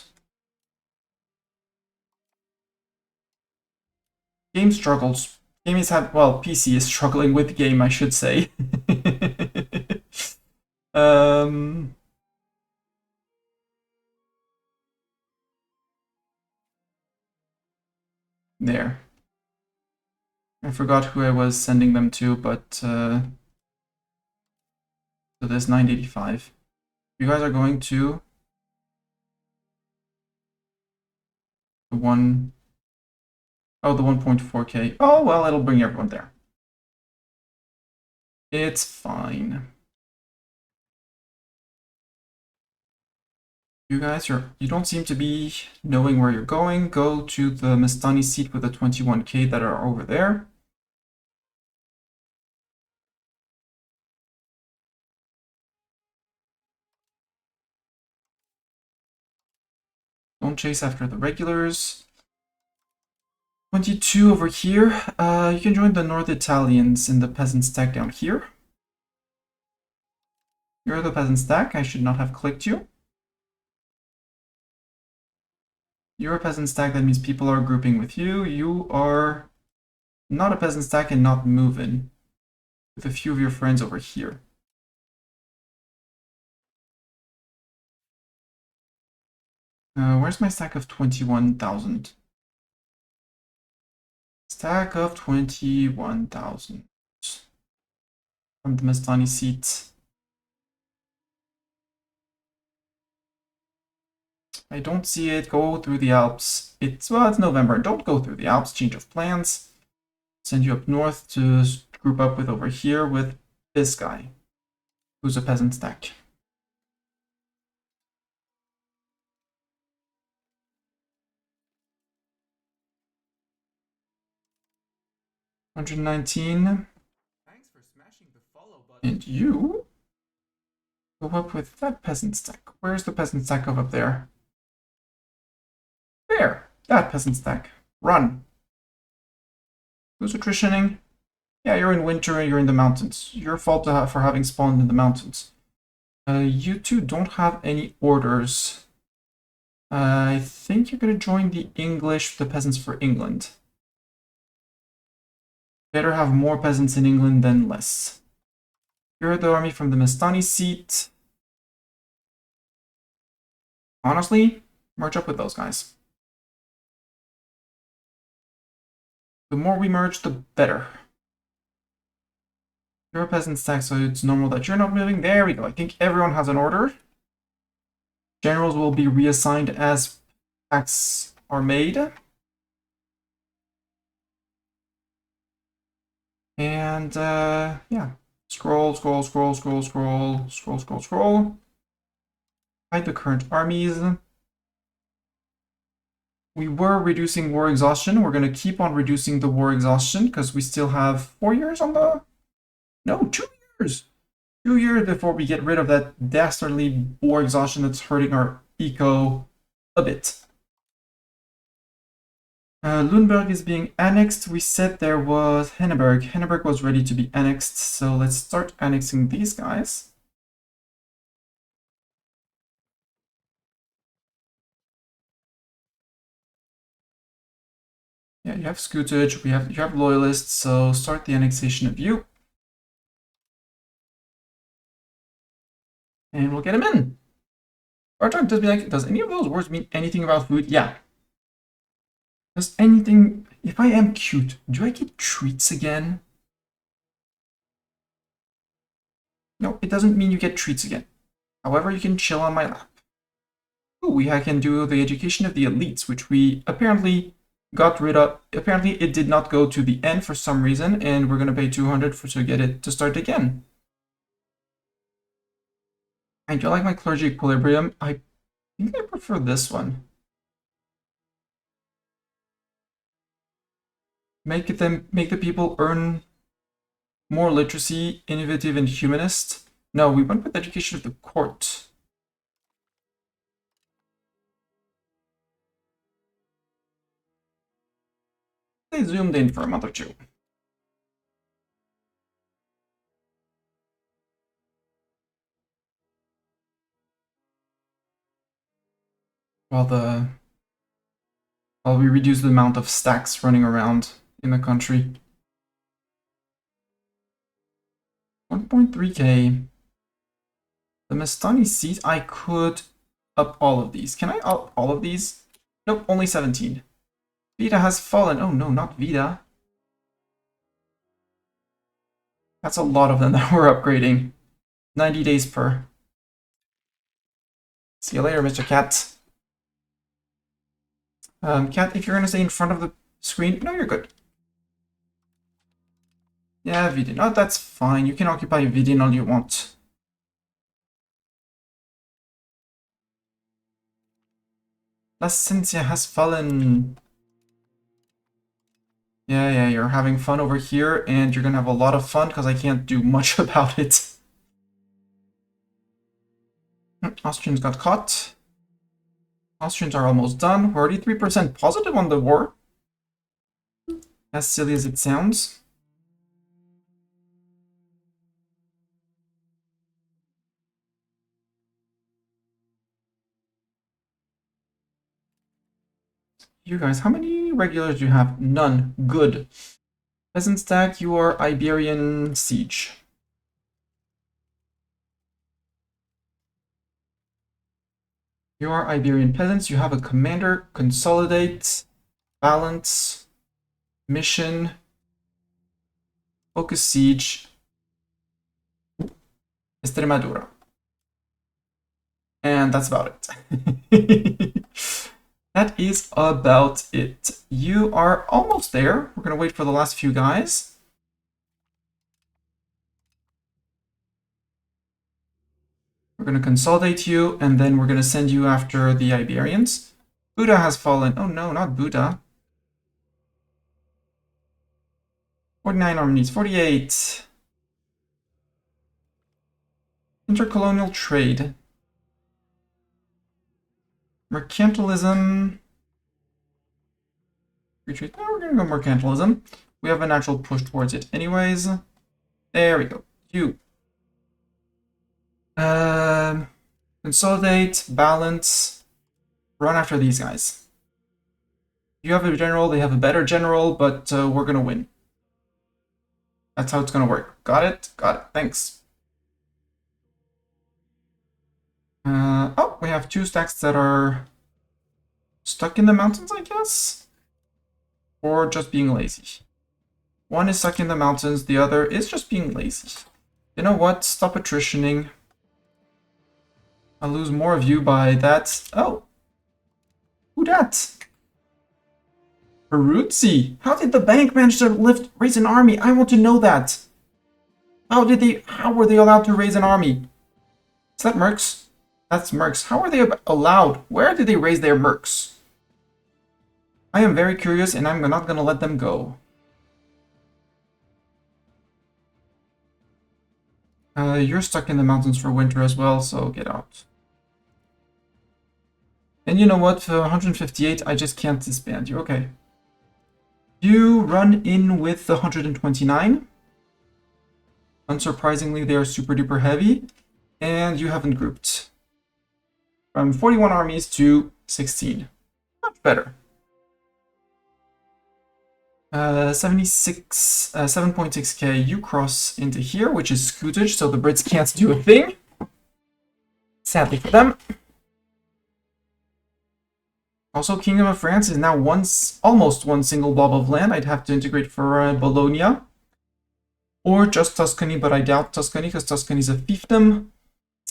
Game struggles. Game is well, PC is struggling with game, I should say. There. I forgot who I was sending them to, but so there's 985. You guys are going to the one... Oh, the 1.4K. Oh, well, it'll bring everyone there. It's fine. You guys, you don't seem to be knowing where you're going. Go to the Mastani seat with the 21K that are over there. Don't chase after the regulars. 22 over here. You can join the North Italians in the peasant stack down here. You're the peasant stack. I should not have clicked you. You're a peasant stack. That means people are grouping with you. You are not a peasant stack and not moving with a few of your friends over here. Where's my stack of 21,000? Stack of 21,000 from the Mastani seat. I don't see it. Go through the Alps. It's November. Don't go through the Alps. Change of plans. Send you up north to group up with over here with this guy, who's a peasant stack. 119. Thanks for smashing the follow button. And you go up with that peasant stack. Where's the peasant stack of up there? There! That peasant stack. Run. Who's attritioning? Yeah, you're in winter and you're in the mountains. Your fault for having spawned in the mountains. You two don't have any orders. I think you're going to join the English, the peasants for England. Better have more peasants in England than less. You're the army from the Mestani seat. Honestly, merge up with those guys. The more we merge, the better. You're a peasant stack, so it's normal that you're not moving. There we go. I think everyone has an order. Generals will be reassigned as packs are made. And yeah, scroll. Hide the current armies. We were reducing war exhaustion. We're going to keep on reducing the war exhaustion because we still have 4 years on the... No, 2 years! 2 years before we get rid of that dastardly war exhaustion that's hurting our eco a bit. Lundberg is being annexed. We said there was Henneberg. Henneberg was ready to be annexed, so let's start annexing these guys. Yeah, you have Scootage, you have Loyalists, so start the annexation of you. And we'll get him in. Bartok does be like, does any of those words mean anything about food? Yeah. Does anything... If I am cute, do I get treats again? No, it doesn't mean you get treats again. However, you can chill on my lap. Ooh, we can do the education of the elites, which we apparently got rid of. Apparently, it did not go to the end for some reason, and we're going to pay 200 to get it to start again. I do like my clergy equilibrium. I think I prefer this one. Make the people earn more literacy, innovative, and humanist. No, we went with education of the court. They zoomed in for a month or two. While we reduce the amount of stacks running around in the country. 1.3k. The Mestani seat, I could up all of these. Can I up all of these? Nope, only 17. Vida has fallen. Oh no, not Vida. That's a lot of them that we're upgrading. 90 days per. See you later, Mr. Cat. Cat, if you're gonna stay in front of the screen, no, you're good. Yeah, Vidin. Oh, that's fine. You can occupy Vidin all you want. Placencia has fallen. Yeah, you're having fun over here, and you're gonna have a lot of fun because I can't do much about it. Austrians got caught. Austrians are almost done. We're already 3% positive on the war. As silly as it sounds. You guys, how many regulars do you have? None. Good. Peasant stack, you are Iberian siege. You are Iberian peasants. You have a commander. Consolidate. Balance. Mission. Focus siege. Extremadura. And that's about it. That is about it. You are almost there. We're going to wait for the last few guys. We're going to consolidate you, and then we're going to send you after the Iberians. Buddha has fallen. Oh no, not Buddha. 49 armies, 48. Intercolonial trade. Mercantilism. Retreat. Oh, we're gonna go mercantilism. We have a natural push towards it anyways. There we go. You. Consolidate, balance, run after these guys. You have a general, they have a better general, but we're gonna win. That's how it's gonna work. Got it? Got it. Thanks. Oh, we have 2 stacks that are stuck in the mountains, I guess? Or just being lazy. One is stuck in the mountains, the other is just being lazy. You know what? Stop attritioning. I'll lose more of you by that. Oh. Who dat? Peruzzi. How did the bank manage to raise an army? I want to know that. How were they allowed to raise an army? Is that mercs? That's mercs. How are they allowed? Where did they raise their mercs? I am very curious and I'm not gonna let them go. You're stuck in the mountains for winter as well, so get out. And you know what? For 158, I just can't disband you. Okay. You run in with the 129. Unsurprisingly, they are super duper heavy. And you haven't grouped. From 41 armies to 16. Much better. 7.6k, you cross into here, which is scootage, so the Brits can't do a thing. Sadly for them. Also, Kingdom of France is now almost one single blob of land. I'd have to integrate for Bologna. Or just Tuscany, but I doubt Tuscany, because Tuscany's a fiefdom.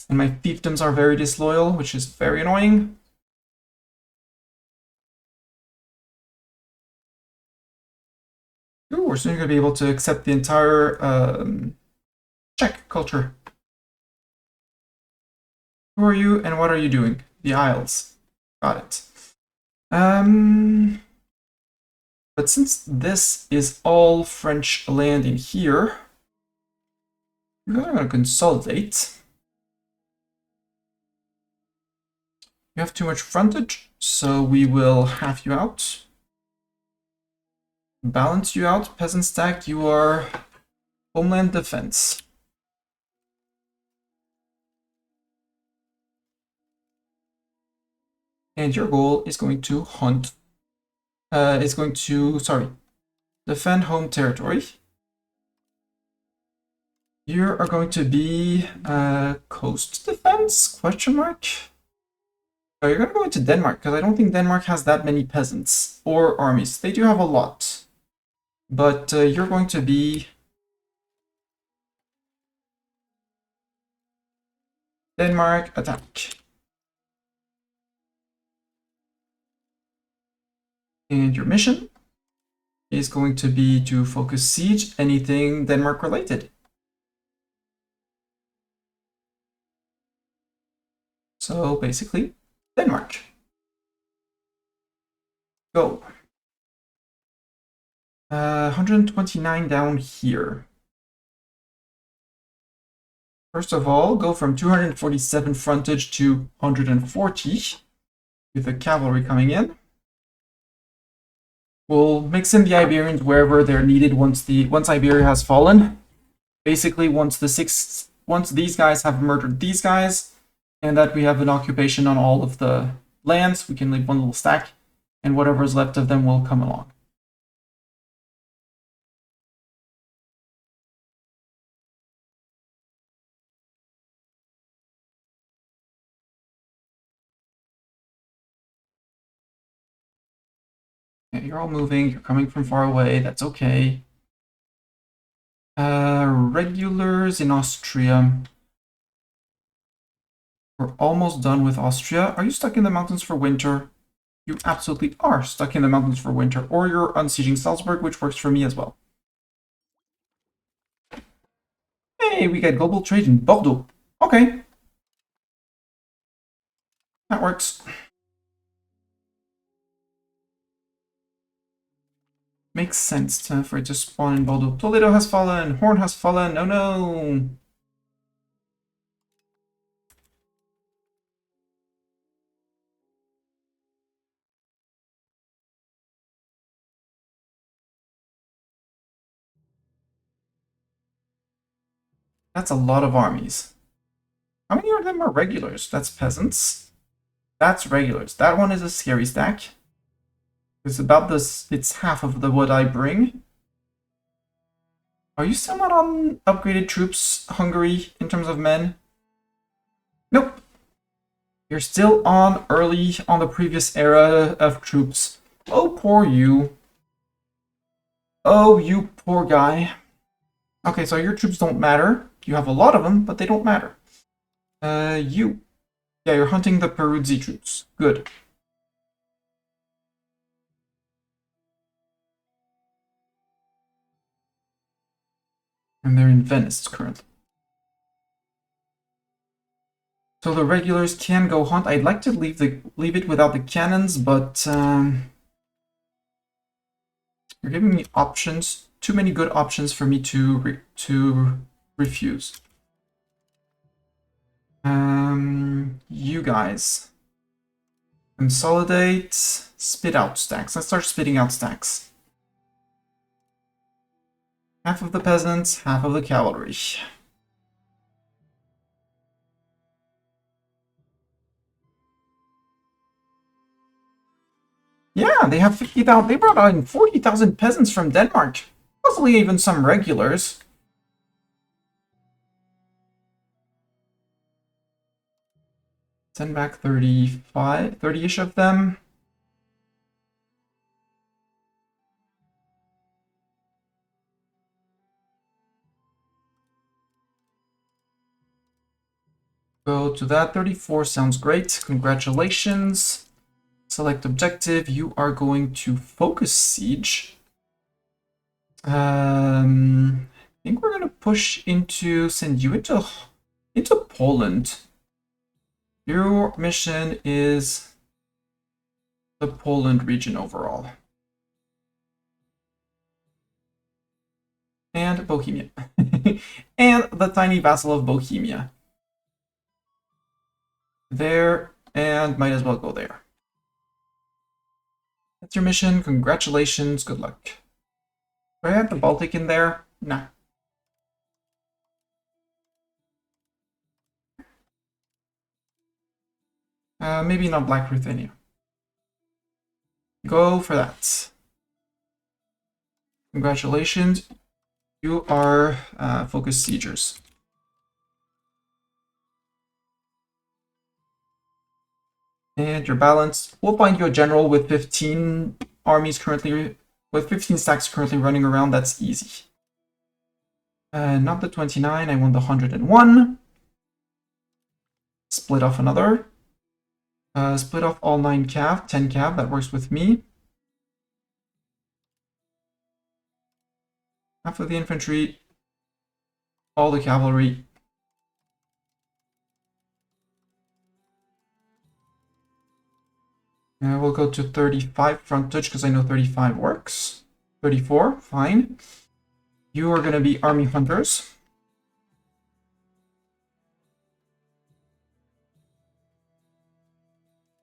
And my fiefdoms are very disloyal, which is very annoying. Ooh, we're soon going to be able to accept the entire Czech culture. Who are you and what are you doing? The Isles. Got it. But since this is all French land in here, we're going to consolidate. You have too much frontage, so we will half you out. Balance you out, peasant stack, you are homeland defense. And your goal is going to hunt. Defend home territory. You are going to be coast defense, question mark? Oh, you're going to go into Denmark, because I don't think Denmark has that many peasants or armies. They do have a lot. But you're going to be Denmark attack. And your mission is going to be to focus siege anything Denmark related. So basically, Denmark. Go. 129 down here. First of all, go from 247 frontage to 140 with the cavalry coming in. We'll mix in the Iberians wherever they're needed once Iberia has fallen. Basically, once these guys have murdered these guys, and that we have an occupation on all of the lands, we can leave one little stack, and whatever is left of them will come along. Yeah, you're all moving, you're coming from far away, that's okay. Regulars in Austria. We're almost done with Austria. Are you stuck in the mountains for winter? You absolutely are stuck in the mountains for winter, or you're unsieging Salzburg, which works for me as well. Hey, we got global trade in Bordeaux. Okay. That works. makes sense for it to spawn in Bordeaux. Toledo has fallen. Horn has fallen. Oh no. That's a lot of armies. How many of them are regulars? That's peasants. That's regulars. That one is a scary stack. It's about this. It's half of the what I bring. Are you still not on upgraded troops, Hungary, in terms of men? Nope. You're still on early on the previous era of troops. Oh, poor you. Oh, you poor guy. Okay, so your troops don't matter. You have a lot of them, but they don't matter. You. Yeah, you're hunting the Peruzzi troops. Good. And they're in Venice currently. So the regulars can go hunt. I'd like to leave it without the cannons, but you're giving me options. Too many good options for me to refuse. You guys. Consolidate. Spit out stacks. Let's start spitting out stacks. Half of the peasants, half of the cavalry. Yeah, they have 50,000. They brought in 40,000 peasants from Denmark. Possibly even some regulars. Send back 35, 30-ish of them. Go to that. 34 sounds great. Congratulations. Select objective. You are going to focus siege. I think we're gonna push send you into Poland. Your mission is the Poland region overall. And Bohemia. And the tiny vassal of Bohemia. There, and might as well go there. That's your mission. Congratulations. Good luck. Do I have the Baltic in there? Nah. Maybe not Black Ruthenia. Go for that. Congratulations. You are focused siegers. And you're balanced. We'll find you a general with 15 armies currently, with 15 stacks currently running around. That's easy. Not the 29, I want the 101. Split off another. Split off all 9 cav, 10 cav, that works with me. Half of the infantry, all the cavalry. We'll go to 35 frontage because I know 35 works. 34, fine. You are going to be army hunters.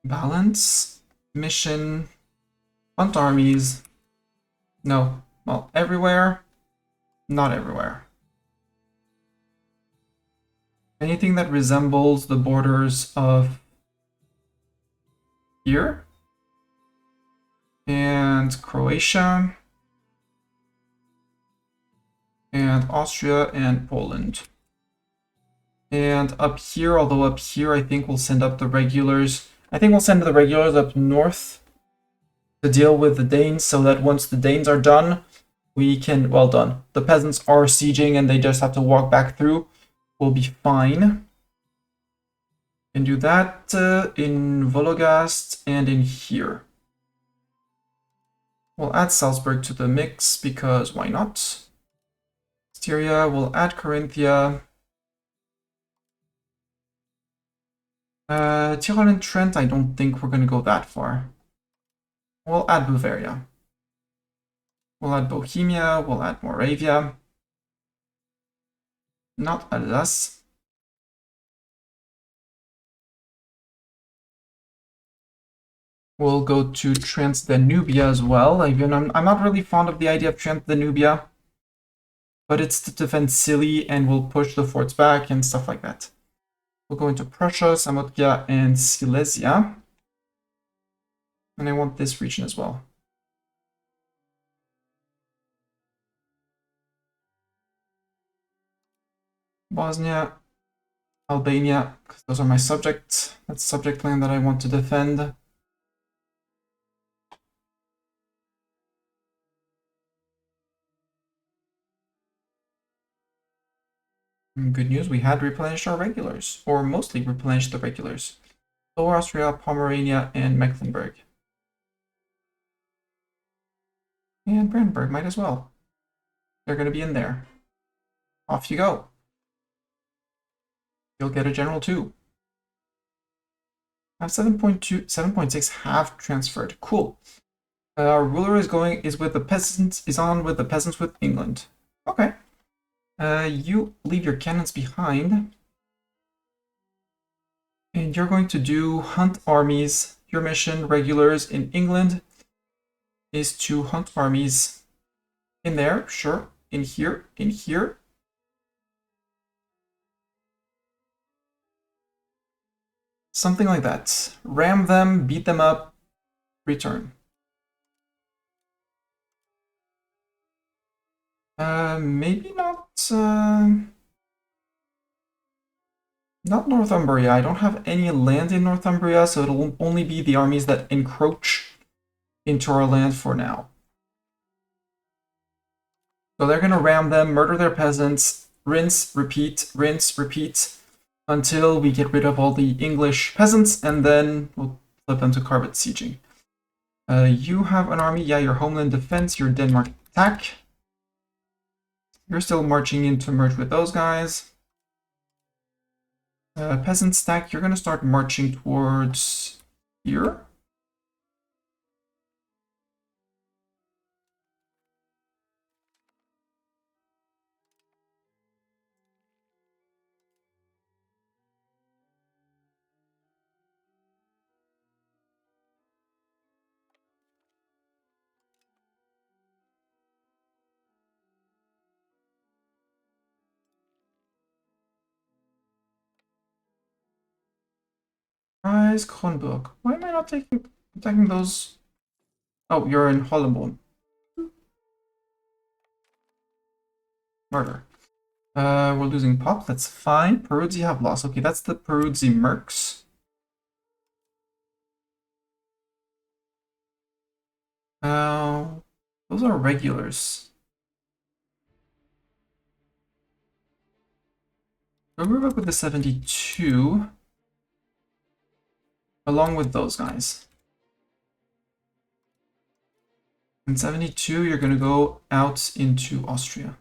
Balance, mission, hunt armies. No, well, everywhere, not everywhere. Anything that resembles the borders of here and Croatia and Austria and Poland. And up here, although up here I think we'll send up the regulars. I think we'll send the regulars up north to deal with the Danes so that once the Danes are done, we can, well done. The peasants are sieging and they just have to walk back through. We'll be fine. And do that in Vologast and in here. We'll add Salzburg to the mix because why not? Styria, we'll add Carinthia. Tyrol and Trent, I don't think we're going to go that far. We'll add Bavaria. We'll add Bohemia, we'll add Moravia. Not Alsace. We'll go to Transdanubia as well. Even I'm not really fond of the idea of Transdanubia, but it's to defend Scilly and we'll push the forts back and stuff like that. We'll go into Prussia, Samothracia, and Silesia. And I want this region as well. Bosnia, Albania, because those are my subjects. That's subject land that I want to defend. And good news, we had replenished our regulars, or mostly replenished the regulars. Lower Austria, Pomerania, and Mecklenburg. And Brandenburg might as well. They're going to be in there. Off you go. You'll get a general too. I have 7.2, 7.6 have transferred. Cool. Our ruler is with the peasants, is on with the peasants with England. Okay. You leave your cannons behind. And you're going to do hunt armies. Your mission, regulars in England, is to hunt armies in there, sure. In here, in here. Something like that. Ram them, beat them up, return. Maybe not... not Northumbria. I don't have any land in Northumbria, so it'll only be the armies that encroach into our land for now. So they're gonna ram them, murder their peasants, rinse, repeat, until we get rid of all the English peasants, and then we'll flip them to carpet sieging. You have an army, yeah, your homeland defense, your Denmark attack. You're still marching in to merge with those guys. Peasant stack, you're gonna start marching towards here. Prize Kronburg. Why am I not attacking those? Oh, you're in Hollenborn. Murder. We're losing pop, that's fine. Peruzzi have lost. Okay, that's the Peruzzi mercs. Those are regulars. We'll move up with the 72. Along with those guys. In 72, you're going to go out into Austria.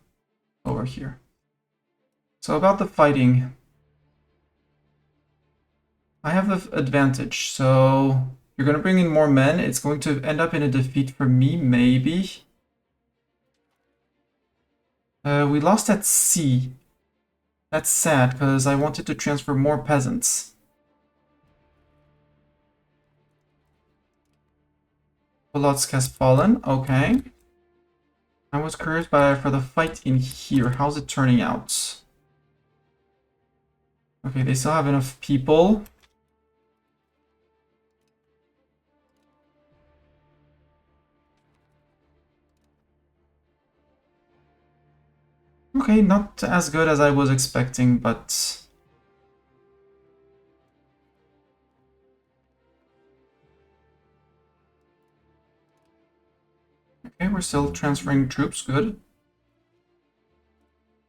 Over here. So about the fighting. I have the advantage, so you're going to bring in more men. It's going to end up in a defeat for me, maybe. We lost at sea. That's sad, because I wanted to transfer more peasants. Polotsk has fallen, okay. I was curious for the fight in here. How's it turning out? Okay, they still have enough people. Okay, not as good as I was expecting, but... Okay, we're still transferring troops, good.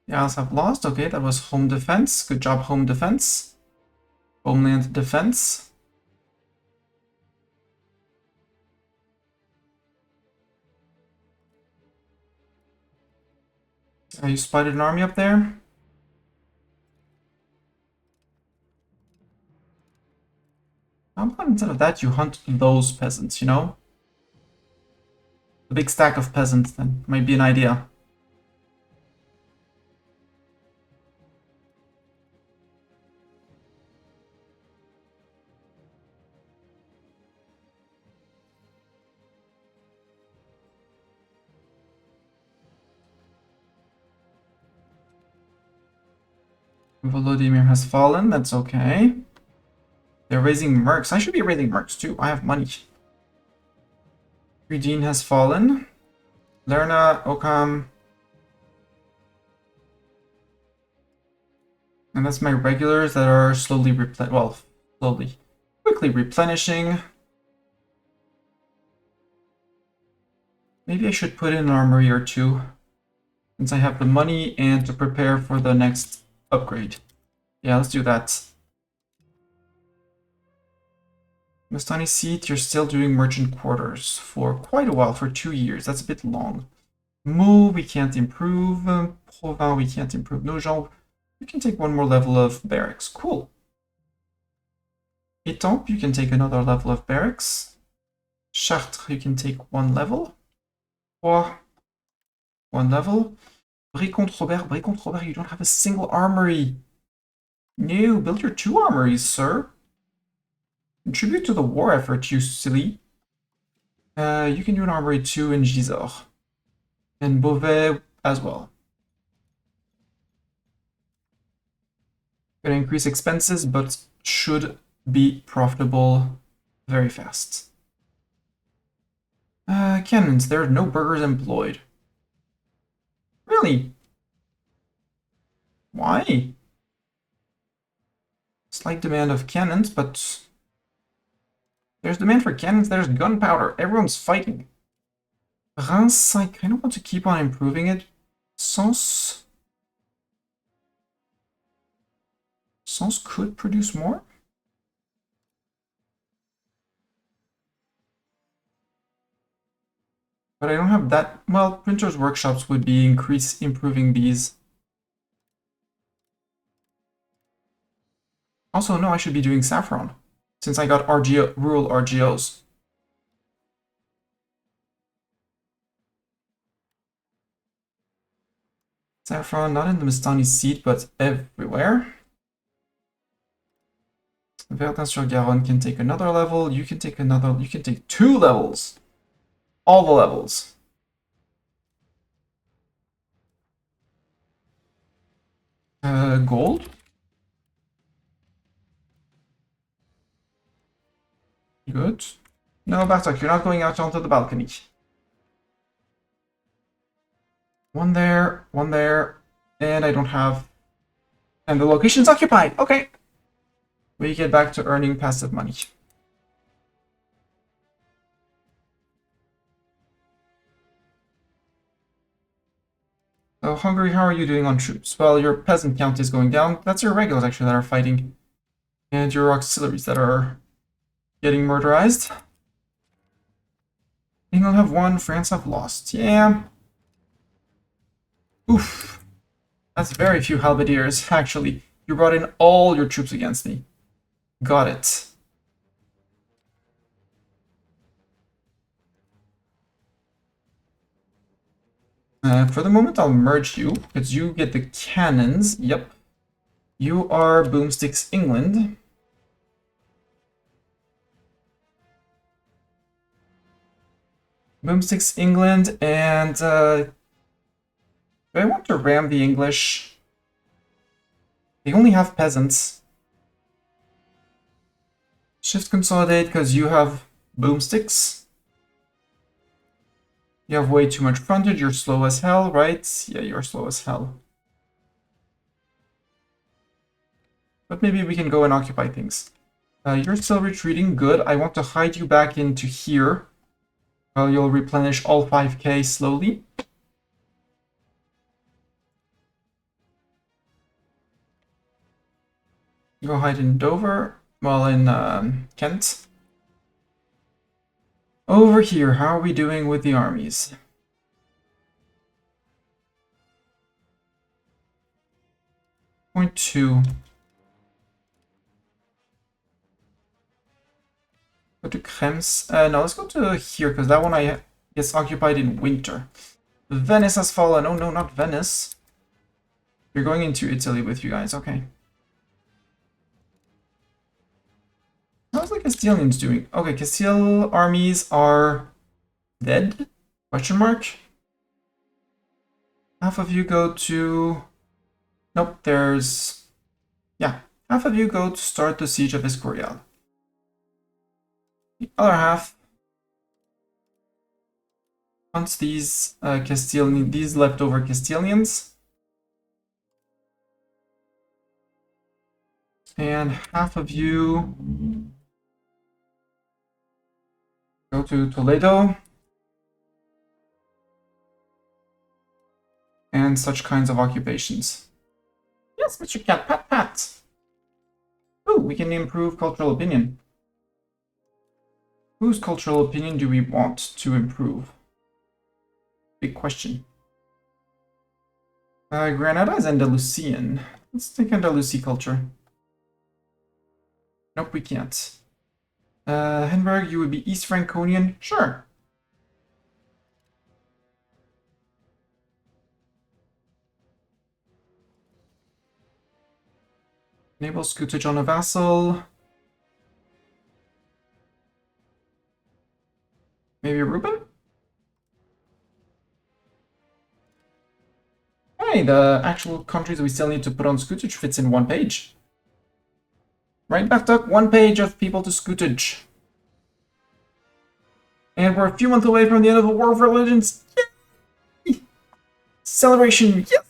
The Isles have lost, okay, that was home defense. Good job, home defense. Homeland defense. You spotted an army up there? How about instead of that you hunt those peasants, you know? big stack of peasants, then might be an idea. Volodymyr has fallen, that's okay. They're raising mercs. I should be raising mercs too. I have money. Udine has fallen. Lerna, Occam. And that's my regulars that are slowly quickly replenishing. Maybe I should put in an armory or two, since I have the money and to prepare for the next upgrade. Yeah, let's do that. Mastani Seat, you're still doing merchant quarters for quite a while, for 2 years. That's a bit long. Mu, we can't improve. Provins, we can't improve. Nogent, you can take one more level of barracks. Cool. Étampes, you can take another level of barracks. Chartres, you can take 1 level. Troyes, 1 level. Brie-Comte-Robert, you don't have a single armory. No, build your 2 armories, sir. Contribute to the war effort, you silly. You can do an armory 2 in Gisors. And Beauvais as well. Gonna increase expenses, but should be profitable very fast. Cannons, there are no burghers employed. Really? Why? Slight demand of cannons, but there's demand for cannons, there's gunpowder, everyone's fighting. Reims, I kind of want to keep on improving it. Sens could produce more. But I don't have that. Well, printers' workshops would be improving these. Also, no, I should be doing saffron, since I got rural RGOs. Saffron, not in the Mastani seat, but everywhere. Verdun-sur-Garonne can take another level. You can take 2 levels. All the levels. Gold. Good. No, Bartok, you're not going out onto the balcony. 1 there, 1 there, and I don't have... And the location's occupied! Okay! We get back to earning passive money. So, Hungary, how are you doing on troops? Well, your peasant count is going down. That's your regulars, actually, that are fighting. And your auxiliaries that are getting murderized. England have won, France have lost. Yeah. Oof. That's very few halberdiers, actually. You brought in all your troops against me. Got it. For the moment, I'll merge you, because you get the cannons. Yep. You are Boomsticks England. Boomsticks England, and do I want to ram the English? They only have peasants. Shift consolidate, because you have Boomsticks. You have way too much frontage, you're slow as hell, right? Yeah, you're slow as hell. But maybe we can go and occupy things. You're still retreating, good. I want to hide you back into here. Well, you'll replenish all 5k slowly. Go hide in Dover, well, in Kent. Over here, how are we doing with the armies? Point 2. Go to Krems. No, let's go to here, because that one gets occupied in winter. Venice has fallen. Oh no, not Venice. You're going into Italy with you guys. Okay. How's the Castilians doing? Okay, Castile armies are dead? Question mark? Half of you go to... Nope, there's... Yeah, half of you go to start the siege of Escorial. The other half hunts these these leftover Castilians. And half of you go to Toledo. And such kinds of occupations. Yes, Mr. Cat, pat, pat. Oh, we can improve cultural opinion. Whose cultural opinion do we want to improve? Big question. Granada is Andalusian. Let's take Andalusi culture. Nope, we can't. Henberg, you would be East Franconian? Sure. Enable scutage on a vassal. Maybe Reuben? Hey, the actual countries we still need to put on scutage fits in one page. Right, Bethduck? One page of people to scutage. And we're a few months away from the end of the War of Religions. Yay! Celebration, yes!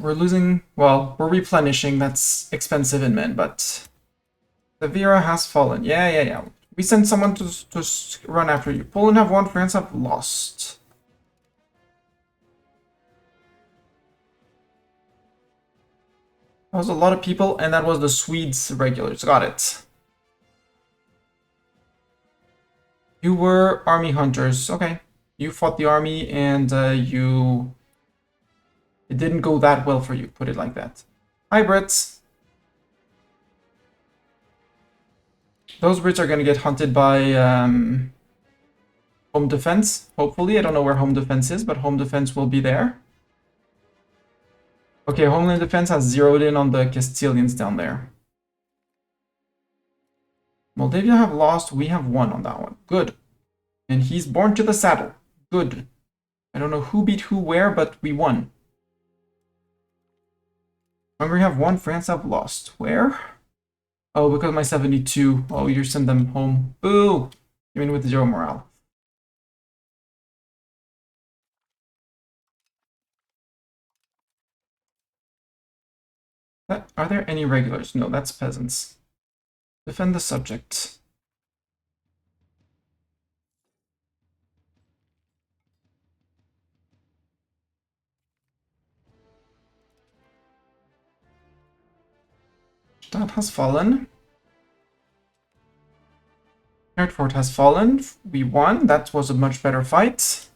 We're losing, well, we're replenishing, that's expensive in men, but Severa has fallen. Yeah. We sent someone to run after you. Poland have won, France have lost. That was a lot of people, and that was the Swedes regulars. Got it. You were army hunters. Okay. You fought the army, and it didn't go that well for you, put it like that. Hi, Brits. Those Brits are going to get hunted by home defense, hopefully. I don't know where home defense is, but home defense will be there. Okay, homeland defense has zeroed in on the Castilians down there. Moldavia have lost, we have won on that one. Good. And he's born to the saddle. Good. I don't know who beat who where, but we won. Hungary have won, France have lost. Where? Oh, because my 72. Oh, you send them home. Boo! Even with 0 morale. Are there any regulars? No, that's peasants. Defend the subject. That has fallen. Hertford has fallen. We won. That was a much better fight.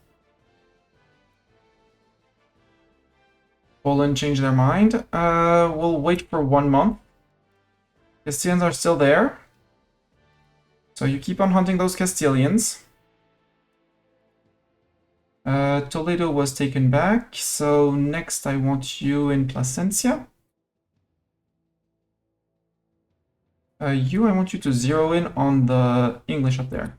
Poland changed their mind. We'll wait for 1 month. Castilians are still there. So you keep on hunting those Castilians. Toledo was taken back. So next I want you in Plasencia. I want you to zero in on the English up there.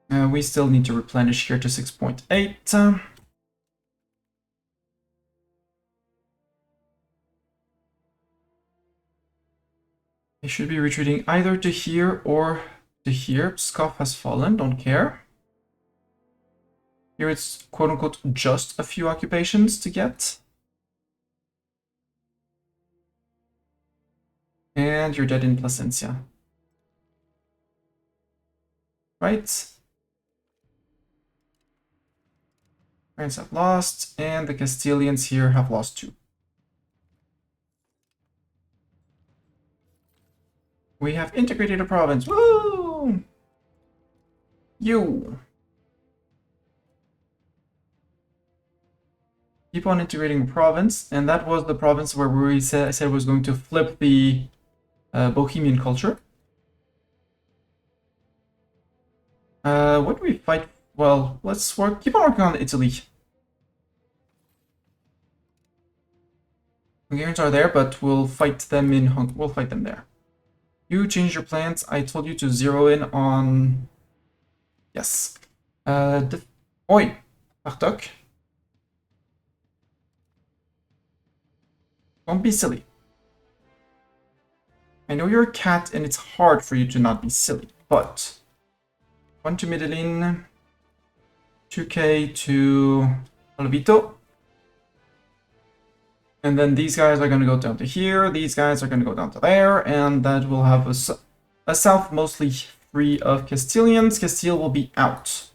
We still need to replenish here to 6.8. They should be retreating either to here or to here. Pskov has fallen, don't care. Here it's quote-unquote just a few occupations to get. And you're dead in Plasencia. Right? France have lost, and the Castilians here have lost too. We have integrated a province. Woo! You! Keep on integrating province, and that was the province where we said I said was going to flip the Bohemian culture. What do we fight? Well, let's keep on working on Italy. Hungarians are there, but we'll fight them we'll fight them there. You change your plans. I told you to zero in on. Yes. Oi, Bartok. Don't be silly. I know you're a cat and it's hard for you to not be silly, but 1 to Medellin, 2k to Olvito. And then these guys are going to go down to here, these guys are going to go down to there, and that will have a south mostly free of Castilians. Castile will be out.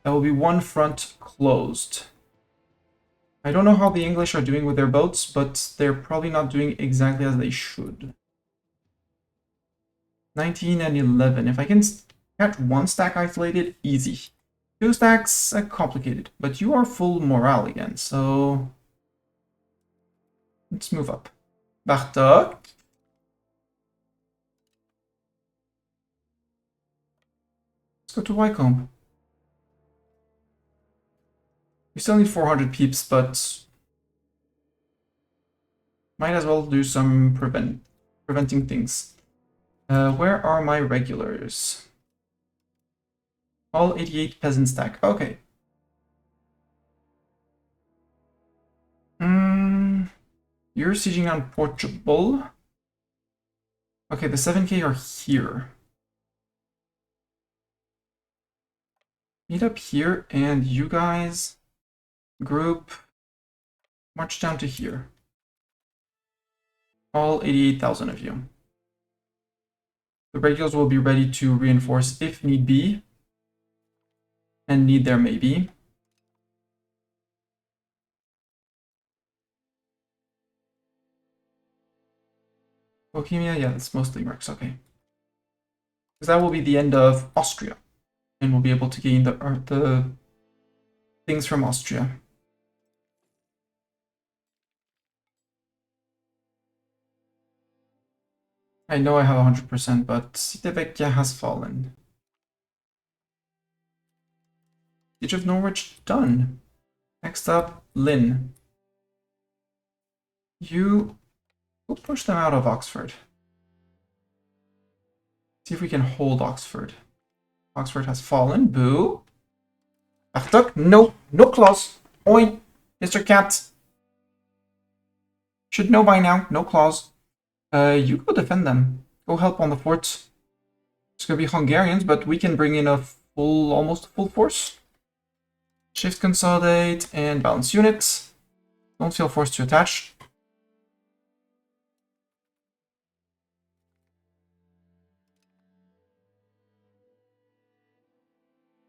That will be one front closed. I don't know how the English are doing with their boats, but they're probably not doing exactly as they should. 19 and 11. If I can catch one stack isolated, easy. 2 stacks, complicated. But you are full morale again, so let's move up. Bartok. Let's go to Wycombe. We still need 400 peeps, but might as well do some preventing things. Where are my regulars? All 88 peasant stack. Okay. You're sieging on Portugal. Okay, the 7k are here. Meet up here, and you guys group march down to here. All 88,000 of you. The regulars will be ready to reinforce if need be. And need there may be. Bohemia, yeah, that's mostly mercs, okay. Because that will be the end of Austria. And we'll be able to gain the things from Austria. I know I have 100%, but Civitavecchia has fallen. Siege of Norwich done. Next up, Lynn. You will push them out of Oxford. See if we can hold Oxford. Oxford has fallen. Boo. Achtung. No. No claws. Oi. Mr. Cat. Should know by now. No claws. You go defend them. Go help on the fort. It's gonna be Hungarians, but we can bring in a almost full force. Shift consolidate and balance units. Don't feel forced to attach.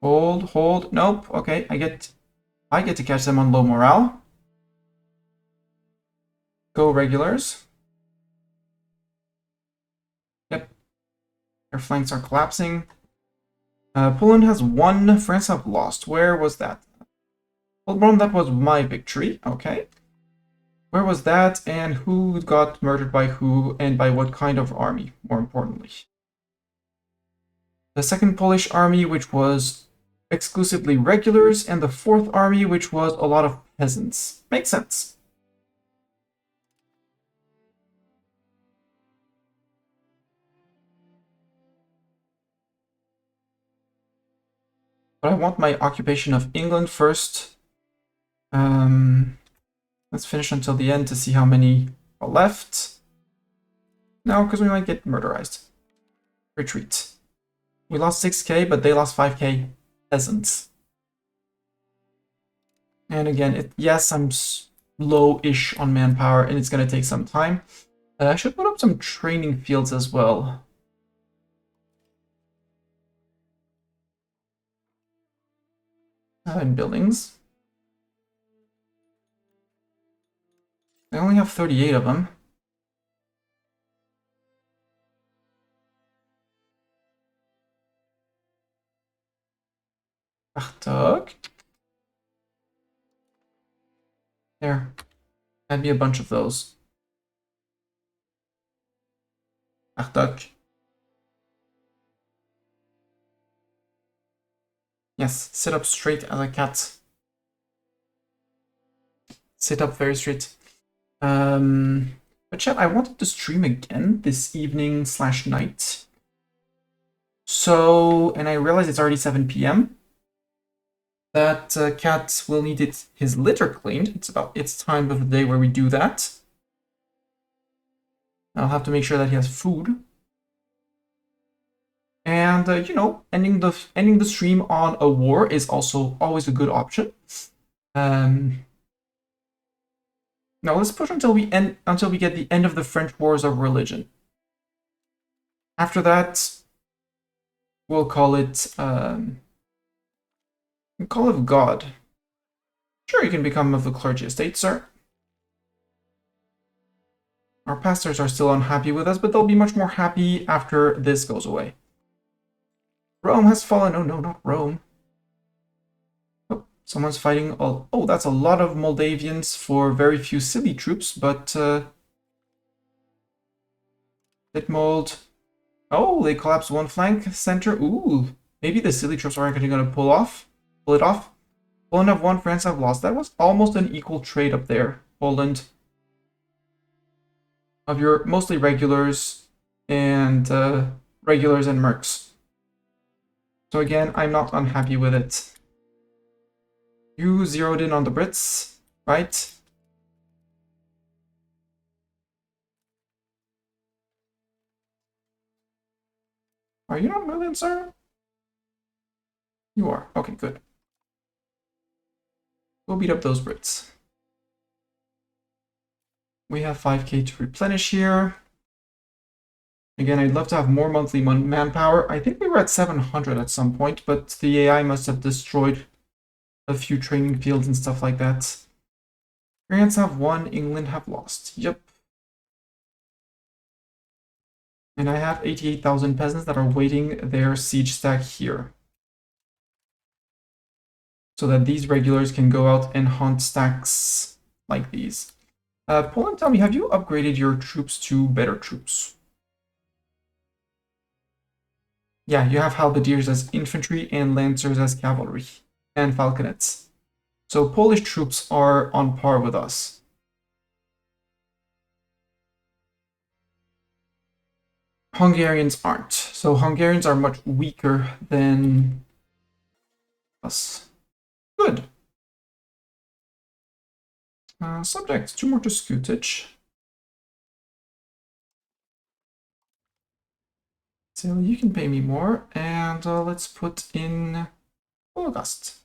Hold. Nope. Okay, I get to catch them on low morale. Go regulars. Yep. Their flanks are collapsing. Poland has won. France have lost. Where was that? Well, that was my victory. Okay. Where was that, and who got murdered by who, and by what kind of army, more importantly? The Second Polish Army, which was exclusively regulars, and the Fourth Army, which was a lot of peasants. Makes sense. But I want my occupation of England first. Let's finish until the end to see how many are left. No, because we might get murderized. Retreat. We lost 6k, but they lost 5k peasants. And again, yes, I'm low-ish on manpower, and it's going to take some time. I should put up some training fields as well. And buildings. I only have 38 of them. Bartok. There. Add me a bunch of those. Artok. Yes, sit up straight as a cat. Sit up very straight. But chat, I wanted to stream again this evening / night. So, and I realize it's already 7 p.m. That cat will need his litter cleaned. It's about its time of the day where we do that. I'll have to make sure that he has food. And you know, ending the stream on a war is also always a good option. Now let's push until we get the end of the French Wars of Religion. After that, we'll call it call of God. Sure, you can become of the clergy estate, sir. Our pastors are still unhappy with us, but they'll be much more happy after this goes away. Rome has fallen. Oh no, not Rome. Oh, someone's fighting. Oh, that's a lot of Moldavians for very few silly troops, but Litmold. Oh, they collapsed one flank center. Ooh, maybe the silly troops are actually going to pull it off. Poland have won, France have lost. That was almost an equal trade up there. Poland. Of your mostly regulars and mercs. So again, I'm not unhappy with it. You zeroed in on the Brits, right? Are you not moving, sir? You are. Okay, good. We'll beat up those Brits. We have 5k to replenish here. Again, I'd love to have more monthly manpower. I think we were at 700 at some point, but the AI must have destroyed a few training fields and stuff like that. France have won, England have lost. Yep. And I have 88,000 peasants that are waiting their siege stack here. So that these regulars can go out and hunt stacks like these. Poland, tell me, have you upgraded your troops to better troops? Yeah, you have halberdiers as infantry and lancers as cavalry, and falconets. So Polish troops are on par with us. Hungarians aren't. So Hungarians are much weaker than us. Good. Subject, 2 more to scutage. So you can pay me more, and let's put in Holocaust.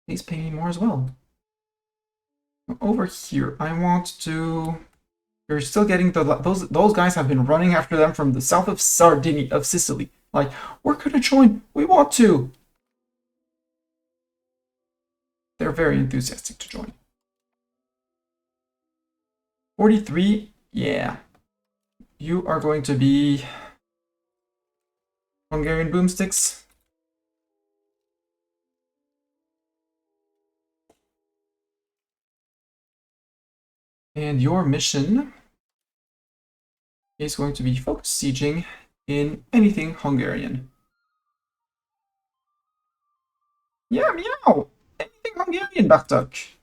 Please pay me more as well. Over here, I want to... You're still getting those guys have been running after them from the south of Sardinia, of Sicily. Like, we're gonna join, we want to. They're very enthusiastic to join. 43, yeah. You are going to be Hungarian boomsticks. And your mission is going to be focus sieging in anything Hungarian. Yeah, meow! Anything Hungarian, Bartok.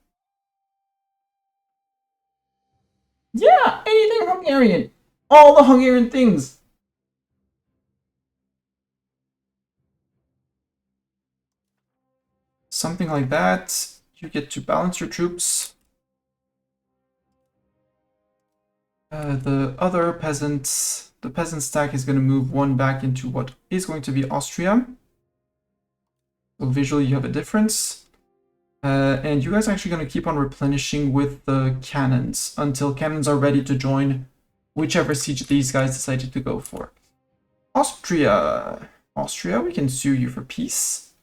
Yeah, anything Hungarian. All the Hungarian things. Something like that. You get to balance your troops. The other peasants, the peasant stack is going to move one back into what is going to be Austria. So visually you have a difference. And you guys are actually going to keep on replenishing with the cannons until cannons are ready to join whichever siege these guys decided to go for. Austria, we can sue you for peace.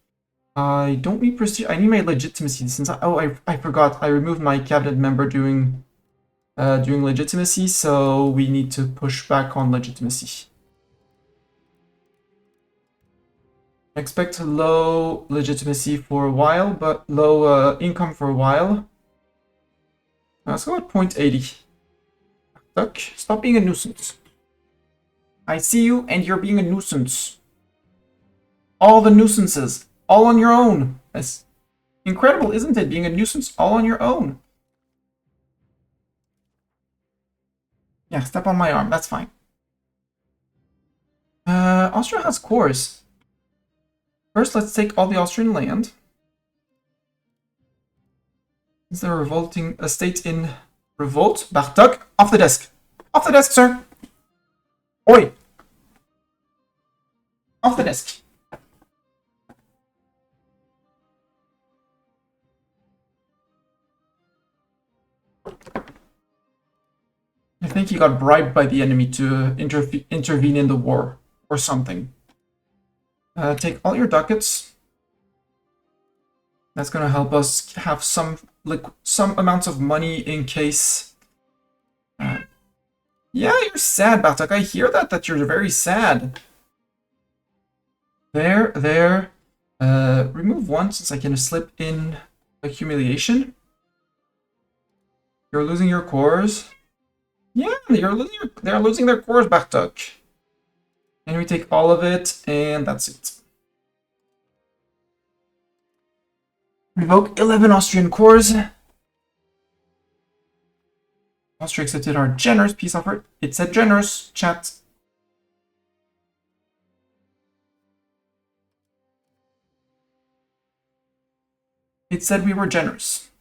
I don't need prestige. I need my legitimacy since I forgot. I removed my cabinet member during legitimacy, so we need to push back on legitimacy. Expect low legitimacy for a while, but low income for a while. Let's go at 0.80. Look, stop being a nuisance. I see you and you're being a nuisance. All the nuisances, all on your own. That's incredible, isn't it? Being a nuisance all on your own. Yeah, step on my arm, that's fine. Austria has cores. First, let's take all the Austrian land. Is there a revolting a state in revolt? Bartok, off the desk. Off the desk, sir. Oi. Off the desk. I think he got bribed by the enemy to intervene in the war or something. Take all your ducats. That's gonna help us have some amounts of money in case. Yeah, you're sad, Bartok. I hear that you're very sad. There. Remove one since I can slip in accumulation. You're losing your cores. Yeah, they're losing their cores, Bartok. And we take all of it, and that's it. Revoke 11 Austrian cores. Austria accepted our generous peace offer. It said generous, chat. It said we were generous.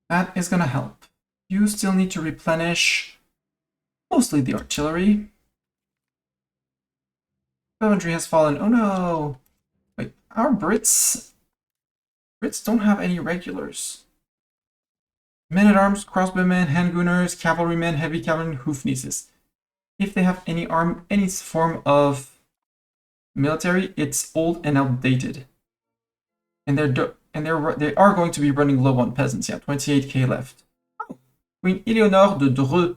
That is gonna help. You still need to replenish mostly the artillery. Infantry has fallen. Oh no! Wait, our Brits don't have any regulars. Men-at-arms, crossbowmen, handgunners, cavalrymen, heavy cavalry, hoofnieces. If they have any form of military, it's old and outdated. And they are going to be running low on peasants. Yeah, 28k left. Oh, Queen Eleanor de Dreux.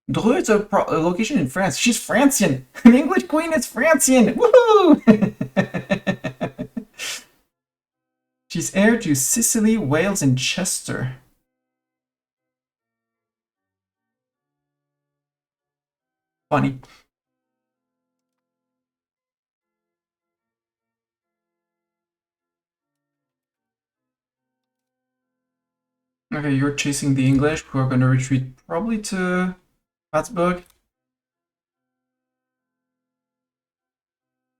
Dreux is a location in France. She's Francian. An English queen is Francian. Woohoo! She's heir to Sicily, Wales, and Chester. Funny. Okay, you're chasing the English, who are going to retreat probably to Habsburg.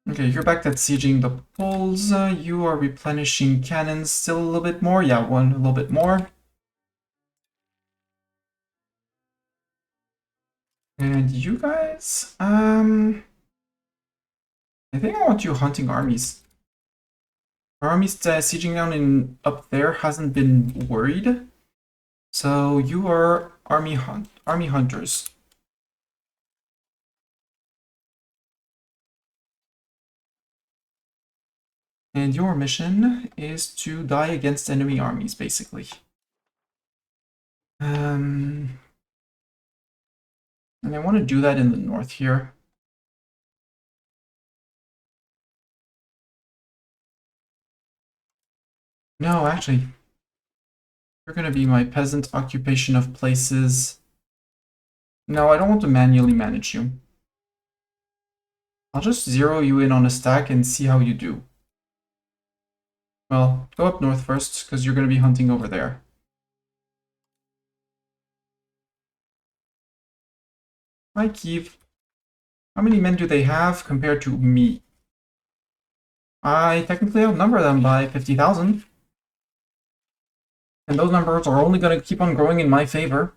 Okay, you're back at sieging the Poles. You are replenishing cannons still a little bit more. Yeah, a little bit more. And you guys, I think I want you hunting armies. Our armies sieging down up there hasn't been worried. So you are army hunters. And your mission is to die against enemy armies, basically. And I want to do that in the north here. No, actually, you're going to be my peasant occupation of places. No, I don't want to manually manage you. I'll just zero you in on a stack and see how you do. Well, go up north first, because you're going to be hunting over there. Hi, Kiev. How many men do they have compared to me? I technically outnumber them by 50,000. And those numbers are only going to keep on growing in my favor.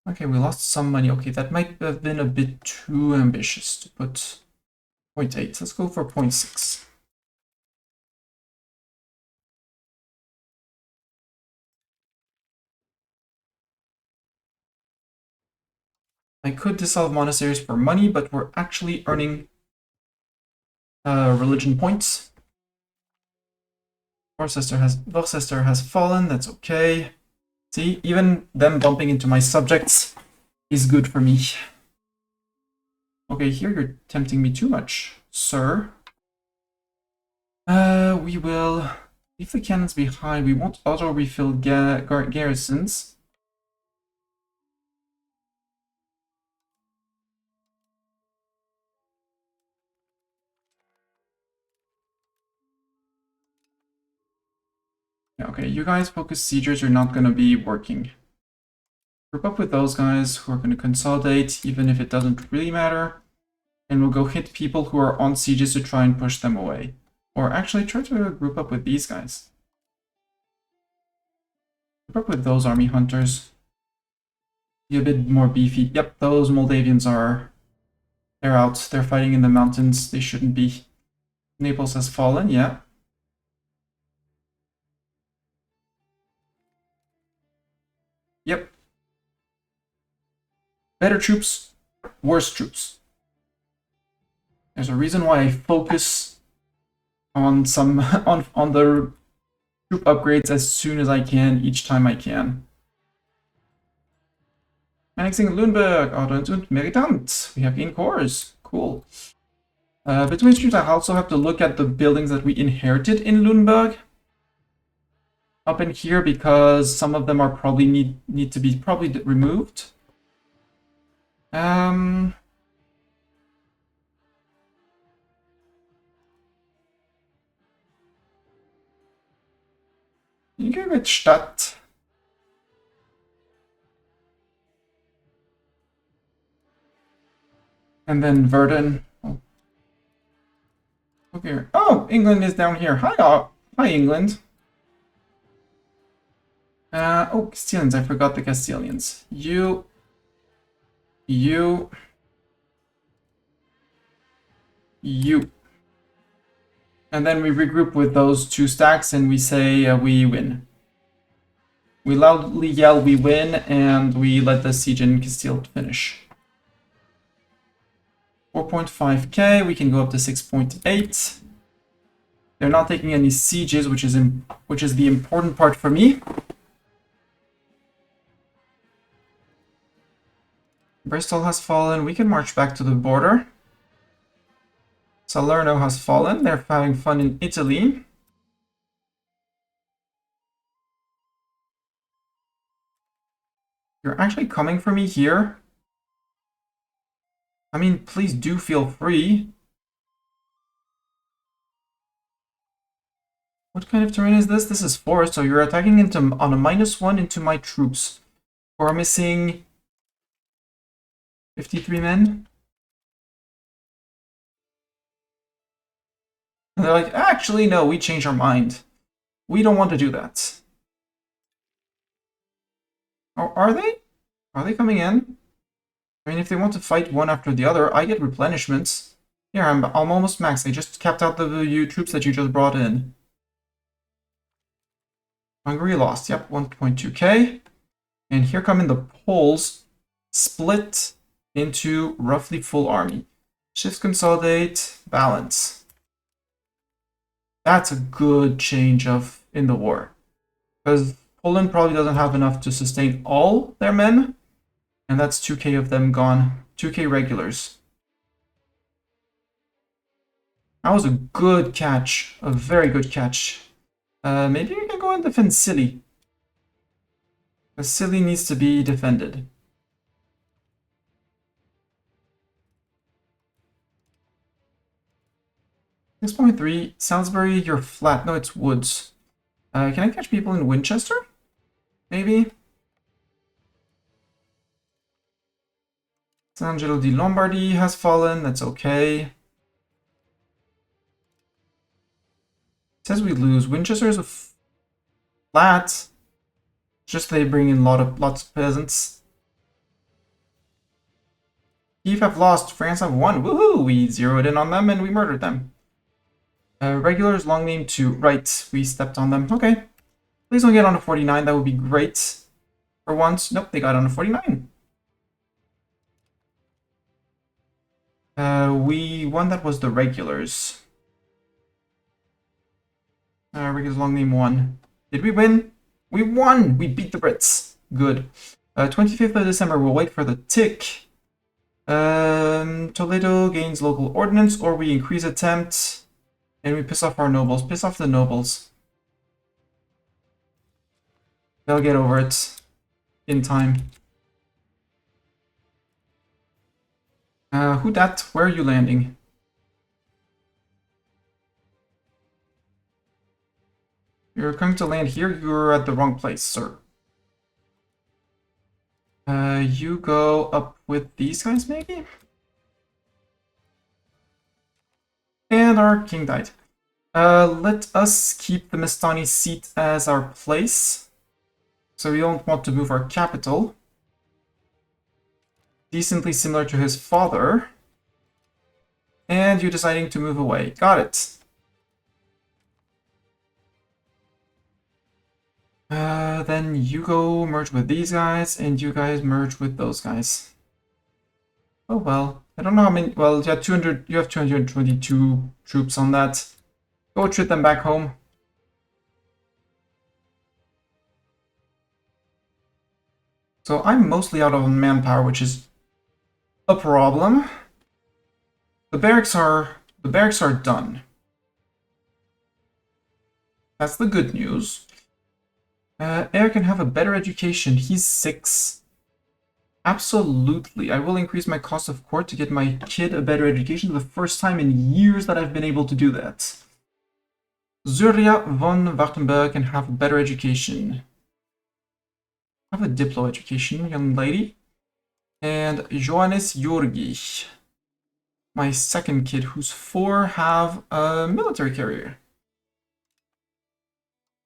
Okay, we lost some money. Okay, that might have been a bit too ambitious to put 0.8. Let's go for 0.6. I could dissolve monasteries for money, but we're actually earning religion points. Worcester has fallen, that's okay. See, even them bumping into my subjects is good for me. Okay, here you're tempting me too much, sir. We will leave the cannons behind. We won't auto-refill garrisons. Yeah, okay, you guys focus siegers, you're not gonna be working. Group up with those guys who are gonna consolidate, even if it doesn't really matter. And we'll go hit people who are on sieges to try and push them away. Or actually try to group up with these guys. Group up with those army hunters. Be a bit more beefy. Yep, those Moldavians they're out. They're fighting in the mountains. They shouldn't be. Naples has fallen, yeah. Yep. Better troops, worse troops. There's a reason why I focus on some on the troop upgrades as soon as I can, each time I can. Annexing Lüneburg, Ordnung und Meritant. We have gained cores. Cool. Between streams, I also have to look at the buildings that we inherited in Lüneburg up in here, because some of them are probably need to be removed. You go with Stadt. And then Verdun. Oh. Okay. Oh, England is down here. Hi, England. Oh, Castilians. I forgot the Castilians. You. And then we regroup with those two stacks and we say we win. We loudly yell we win, and we let the siege in Castile finish. 4.5k, we can go up to 6.8. They're not taking any sieges, which is the important part for me. Bristol has fallen. We can march back to the border. Salerno has fallen. They're having fun in Italy. You're actually coming for me here? I mean, please do feel free. What kind of terrain is this? This is forest, so you're attacking on a -1 into my troops. We're missing 53 men. And they're like, actually, no, we changed our mind. We don't want to do that. Or are they? Are they coming in? I mean, if they want to fight one after the other, I get replenishments. Here, I'm almost max. I just capped out the troops that you just brought in. Hungary lost. Yep, 1.2k. And here come in the Poles, split into roughly full army. Shift, consolidate, balance. That's a good change in the war. Because Poland probably doesn't have enough to sustain all their men. And that's 2k of them gone. 2k regulars. That was a good catch. A very good catch. Maybe we can go and defend Scilly. Because Scilly needs to be defended. .3, Salisbury, you're flat. No, it's woods. Can I catch people in Winchester? Maybe? San Angelo di Lombardy has fallen. That's okay. It says we lose. Winchester is a flat. Just they bring in lots of peasants. Kiev have lost. France have won. Woohoo! We zeroed in on them and we murdered them. Regulars, long name 2. Right, we stepped on them. Okay. Please don't get on a 49. That would be great. For once. Nope, they got on a 49. We won. That was the regulars. Regulars, long name 1. Did we win? We won! We beat the Brits. Good. 25th of December, we'll wait for the tick. Toledo gains local ordinance, or we increase attempt, and we piss off our nobles. Piss off the nobles. They'll get over it in time. Who dat? Where are you landing? You're coming to land here? You're at the wrong place, sir. You go up with these guys, maybe? And our king died. Let us keep the Mestani seat as our place. So we don't want to move our capital. Decently similar to his father. And you deciding to move away. Got it. Then you go merge with these guys, and you guys merge with those guys. Oh well. I don't know how many. Well, you have 200. You have 222 troops on that. Go treat them back home. So I'm mostly out of manpower, which is a problem. The barracks are done. That's the good news. Heir can have a better education. He's 6. Absolutely. I will increase my cost of court to get my kid a better education. The first time in years that I've been able to do that. Zuria von Wartenberg can have a better education. Have a Diplo education, young lady. And Johannes Jurgi, my second kid, who's 4, have a military career.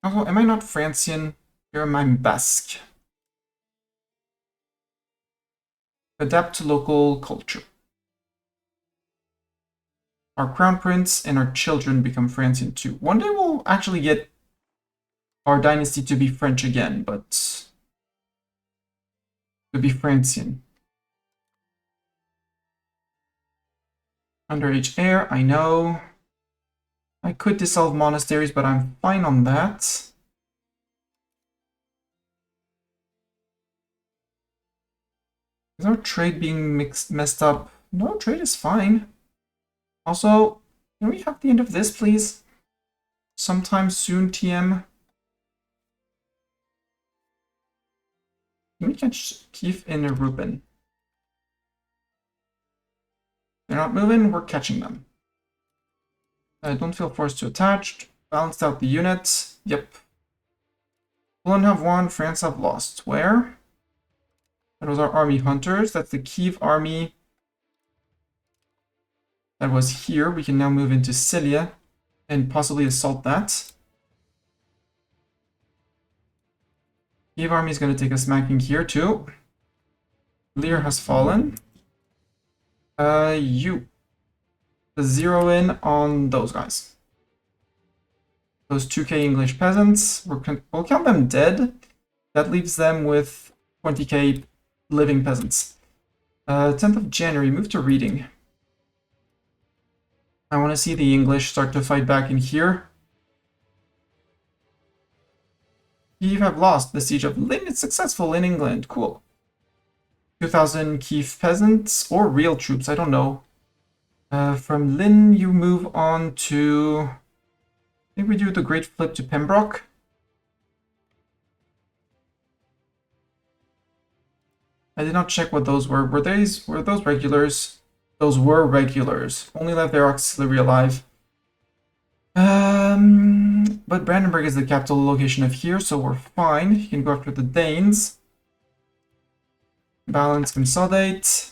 Also, am I not Francian? Here am I Basque. Adapt to local culture. Our crown prince and our children become Francian too. One day we'll actually get our dynasty to be French again, but to be Francian. Underage heir, I know. I could dissolve monasteries, but I'm fine on that. Is our trade being messed up? No, trade is fine. Also, can we have the end of this, please? Sometime soon, TM. Can we catch Keith and Ruben? They're not moving, we're catching them. Don't feel forced to attach. Balanced out the units. Yep. Poland have won, France have lost. Where? That was our army hunters. That's the Kiev army. That was here. We can now move into Cilia and possibly assault that. Kiev army is going to take a smacking here too. Lear has fallen. You. Zero in on those guys. Those 2k English peasants. We'll count them dead. That leaves them with 20k living peasants. 10th of January, move to reading. I want to see the English start to fight back in here. Kiev have lost. The siege of Lynn is successful in England. Cool. 2,000 Kiev peasants or real troops, I don't know. From Lynn, you move on to... I think we do the Great Flip to Pembroke. I did not check what those were. Were those regulars? Those were regulars. Only left their auxiliary alive. But Brandenburg is the capital location of here, so we're fine. You can go after the Danes. Balance, consolidate.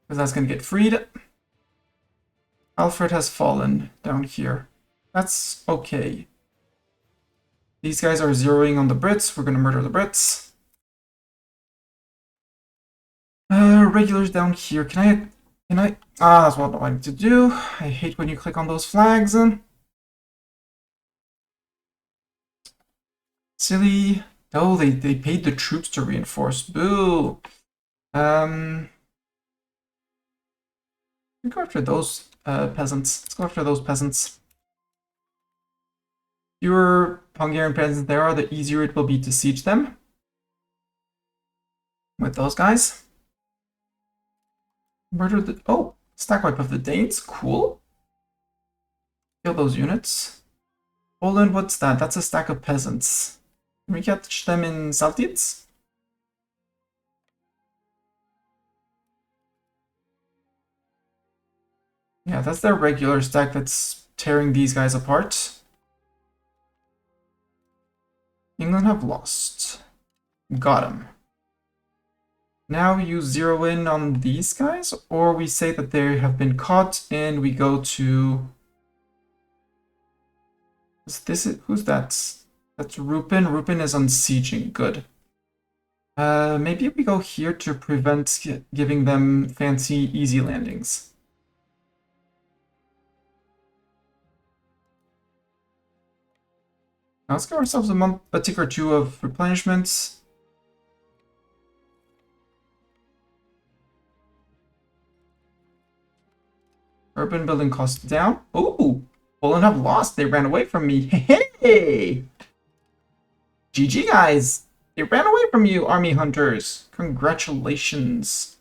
Because that's going to get freed. Alfred has fallen down here. That's okay. These guys are zeroing on the Brits. We're going to murder the Brits. Regulars down here. Can I? Ah, that's what I need to do. I hate when you click on those flags. Silly. Oh, they paid the troops to reinforce. Boo. We go after those peasants. Let's go after those peasants. Fewer Hungarian peasants there are, the easier it will be to siege them. with those guys. Murder the... Oh, stack wipe of the Danes. Cool. Kill those units. Poland, what's that? That's a stack of peasants. Can we catch them in Saltits? Yeah, that's their regular stack that's tearing these guys apart. England have lost. Got him. Now you zero in on these guys, or we say that they have been caught and we go to... Who's that? That's Rupin. Rupin is on sieging. Good. Maybe we go here to prevent giving them fancy easy landings. Now let's give ourselves a tick or two of replenishments. Urban building costs down. Ooh, Poland have lost. They ran away from me. Hey! GG, guys. They ran away from you, army hunters. Congratulations.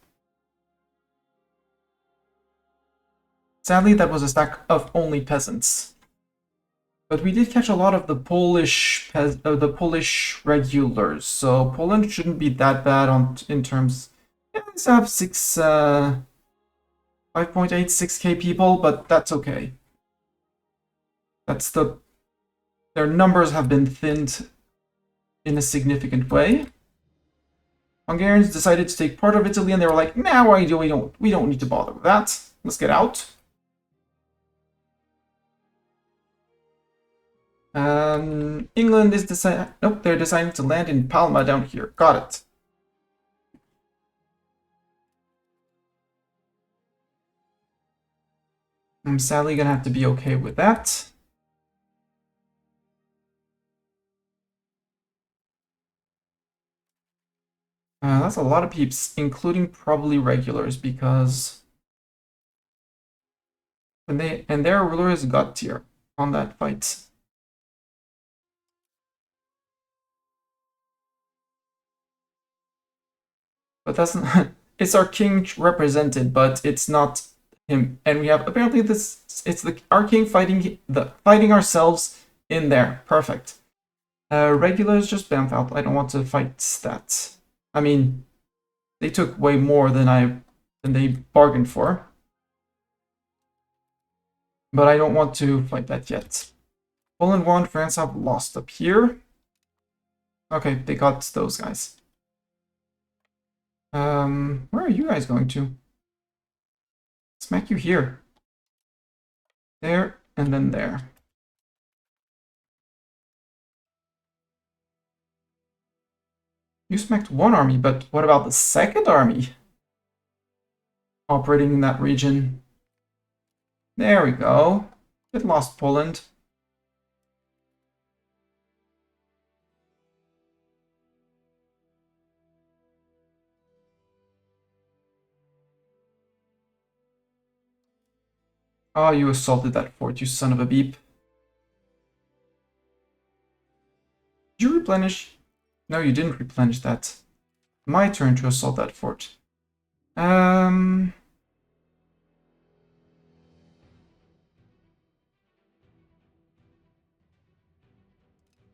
Sadly, that was a stack of only peasants. But we did catch a lot of the Polish regulars, so Poland shouldn't be that bad in terms. Yeah, they have 5.86k people, but that's okay. Their numbers have been thinned in a significant way. Hungarians decided to take part of Italy, and they were like, "Nah, we don't need to bother with that. Let's get out." England is nope, they're deciding to land in Palma down here. Got it. I'm sadly gonna have to be okay with that. That's a lot of peeps, including probably regulars, because their ruler is God tier on that fight. But that's not, it's our king represented, but it's not him. And we have apparently our king fighting ourselves in there. Perfect. Regulars just bamf out. I don't want to fight that. I mean, they took way more than they bargained for. But I don't want to fight that yet. Poland won, France have lost up here. Okay, they got those guys. Where are you guys going to? Smack you here. There, and then there. You smacked one army, but what about the second army? Operating in that region. There we go. It lost Poland. Oh, you assaulted that fort, you son of a beep. Did you replenish? No, you didn't replenish that. My turn to assault that fort.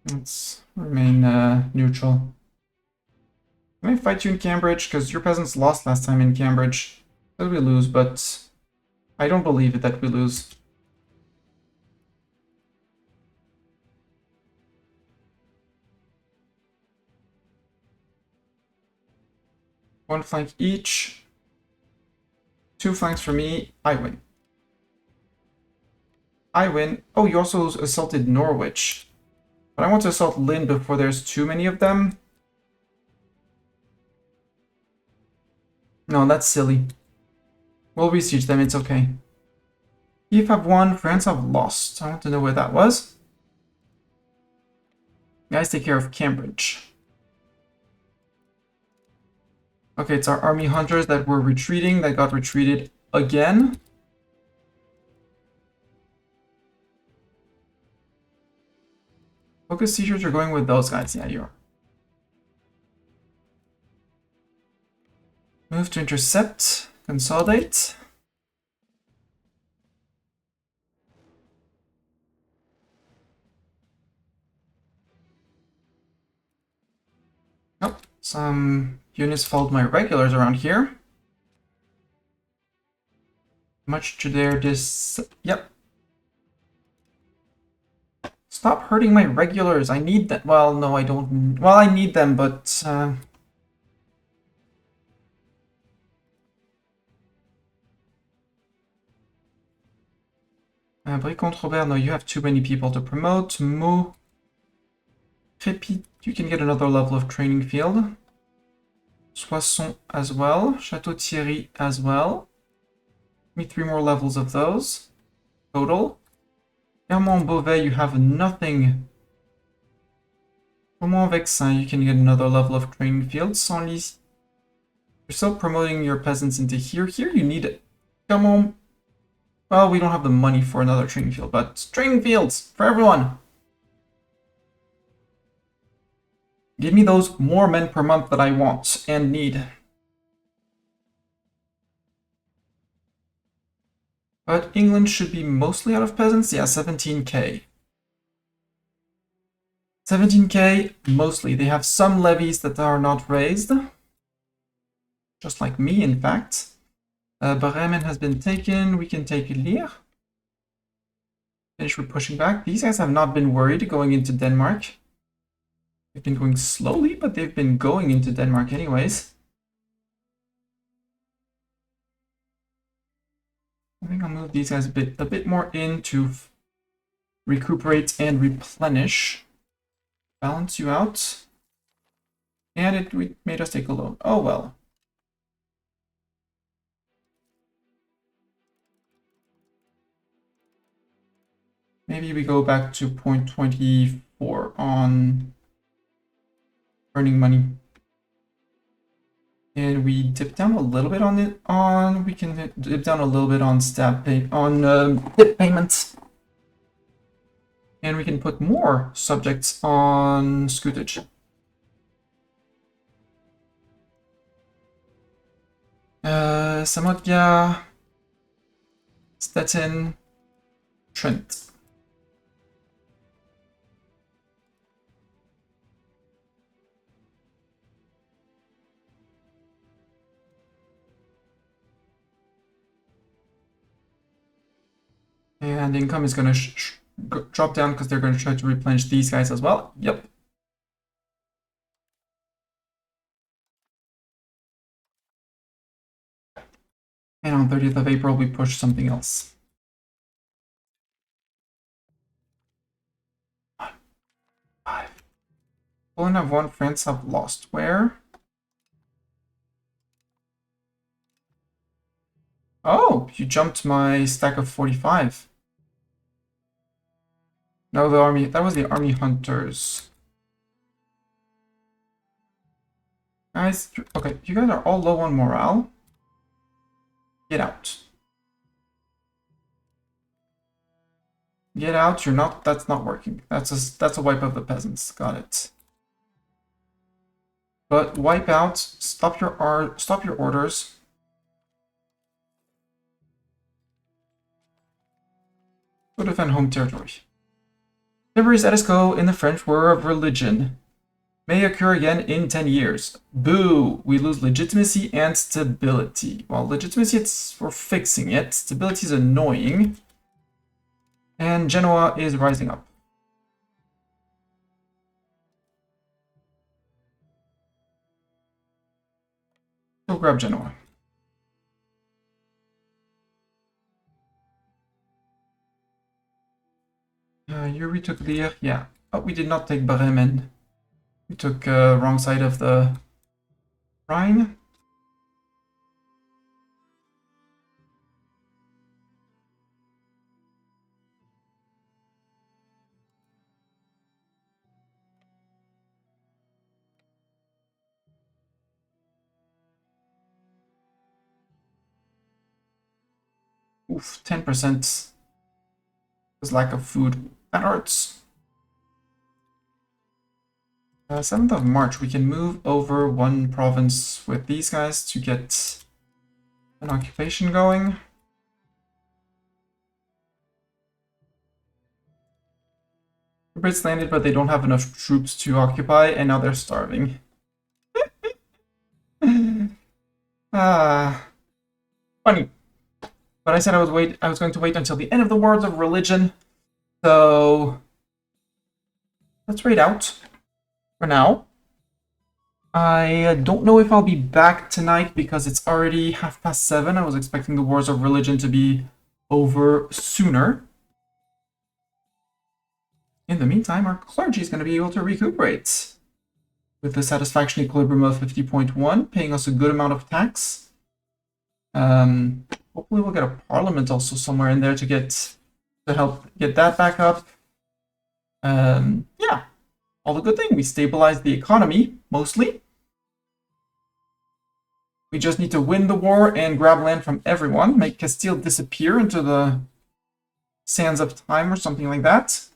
Let's remain neutral. Can I fight you in Cambridge? Because your peasants lost last time in Cambridge. So we lose, but I don't believe it that we lose. One flank each. 2 flanks for me. I win. I win. Oh, you also assaulted Norwich. But I want to assault Lynn before there's too many of them. No, that's silly. We'll besiege them, it's okay. Kiev have won, France have lost. I want to know where that was. Guys, take care of Cambridge. Okay, it's our army hunters that were retreating, that got retreated again. Focus seizures are going with those guys. Yeah, you are. Move to intercept, consolidate. Oh, some units followed my regulars around here. Much to their Yep. Stop hurting my regulars. I need them. Well, no, I don't. Well, I need them, but Brie contre Robert, no, you have too many people to promote. Mo. Crépy, you can get another level of training field. Soissons as well. Château Thierry as well. Give me 3 more levels of those. Total. Clermont-Beauvais, you have nothing. Romont-Vexin, you can get another level of training field. Senlis, you're still promoting your peasants into here. Here you need it. Clermont. Well, we don't have the money for another training field, but training fields for everyone. Give me those more men per month that I want and need. But England should be mostly out of peasants. Yeah, 17k. 17k, mostly. They have some levies that are not raised. Just like me, in fact. Bremen has been taken. We can take Lille. Finish with pushing back. These guys have not been worried going into Denmark. They've been going slowly, but they've been going into Denmark anyways. I think I'll move these guys a bit more in to recuperate and replenish. Balance you out. And it made us take a loan. Oh well. Maybe we go back to 0.24 on earning money. And we dip down a little bit on it. We can dip down a little bit on dip payments. And we can put more subjects on scutage. Samotya, Stettin, Trent. And income is going to drop down because they're going to try to replenish these guys as well. Yep. And on 30th of April, we push something else. Five. Poland have won, France have lost. Where? Oh, you jumped my stack of 45. No, the army. That was the army hunters. Guys, okay, you guys are all low on morale. Get out. Get out, you're not, that's not working. That's a wipe of the peasants, got it. But wipe out, stop your orders. Go defend home territory. Livery status quo in the French War of Religion may occur again in 10 years. Boo! We lose legitimacy and stability. Well, legitimacy, we're fixing it. Stability is annoying. And Genoa is rising up. Go grab Genoa. You retook Lille, yeah. Oh, we did not take Bremen. We took wrong side of the Rhine. Oof, 10%. There's lack of food. That hurts. 7th of March, we can move over one province with these guys to get an occupation going. The Brits landed, but they don't have enough troops to occupy, and now they're starving. Ah, funny. But I said I was going to wait until the end of the Wars of Religion. So let's raid out for now. I don't know if I'll be back tonight because it's already 7:30. I was expecting the Wars of Religion to be over sooner. In the meantime, our clergy is going to be able to recuperate with the satisfaction equilibrium of 50.1, paying us a good amount of tax. Hopefully we'll get a parliament also somewhere in there to help get that back up. Yeah, all the good thing. We stabilized the economy, mostly. We just need to win the war and grab land from everyone, make Castile disappear into the sands of time or something like that.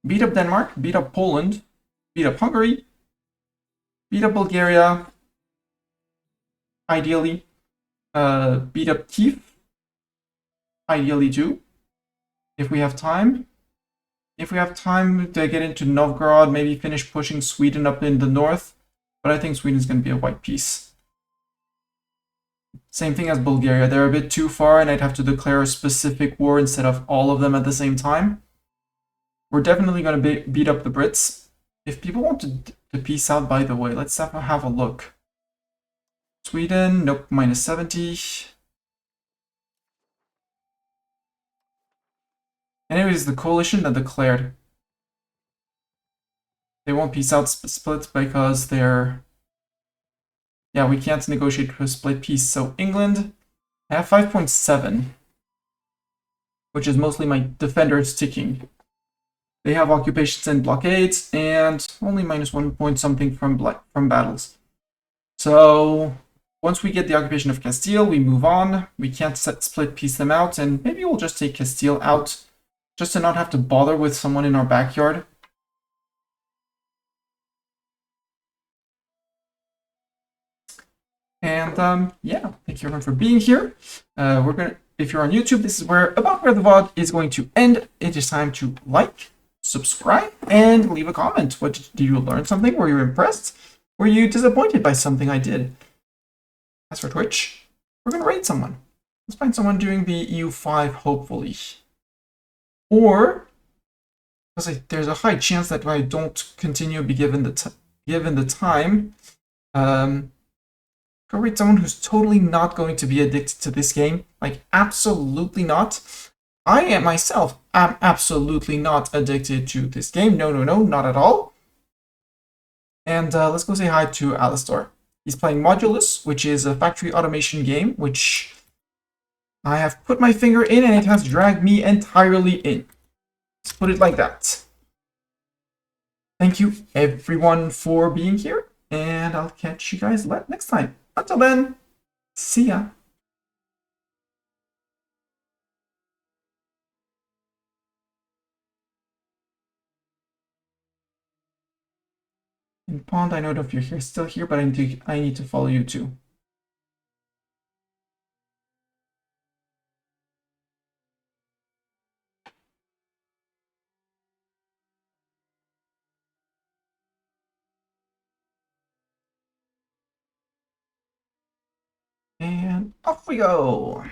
Beat up Denmark, beat up Poland, beat up Hungary, beat up Bulgaria, ideally. Beat up Kiev, ideally too, if we have time. If we have time to get into Novgorod, maybe finish pushing Sweden up in the north, but I think Sweden's going to be a white piece. Same thing as Bulgaria, they're a bit too far and I'd have to declare a specific war instead of all of them at the same time. We're definitely going to beat up the Brits. If people want to peace out, by the way, let's have a look. Sweden, nope, minus 70. Anyways, the coalition that declared. They won't peace out split because they're... Yeah, we can't negotiate for a split peace. So England, I have 5.7, which is mostly my defenders ticking. They have occupations and blockades, and only minus 1 point something from battles. So once we get the occupation of Castile, we move on. We can't split piece them out, and maybe we'll just take Castile out just to not have to bother with someone in our backyard. And yeah, thank you everyone for being here. If you're on YouTube, this is where the VOD is going to end. It is time to like, subscribe, and leave a comment. Did you learn something? Were you impressed? Were you disappointed by something I did? As for Twitch, we're gonna raid someone. Let's find someone doing the EU5, hopefully. Or, because there's a high chance that I don't continue given the time. Go raid someone who's totally not going to be addicted to this game. Like, absolutely not. I myself am absolutely not addicted to this game. No, not at all. And let's go say hi to Alistor. He's playing Modulus, which is a factory automation game, which I have put my finger in and it has dragged me entirely in. Let's put it like that. Thank you everyone for being here, and I'll catch you guys next time. Until then, see ya. And Pond, I don't know if you're still here, but I need to follow you too. And off we go.